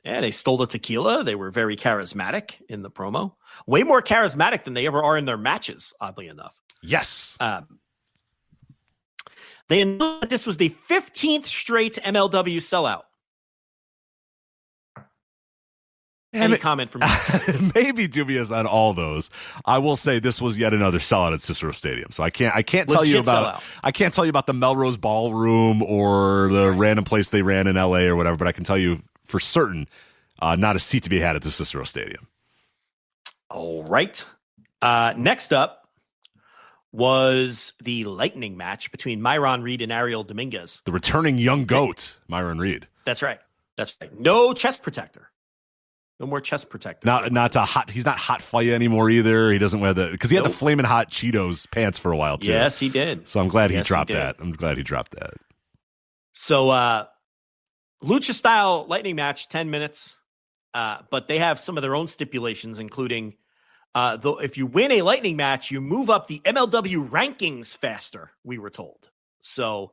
they stole the tequila. They were very charismatic in the promo. Way more charismatic than they ever are in their matches, oddly enough. Yes. They announced that this was the 15th straight MLW sellout. Any comment from you? Maybe dubious on all those. I will say this was yet another sellout at Cicero Stadium. So I can't tell you about the Melrose Ballroom or the random place they ran in LA or whatever, but I can tell you for certain not a seat to be had at the Cicero Stadium. All right. Next up was the lightning match between Myron Reed and Ariel Dominguez. The returning young goat, Myron Reed. That's right. No chest protector. No more chest protector. He's not hot fire anymore either. He doesn't wear because he had the flaming hot Cheetos pants for a while too. Yes, he did. So I'm glad he dropped that. So lucha style lightning match, 10 minutes. But they have some of their own stipulations, including though if you win a lightning match, you move up the MLW rankings faster, we were told. So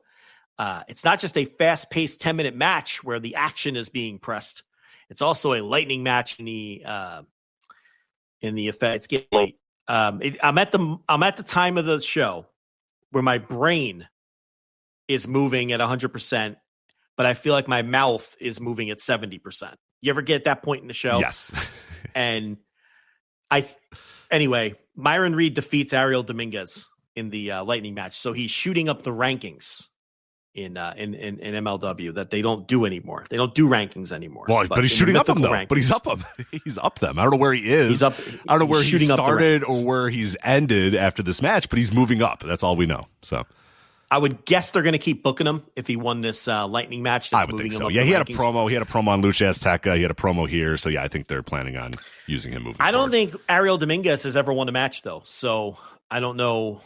it's not just a fast-paced 10-minute match where the action is being pressed. It's also a lightning match in the effect. It's getting late. I'm at the time of the show where my brain is moving at 100%, but I feel like my mouth is moving at 70%. You ever get at that point in the show? Yes. And anyway, Myron Reed defeats Ariel Dominguez in the lightning match. So he's shooting up the rankings in MLW that they don't do anymore. They don't do rankings anymore. Well, but he's shooting up them though. Rankings, but he's up them. He's up them. I don't know where he is. He's up. I don't know where he started or where he's ended after this match, but he's moving up. That's all we know. So I would guess they're going to keep booking him if he won this lightning match. That's I would think so. Yeah, he had a promo. He had a promo on Lucha Azteca. He had a promo here. So yeah, I think they're planning on using him moving forward. I don't think Ariel Dominguez has ever won a match though. So I don't know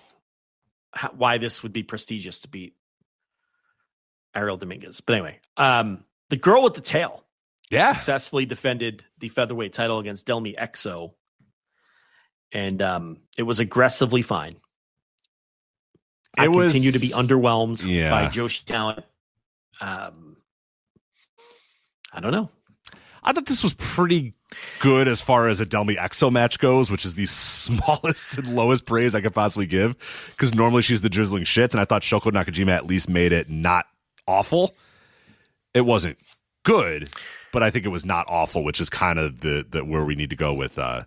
why this would be prestigious to beat Ariel Dominguez. But anyway, the girl with the tail successfully defended the featherweight title against Delmi Exo. And it was aggressively fine. I continue to be underwhelmed by Joshi talent. I don't know. I thought this was pretty good as far as a Delmy Exo match goes, which is the smallest and lowest praise I could possibly give, because normally she's the drizzling shits, and I thought Shoko Nakajima at least made it not awful. It wasn't good, but I think it was not awful, which is kind of the where we need to go with Delmy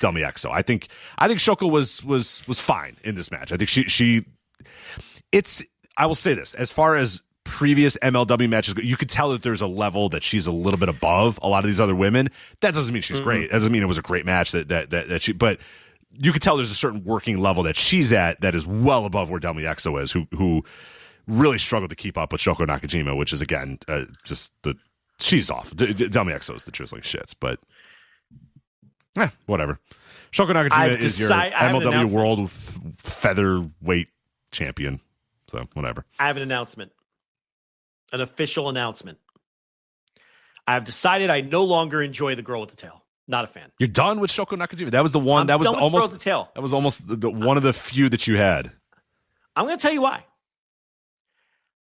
Exo. I think Shoko was fine in this match. I think I will say this, as far as previous MLW matches, you could tell that there's a level that she's a little bit above a lot of these other women. That doesn't mean she's great. That doesn't mean it was a great match that she, but you could tell there's a certain working level that she's at that is well above where Delmy Exo is, who really struggled to keep up with Shoko Nakajima, which is again she's off. Delmy Exo is the drizzling shits, but whatever. Shoko Nakajima is your MLW World Featherweight Champion. So whatever. I have an announcement. An official announcement. I have decided I no longer enjoy the girl with the tail. Not a fan. You're done with Shoko Nakajima. That was the one. That was almost the tail. That was almost one of the few that you had. I'm going to tell you why.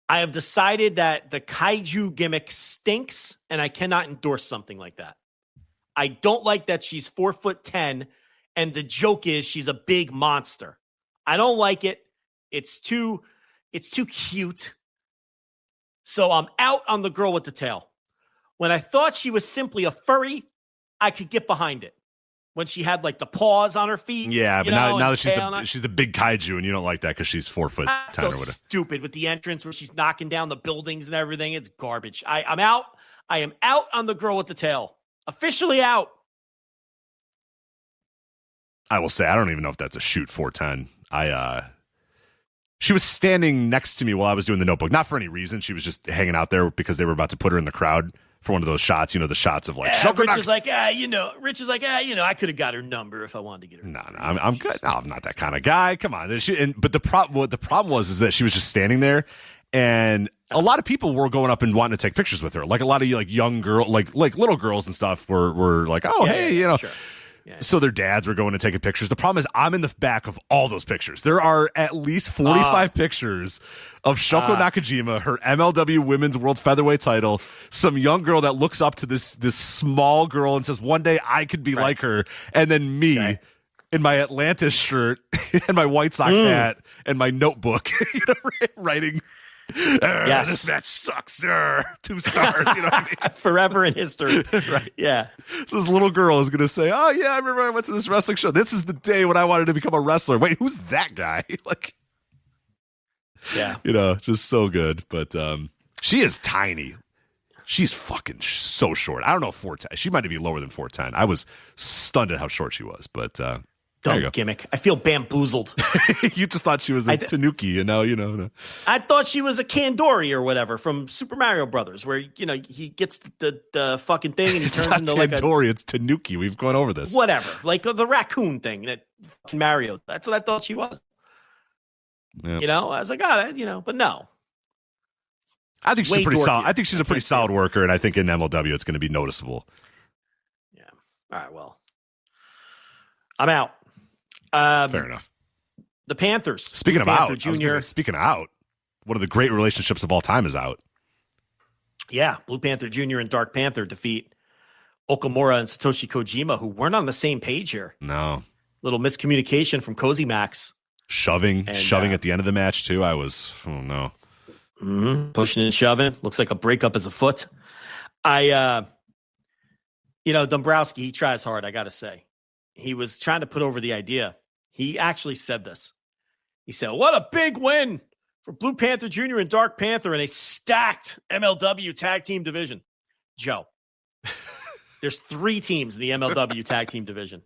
I have decided that the kaiju gimmick stinks, and I cannot endorse something like that. I don't like that she's 4'10", and the joke is she's a big monster. I don't like it. It's too cute. So I'm out on the girl with the tail. When I thought she was simply a furry, I could get behind it. When she had like the paws on her feet. Yeah, but now that she's the big kaiju, and you don't like that because she's 4'10" or whatever. Stupid with the entrance where she's knocking down the buildings and everything. It's garbage. I'm out. I am out on the girl with the tail. Officially out. I will say, I don't even know if that's a shoot 4'10". She was standing next to me while I was doing the Notebook. Not for any reason. She was just hanging out there because they were about to put her in the crowd for one of those shots. You know, the shots of like... Rich is like, I could have got her number if I wanted to get her. No, I'm good. No, I'm not that kind of guy. Come on. But the problem was that she was just standing there, and a lot of people were going up and wanting to take pictures with her. Like a lot of young girl, like little girls and stuff were like, oh, yeah, hey, Sure. Yeah. So their dads were going and taking pictures. The problem is I'm in the back of all those pictures. There are at least 45 pictures of Shoko Nakajima, her MLW Women's World Featherweight title, some young girl that looks up to this small girl and says, one day I could be like her. And then me in my Atlantis shirt and my White Sox hat and my Notebook, writing... yes. This match sucks. 2 stars. You know what I mean? Forever in history. Right. Yeah. So this little girl is going to say, oh, yeah, I remember I went to this wrestling show. This is the day when I wanted to become a wrestler. Wait, who's that guy? Just so good. But she is tiny. She's fucking so short. I don't know, 4'10". She might be lower than 4'10". I was stunned at how short she was. But dumb gimmick. I feel bamboozled. You just thought she was a Tanuki, and now you know. No. I thought she was a Kandori or whatever from Super Mario Brothers, where he gets the fucking thing and he turns into like Kandori. It's Tanuki. We've gone over this. Whatever, like the raccoon thing that fucking Mario. That's what I thought she was. Yep. I was like, but no. I think she's pretty solid. I think she's a pretty solid worker, and I think in MLW it's going to be noticeable. Yeah. All right. Well, I'm out. Fair enough. The Panthers. Speaking of out, one of the great relationships of all time is out. Yeah, Blue Panther Jr. and Dark Panther defeat Okamura and Satoshi Kojima, who weren't on the same page here. No. Little miscommunication from Cozy Max. Shoving at the end of the match, too. I was, no. Pushing and shoving. Looks like a breakup is afoot. Dombrowski, he tries hard, I got to say. He was trying to put over the idea. He actually said this. He said, what a big win for Blue Panther Jr. and Dark Panther in a stacked MLW tag team division. Joe, there's 3 teams in the MLW tag team division.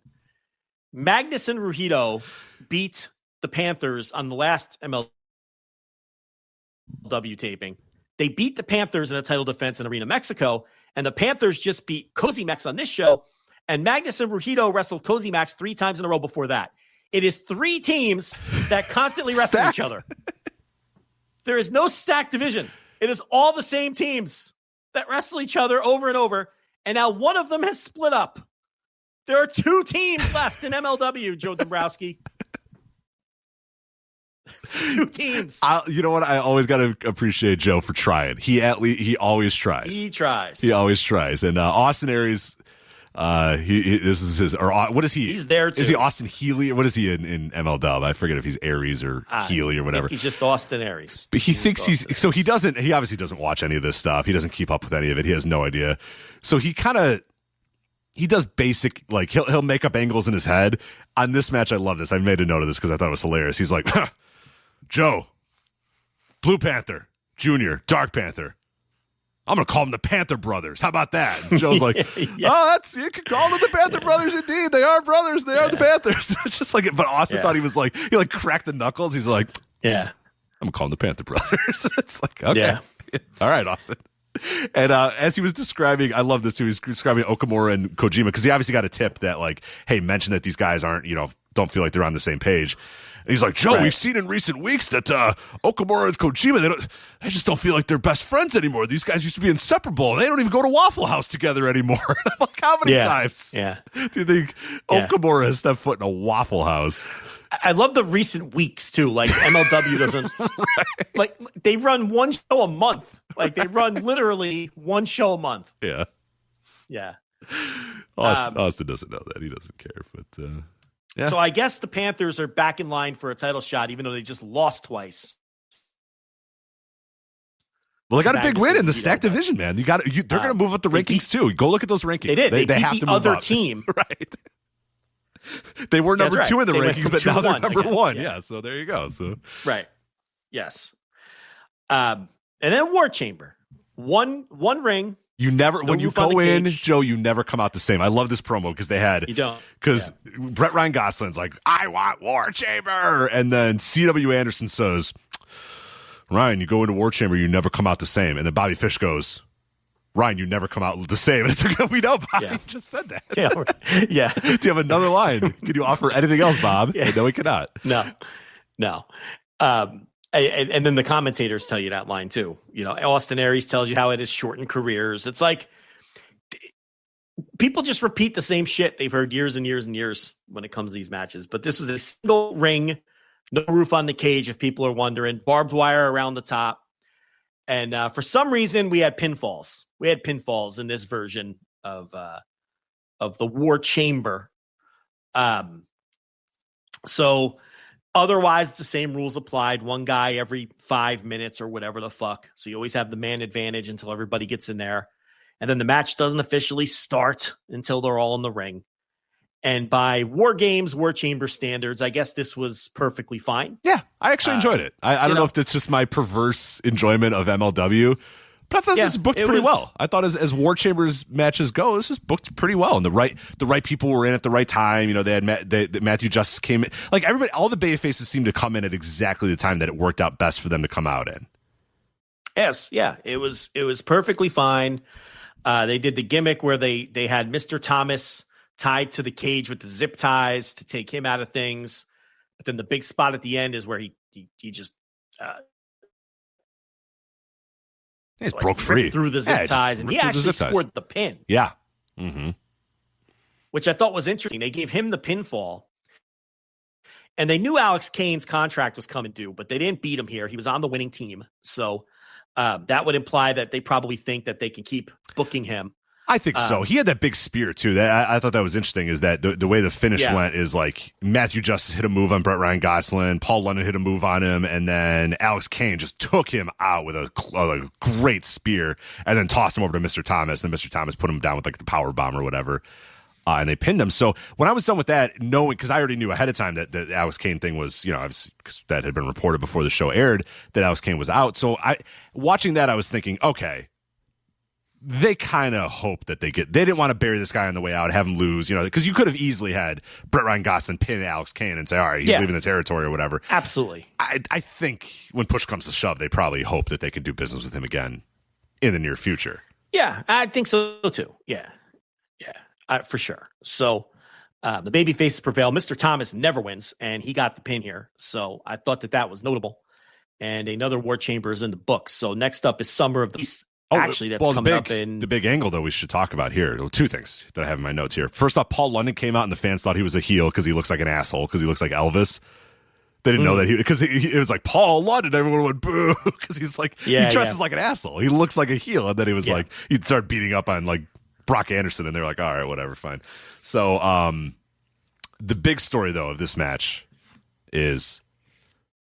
Magnus and Ruhito beat the Panthers on the last MLW taping. They beat the Panthers in a title defense in Arena Mexico, and the Panthers just beat Cozy Max on this show. And Magnus and Ruhito wrestled Cozy Max 3 times in a row before that. It is 3 teams that constantly wrestle each other. There is no stacked division. It is all the same teams that wrestle each other over and over. And now one of them has split up. There are 2 teams left in MLW, Joe Dombrowski. 2 teams. You know what? I always got to appreciate Joe for trying. He always tries. He tries. He always tries. And Austin Aries, this is his, or what is he? He's there too. Is he Austin Healy? Or what is he in MLW? I forget if he's Aries or Healy or whatever. He's just Austin Aries. But he thinks he obviously doesn't watch any of this stuff. He doesn't keep up with any of it. He has no idea. So he does basic, like he'll make up angles in his head. On this match, I love this. I made a note of this because I thought it was hilarious. He's like, Joe, Blue Panther, Junior, Dark Panther. I'm going to call them the Panther Brothers. How about that? And Joe's like, you can call them the Panther Brothers indeed. They are brothers. They are the Panthers. It's just like, but Austin thought he was like, he like cracked the knuckles. He's like, I'm going to call them the Panther Brothers. It's like, okay. All right, Austin. And as he was describing, I love this too. He's describing Okamura and Kojima because he obviously got a tip that like, hey, mention that these guys aren't, don't feel like they're on the same page. And he's like, Joe, we've seen in recent weeks that Okamura and Kojima, they just don't feel like they're best friends anymore. These guys used to be inseparable. They don't even go to Waffle House together anymore. I'm like, how many times do you think Okamura has stepped foot in a Waffle House? I love the recent weeks too. Like MLW doesn't like they run one show a month. Like they run literally one show a month. Yeah. Austin doesn't know that. He doesn't care. But so I guess the Panthers are back in line for a title shot, even though they just lost twice. Well, they got a big win in the stacked division, man. They're going to move up the rankings too. Go look at those rankings. They did. They beat have the to move other up. team. Right. They were number 2 in the rankings, but now they're number 1. Yeah. So there you go. So right. Yes. And then War Chamber. One ring. You never, when you go in, Joe, you never come out the same. I love this promo because they had, you don't, because Brett Ryan Gosling's like, I want War Chamber. And then C.W. Anderson says, Ryan, you go into War Chamber, you never come out the same. And then Bobby Fish goes, Ryan, you never come out the same. And it's like, we know Bobby just said that. Yeah. Do you have another line? Can you offer anything else, Bob? Yeah. No, we cannot. No. And then the commentators tell you that line too. Austin Aries tells you how it has shortened careers. It's like people just repeat the same shit they've heard years and years and years when it comes to these matches. But this was a single ring, no roof on the cage, if people are wondering. Barbed wire around the top. And for some reason, we had pinfalls. We had pinfalls in this version of the War Chamber. So otherwise, the same rules applied. One guy every 5 minutes or whatever the fuck. So you always have the man advantage until everybody gets in there. And then the match doesn't officially start until they're all in the ring. And by War Games, War Chamber standards, I guess this was perfectly fine. Yeah, I actually enjoyed it. I don't know if it's just my perverse enjoyment of MLW, but I thought this is booked pretty well. I thought as War Chambers matches go, this is booked pretty well. And the right people were in at the right time. They had Matthew Justice came in. Like everybody, all the babyfaces seemed to come in at exactly the time that it worked out best for them to come out in. Yes, yeah, it was perfectly fine. They did the gimmick where they had Mr. Thomas tied to the cage with the zip ties to take him out of things. But then the big spot at the end is where he just broke free through the zip ties, and he actually scored the pin. Yeah. Mm-hmm. Which I thought was interesting. They gave him the pinfall, and they knew Alex Kane's contract was coming due, but they didn't beat him here. He was on the winning team. So that would imply that they probably think that they can keep booking him. I think so. He had that big spear too. I thought that was interesting. Is that the way the finish went is like Matthew Justice hit a move on Brett Ryan Gosling, Paul London hit a move on him, and then Alex Kane just took him out with a great spear, and then tossed him over to Mr. Thomas, and Mr. Thomas put him down with like the power bomb or whatever, and they pinned him. So when I was done with that, knowing, because I already knew ahead of time that the Alex Kane thing was, cause that had been reported before the show aired that Alex Kane was out. So watching that, I was thinking, okay, they kind of hope that they didn't want to bury this guy on the way out, have him lose, because you could have easily had Brett Ryan Gosling pin Alex Kane and say, all right, he's leaving the territory or whatever. Absolutely. I think when push comes to shove, they probably hope that they can do business with him again in the near future. Yeah, I think so too. Yeah, for sure. So the baby faces prevail. Mr. Thomas never wins, and he got the pin here. So I thought that was notable. And another War Chamber is in the books. So next up is Summer of the Beast. Actually, that's coming up in the big angle that we should talk about here. Well, two things that I have in my notes here. First off, Paul London came out and the fans thought he was a heel because he looks like an asshole, because he looks like Elvis. They didn't know that because it was like Paul London. Everyone went boo because he's like he dresses like an asshole. He looks like a heel, and then he was like he'd start beating up on like Brock Anderson, and they're like, all right, whatever, fine. So the big story though of this match is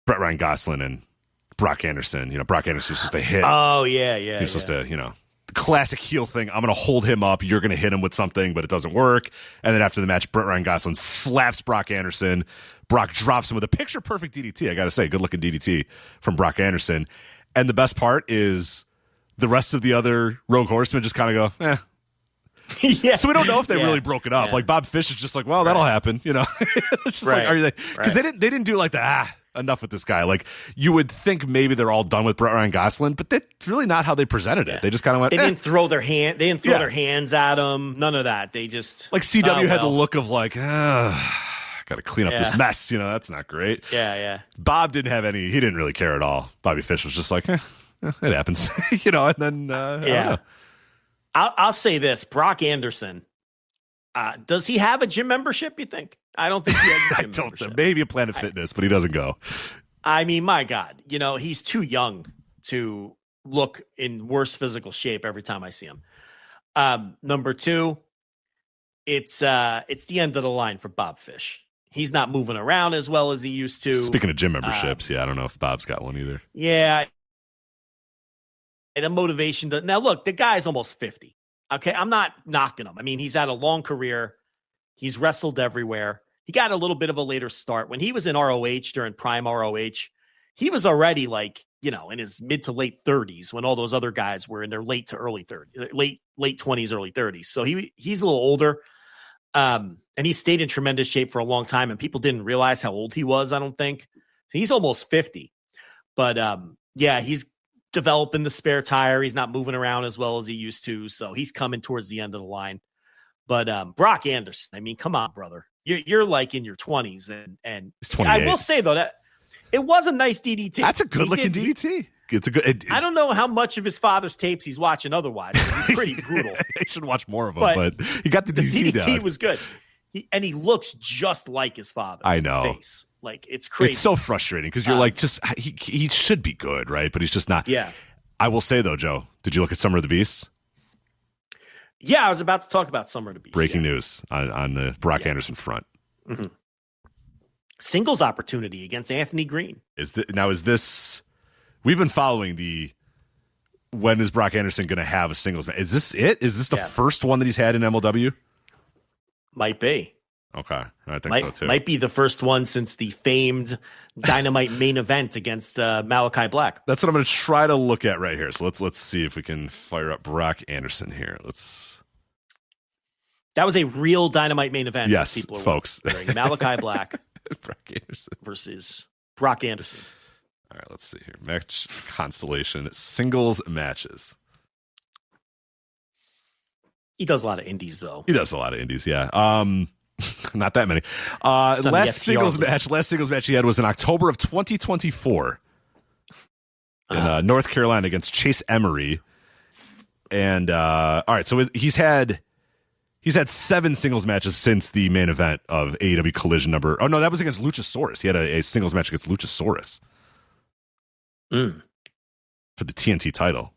Brett Ryan Gosselin and Brock Anderson. Brock Anderson was supposed to hit. Oh yeah. He was supposed to the classic heel thing. I'm going to hold him up. You're going to hit him with something, but it doesn't work. And then after the match, Brett Ryan Gosselin slaps Brock Anderson. Brock drops him with a picture-perfect DDT. I got to say, good-looking DDT from Brock Anderson. And the best part is the rest of the other Rogue Horsemen just kind of go, eh. Yeah. So we don't know if they really broke it up. Like Bob Fish is just like, well, that'll happen. It's just like, are they? Because they didn't do like the enough with this guy. Like you would think maybe they're all done with Brett Ryan Gosselin, but that's really not how they presented it. They just kind of went. They didn't throw their hand. They didn't throw their hands at him. None of that. They just like CW had the look of like, got to clean up this mess. That's not great. Yeah. Bob didn't have any. He didn't really care at all. Bobby Fish was just like, it happens. And then I'll say this: Brock Anderson. Does he have a gym membership, you think? I don't think he has a gym membership. Maybe a Planet Fitness, but he doesn't go. I mean, my God, he's too young to look in worse physical shape every time I see him. Number two, it's the end of the line for Bob Fish. He's not moving around as well as he used to. Speaking of gym memberships, I don't know if Bob's got one either. Yeah. The motivation. Now, look, the guy's almost 50. Okay, I'm not knocking him. I mean, he's had a long career. He's wrestled everywhere. He got a little bit of a later start. When he was in ROH during prime ROH, he was already like, in his mid to late 30s when all those other guys were in their late to early 30s, late 20s, early 30s. So he's a little older. And he stayed in tremendous shape for a long time, and people didn't realize how old he was, I don't think. He's almost 50. But he's developing the spare tire. He's not moving around as well as he used to. So he's coming towards the end of the line. But Brock Anderson, I mean, come on, brother. You're like in your 20s. And I will say, though, that it was a nice DDT. That's a good-looking DDT. It's a good. I don't know how much of his father's tapes he's watching otherwise. He's pretty brutal. He should watch more of them, but he got the DDT down. The DDT was good. He looks just like his father. I know. Face. Like, it's crazy. It's so frustrating because you're like, just he should be good, right? But he's just not. Yeah. I will say, though, Joe, did you look at Summer of the Beasts? Yeah, I was about to talk about Summer of the Beasts. Breaking news on the Brock Anderson front. Mm-hmm. Singles opportunity against Anthony Green. Is this? We've been following when is Brock Anderson going to have a singles match? Is this it? Is this the first one that he's had in MLW? Might be. Okay, I think so too. Might be the first one since the famed Dynamite main event against Malachi Black. That's what I'm going to try to look at right here. So let's see if we can fire up Brock Anderson here. That was a real Dynamite main event. Yes, people are folks. Malachi Black Brock Anderson versus Brock Anderson. All right, let's see here. Match constellation singles matches. He does a lot of indies, though. He does a lot of indies, yeah. Not that many. Last singles match he had was in October of 2024 in North Carolina against Chase Emery. And all right, so he's had 7 singles matches since the main event of AEW Collision number. Oh no, that was against Luchasaurus. He had a singles match against Luchasaurus for the TNT title.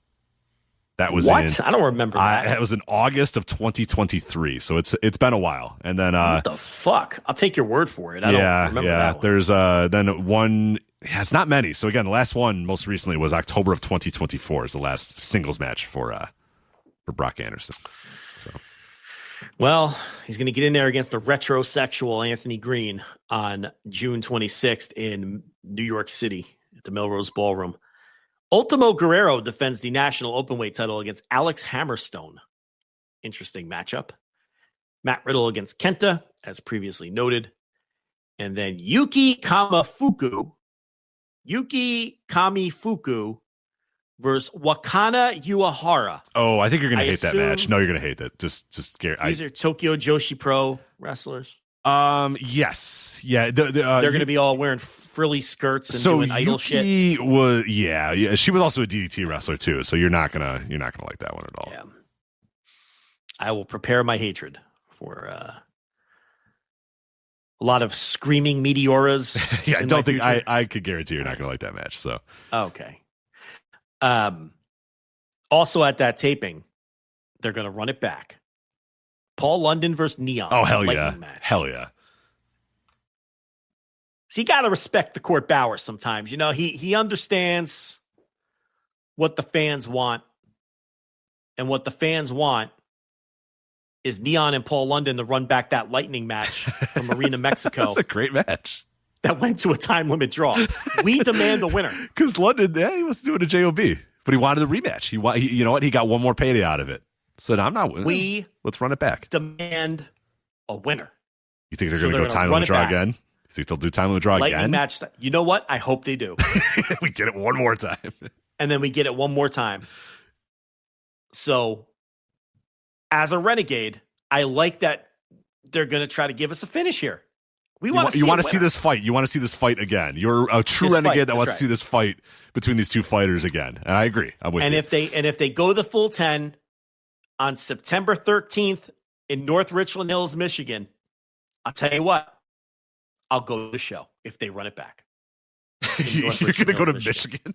That was what? I don't remember that. That was in August of 2023. So it's been a while. And then what the fuck? I'll take your word for it. I don't remember that one. There's then one. Yeah, it's not many. So again, the last one most recently was October of 2024 is the last singles match for Brock Anderson. So. Well, he's going to get in there against the retrosexual Anthony Green on June 26th in New York City at the Melrose Ballroom. Ultimo Guerrero defends the national openweight title against Alex Hammerstone. Interesting matchup. Matt Riddle against Kenta, as previously noted. And then Yuki Kamifuku versus Wakana Uehara. Oh, I think you're going to hate that match. No, you're going to hate it. Just these are Tokyo Joshi Pro wrestlers. Yes, yeah. They're going to be all wearing frilly skirts and doing idol shit. Yeah. She was also a DDT wrestler too, so you're not gonna like that one at all. Yeah. I will prepare my hatred for A lot of screaming Meteoras. Yeah, I don't think I could guarantee you're not going to like that match. So okay. Also at that taping, they're going to run it back. Paul London versus Neon. Oh, hell yeah. Match. Hell yeah. So you got to respect the Court Bauer sometimes. You know, he understands what the fans want. And what the fans want is Neon and Paul London to run back that lightning match from Arena Mexico. That's a great match. That went to a time limit draw. We demand a winner. Because London, he was doing a JOB, but he wanted a rematch. He you know what? He got one more payday out of it. So I'm not winning. Let's run it back. Demand a winner. You think they're going to go time limit draw again? You think they'll do time limit draw lightning again? Match. You know what? I hope they do. We get it one more time. And then we get it one more time. So, as a Renegade, I like that they're going to try to give us a finish here. You want to see this fight. You want to see this fight again. You're a true Renegade that wants to see this fight between these two fighters again. And I agree. I'm with you. If they go the full 10 on September 13th in North Richland Hills, Michigan, I'll tell you what, I'll go to the show if they run it back. You're going to go to Michigan?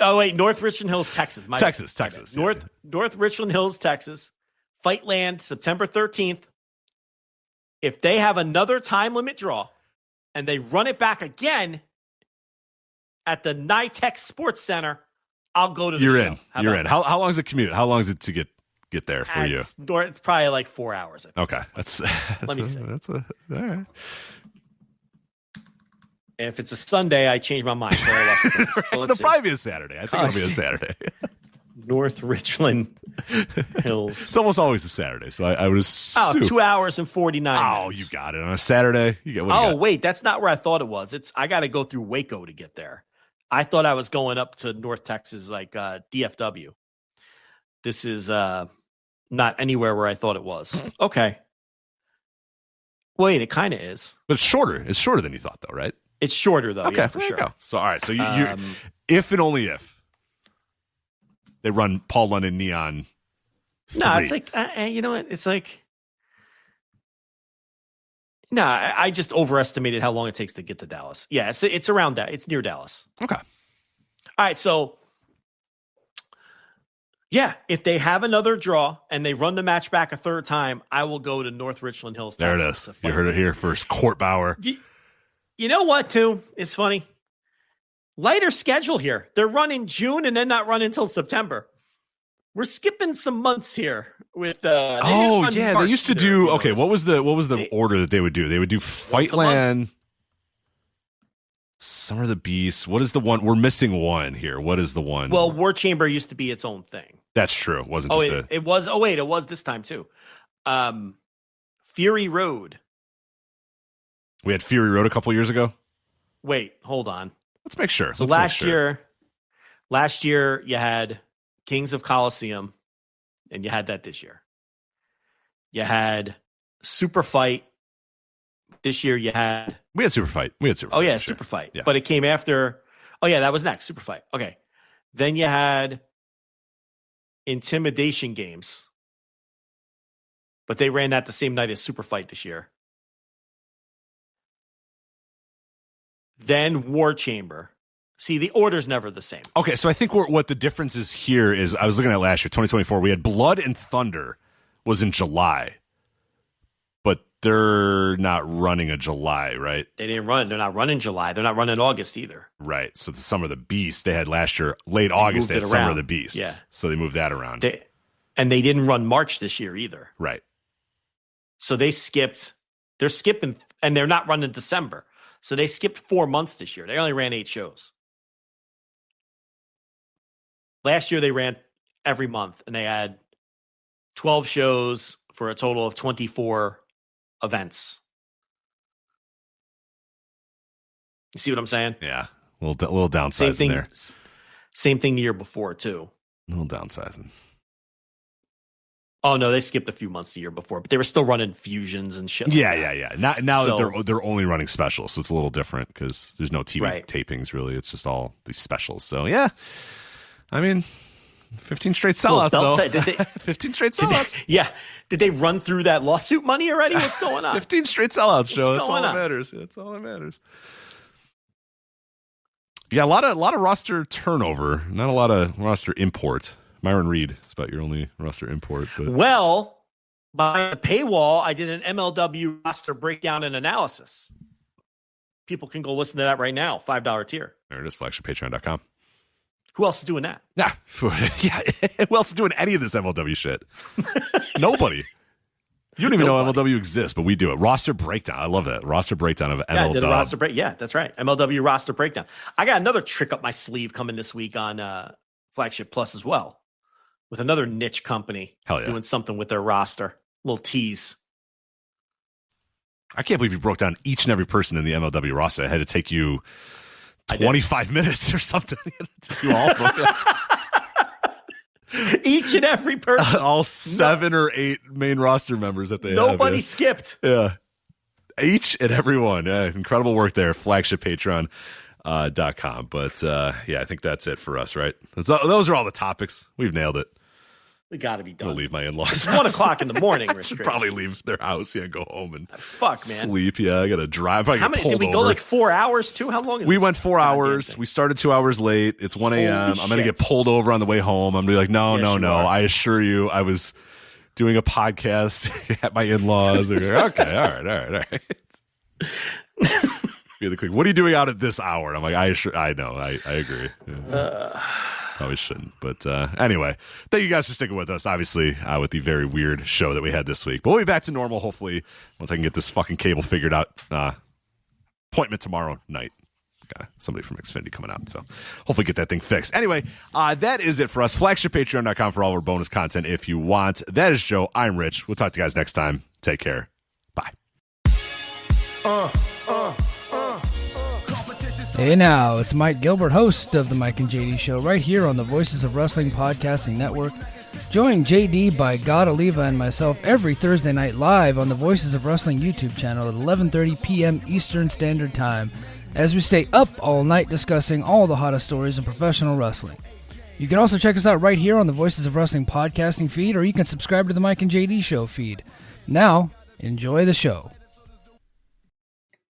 Oh, wait, North Richland Hills, Texas. Texas. North Richland Hills, Texas. Fightland, September 13th. If they have another time limit draw and they run it back again at the NYTEX Sports Center, I'll go to the show. You're in. How long is the commute? How long is it to get there for you? It's probably like 4 hours. I think. Okay. That's Let me see. All right. If it's a Sunday, I change my mind. So It'll probably be a Saturday. I think it'll be a Saturday. North Richland Hills. It's almost always a Saturday, so I would assume. 2 hours and 49 minutes. Oh, you got it. On a Saturday? Wait, that's not where I thought it was. I got to go through Waco to get there. I thought I was going up to North Texas, like DFW. This is not anywhere where I thought it was. Okay. Wait, it kind of is. But it's shorter. It's shorter than you thought, though, right? It's shorter, though. Okay, yeah, for sure. Go. So, all right. So, you if and only if they run Paul London Neon 3. No, it's like, you know what? It's like, no, I just overestimated how long it takes to get to Dallas. Yeah, it's around that. It's near Dallas. Okay. All right. So, yeah, if they have another draw and they run the match back a third time, I will go to North Richland Hills. There it is. You heard it here first. Court Bauer. You know what, too? It's funny. Lighter schedule here. They're running June and then not running until September. We're skipping some months here with they used to do okay, what was the order that they would do? They would do Fightland, Summer of the Beast. What is the one? We're missing one here. What is the one? Well, War Chamber used to be its own thing. That's true. It wasn't it was. Oh, wait, it was this time too. Fury Road. We had Fury Road a couple years ago. Wait, hold on. Let's make sure. So last year you had Kings of Colosseum, and you had that this year. You had Super Fight. This year we had Super Fight. Oh yeah, Super Fight. Yeah. But it came after. Oh yeah, that was next. Super Fight. Okay. Then you had Intimidation Games, but they ran that the same night as Super Fight this year. Then War Chamber. See, the order's never the same. Okay, so I think what the difference is here is, I was looking at last year, 2024, we had Blood and Thunder was in July, but they're not running a July, right? They didn't run. They're not running July. They're not running August either. Right. So the Summer of the Beast, they had last year, late August, they had Summer of the Beast. Yeah. So they moved that around. And they didn't run March this year either. Right. So they're skipping, and they're not running December. So they skipped 4 months this year. They only ran 8 shows. Last year they ran every month, and they had 12 shows for a total of 24 events. You see what I'm saying? Yeah. A little downsizing there. Same thing the year before, too. A little downsizing. Oh, no, they skipped a few months the year before, but they were still running fusions and shit. Yeah. Now that they're only running specials, so it's a little different because there's no TV tapings, really. It's just all these specials. So, yeah. I mean, 15 straight sellouts, though. 15 straight sellouts. Did they run through that lawsuit money already? What's going on? 15 straight sellouts, Joe. That's all that matters. That's all that matters. Yeah, a lot of roster turnover. Not a lot of roster import. Myron Reed is about your only roster import. But. Well, by the paywall, I did an MLW roster breakdown and analysis. People can go listen to that right now. $5 tier. There it is, flagshippatreon.com. Who else is doing that? Yeah. Who else is doing any of this MLW shit? Nobody. You don't even know MLW exists, but we do it. Roster breakdown. I love that. Roster breakdown of MLW. Yeah, I did a roster break. Yeah, that's right. MLW roster breakdown. I got another trick up my sleeve coming this week on Flagship Plus as well, with another niche company doing something with their roster. A little tease. I can't believe you broke down each and every person in the MLW roster. It had to take you 25 minutes or something to do all of them. Each and every person. All 7 or 8 main roster members that they have. Nobody skipped. Yeah. Each and every one. Yeah, incredible work there. FlagshipPatreon.com. But I think that's it for us, right? Those are all the topics. We've nailed it. We got to be done. I'm gonna leave my in-laws. It's 1 o'clock in the morning. I should probably leave their house and go home and sleep. Man. Yeah, I gotta drive. How many did we go? Like 4 hours too? How long? We went 4 hours. We started 2 hours late. It's 1 a.m. I'm gonna get pulled over on the way home. I'm gonna be like, no. I assure you, I was doing a podcast at my in-laws. Okay, all right. What are you doing out at this hour? And I'm like, I know, I agree. Yeah. Probably shouldn't. But anyway, thank you guys for sticking with us, obviously, with the very weird show that we had this week. But we'll be back to normal, hopefully, once I can get this fucking cable figured out. Appointment tomorrow night. Got somebody from Xfinity coming out, so hopefully get that thing fixed. Anyway, that is it for us. FlagshipPatreon.com for all our bonus content if you want. That is Joe. I'm Rich. We'll talk to you guys next time. Take care. Bye. Hey now, it's Mike Gilbert, host of the Mike and JD Show, right here on the Voices of Wrestling Podcasting Network. Join JD by God Oliva and myself every Thursday night live on the Voices of Wrestling YouTube channel at 11:30 p.m. Eastern Standard Time, as we stay up all night discussing all the hottest stories in professional wrestling. You can also check us out right here on the Voices of Wrestling Podcasting feed, or you can subscribe to the Mike and JD Show feed. Now, enjoy the show.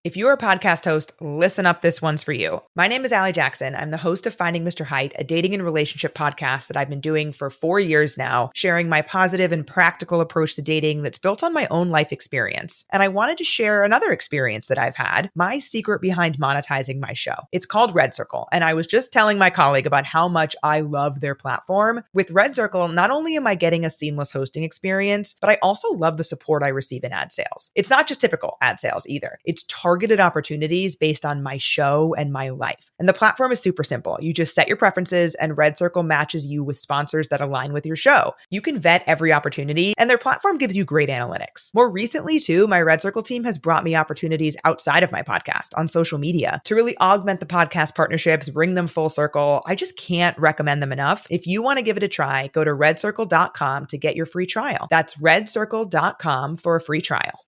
If you're a podcast host, listen up, this one's for you. My name is Allie Jackson. I'm the host of Finding Mr. Height, a dating and relationship podcast that I've been doing for 4 years now, sharing my positive and practical approach to dating that's built on my own life experience. And I wanted to share another experience that I've had, my secret behind monetizing my show. It's called Red Circle, and I was just telling my colleague about how much I love their platform. With Red Circle, not only am I getting a seamless hosting experience, but I also love the support I receive in ad sales. It's not just typical ad sales either. It's targeted opportunities based on my show and my life. And the platform is super simple. You just set your preferences and Red Circle matches you with sponsors that align with your show. You can vet every opportunity and their platform gives you great analytics. More recently too, my Red Circle team has brought me opportunities outside of my podcast on social media to really augment the podcast partnerships, bring them full circle. I just can't recommend them enough. If you want to give it a try, go to redcircle.com to get your free trial. That's redcircle.com for a free trial.